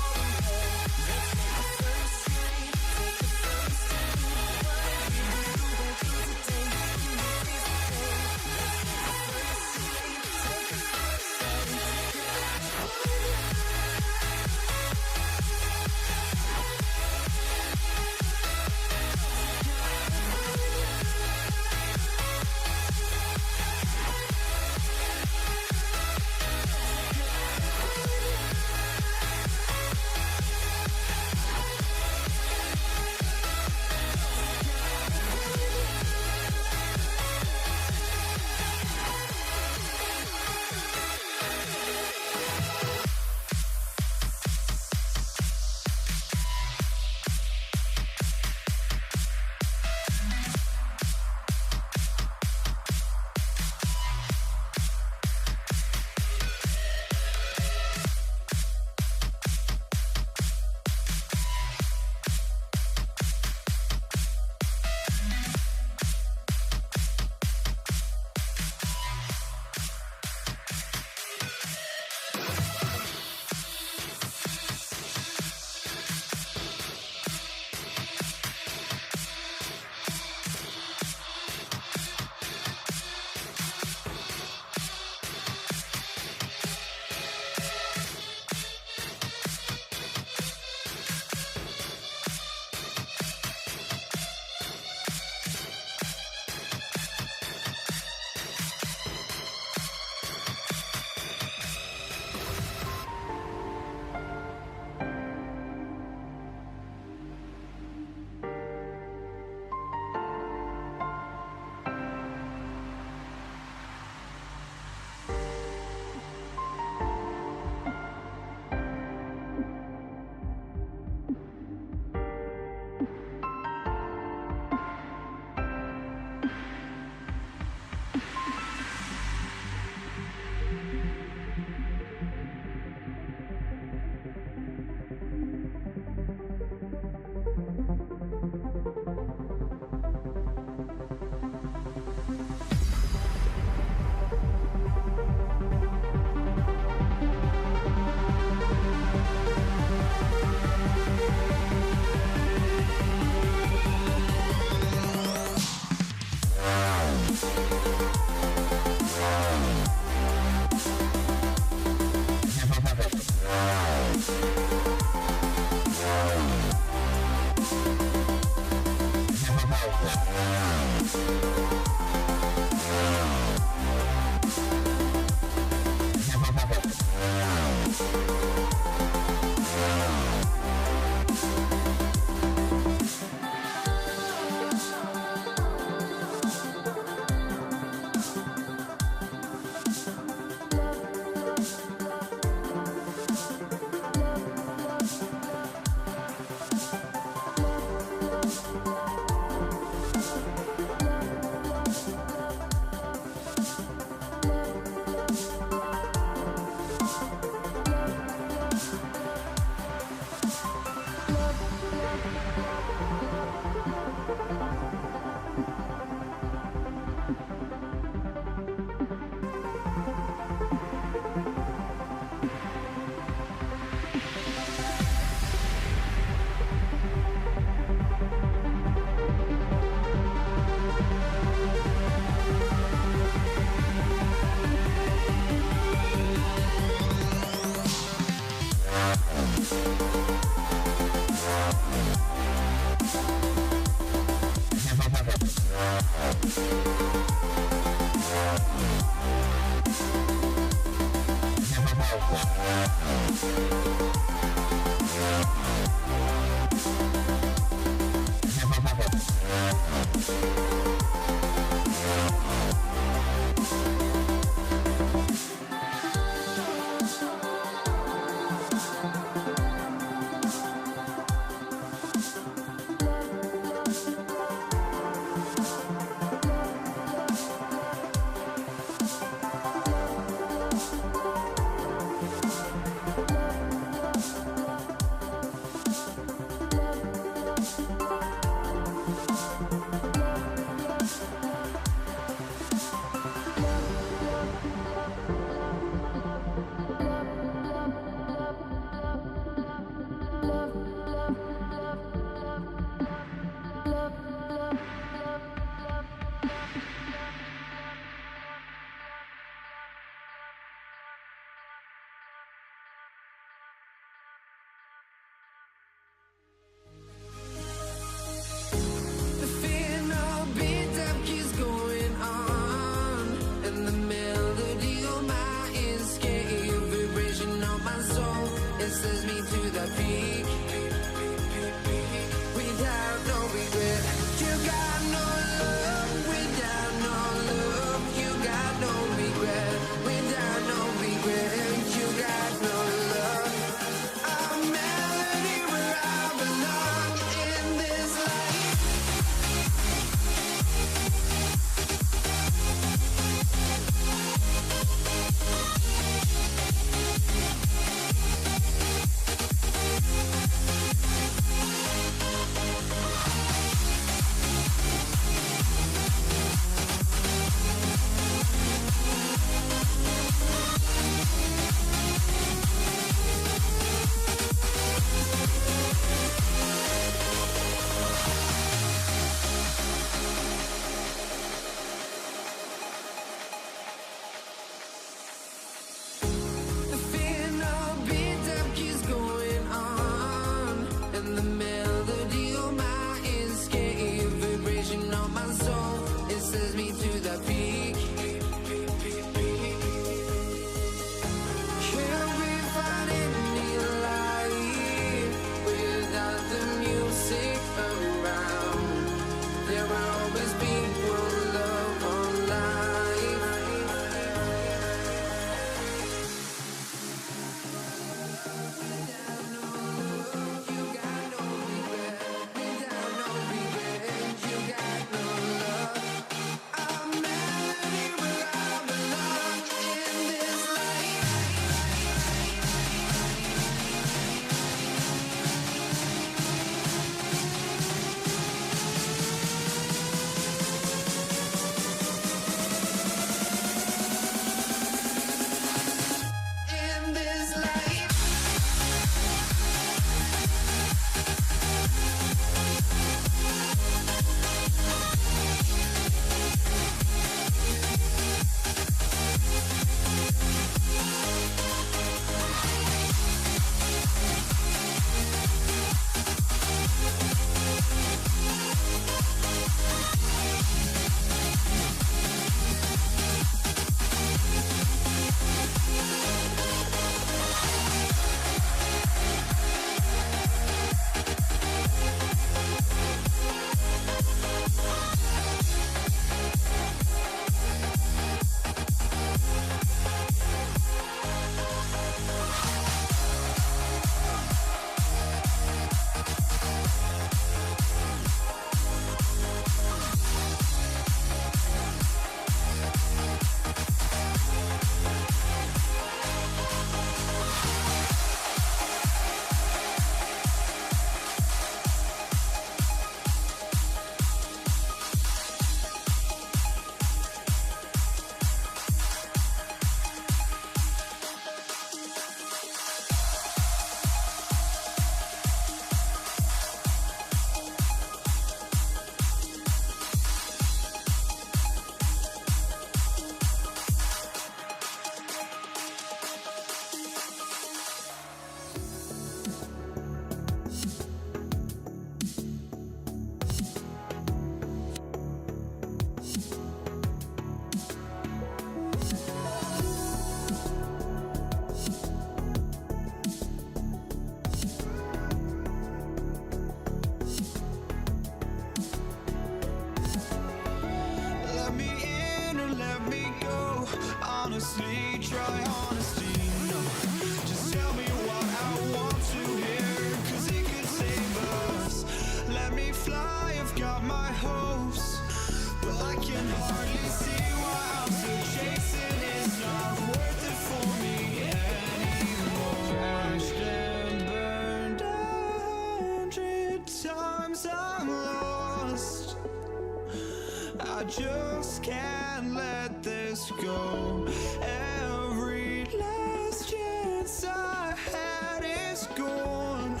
I just can't let this go. Every last chance I had is gone,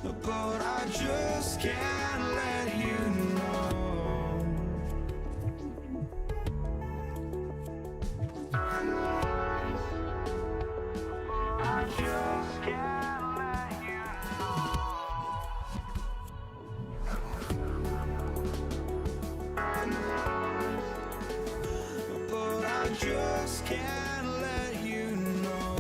but I just can't let you know. I just can't let you know. But I just can't let you know.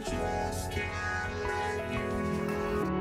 Just can't let you know.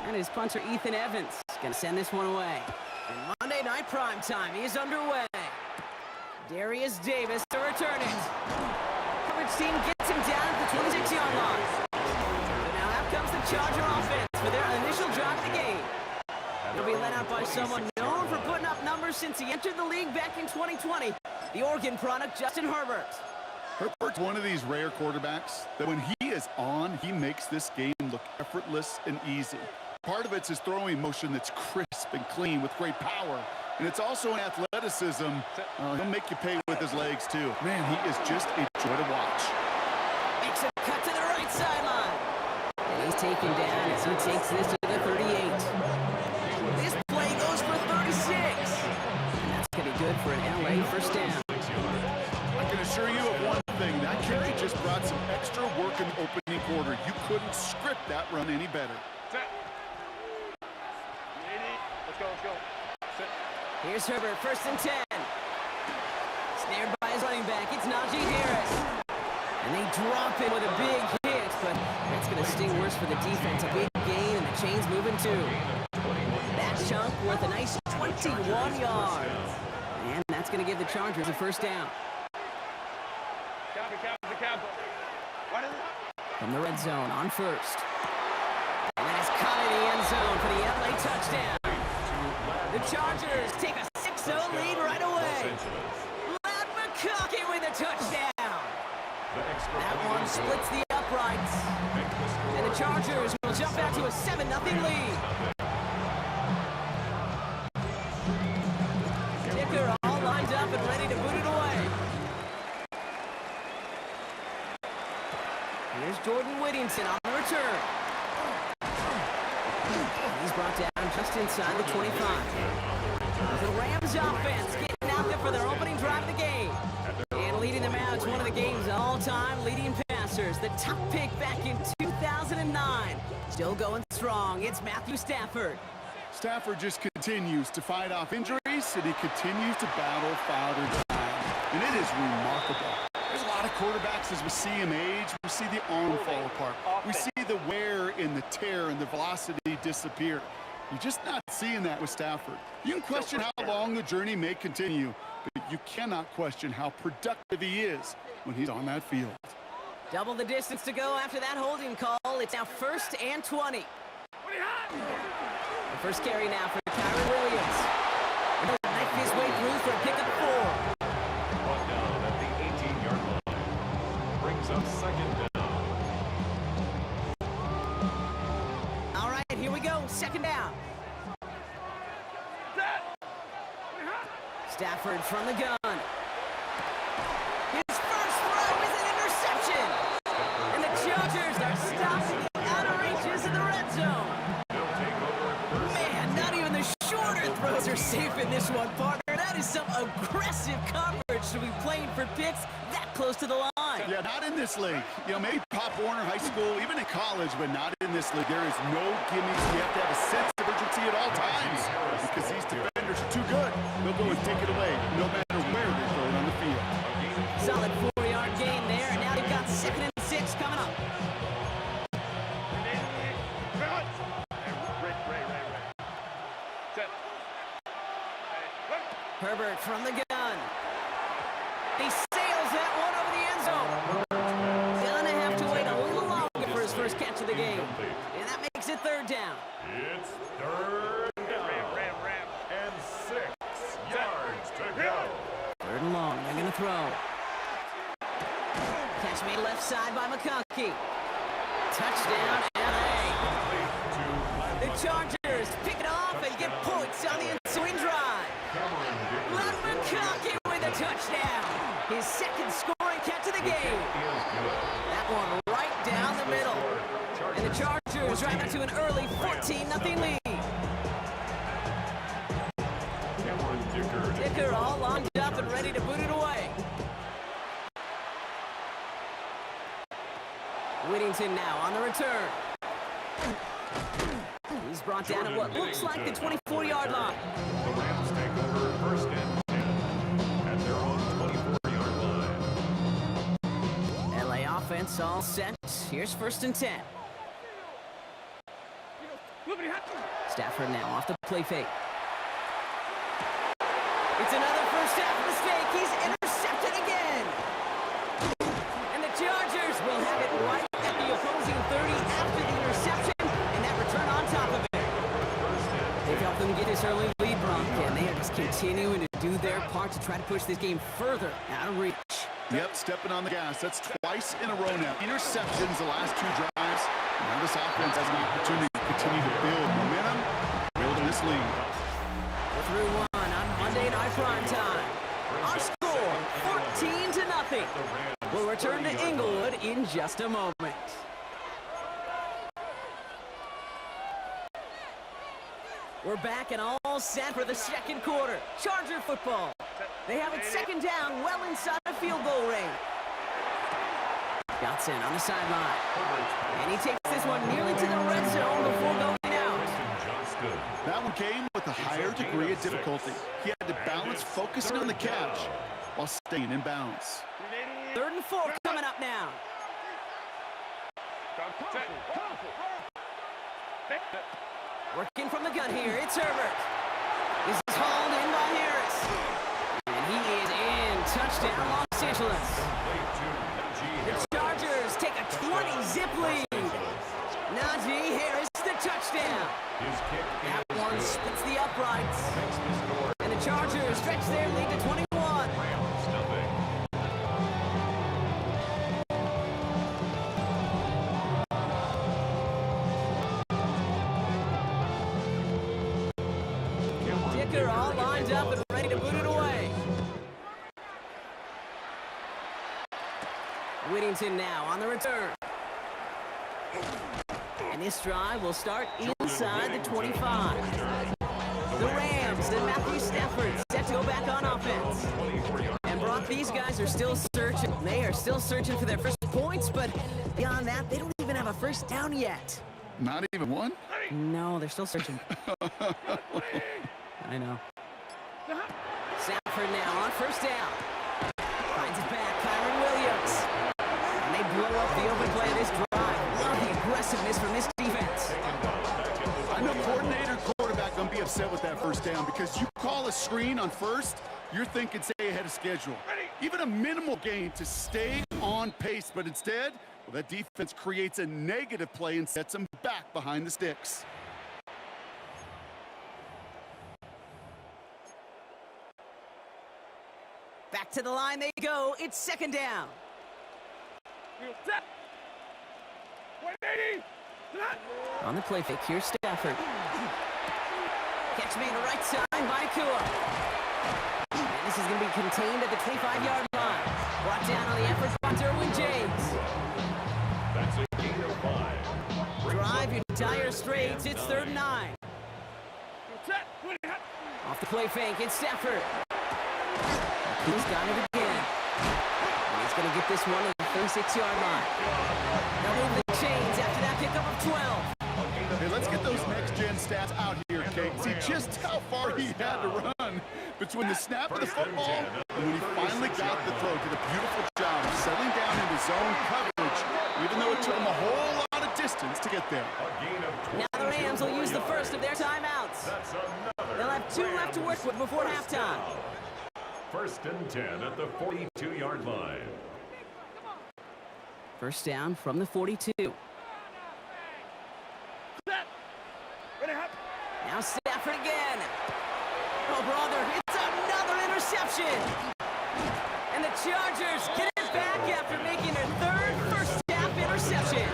And his punter, Ethan Evans, gonna send this one away. And Monday Night Primetime is underway. Darius Davis to return it. Coverage team gets him down at the 26-yard line. So now out comes the Charger offense for their initial drive of the game. He'll be led out by someone known for putting up numbers since he entered the league back in 2020. The Oregon product, Justin Herbert. Herbert's one of these rare quarterbacks that when he is on, he makes this game look effortless and easy. Part of it's his throwing motion that's crisp and clean with great power. And it's also an athleticism. He'll make you pay with his legs, too. Man, he is just a joy to watch. Makes a cut to the right sideline. And he's taken down as he takes this to the 38. This play goes for 36. And that's going to be good for an LA first down. I can assure you of one thing. That carry just brought some extra work in the opening quarter. You couldn't script that run any better. Set. Let's go, let's go. Set. Here's Herbert, 1st and 10. Snared by his running back, it's Najee Harris. And they drop him with a big hit, but that's going to sting worse for the defense. A big gain, and the chain's moving too. That chunk worth a nice 21 yards. And that's going to give the Chargers a first down. From the red zone on first. And that is caught in the end zone for the LA touchdown. The Chargers take a 6-0 lead right away. Ladd McConkey with a touchdown. That one splits the uprights. And the Chargers will jump out to a 7-0 lead. Dicker all lined up and ready to boot it away. Here's Jordan Whittington on the return. He's brought down just inside the 25. The Rams offense getting out there for their opening drive of the game. And leading them out is one of the game's all-time leading passers. The top pick back in 2009. Still going strong. It's Matthew Stafford. Stafford just continues to fight off injuries, and he continues to battle Father Time. And it is remarkable. There's a lot of quarterbacks as we see him age, we see the arm fall apart. We see the wear and the tear and the velocity disappear. You're just not seeing that with Stafford. You can question how long the journey may continue, but you cannot question how productive he is when he's on that field. Double the distance to go after that holding call. It's now 1st and 20. The first carry now for Kyron Williams. And he'll knife his way through for a pickup 4. Brought down at the 18-yard line. Brings up 2nd down. All right, here we go. 2nd down. Stafford from the gun. His first throw is an interception. And the Chargers are stopped in the outer reaches of the red zone. Man, not even the shorter throws are safe in this one, partner. That is some aggressive coverage to be playing for picks that close to the line. Yeah, not in this league. You know, maybe Pop Warner High School, even in college, but not in this league. There is no gimmies. You have to have a sense of urgency at all times because these defenders are too good. They'll go and take it away no matter where they throw it on the field. Solid 4-yard gain there, and now they've got 2nd and 6 coming up. Herbert from the gun. He sails that one over the end zone. Gonna have to wait a little longer for his first catch of the game. And that makes it 3rd down. It's 3rd down. And 6 yards to go. 3rd and long. They're gonna throw. Catch made left side by McConkey. Touchdown, LA. The Chargers pick it off and get points on the ensuing drive. Ladd McConkey with a touchdown. His 2nd scoring catch of the game. That one right down the middle. And the Chargers drive out to an early 14-0 lead. Dicker all lined up and ready to boot it away. Whittington now on the return. He's brought down at what looks like the 24-yard line. The Rams take over 1st and 10 at their own 24-yard line. LA offense all set. Here's 1st and 10. Stafford now off the play fake. It's another first half mistake. He's intercepted again. And the Chargers will have it right at the opposing 30 after the interception and that return on top of it. They've helped them get this early lead, Bronk, and they are just continuing to do their part to try to push this game further out of reach. Yep, stepping on the gas. That's twice in a row now. Interceptions the last two drives. Now this offense has an opportunity to continue to build momentum, building this lead. We're through one on Monday Night Prime Time. Our score, 14-0. We'll return to Inglewood in just a moment. We're back and all set for the second quarter. Charger football. They have it second down, well inside the field goal range. Johnson on the sideline. And he takes this one nearly to the red zone before going out. That one came with a higher degree of difficulty. He had to balance focusing on the catch while staying in bounds. 3rd and 4 coming up now. Working from the gun here, it's Herbert. This is hauled in by Harris. And he is in. Touchdown, Los Angeles. The Chargers take a 20-zip lead. Najee Harris, the touchdown. That one splits the uprights. And the Chargers stretch their lead to 21. Dicker all lined up and ready to boot it away. Whittington now on the return. And this drive will start inside the 25. The Rams and Matthew Stafford set to go back on offense. And Brock, these guys are still searching. They are still searching for their first points, but beyond that, they don't even have a first down yet. Not even one? No, they're still searching. I know. Stafford now on first down. Finds it back, Kyron Williams. And they blow up the open play of this drive. Love the aggressiveness from this defense. I know coordinator, quarterback gonna be upset with that first down because you call a screen on first, you're thinking stay ahead of schedule. Even a minimal gain to stay on pace, but instead, well, that defense creates a negative play and sets them back behind the sticks. Back to the line they go. It's second down. On the play fake, here's Stafford. Catch made right side by Kua. And this is going to be contained at the 25-yard line. Brought down on the effort by Derwin James. That's a gain of 5. Drive your dire straits. It's 3rd and 9. Off the play fake, it's Stafford. He's got it again. And he's going to get this one at the 36-yard line. They'll move the chains after that pickup of 12. Hey, let's get those next-gen stats out here, Kate. See just how far he had to run between the snap of the football and when he finally got the throw. Did a beautiful job of settling down into zone coverage, even though it took him a whole lot of distance to get there. Now the Rams will use the first of their timeouts. They'll have 2 left to work with before halftime. 1st and 10 at the 42-yard line. First down from the 42. Now Stafford again. Oh, brother, it's another interception. And the Chargers get it back after making their 3rd first-half interception.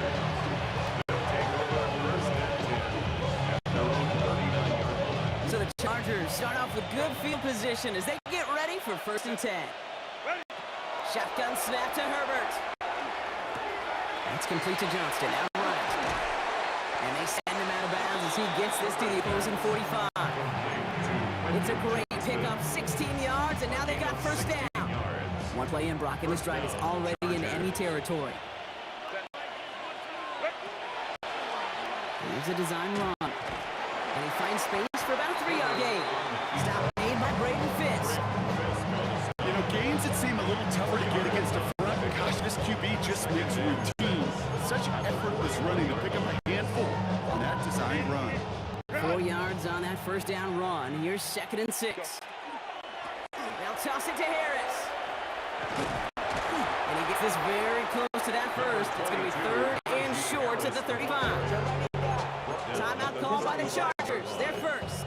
So the Chargers start off with good field position as they get ready for 1st and 10. Shotgun snap to Herbert. That's complete to Johnston, out right. And they send him out of bounds as he gets this to the opposing 45. It's a great pickup, 16 yards, and now they got first down. One play in, Brock, and this drive is already in enemy territory. Here's a design run. And he finds space for about a 3-yard gain. Stop made by Braden Fitz. You know, gains that seem a little tougher to get against a front. Gosh, this QB just makes routine. Such effortless running to pick up a handful on that design run. first down run. Here's 2nd and 6. They'll toss it to Harris. And he gets this very close to that first. It's going to be 3rd and short at the 35. Timeout called by the Chargers. They're first.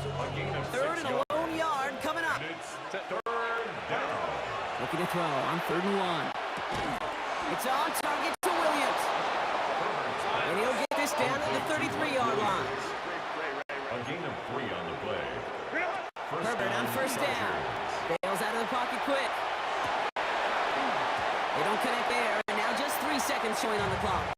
3rd and a lone yard coming up. Looking to throw on 3rd and 1. It's on target to Williams. And he'll get this down at the 33-yard line. A gain of 3 on the play. Herbert on first down. Bails out of the pocket quick. They don't connect there, and now just 3 seconds showing on the clock.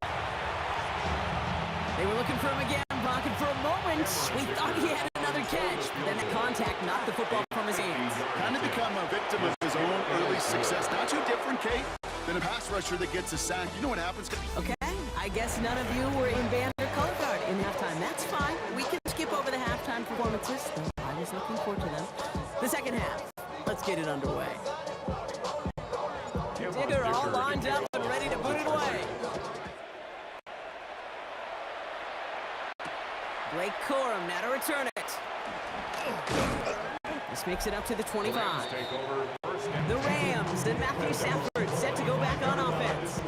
They were looking for him again, blocking for a moment. We thought he had another catch, but then the contact knocked the football from his hands. Kind of become a victim of his own early success. Not too different, Kate, than a pass rusher that gets a sack. You know what happens? Okay, I guess none of you were in band or color guard in halftime. That's fine. We can skip over the halftime performances. I was looking forward to them. The second half. Let's get it underway. Digger all lined up and ready to put it away. Blake Corum now to return it. This makes it up to the 25. The Rams and Matthew Stafford set to go back on offense.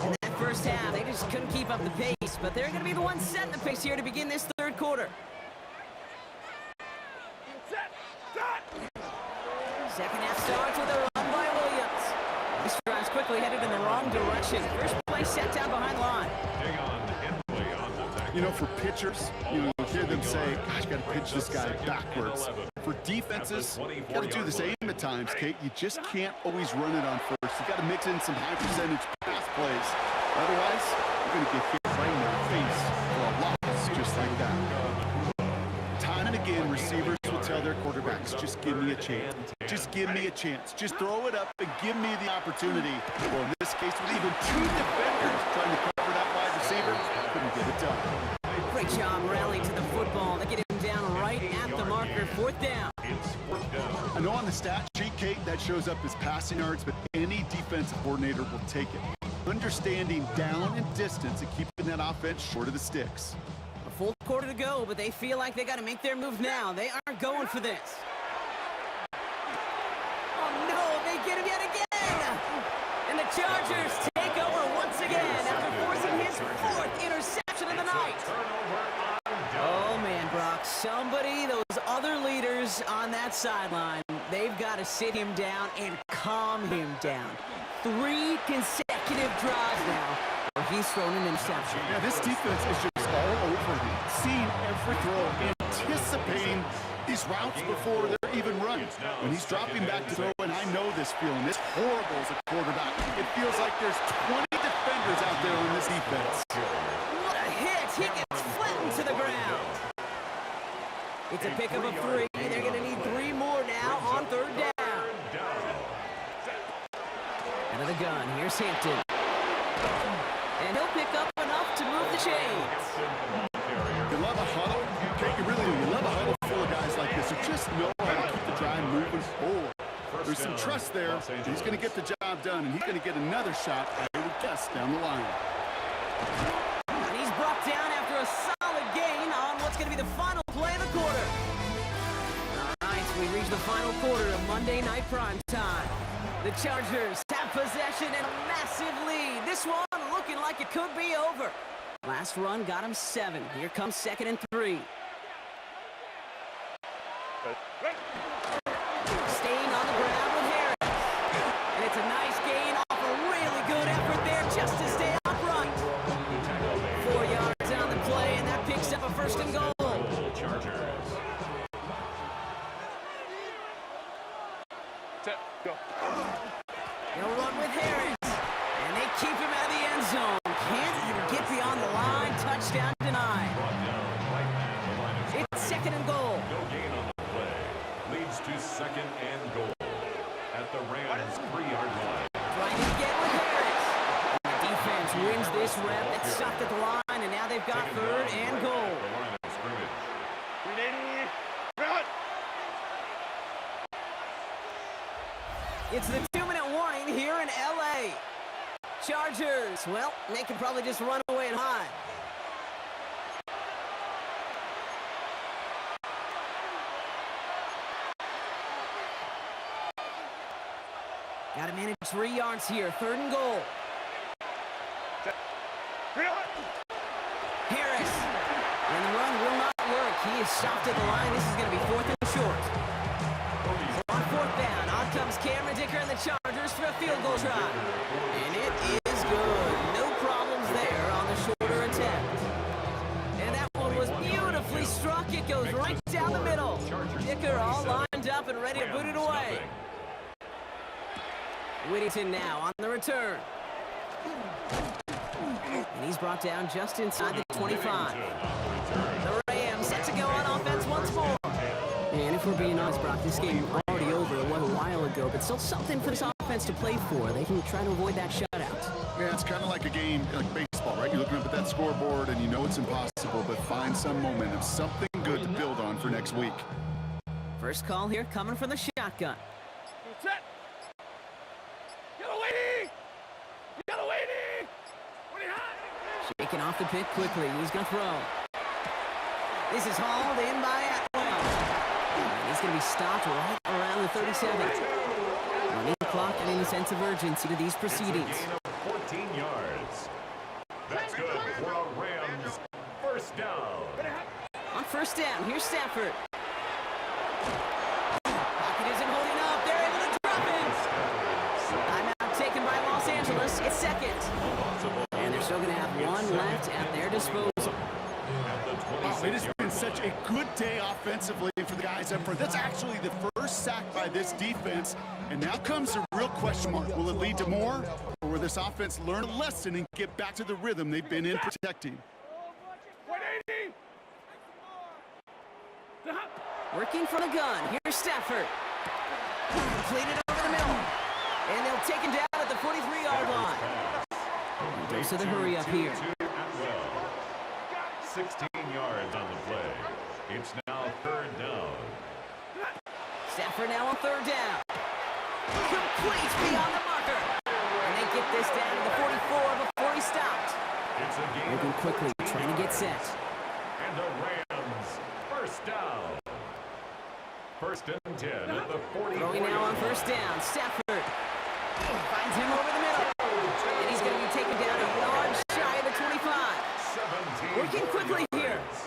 In that first half, they just couldn't keep up the pace, but they're going to be the ones setting the pace here to begin this 3rd quarter. Second half starts with a run by Williams. This drive's quickly headed in the wrong direction. First play set down behind line. You know, for pitchers, you hear them say, gosh, you got to pitch this guy backwards. For defenses, you got to do the same at times, Kate. You just can't always run it on first. You got to mix in some high percentage pass plays. Otherwise, you're going to get hit right in the face for a loss just like that. Time and again, receivers will tell their quarterbacks, just give me a chance. Just give me a chance. Just throw it up and give me the opportunity. Well, in this case, with even 2 defenders trying to cover that wide receiver, couldn't get it done. Great job rallying to the football to get him down right at the marker. 4th down. I know on the stat sheet, Kate, that shows up as passing yards, but any defensive coordinator will take it. Understanding down and distance and keeping that offense short of the sticks. A full quarter to go, but they feel like they got to make their move now. They aren't going for this. Oh, no, they get him yet again. And the Chargers take over once again after forcing his 4th interception of the night. Oh, man, Brock, somebody, those other leaders on that sideline, they've got to sit him down and calm him down. 3 consecutive drives now where he's thrown an interception. Yeah, this defense is just all over him, seeing every throw, anticipating these routes before they're even running. When he's dropping back to throw, and I know this feeling, it's horrible as a quarterback. It feels like there's 20 defenders out there on this defense. What a hit! He gets flattened to the ground. It's a pickup of 3. They're going to need 3 more now on 3rd down. Out of the gun, here's Hampton. And he'll pick up enough to move the chains. You love a huddle? Okay, you really do. You love a huddle full of guys like this who just know how to keep the drive moving forward. There's some trust there. He's going to get the job done, and he's going to get another shot, I would guess, down the line. And he's brought down after a solid gain on what's going to be the final play of the quarter. All right, we reach the final quarter of Monday Night Prime Time. The Chargers have possession and a massive lead. This one looking like it could be over. Last run got him 7. Here comes 2nd and 3. Staying on the ground with Harris. And it's a nice gain off a really good effort there just to stay upright. 4 yards on the play, and that picks up a 1st and goal. They'll run with Harris. And they keep him out of the end zone. Can't even get beyond the line. Touchdown denied. It's 2nd and goal. No gain on the play. Leads to 2nd and goal at the Rams' 3-yard line. Trying to get with Harris. And the defense wins this rep. It's stopped at the line, and now they've got 3rd and goal. The line of scrimmage. It's the 2-minute warning here in L.A. Chargers, well, they can probably just run away and hide. Got to manage 3 yards here. 3rd and goal. Harris. And the run will not work. He is stopped at the line. This is going to be 4th and short. On 4th down, out comes Cameron Dicker and the Chargers for a field goal try. And it is good. No problems there on the shorter attempt. And that one was beautifully struck. It goes right down the middle. Dicker all lined up and ready to boot it away. Whittington now on the return. And he's brought down just inside the 25. The Rams set to go on offense once more. And if we're being honest, Brock, this game already over. It was a while ago, but still something for this offense to play for. They can try to avoid that shutout. Yeah, it's kind of like a game, like baseball, right? You're looking up at that scoreboard and you know it's impossible, but find some momentum, something good to build on for next week. First call here coming from the shotgun. Set. Yellow lady. Yellow lady. What do you have? Shaking off the pick quickly. He's going to throw. This is hauled in by Atwell. And he's going to be stopped right around the 37. Running the clock and any sense of urgency to these proceedings. It's a gain of 14 yards. That's good for a Rams first down. On first down, here's Stafford. Pocket isn't holding up. They're able to drop it. Timeout taken by Los Angeles. It's 2nd. And they're still going to have 1 left at their disposal. Oh, it has been such a good day offensively for the guys up front. That's actually the first sack by this defense. And now comes the real question mark. Will it lead to more? Or will this offense learn a lesson and get back to the rhythm they've been in protecting? 180. Working from the gun. Here's Stafford. Completed over the middle. And they'll take him down at the 43-yard line. Dose of the hurry up here. 16 yards on the play. It's now 3rd down. Stafford now on 3rd down. Complete beyond the marker. And they get this down to the 44 before he stopped. It's a gain Moving of quickly, 14 trying to get yards. set. And the Rams first down. 1st and 10 at the 40. Throwing now on first down. Stafford finds him over the middle. And he's going to be taken down a yard shy of the 25. 17 Working quickly here. yards.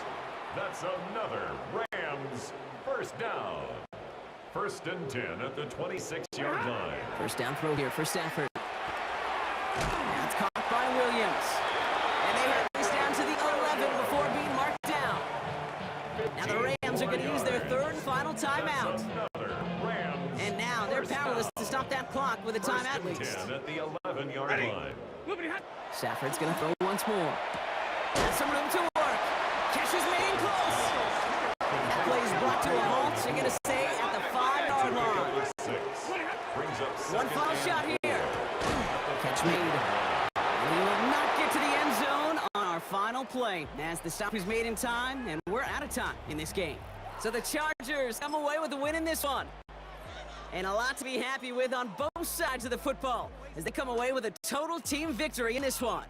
That's another Rams first down. 1st and 10 at the 26-yard line. First down throw here for Stafford. That's caught by Williams. And they have this down to the 11 before being marked down. Now the Rams are going to use their 3rd and final timeout. Another Rams And now they're first powerless down. to stop that clock with a 1st timeout and least. 10 at the 11-yard line. Stafford's going to throw once more. Has some room to work. Kesher's made close. That play is brought to a halt. They're going to stay at the 5-yard line. 6. Brings up One 2nd final and shot here. Catch made. And he will not get to the end zone on our final play. As the stop is made in time, and we're out of time in this game. So the Chargers come away with the win in this one. And a lot to be happy with on both sides of the football as they come away with a total team victory in this one.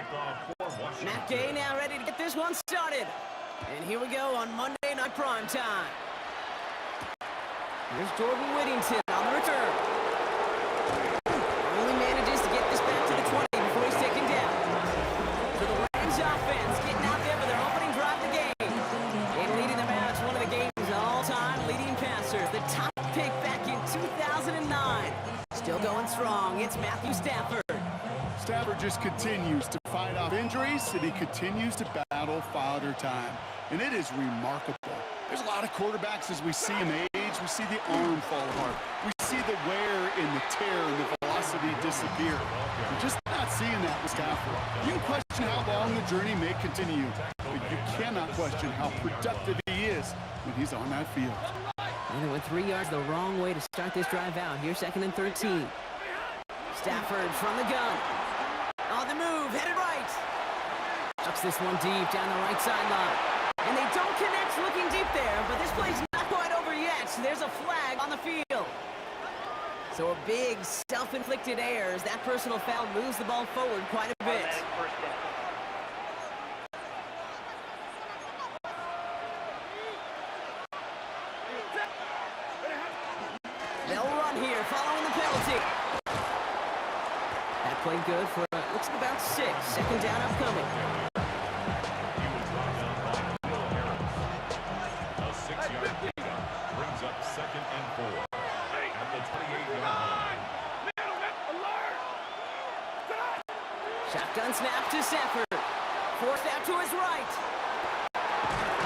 kickoff for Washington. Matt Gay now ready to get this one started. And here we go on Monday Night Prime Time. Here's Jordan Whittington on the return. Only manages to get this back to the 20 before he's taken down. So the Rams offense getting out there for their opening drive of the game. And leading them out as one of the game's all-time leading passers. The top pick back in 2009. Still going strong. It's Matthew Stafford. Stafford just continues to fight off injuries, and he continues to battle Father Time. And it is remarkable. There's a lot of quarterbacks as we see him age, we see the arm fall apart. We see the wear and the tear and the velocity disappear. We're just not seeing that with Stafford. You can question how long the journey may continue, but you cannot question how productive he is when he's on that field. And they went 3 yards the wrong way to start this drive out. Here's 2nd and 13. Stafford from the gun. On the move, headed right. Chucks this one deep down the right sideline. And they don't connect looking deep there, but this play's not quite over yet. There's a flag on the field. So a big self-inflicted error as that personal foul moves the ball forward quite a bit. Automatic first down. They'll run here following the penalty. That played good for, looks like about 6. 2nd down upcoming. He was brought down by Will Harris. A 6-yard pickup brings up 2nd and 4 at the 28-yard line. Shotgun snap to Stafford. Forced out to his right.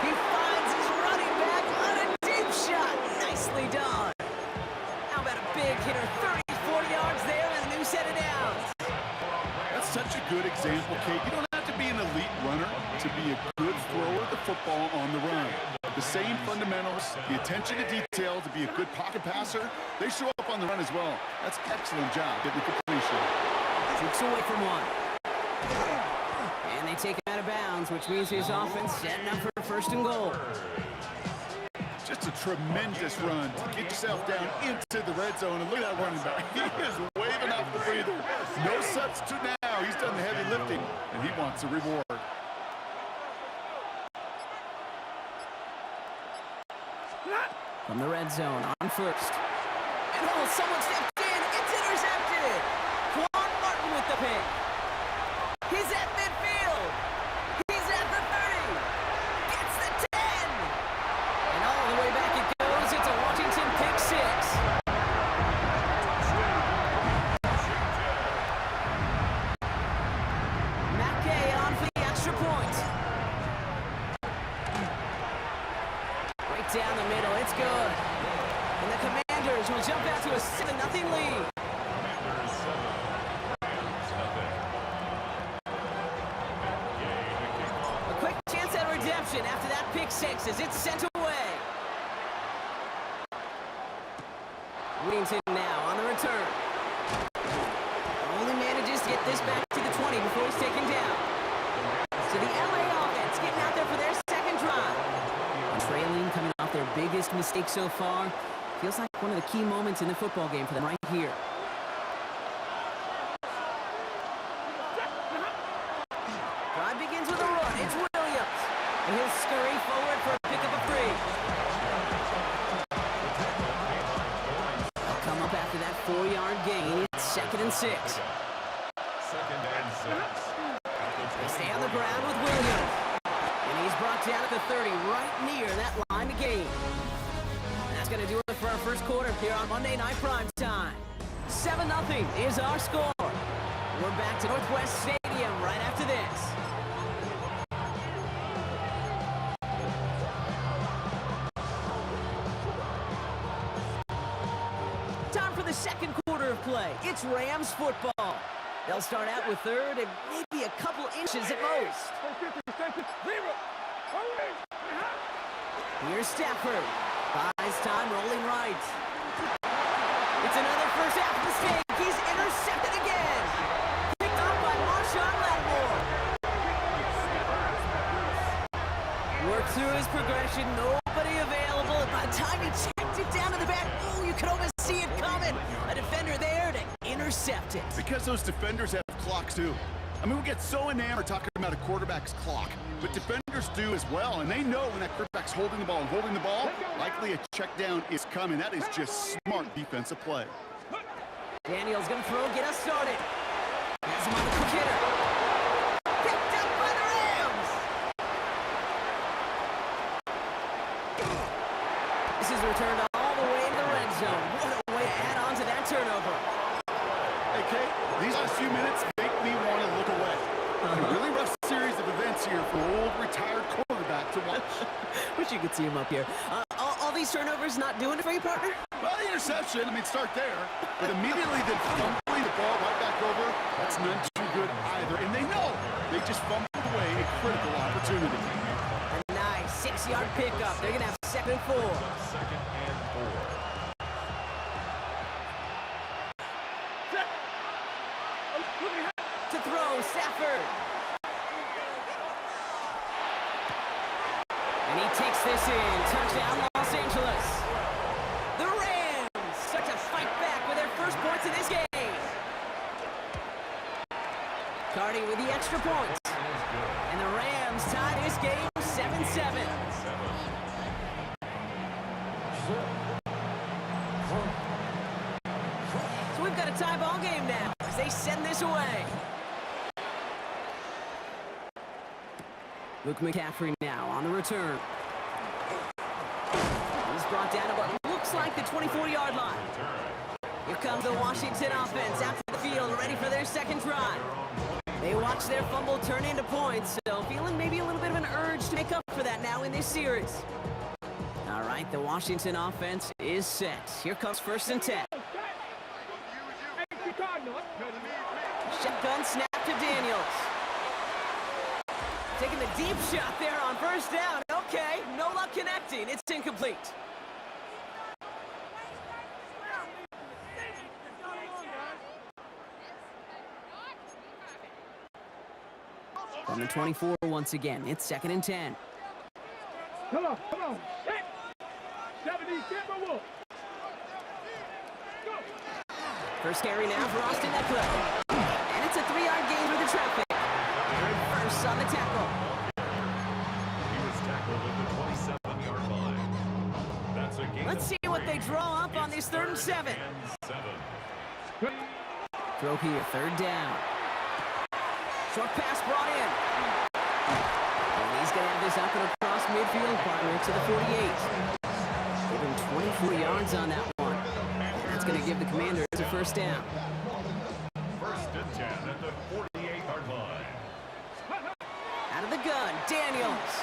He finds his running back on a deep shot. Nicely done. How about a big hitter? 34 yards there and a new set of downs. That's such a good example, Kate. You don't have to be an elite runner to be a good thrower of the football on the run. The same fundamentals, the attention to detail to be a good pocket passer, they show up on the run as well. That's an excellent job getting the completion. Looks away from one. And they take him out of bounds, which means his offense setting up for 1st and goal. Just a tremendous run to get yourself down into the red zone. And look at that running back. He is waving off the breather. No substitute now. He's done the heavy lifting, and he wants a reward. From the red zone on 1st. And oh, someone stepped in. It's intercepted. Quan Martin with the pick. He's at midfield. He's at the 30. Gets the 10. And all the way back it goes. It's a Washington pick 6. Matt Gay on for the extra point. Right down the middle. It's good. And the Commanders will jump out to a 7-0 lead. Commanders 7, Rams nothing. Gay to kick off. A quick chance at redemption after that pick 6 as it's sent away. Whittington now on the return. Only manages to get this back to the 20 before he's taken down. So the LA offense getting out there for their 2nd drive. And trailing, coming off their biggest mistake so far. Feels like one of the key moments in the football game for them right here. Drive begins with a run. It's Williams. And he'll scurry forward for a pick of a 3. They'll come up after that 4-yard gain. It's 2nd and 6. 2nd and 6. They stay on the ground with Williams. And he's brought down at the 30, right near that line to gain. That's going to do it for our 1st quarter here on Monday Night Prime Time. 7-0 is our score. We're back to Northwest Stadium right after this. Time for the 2nd quarter of play. It's Rams football. They'll start out with 3rd and maybe a couple inches at most. Here's Stafford. Buys time, rolling right. It's another first half mistake. He's intercepted again. Picked up by Marshawn Lattimore. Worked through his progression. Nobody available. And by the time he checked it down to the back, oh, you could almost see it coming. A defender there to intercept it. Because those defenders have clocks too. I mean, we get so enamored talking about a quarterback's clock, but defenders do as well, and they know when that quarterback's holding the ball, likely a check down is coming. That is just smart defensive play. Daniels gonna throw, get us started. Has him on the quick hitter. Picked up by the Rams. This is returned all the way to the red zone. What a way to add on to that turnover. Hey, Kate, these last few minutes make me want to look away. A really rough series of events here for an old retired quarterback to watch. Wish you could see him up here. All these turnovers not doing it for you, partner? Well, the interception, I mean, start there. But immediately then fumbling the ball right back over, that's not too good either. And they know they just fumbled away a critical opportunity. A nice 6-yard pickup. They're going to have 2nd and 4. Second and 4. To throw, Stafford. And he takes this in. Touchdown, Los Angeles. The Rams start to fight back with their first points in this game. Cardi with the extra points. And the Rams tie this game 7-7. So we've got a tie ball game now as they send this away. Luke McCaffrey now on the return. He's brought down to what looks like the 24-yard line. Here comes the Washington offense out to the field, ready for their second drive. They watch their fumble turn into points, so feeling maybe a little bit of an urge to make up for that now in this series. All right, the Washington offense is set. Here comes 1st and 10. Shotgun snap to Daniels. Taking the deep shot there on 1st down. Okay, no luck connecting. It's incomplete. From the 24 once again, it's 2nd and 10. Come on. 70, First carry now for Austin Eckler. And it's a 3-yard gain through the traffic. First on the tackle. He was tackled at the 27-yard line. That's a gain. Let's see what they draw up on this 3rd and 7. Throw here, 3rd down. Short pass brought in. And he's going to have this up and across midfield, partner, to the 48. Give him 24 yards on that one. And that's going to give the Commanders a 1st down. 1st and 10 at the 48-yard line. Out of the gun, Daniels.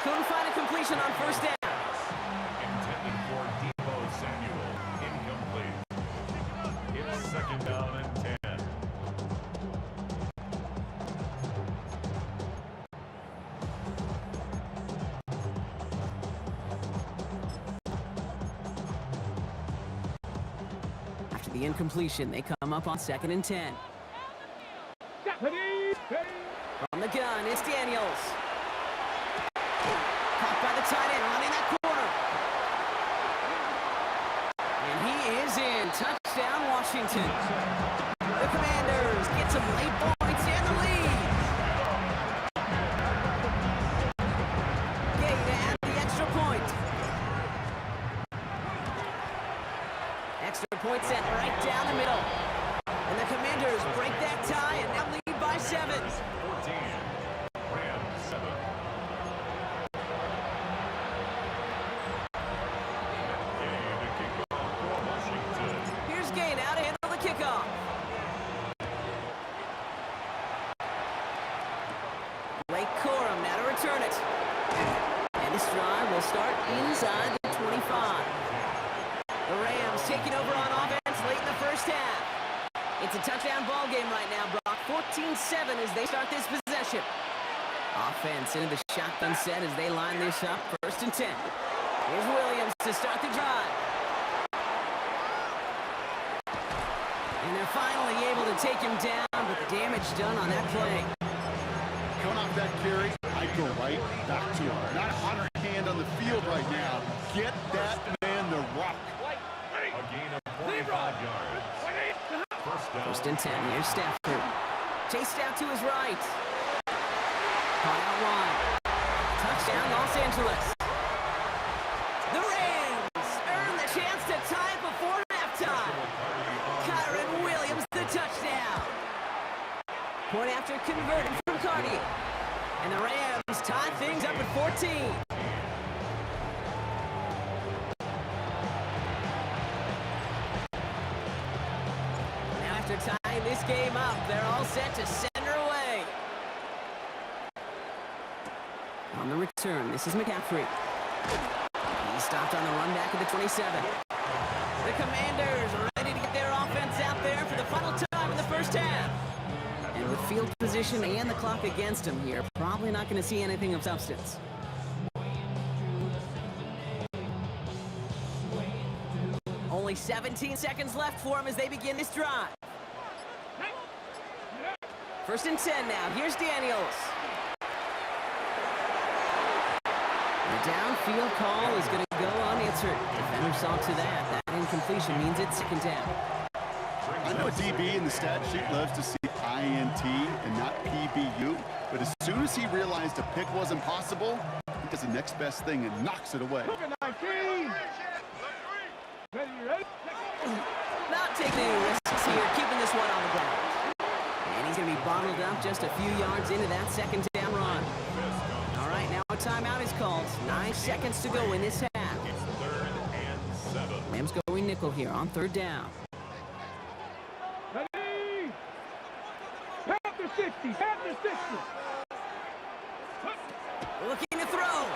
Couldn't find a completion on 1st down. Intended for Deebo Samuel. Incomplete. It's 2nd down and 10. After the incompletion, they come up on 2nd and 10. From the gun, it's Daniels. Caught by the tight end, running that corner. And he is in. Touchdown, Washington. The Commanders get some late points and the lead. Gay to add the extra point. Extra point set right down the middle. And the Commanders break that tie and now lead by 7. 14. Rams 7. Gain to kick off for Washington. Here's Gay now to handle the kickoff. Blake Corum now to return it. And this drive will start inside the 25. The Rams taking over on offense late in the 1st half. It's a touchdown ball game right now, Brock. 14-7 as they start this possession. Offense into the shotgun set as they line this up. 1st and 10. Here's Williams to start the drive. And they're finally able to take him down, but the damage done on that play. Coming off that carry, I'd go right back to him. Not a hotter hand on the field right now. Get that man the rock. A gain of 45 yards. 1st down. 1st and 10. Here's Stafford. Chased out to his right. Caught out wide. Touchdown, Los Angeles. The Rams earn the chance to tie it before halftime. Kyron Williams, the touchdown. Point after converted from Cardi. And the Rams tie things up at 14. Now after tying this game up, they're all set to send her away. On the return, this is McCaffrey. He's stopped on the run back at the 27. The Commanders ready to get their offense out there for the final time in the first half. And with field position and the clock against him here, probably not going to see anything of substance. Only 17 seconds left for him as they begin this drive. First and 10 now. Here's Daniels. The downfield call is going to go unanswered. Defender saw to that. That incompletion means it's second down. I know a DB in the stat sheet loves to see INT and not PBU, but as soon as he realized a pick wasn't possible, he does the next best thing and knocks it away. Not taking any risks here, keeping this one on the ground. And he's going to be bottled up just a few yards into that second down run. All right, now a timeout is called. 9 seconds to go in this half. Rams going nickel here on third down. Ready? Panther 60, Panther 60. Looking to throw.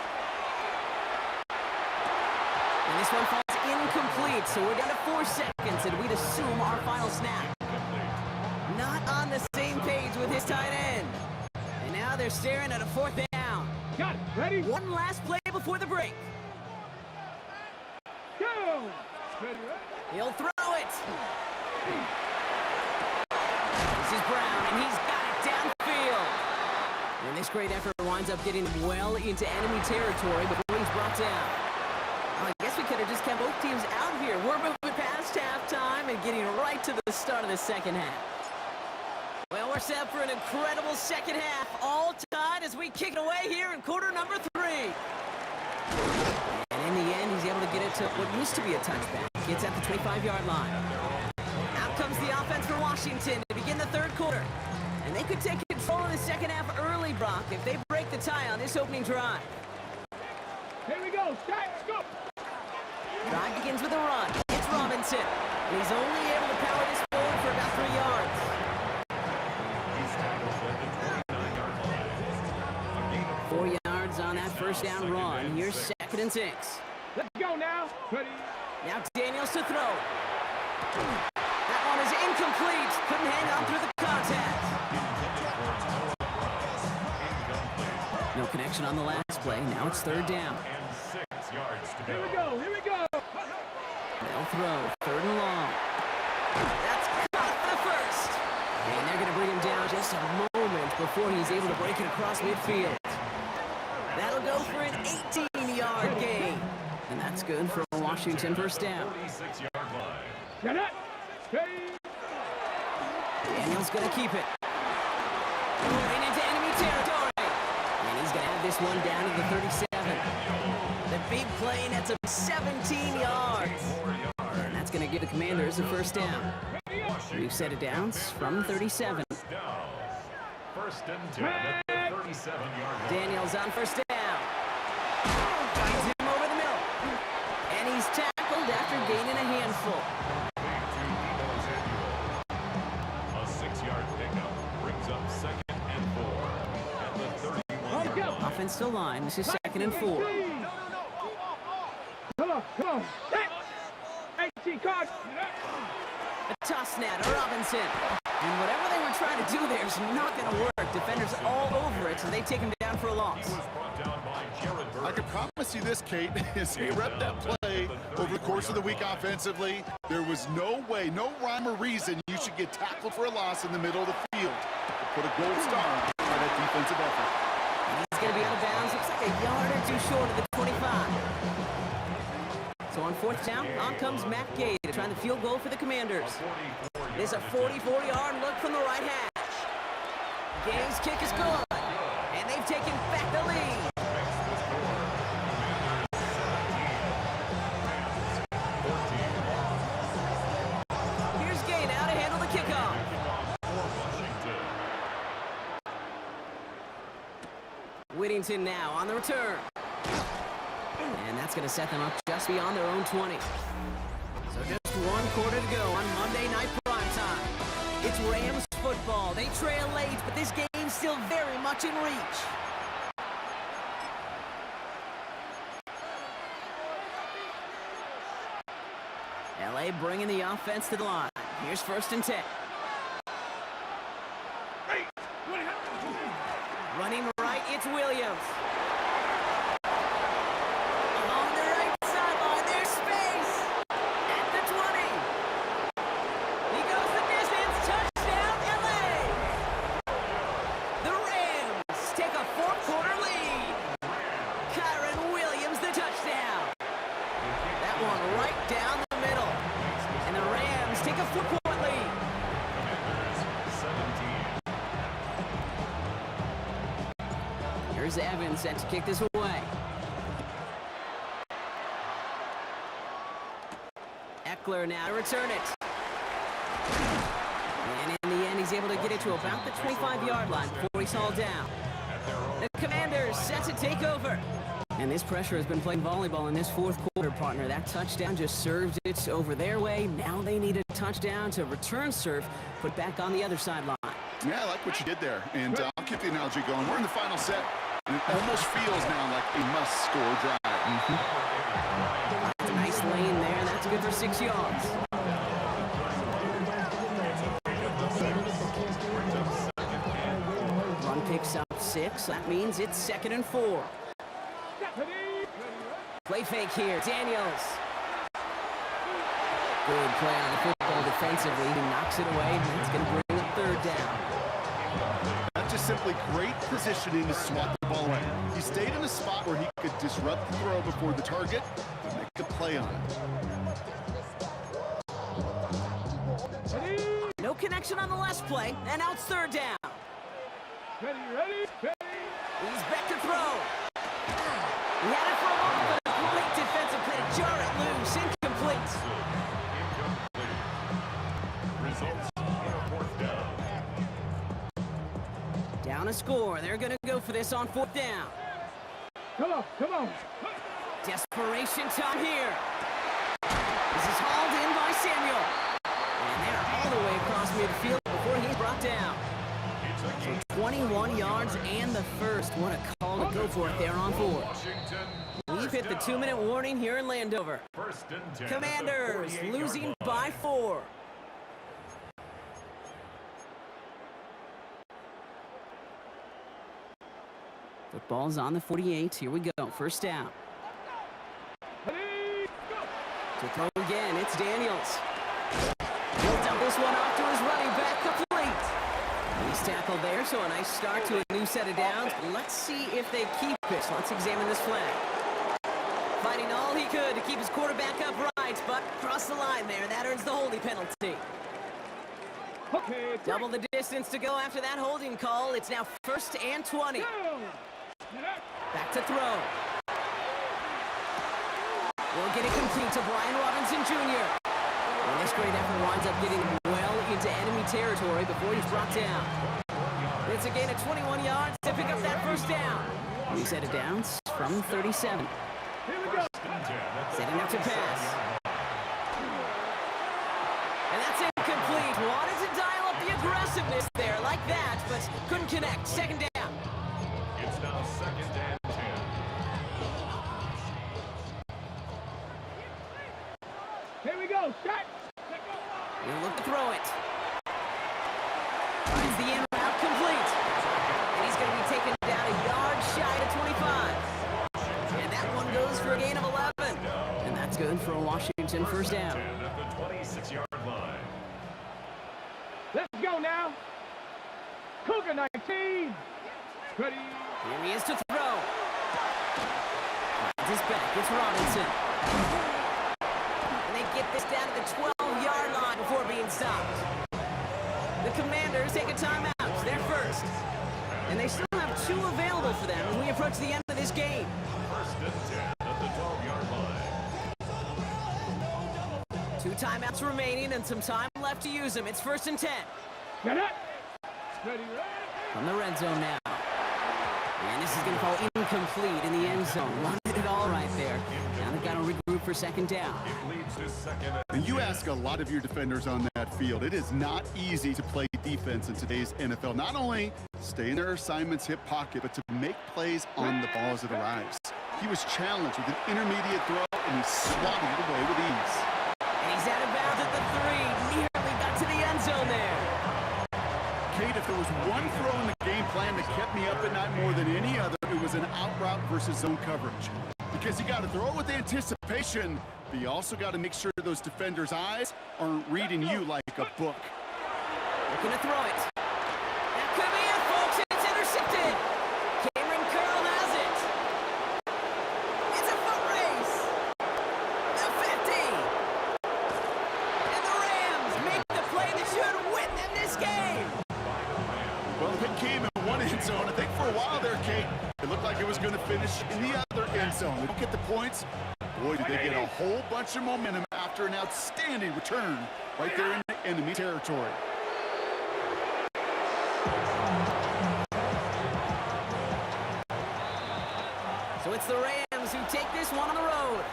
And this one falls incomplete, so we're down to 4 seconds, and we'd assume our final snap. Not on the same page with his tight end. And now they're staring at a fourth down. Got it. Ready? One last play before the break. Go. Ready? He'll throw it. This is Brown, and he's got it downfield. And this great effort winds up getting well into enemy territory before he's brought down. Well, I guess we could have just kept both teams out here. We're moving past halftime and getting right to the start of the second half. Well, we're set for an incredible second half. All tied as we kick it away here in quarter number 3. And in the end, he's able to get it to what used to be a touchback. Gets at the 25-yard line. Out comes the offense for Washington to begin the third quarter. And they could take control of the second half early, Brock, if they break the tie on this opening drive. Here we go. Let's go. Drive begins with a run. It's Robinson. And he's only able to power this forward for about 3 yards. 4 yards on that first down run. Here's second and 6. Let's go now. Ready? Now Daniels to throw. That one is incomplete. Couldn't hang on through the contact. No connection on the last play. Now it's third down. Here we go. Here we go. They'll throw. Third and long. That's caught for the first. And they're going to bring him down just a moment before he's able to break it across midfield. That'll go for an 18-yard gain. And that's good for a Washington first down. Get it. Ready? Daniels going to keep it. Moving into enemy territory. And he's going to have this one down to the 37. The big play nets up 17 yards. And that's going to give the Commanders a first down. We've set it down from 37. First and 10 at the 37-yard line. Daniels on first down. Finds him over the middle. And he's tackled after gaining a handful. A 6-yard pickup brings up second and 4 at the 31-yard line. Offense to line. This is second and 4. Come on, come on. 18 cards. A toss snap to Robinson. And whatever they were trying to do there is not going to work. Defenders all over it, so they take him down for a loss. I can promise you this, Kate, as he repped that play over the course of the week offensively, there was no way, no rhyme or reason you should get tackled for a loss in the middle of the field. Put a gold star on that defensive effort. And he's going to be out of bounds. Looks like a yard or two short of the 25. So on fourth down, on comes Matt Gay to try the field goal for the Commanders. There's a 44-yard look from the right hash. game's kick is good. And they've taken back the lead. Here's Gay now to handle the kickoff. Whittington now on the return. And that's going to set them up just beyond their own 20. So just one quarter to go on Monday Night Primetime. It's Rams football. They trail late, but this game's still very much in reach. LA bringing the offense to the line. Here's 1st and 10. Running right, it's Williams. Along the right sideline, there's space. At the 20. He goes the distance. Touchdown, LA. The Rams take a 4-quarter lead. Kyron Williams, the touchdown. That one right down the middle. And the Rams take a 4-point lead. Here's Evans set to kick this away. Eckler now to return it. And in the end, he's able to get it to about the 25-yard line before he's hauled down. The Commanders set to take over. And this pressure has been playing volleyball in this 4th quarter, partner. That touchdown just served it over their way. Now they need a touchdown to return serve, put back on the other sideline. Yeah, I like what you did there. And I'll keep the analogy going. We're in the final set. And it almost feels now like a must-score drive. That's a nice lane there, and that's good for 6 yards. Run picks up 6. That means it's 2nd and 4. Play fake here. Daniels. Good play on the football defensively. He knocks it away, and that's going to bring up 3rd down. That's just simply great positioning to swat the ball away. He stayed in a spot where he could disrupt the throw before the target and make a play on it. No connection on the last play, and now it's 3rd down. He's back to throw. He had it for a moment, but a great defensive play to jar it loose. Incomplete. Results, 4th down. Down a score. They're going to go for this on 4th down. Come on. Desperation time here. This is hauled in by Samuel. And they're all the way across midfield before he's brought down. So 21 yards and the first. What a call to go for it there on 4. We've hit the 2-minute warning here in Landover. 1st and 10. Commanders losing by 4. Football's on the 48. Here we go. 1st down. To throw again, it's Daniels. He'll dump this one off to his running back, complete. He's tackled there, so a nice start to a new set of downs. Let's see if they keep it. Let's examine this flag. Fighting all he could to keep his quarterback upright, but cross the line there. That earns the holding penalty. Double the distance to go after that holding call. It's now 1st and 20. Back to throw. We'll get it complete to Brian Robinson Jr. And this great effort winds up getting him well into enemy territory before he's brought down. It's a gain of 21 yards to pick up that 1st down. New set of downs from 37. Setting up to pass. And that's incomplete. Wanted to dial up the aggressiveness there like that, but couldn't connect. 2nd down. It's now 2nd and 10. Here we go. Shot. He'll look to throw it. Finds the in route complete. And he's going to be taken down a yard shy to 25. And that one goes for a gain of 11. And that's good for a Washington 1st down. At the 26-yard line. Let's go now. Cougar 19. Ready. Here he is to throw. Finds his back. It's Robinson. And they get this down to the 12-yard line before being stopped. The Commanders take a timeout. They're first. And they still have 2 available for them as we approach the end of this game. First and 10 at the 12-yard line. 2 timeouts remaining and some time left to use them. It's first and 10. Get it. Ready. From the red zone now. And this is going to fall incomplete in the end zone. Wanted it all right there. Now they've got to regroup for second down. It leads to second and And you ask a lot of your defenders on that field. It is not easy to play defense in today's NFL. Not only stay in their assignment's hip pocket, but to make plays on the ball as it arrives. He was challenged with an intermediate throw, and he swatted it away with ease. And he's out of bounds at the 3. Nearly got to the end zone there. Kate, if there was one throw in the game plan that kept me up at night more than any other, it was an out route versus zone coverage. Because you got to throw it with anticipation, but you also got to make sure those defenders' eyes aren't reading you like a book. Looking to throw it. That could be it, folks. It's intercepted. Cameron Curl has it. It's a foot race. The 50. And the Rams make the play that should win them this game. Well, it came in one end zone. I think for a while there, Kate, it looked like it was going to finish in the other end zone. They don't get the points. Boy, did they get a whole bunch of momentum after an outstanding return right there in enemy territory. So it's the Rams who take this one on the road.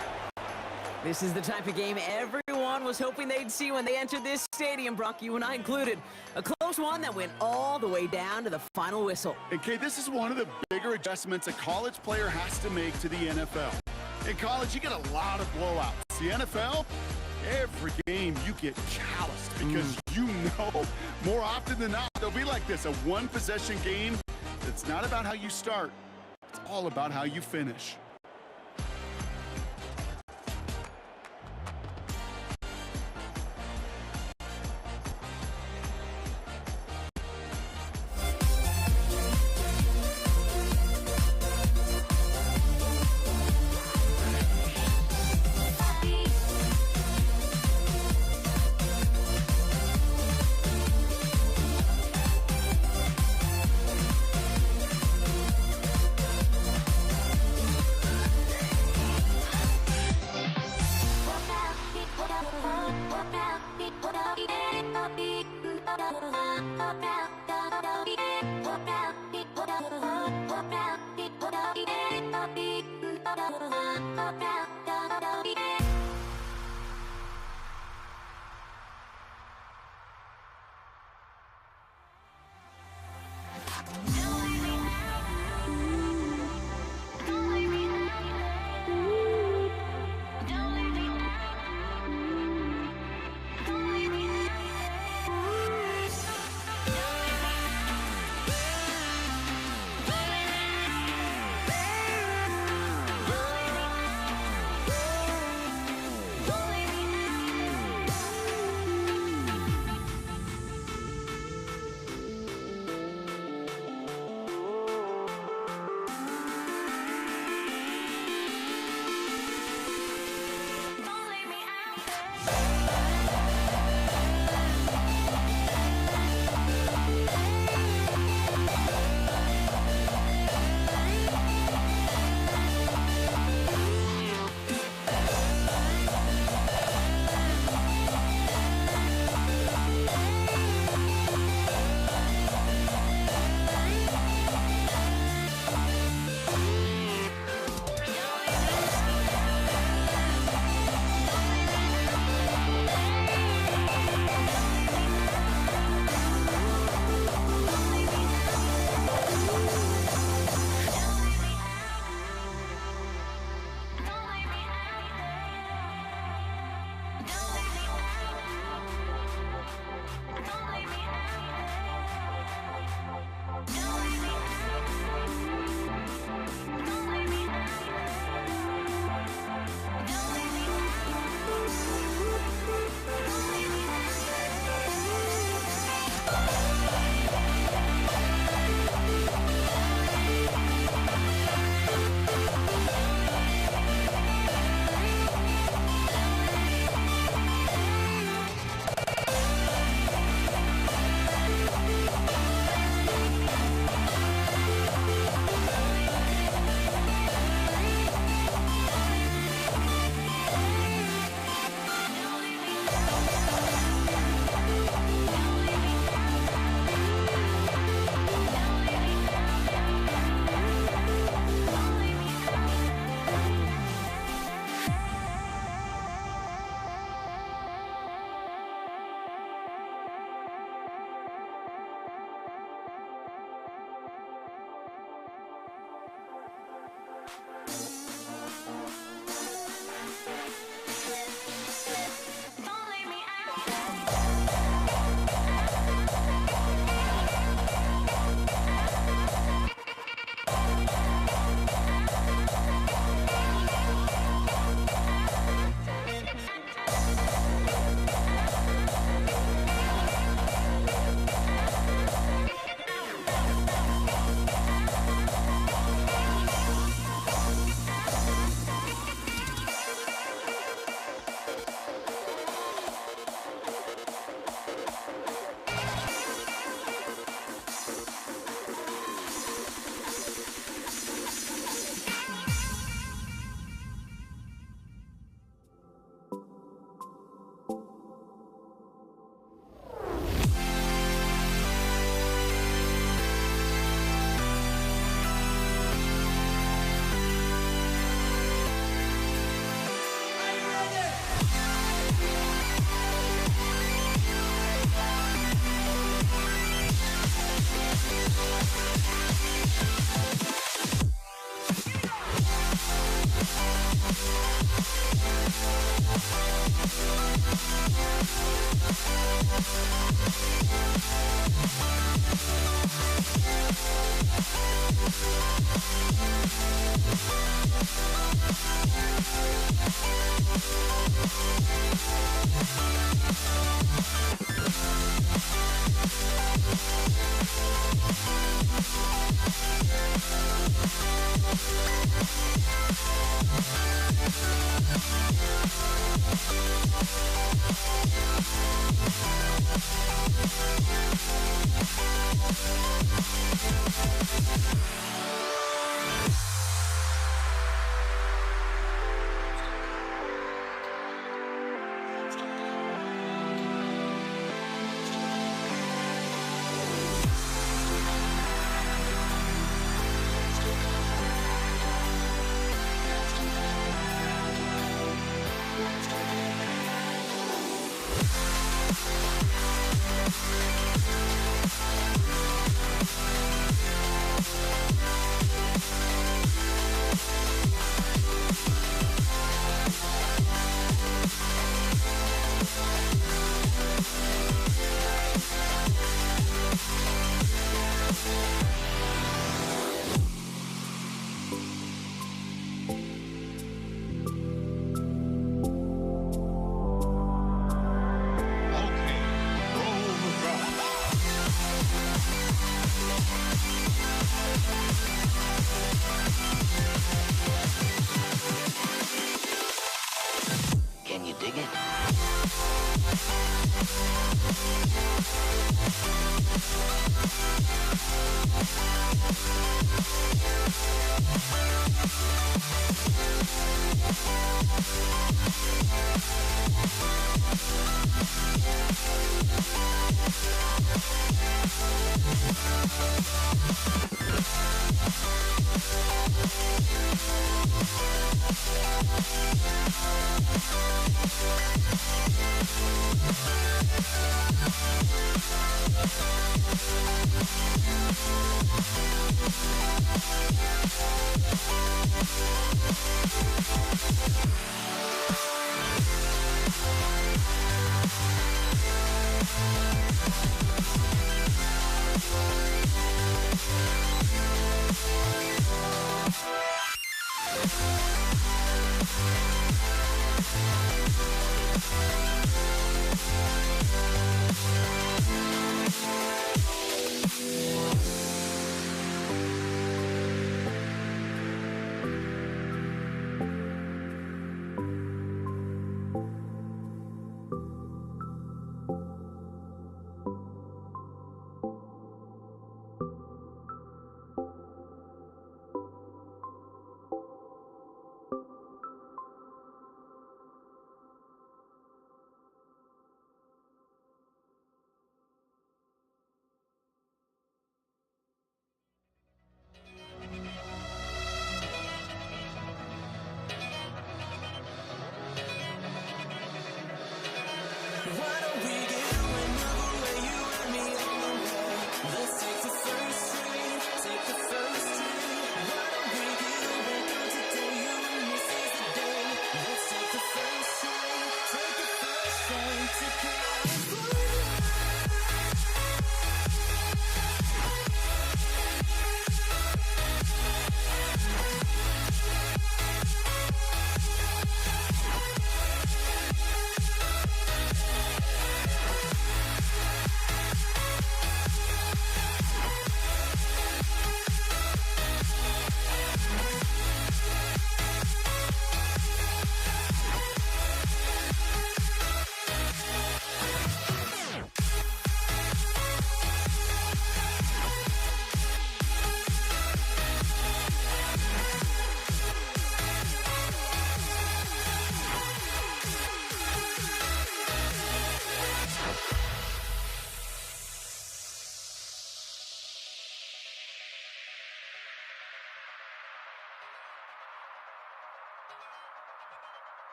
This is the type of game everyone was hoping they'd see when they entered this stadium, Brock, you and I included. A close one that went all the way down to the final whistle. And Kate, this is one of the bigger adjustments a college player has to make to the NFL. In college, you get a lot of blowouts. The NFL, every game you get calloused because you know more often than not they'll be like this, a one-possession game. It's not about how you start. It's all about how you finish.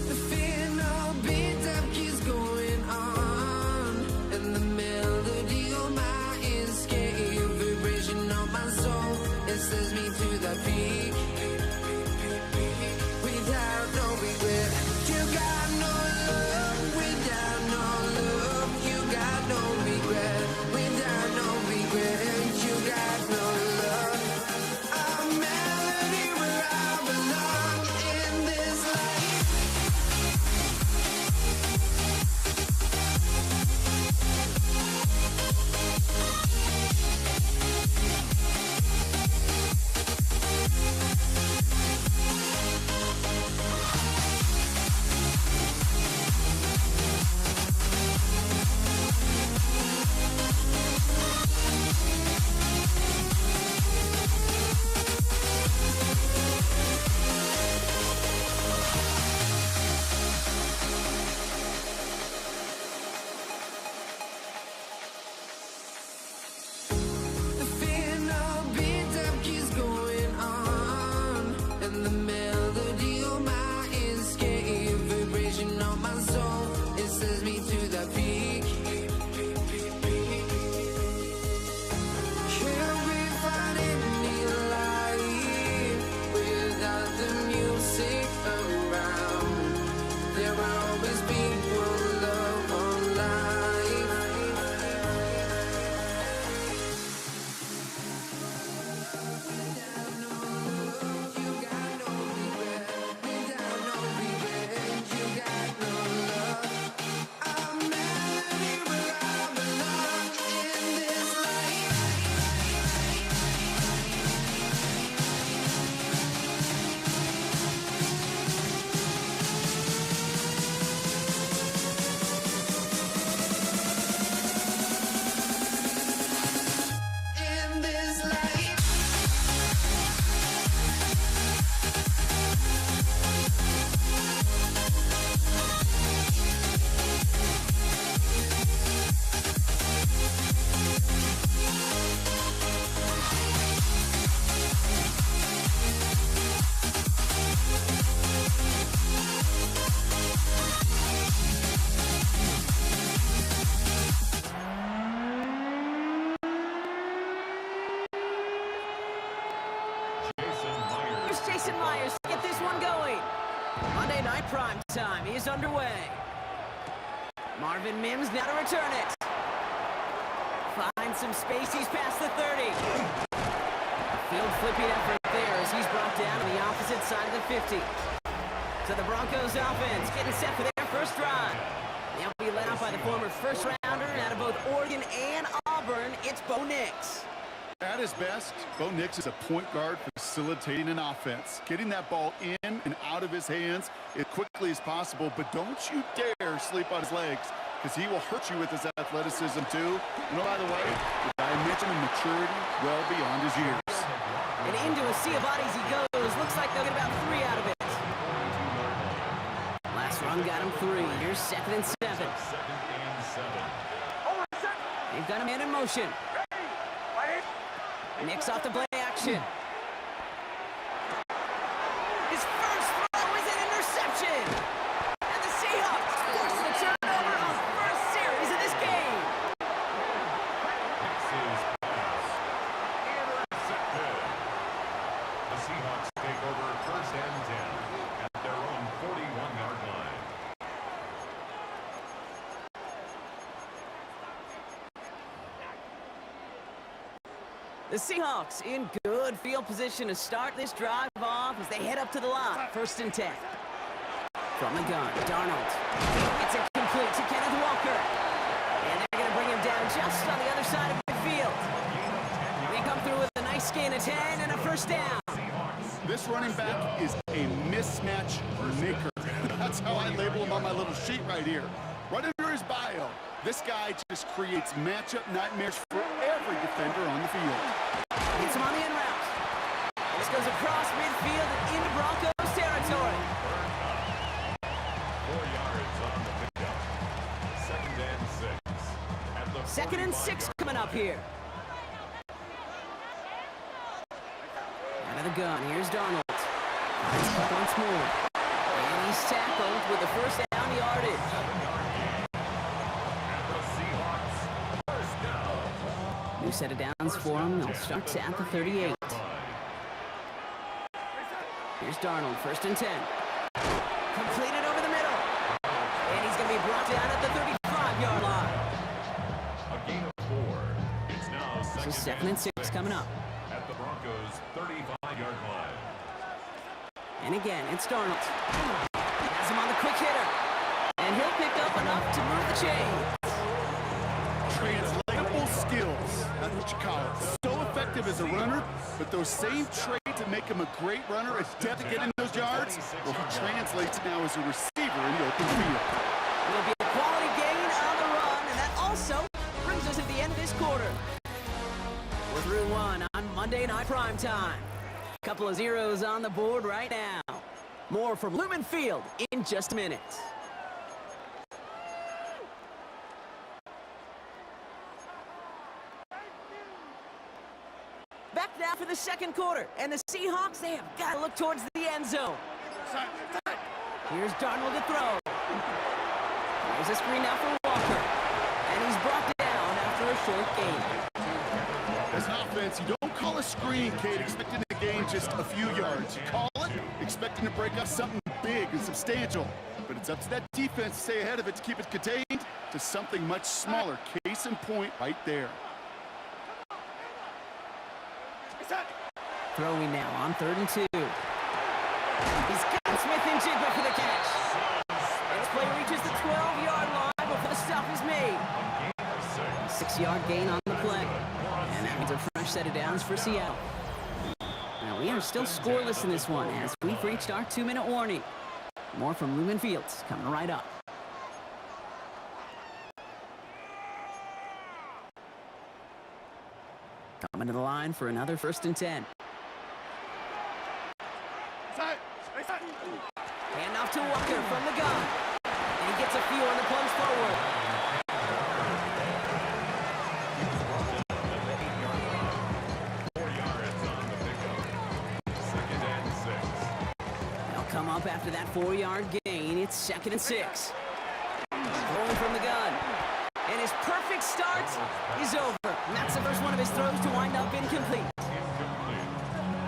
The final beat up keeps going on, and the melody on my escape, vibration on my soul, it sends me to the peak. Without no regret, you got no love. Without no love, you got no regret. Without no regret, you got no love. A melody where I belong in this life. The final beat up keeps going on, and the melody on my escape, vibration on my soul, it sends me to the peak. Can't we find any light without the music around? There will always be one love, one life. In this life. Jason Myers. Here's Jason Myers to get this one going. Monday Night Prime Time is underway. Marvin Mims now to return it. Finds some space, he's past the 30. Field flipping effort there as he's brought down on the opposite side of the 50. So the Broncos offense getting set for their first drive. They'll be led out by the former first-rounder out of both Oregon and Auburn. It's Bo Nix. At his best, Bo Nix is a point guard for facilitating an offense, getting that ball in and out of his hands as quickly as possible, but don't you dare sleep on his legs, because he will hurt you with his athleticism too. And oh, by the way, the dimension of maturity well beyond his years. And into a sea of bodies he goes. Looks like they'll get about 3 out of it. Last run got him 3. Here's 2nd and 7. Second and 7. They've got a man in motion. Nicks off the play action. His first throw is an interception. And the Seahawks force the turnover on the first series of this game. This is pass. Intercepted. The Seahawks take over 1st and 10 at their own 41-yard line. The Seahawks in good field position to start this drive off as they head up to the line. 1st and 10. From the gun, Darnold. It's incomplete to Kenneth Walker. And they're going to bring him down just on the other side of midfield. They come through with a nice gain of 10 and a 1st down. This running back is a mismatch maker. That's how I label him on my little sheet right here. Right under his bio, this guy just creates matchup nightmares for every defender on the field. Gets him on the end route. This goes across midfield and into Broncos territory. 4 yards on the pickup. 2nd and 6. At the 2nd and 6 coming up here. Out of the gun, here's Darnold. Once more. And he's tackled with the 1st down yardage. New set of downs for him. They'll start at the 38. Here's Darnold, 1st and 10. Completed over the middle. And he's going to be brought down at the 35-yard line. A gain of 4. It's now So 2nd and 6 coming up. at the Broncos' 35-yard line. And again, it's Darnold. Has him on the quick hitter. And he'll pick up enough to move the chain. Translatable skills, that's what you call it. So effective as a runner, but those same traits that make him a great runner, adept at getting those yards, well, he translates now as a receiver in the open field. It'll be a quality gain on the run, and that also brings us to the end of this quarter. We're through 1 on Monday Night Primetime. Couple of zeros on the board right now. More from Lumen Field in just a minute. Back now for the 2nd quarter, and the Seahawks, they have got to look towards the end zone. Here's Darnold to throw. There's a screen now for Walker, and he's brought down after a short gain. As an offense, you don't call a screen, Kate, expecting to gain just a few yards. You call it expecting to break up something big and substantial. But it's up to that defense to stay ahead of it to keep it contained to something much smaller. Case in point right there. Throwing now on 3rd and 2. He's got Smith and Jigba for the catch. This play reaches the 12-yard line before the stop is made. 6-yard gain on the play. And that means a fresh set of downs for Seattle. Now we are still scoreless in this one as we've reached our 2-minute warning. More from Lumen Fields coming right up. Coming to the line for another 1st and 10. Hand off to Walker from the gun. And he gets a few on the plunge forward. They'll come up after that 4-yard gain. It's 2nd and 6. Throwing from the gun. And his perfect start is over. And that's the first one of his throws to wind up incomplete.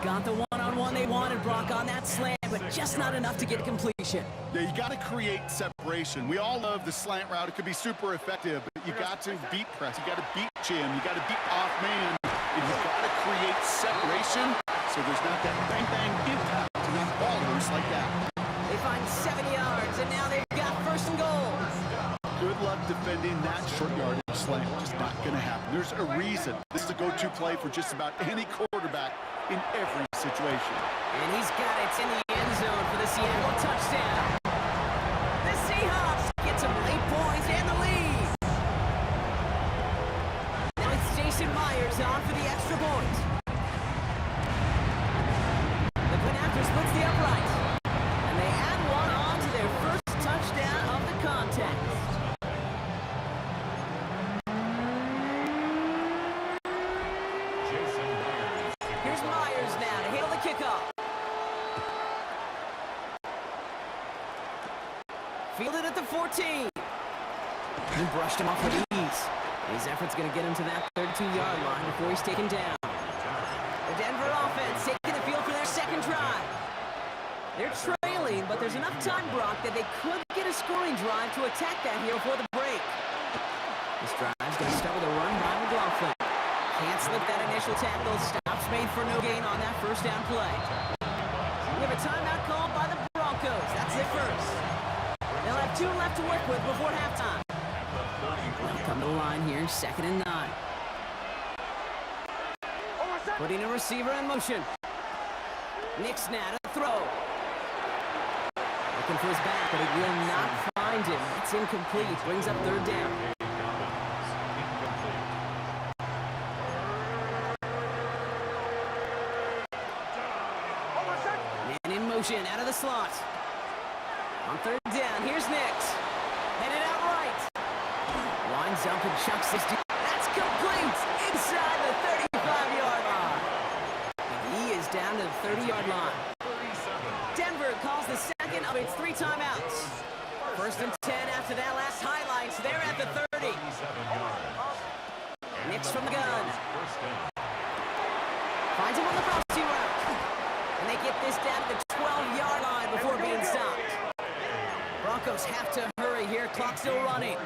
Got the one-on-one they wanted, Brock, on that slant, but just not enough to get completion. Yeah, you got to create separation. We all love the slant route. It could be super effective, but you got to beat press. You got to beat Jim. You got to beat off man. And you got to create separation so there's not that bang-bang impact to knock the ball loose like that. They find 7 yards, and now they've got 1st and goal. Good luck defending that short yardage slant. Just not going to happen. There's a reason. This is a go-to play for just about any quarterback in every situation. And he's got it in the end zone for the Seattle touchdown. The Seahawks get some late points and the lead. Now it's Jason Myers on for the extra point. The point after splits the upright. And they add one on to their first touchdown of the contest. Jason Myers. Here's Myers now to handle the kickoff. Fielded at the 14. He brushed him off with ease. His effort's going to get him to that 32-yard line before he's taken down. The Denver offense taking the field for their second drive. They're trailing, but there's enough time, Brock, that they could get a scoring drive to attack that here before the break. This drive's going to start with a run by McLaughlin. Can't slip that initial tackle. Stops made for no gain on that first down play. We have a timeout called by the Broncos. That's their first. They'll have 2 left to work with before halftime. They'll come to the line here, 2nd and 9. Putting a receiver in motion. Nick Snad to throw. Looking for his back, but it will not find him. It's incomplete. Brings up 3rd down. Man in motion, out of the slot. On 3rd down, here's Nix. Headed out right. Winds up and chucks this dude. That's complete! Inside the 35-yard line. And he is down to the 30-yard line. Denver calls the second of its 3 timeouts. 1st and 10 after that last highlights. They're at the 30. Nix from the gun. Finds him on the crossing route. And they get this down to the 12-yard line before being stopped. Broncos have to hurry here. Clock still running.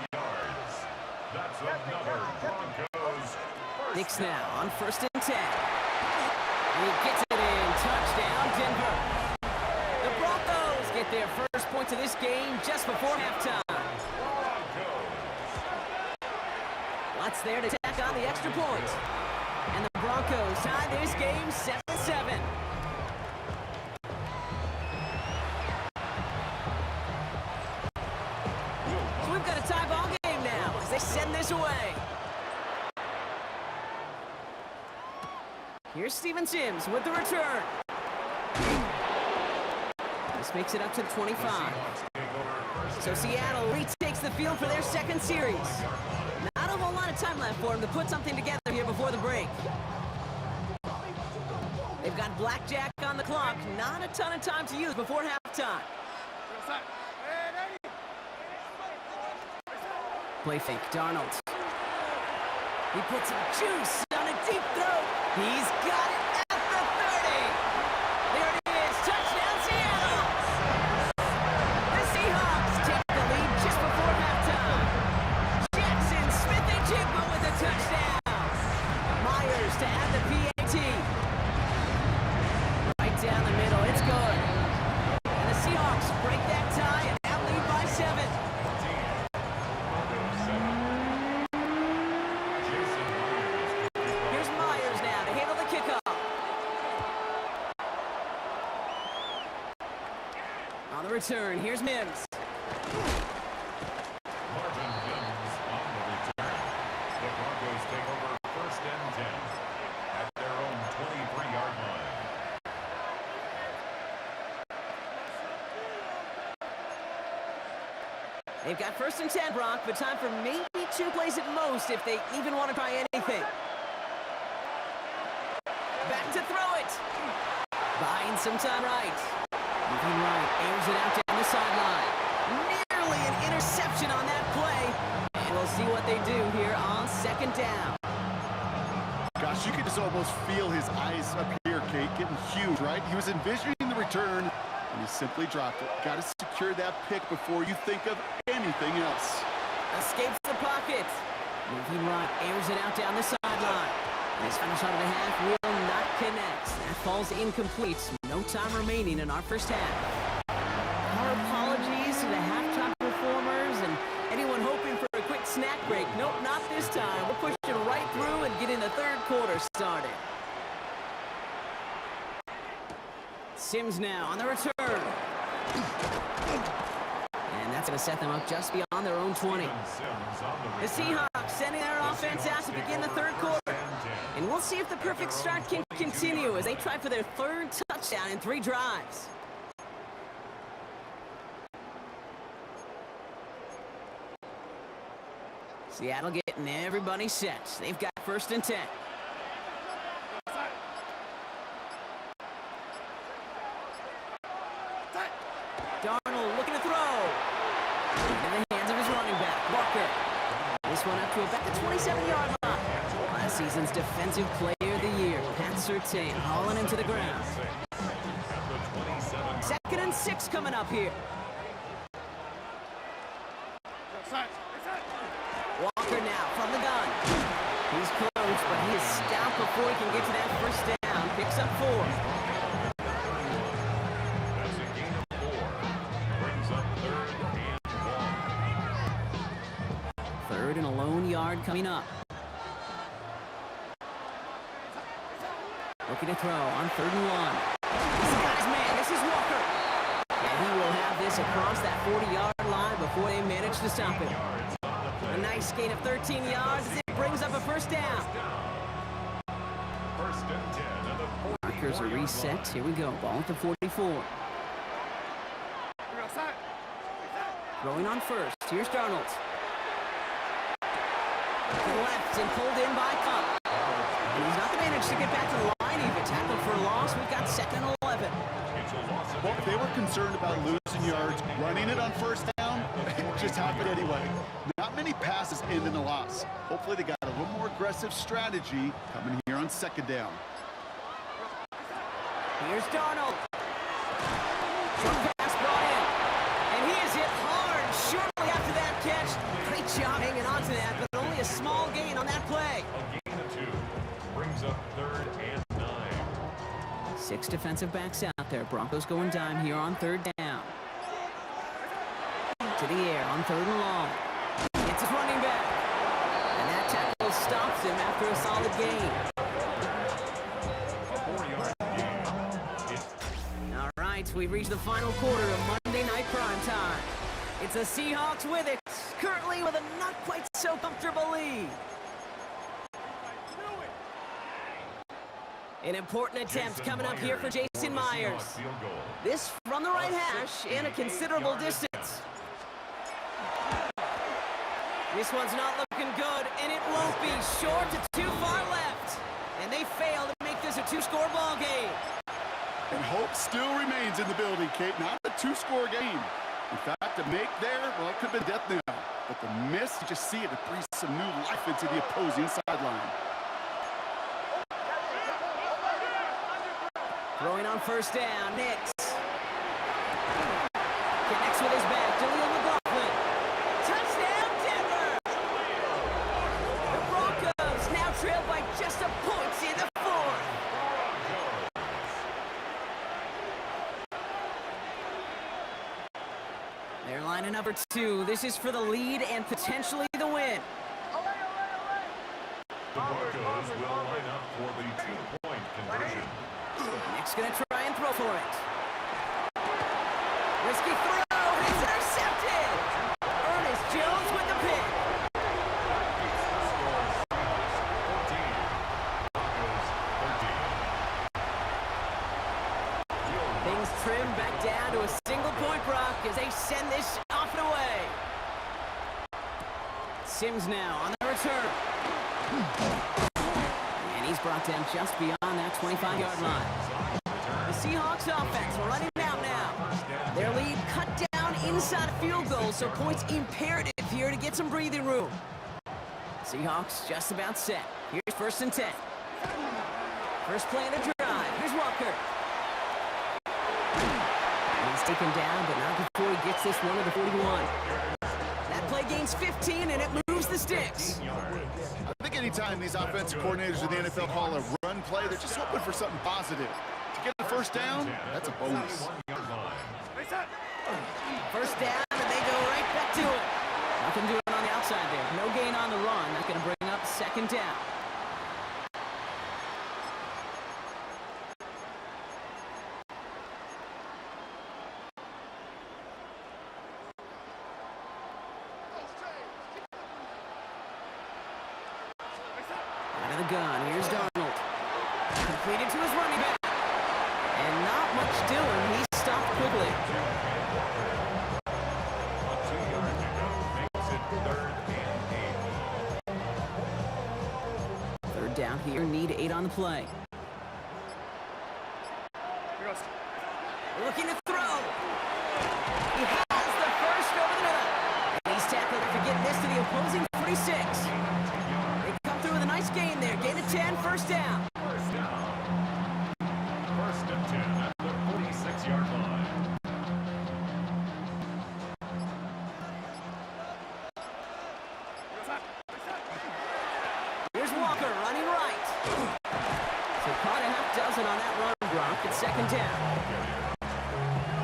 That's another Broncos. Nix now on 1st and 10. And he gets it in. Touchdown, Denver. The Broncos get their first points of this game just before halftime. Lots there to tack on the extra point. And the Broncos tie this game 7-7. So we've got a tie ball game now as they send this away. Here's Steven Sims with the return. This makes it up to the 25. So Seattle retakes the field for their second series. Not a whole lot of time left for them to put something together here before the break. They've got blackjack on the clock. Not a ton of time to use before halftime. Play fake, Darnold. He puts some juice on a deep throw. He's got it at the 30. There it is, touchdown Seattle. The Seahawks take the lead just before halftime. Jackson Smith-Njigba with a touchdown. Myers to add the PAT. Right down the middle, it's good. And the Seahawks break that tie and now lead by 7. Here's Myers now to handle the kickoff. On the return, here's Mims. Marvin Mims on the return. The Broncos take over 1st and 10 at their own 23-yard line. They've got 1st and 10, Brock, but time for maybe 2 plays at most if they even want to try anything. Back to throw it. Buying some time right. Moving right, airs it out down the sideline. Nearly an interception on that play. And we'll see what they do here on 2nd down. Gosh, you could just almost feel his eyes up here, Kate, getting huge, right? He was envisioning the return, and he simply dropped it. Got to secure that pick before you think of anything else. Escapes the pocket. Moving right, airs it out down the sideline. And his final shot of the half will not connect. That falls incomplete. No time remaining in our first half. Our apologies to the halftime performers and anyone hoping for a quick snack break. Nope, not this time. We're pushing right through and getting the 3rd quarter started. Sims now on the return. And that's going to set them up just beyond their own 20. The Seahawks sending their offense out to begin the third quarter. And we'll see if the perfect start can continue as they try for their third touchdown in 3 drives. Seattle getting everybody set. They've got 1st and 10. Darnold looking to throw. Into the hands of his running back, Walker. This one up to about the 27-yard line. Last season's Defensive Player of the Year, Pat Surtain, hauling him to the ground. 2nd and 6 coming up here. Walker now from the gun. He's close, but he is stopped before he can get to that 1st down. Picks up 4. That's a gain of 4. Brings up 3rd and 1. 3rd and a lone yard coming up. Looking to throw on 3rd and 1. He's got his man. This is Walker. And he will have this across that 40-yard line before they manage to stop him. A nice gain of 13 yards as it brings up a 1st down. 1st and 10 at the 40. Markers are reset. Here we go. Ball at the 44. Throwing on 1st. Here's Darnold. To the left and pulled in by Cup. And he's not going to manage to get back to the line even. Tackled for a loss. We've got 2nd and 11. Well, if they were concerned about losing yards, running it on 1st down, it just happened anyway. Not many passes end in a loss. Hopefully they got a little more aggressive strategy coming here on 2nd down. Here's Darnold. Short pass brought in. And he is hit hard shortly after that catch. Great job hanging on to that, but only a small gain on that play. A gain of 2. Brings up 3rd and 9. 6 defensive backs out there. Broncos going dime here on 3rd down. To the air on 3rd and long. It's his running back. And that tackle stops him after a solid gain. A 4-yard gain. All right, we've reached the final quarter of Monday Night Prime Time. It's the Seahawks with it, currently with a not quite so comfortable lead. An important attempt coming up here for Jason Myers. Field goal. This from the right hash and a considerable distance. This one's not looking good, and it won't be. Short to too far left. And they fail to make this a 2-score ball game. And hope still remains in the building, Kate. Not a 2-score game. In fact, to make there, well, it could have been death now. But the miss, you just see it, it breathes some new life into the opposing sideline. Throwing on 1st down, Nix. Connects with his back, Jaleel McLaughlin. Touchdown, Denver! The Broncos now trail by just a point in the 4th. They're lining number 2. This is for the lead and potentially the win. The Broncos will line up for the 2-point conversion. Nick's gonna try and throw for it. Risky throw, it's intercepted! Ernest Jones with the pick. Things trim back down to a single-point Brock as they send this off and away. Sims now on the return. And he's brought down just beyond that 25-yard line. The Seahawks offense will run it out now. Their lead cut down inside a field goal, so points imperative here to get some breathing room. Seahawks just about set. Here's 1st and 10. First play of the drive. Here's Walker. He's taken down, but not before he gets this one to the 41. That play gains 15, and it moves the sticks. I think anytime these offensive coordinators in the NFL call a run play, they're just hoping for something positive. To get the 1st down, that's a bonus. 1st down, and they go right back to it. Nothing doing on the outside there. No gain on the run. That's going to bring up 2nd down. gun. Here's Darnold. Completed to his running back. And not much doing. He stopped quickly. A 2-yard pickup makes it 3rd and 8. Third down here. Need 8 on the play. Looking to throw. He has the first over the middle. And he's tackled after getting this to the opposing 46. They come through with a nice gain there. Gain of 10, first down. First down. 1st and 10 at the 46-yard line. Here's Walker running right. So caught a half dozen on that run, Gronk. It's 2nd down.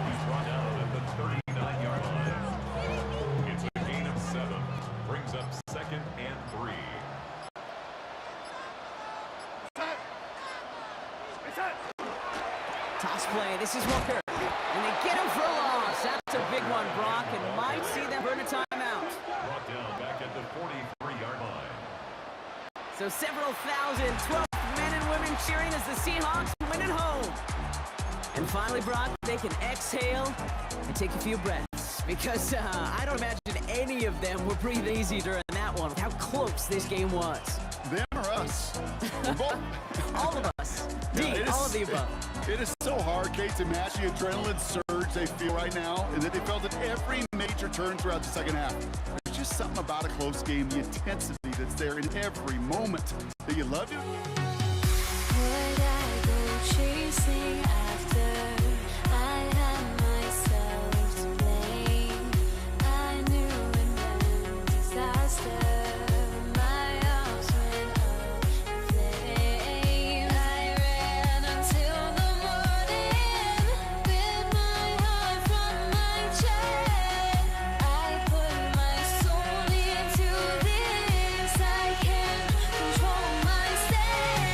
He's brought down at the 39-yard line. It's a gain of 7. Brings up 2nd and 3. Toss play. This is Walker. And they get him for a loss. That's a big one, Brock, and might see them burn a timeout. Brought down back at the 43-yard line. So several thousand, 12 men and women cheering as the Seahawks win it home. And finally, Brock, they can exhale and take a few breaths. Because I don't imagine any of them were breathing easy during that one. How close this game was. Them or us? We're both. All of us. Yeah, it All is- of the above. It is so hard, Kate, to match the adrenaline surge they feel right now, and that they felt at every major turn throughout the second half. There's just something about a close game, the intensity that's there in every moment that you love. Would I go chasing after? I had myself to blame. I knew it meant disaster. My arms went up in flames. I ran until the morning with my heart from my chest. I put my soul into this. I can't control myself.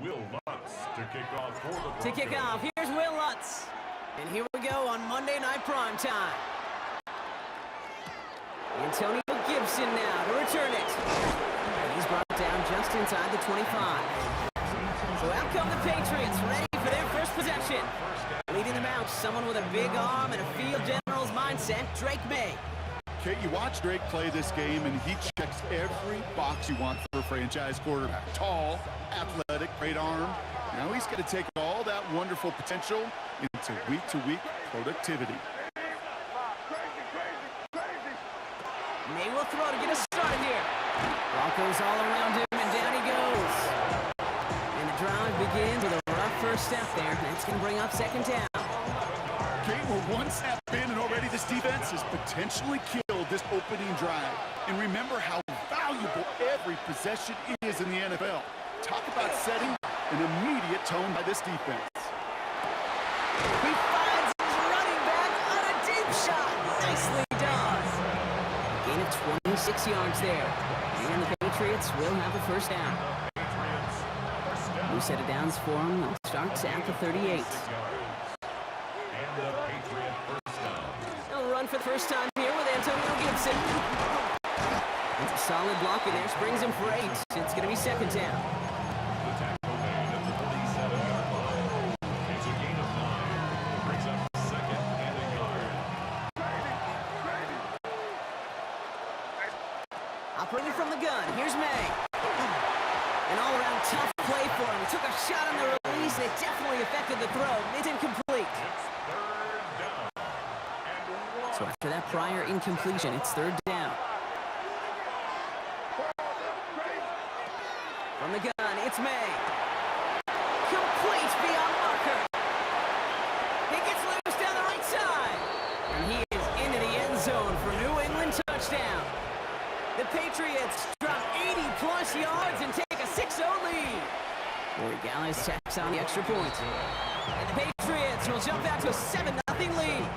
Will Lutz to kick off for the Broncos. To kick off, here's Will Lutz. And here we go on Monday Night Primetime. Antonio Gibson now to return it. And he's brought down just inside the 25. So out come the Patriots, ready for their first possession. Leading them out, someone with a big arm and a field general's mindset, Drake May. Kate, you watch Drake play this game, and he checks every box you want for a franchise quarterback. Tall, athletic, great arm. Now he's going to take all that wonderful potential into week-to-week productivity. May will throw to get us started here. Broncos all around him, and down he goes. And the drive begins with a rough first step there. That's going to bring up second down. Kate, we're one snap in, and already this defense has potentially killed this opening drive. And remember how valuable every possession is in the NFL. Talk about setting an immediate tone by this defense. He finds his running back on a deep shot. Nicely done. Gain of 26 yards there. And the Patriots will have a first down. New set of downs for them. Starts at the 38. They'll run for the first time here with Antonio Gibson. It's a solid block in there. Springs him for 8. It's going to be second down. The tackle made at the 47-yard line. It's a gain of 9. Brings up second and a yard. Operating from the gun, here's May. An all-around tough play for him. Took a shot on the release. It definitely affected the throw. It's incomplete. So after that prior incompletion, it's third down. From the gun, it's May. Complete beyond marker. He gets loose down the right side. And he is into the end zone for New England touchdown. The Patriots drop 80-plus yards and take a 6-0 lead. Corey Gallis tacks on the extra point. And the Patriots will jump out to a 7-0 lead.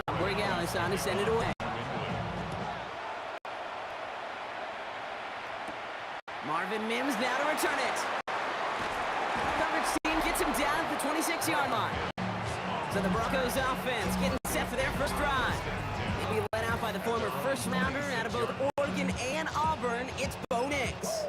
Now Corey Gallis on to send it away. Marvin Mims now to return it. Coverage team gets him down at the 26-yard line. So the Broncos offense getting set for their first drive. They'll be led out by the former first-rounder out of both Oregon and Auburn. It's Bo Nix.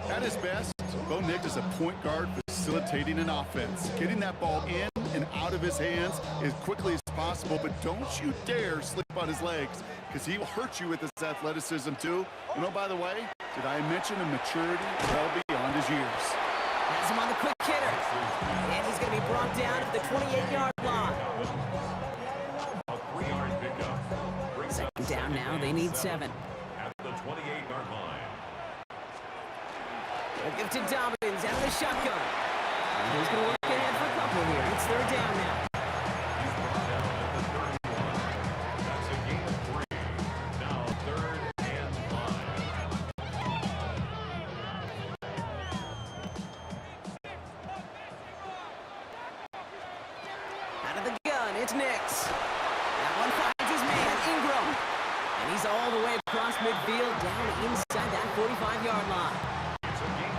At his best, Bo Nix is a point guard facilitating an offense, getting that ball in and out of his hands as quickly as possible, but don't you dare slip on his legs, because he will hurt you with his athleticism too. And oh, by the way, did I mention a maturity well beyond his years? Has him on the quick hitter. And he's going to be brought down at the 28-yard line. A 3-yard pickup. Second down now, they need 7. At the 28-yard line. They'll give to Dobbins out of the shotgun. And he's going to work ahead for a couple here. It's third down now. He's brought down at the 31. That's a gain of 3. Now third and 5. Out of the gun, it's Nix. That one finds his man, Ingram. And he's all the way across midfield, down inside that 45-yard line.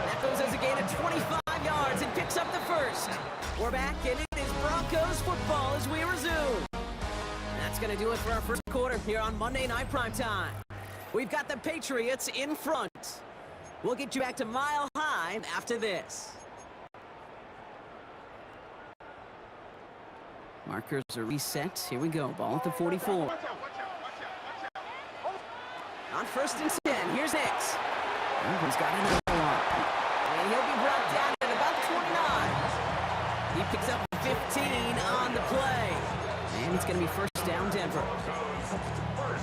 That goes as a gain of 25 yards and picks up the first. We're back, and it is Broncos football as we resume. That's going to do it for our first quarter here on Monday Night Primetime. We've got the Patriots in front. We'll get you back to Mile High after this. Markers are reset. Here we go. Ball at the 44. On first and 10, here's Nix. He's got another one. And he'll be brought down at about 29. He picks up 15 on the play. And it's going to be first down Denver.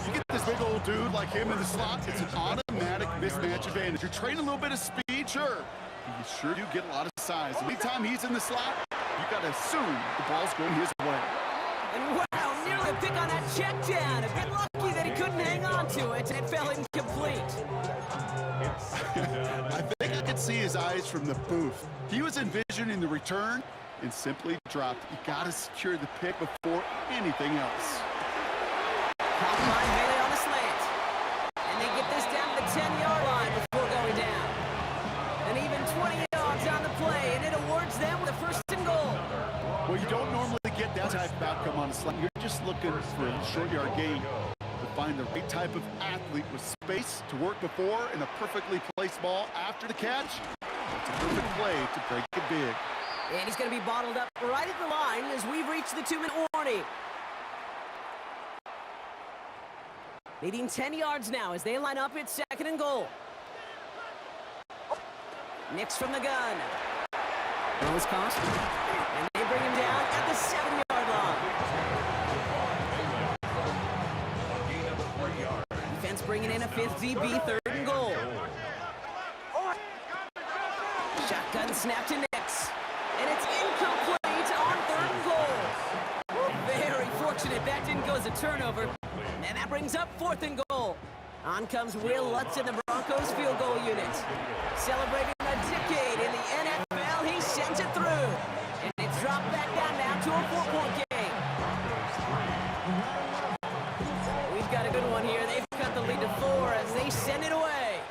You get this big old dude like him in the slot, it's an automatic mismatch advantage. You're trading a little bit of speed, sure. You sure do get a lot of size. Anytime he's in the slot, you got to assume the ball's going his way. And wow, nearly a pick on that check down. A bit lucky that he couldn't hang on to it, and it fell incomplete. I think I could see his eyes from the booth. He was envisioning the return and simply dropped. You got to secure the pick before anything else. Hotline Bailey on the slant. And they get this 10-yard line before going down. And even 20 yards on the play, and it awards them with a first and goal. Well, you don't normally get that type of outcome on a slant. You're just looking for a short yard gain to find the right type of athlete with space to work before and a perfectly placed ball after the catch. It's a perfect play to break it big. And he's going to be bottled up right at the line as we've reached the 2-minute warning. Leading 10 yards now as they line up at second and goal. Nix from the gun. Throw is caught. And they bring him down at the 7-yard line. Defense bringing in a 5th DB, third and goal. Shotgun snap to Nix. And it's incomplete on third and goal. Very fortunate that didn't go as a turnover. And that brings up 4th and goal. On comes Will Lutz in the Broncos field goal unit. Celebrating a decade in the NFL, he sends it through. And it's dropped back down now to a 4-point game. We've got a good one here. They've cut the lead to 4 as they send it away.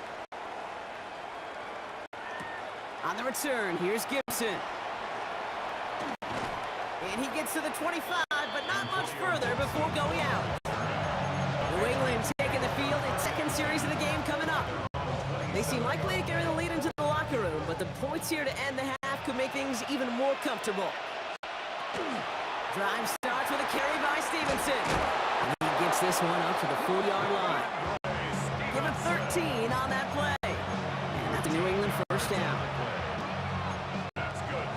On the return, here's Gibson. And he gets to the 25, but not much further before going out. New England taking the field, its second series of the game coming up. They seem likely to carry the lead into the locker room, but the points here to end the half could make things even more comfortable. Drive starts with a carry by Stevenson. And he gets this one up to the 40-yard line. Give him 13 on that play. And that's a New England first down.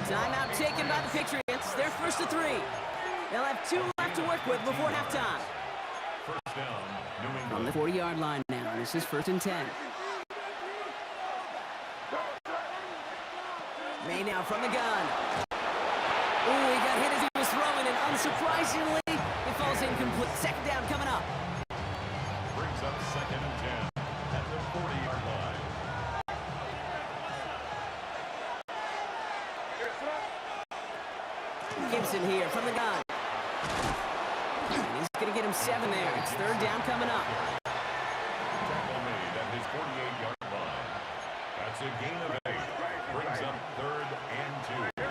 Timeout taken by the Patriots. They're first to 3. They'll have 2 left to work with before halftime. First down, New England. From the 40-yard line now, this is 1st and 10. May now from the gun. Ooh, he got hit as he was throwing, and unsurprisingly, it falls incomplete. Second down coming up. Brings up 2nd and 10 at the 40-yard line. Gibson here from the gun. And he's going to get him 7 there. It's 3rd down coming up. Tackle made at his 48-yard line. That's a gain of 8. Brings up 3rd and 2.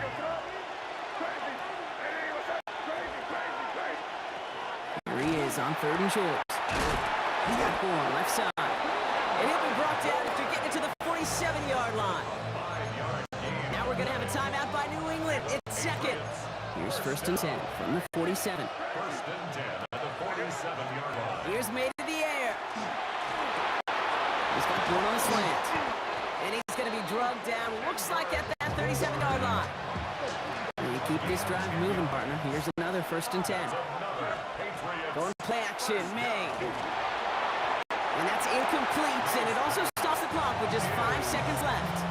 Here he is on 3rd and short. He's got 4 left side. And he'll be brought down after getting it to the 47-yard line. Now we're going to have a timeout by New England. It's 2nd. Here's 1st and 10 from the 47. 1st and 10 at the 47-yard line. Here's made in the air. He's got one on the slant. And he's going to be drugged down, looks like at that 37-yard line. And you keep this drive moving, partner. Here's another 1st and 10. Going play action, May. And that's incomplete, and it also stops the clock with just 5 seconds left.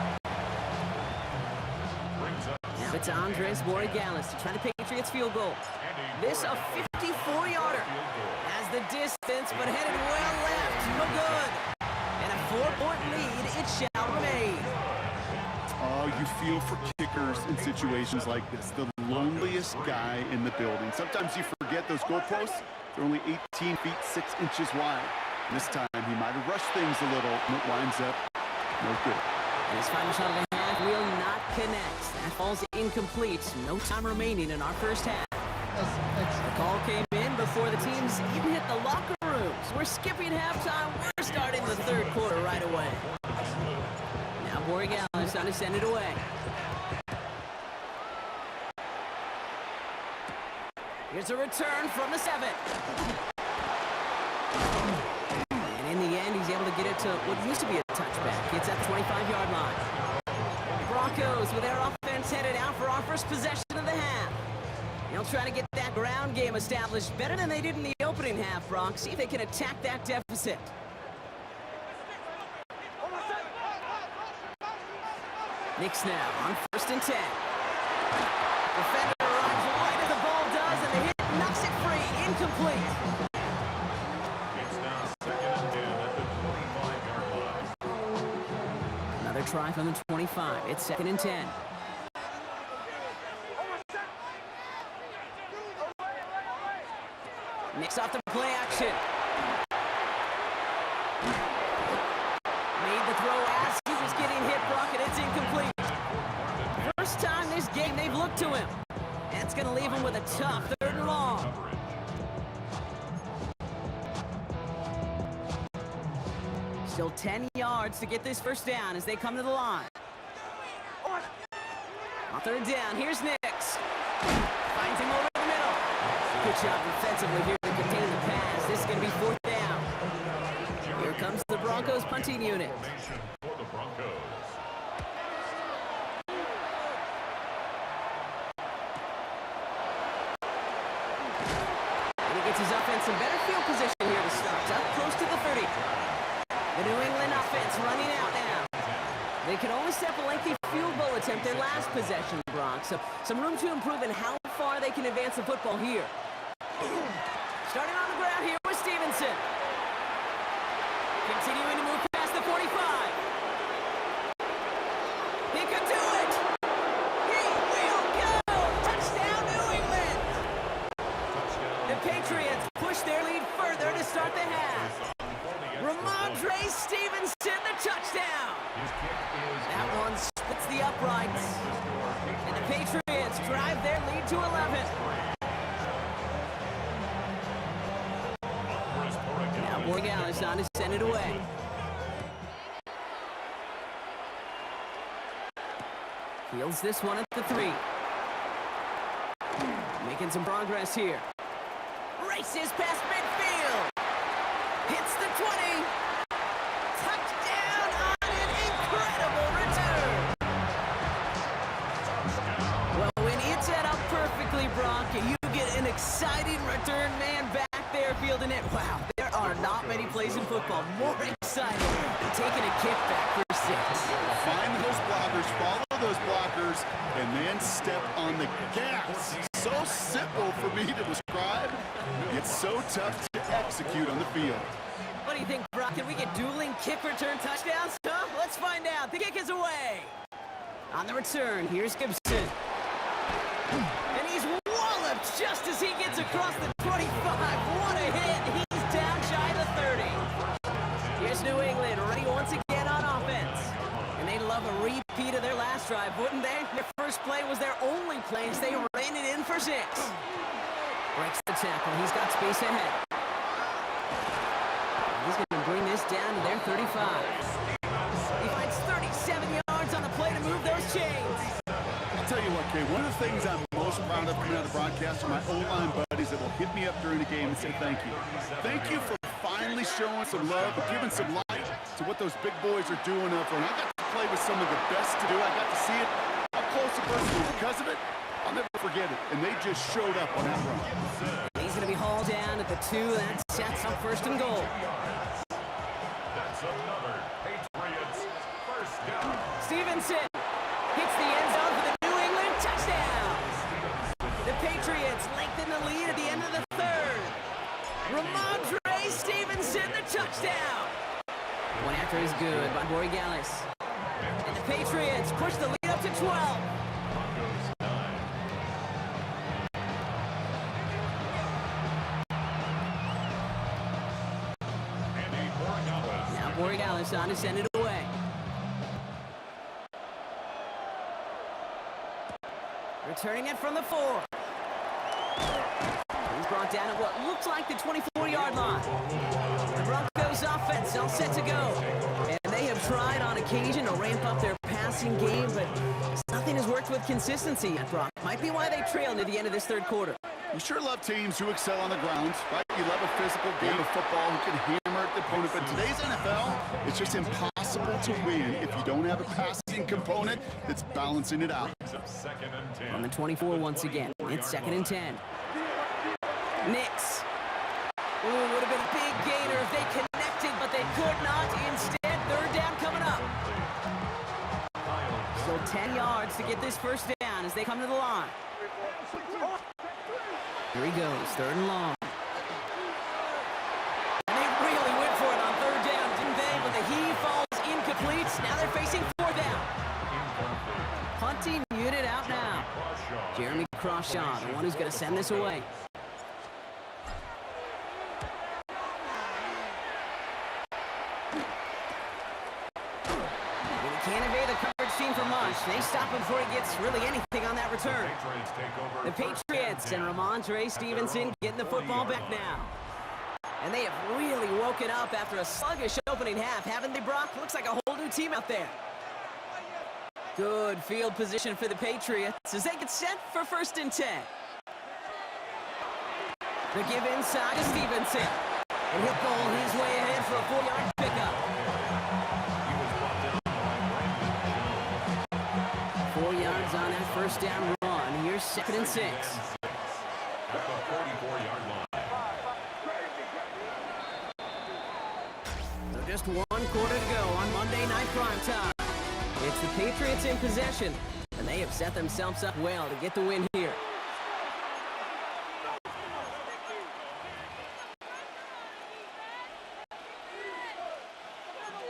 Now it's Andres Borregales to try the Patriots field goal. This a 54-yarder. Has the distance, but headed well left. No good. And a 4-point lead, it shall remain. Oh, you feel for kickers in situations like this. The loneliest guy in the building. Sometimes you forget those goalposts. They're only 18 feet 6 inches wide. This time he might have rushed things a little, and it winds up no good. And his final shot of the half will not connect. That falls incomplete. No time remaining in our first half. The call came in before the teams even hit the locker rooms. We're skipping halftime. We're starting the 3rd quarter right away. Now Borregales trying to send it away. Here's a return from the 7. And in the end, he's able to get it to what used to be a touchback. It's at the 25-yard line. Broncos with their offense headed out for our first possession of the half. They'll try to get that ground game established better than they did in the opening half, Brock. See if they can attack that deficit. Nix now on 1st and 10. Defender arrives right as the ball does, and the hit knocks it free. Incomplete. It's now 2nd and 10 at the 25-yard line. Another try from the 25. It's 2nd and 10. Nix off the play action. to him. That's going to leave him with a tough 3rd and long. Still 10 yards to get this first down as they come to the line. On 3rd down, here's Nix. Finds him over the middle. Good job defensively here to contain the pass. This is going to be 4th down. Here comes the Broncos punting unit. For the Broncos. And he gets his offense in better field position here to start. Up close to the 30. The New England offense running out now. They could only step a lengthy field goal attempt their last possession, Bronx. So some room to improve in how far they can advance the football here. Starting on the ground here with Stevenson. Continuing to move past the 45. He could do it! He will go! Touchdown, New England! The Patriots push their lead further to start the half. Ramondre Stevenson, the touchdown! That one splits the uprights. And the Patriots drive their lead to 11. Now Borregales on to send it away. Fields this one at the 3. Making some progress here. Races past midfield. Hits the 20. Touchdown on an incredible return. Well, when it's set up perfectly, Brock, you get an exciting return man back there fielding it. Wow, there are not many plays in football more exciting than taking a kickback for 6. Find those blockers, follow those blockers, and then step on the gas. So simple for me to describe. It's so tough to execute on the field. What do you think, Brock? Can we get dueling kick return touchdowns? Huh? Let's find out. The kick is away. On the return, here's Gibson. And he's walloped just as he gets across the 25. What a hit. He's down shy of the 30. Here's New England ready once again on offense. And they'd love a repeat of their last drive, wouldn't they? Their first play was their only play as they ran it in for 6. Breaks the tackle. He's got space ahead. He's going to bring this down to their 35. He finds 37 yards on the play to move those chains. I'll tell you what, Kay, one of the things I'm most proud of coming out of the broadcast are my O-line buddies that will hit me up during the game and say thank you. Thank you for finally showing some love and giving some light to what those big boys are doing up front. I got to play with some of the best to do. I got to see it up close and personal. Because of it, I'll never forget it. And they just showed up on that run. He's going to be hauled down at the 2. That sets up 1st and goal. That's another Patriots first down. Stevenson hits the end zone for the New England touchdown. The Patriots lengthen the lead at the end of the 3rd. Ramondre Stevenson, the touchdown. One after is good by Borregales. And the Patriots push the lead up to 12. Now Borregales on to send it away. Returning it from the 4. He's brought down at what looks like the 24-yard line. The Broncos offense all set to go. And they have tried on occasion to ramp up their passing game, but nothing has worked with consistency yet, Brock. Might be why they trail near the end of this 3rd quarter. You sure love teams who excel on the ground, right? You love a physical game of football who can hammer at the opponent, but today's NFL, it's just impossible to win if you don't have a passing component that's balancing it out. On the 24 once again, it's 2nd and 10. Nix. Ooh, would have been a big gainer if they connected, but they could not. Instead, 3rd down coming up. Still 10 yards to get this first down as they come to the line. Here he goes, 3rd and long. And they really went for it on 3rd down, didn't they? But the heave falls incomplete. Now they're facing 4th down. Punting unit out now. Jeremy Crawshaw, the one who's going to send this away. Can't evade the coverage team for much. bunch. They stop him before he gets really anything on that return. Patriots take over The Patriots and Ramondre Stevenson getting the football back now. And they have really woken up after a sluggish opening half, haven't they, Brock? Looks like a whole new team out there. Good field position for the Patriots as they get set for 1st and 10. The give inside to Stevenson. And he'll go his way ahead for a 4-yard pickup. 4 yards on that 1st down run. Here's 2nd and 6. At the 44-yard line. So just 1 quarter to go on Monday Night Primetime. It's the Patriots in possession, and they have set themselves up well to get the win here.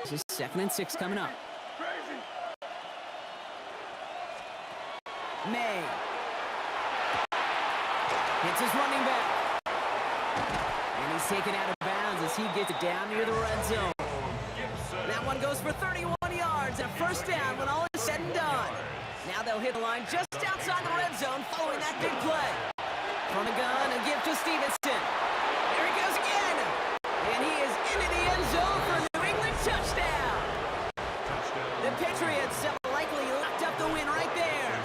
This is 2nd and 6 coming up. May. Hits his running back. And he's taken out of bounds as he gets it down near the red zone. That one goes for 31 yards at 1st down when all is said and done. Now they'll hit the line just outside the red zone following that big play. From the gun, a give to Stevenson. There he goes again. And he is into the end zone for a New England touchdown. The Patriots have likely locked up the win right there.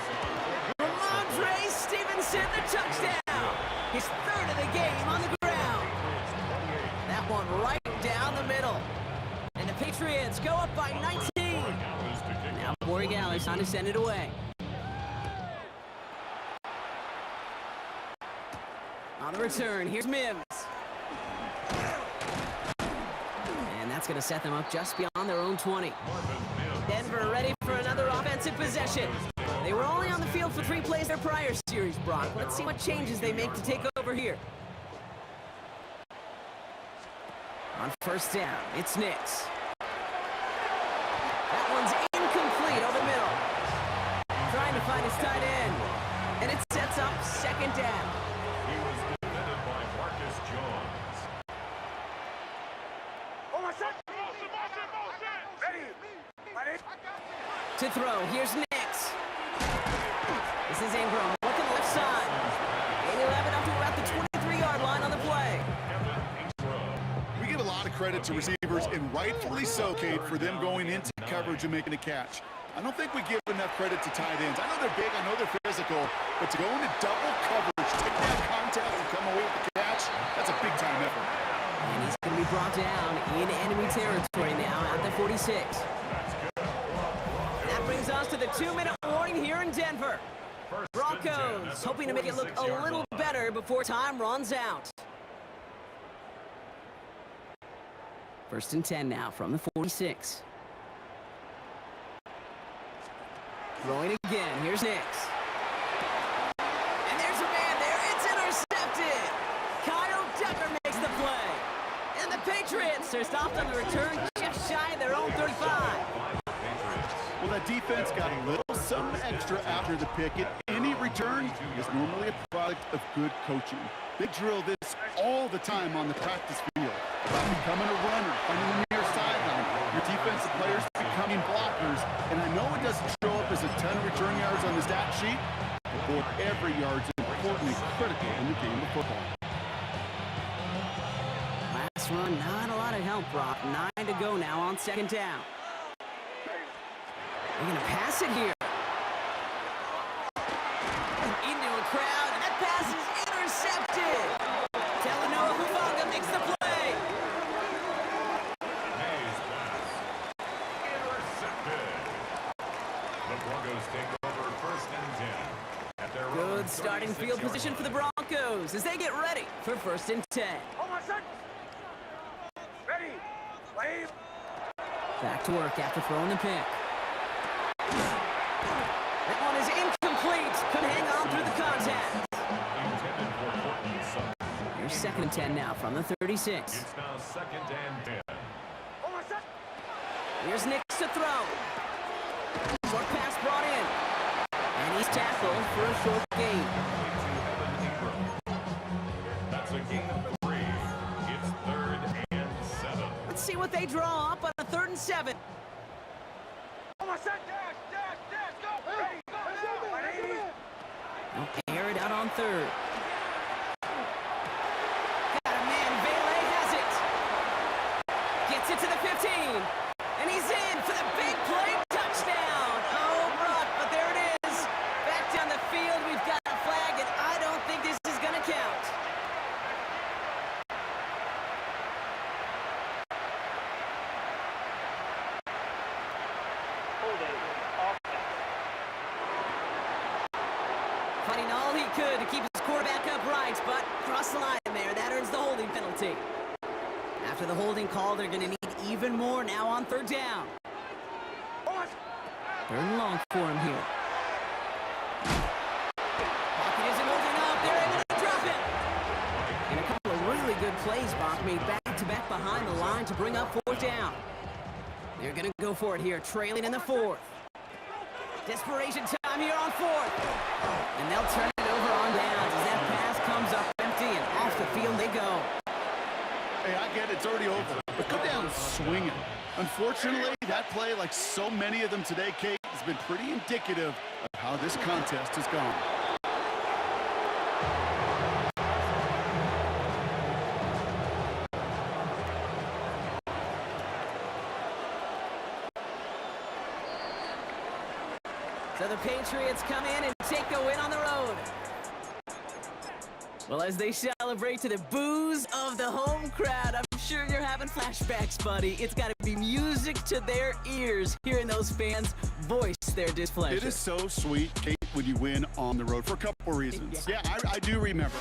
Ramondre Stevenson, the touchdown. His 3rd of the game on the ground. That one right down the middle. And the Patriots go up by 19. Now Borregales on to send it away. On the return, here's Mims. And that's going to set them up just beyond their own 20. Denver ready for another offensive possession. They were only on the field for 3 plays their prior series, Brock. Let's see what changes they make to take over here. On 1st down, it's Nix. That one's incomplete over the middle. Trying to find his tight end. And it sets up 2nd down. He was defended by Marcus Jones. To throw, here's Nix. This is Ingram working the left side. And he'll have it up to about the 23-yard line on the play. We give a lot of credit to receivers, and rightfully so, Kate, for them going into coverage and making a catch. I don't think we give enough credit to tight ends. I know they're big, I know they're physical, but to go into double coverage, take that contact and come away with the catch, that's a big-time effort. And he's going to be brought down in enemy territory now at the 46. That brings us to the 2-minute warning here in Denver. Broncos hoping to make it look a little better before time runs out. 1st and 10 now from the 46. Throwing again, here's Nix. And there's a man there, it's intercepted! Kyle Tucker makes the play. And the Patriots are stopped on the return just shy of their own 35. Well, that defense got a little something extra after the pick. Any return is normally a product of good coaching. They drill this all the time on the practice field. About becoming a runner, finding the near sideline, your defensive players becoming blockers. And I know it doesn't show up as a ton of return yards on the stat sheet, but boy, every yard's important and critical in the game of football. Last run, not a lot of help, Brock. 9 to go now on 2nd down. They're going to pass it here. Into a crowd, and that pass is intercepted. Talanoa Hufanga makes the play. Mays pass. Intercepted. The Broncos take over 1st and 10. At their own Good starting field 36-yard position for the line. Broncos as they get ready for 1st and 10. Ready. Wave. Back to work after throwing the pick. That one is incomplete. Could hang on through the contact. Intended for Courtland Sutton. Here's 2nd and 10 now from the 36. It's now 2nd and 10. Here's Nix to throw. Short pass brought in. And he's tackled for a short gain. To Evan Ingram. That's a gain of 3. It's 3rd and 7. Let's see what they draw up on a 3rd and 7. Dash, dash, dash, go! They'll air it out on third. Got a man, Vele has it. Gets it to the 15. And he's in for the big play touchdown. Oh, Brock, but there it is. Back down the field, we've got a flag, and I don't think this is going to count. Holding. Offense. Fighting all he could to keep his quarterback upright, but cross the line there. That earns the holding penalty. After the holding call, they're going to need even more now on third down. Third and long for him here. Pocket isn't holding up. They're able to drop it. And a couple of really good plays, Bach made back-to-back behind the line to bring up fourth down. They're going to go for it here, trailing in the fourth. Desperation time here on fourth. And they'll turn it over on downs as that pass comes up empty and off the field they go. Hey, I get it, it's already over, but go down swinging. Unfortunately, that play, like so many of them today, Kate, has been pretty indicative of how this contest has gone. So the Patriots come in and take the win on the road. Well, as they celebrate to the boos of the home crowd, I'm sure you're having flashbacks, buddy. It's got to be music to their ears, hearing those fans voice their displeasure. It is so sweet, Kate, when you win on the road for a couple of reasons. Yeah, I do remember.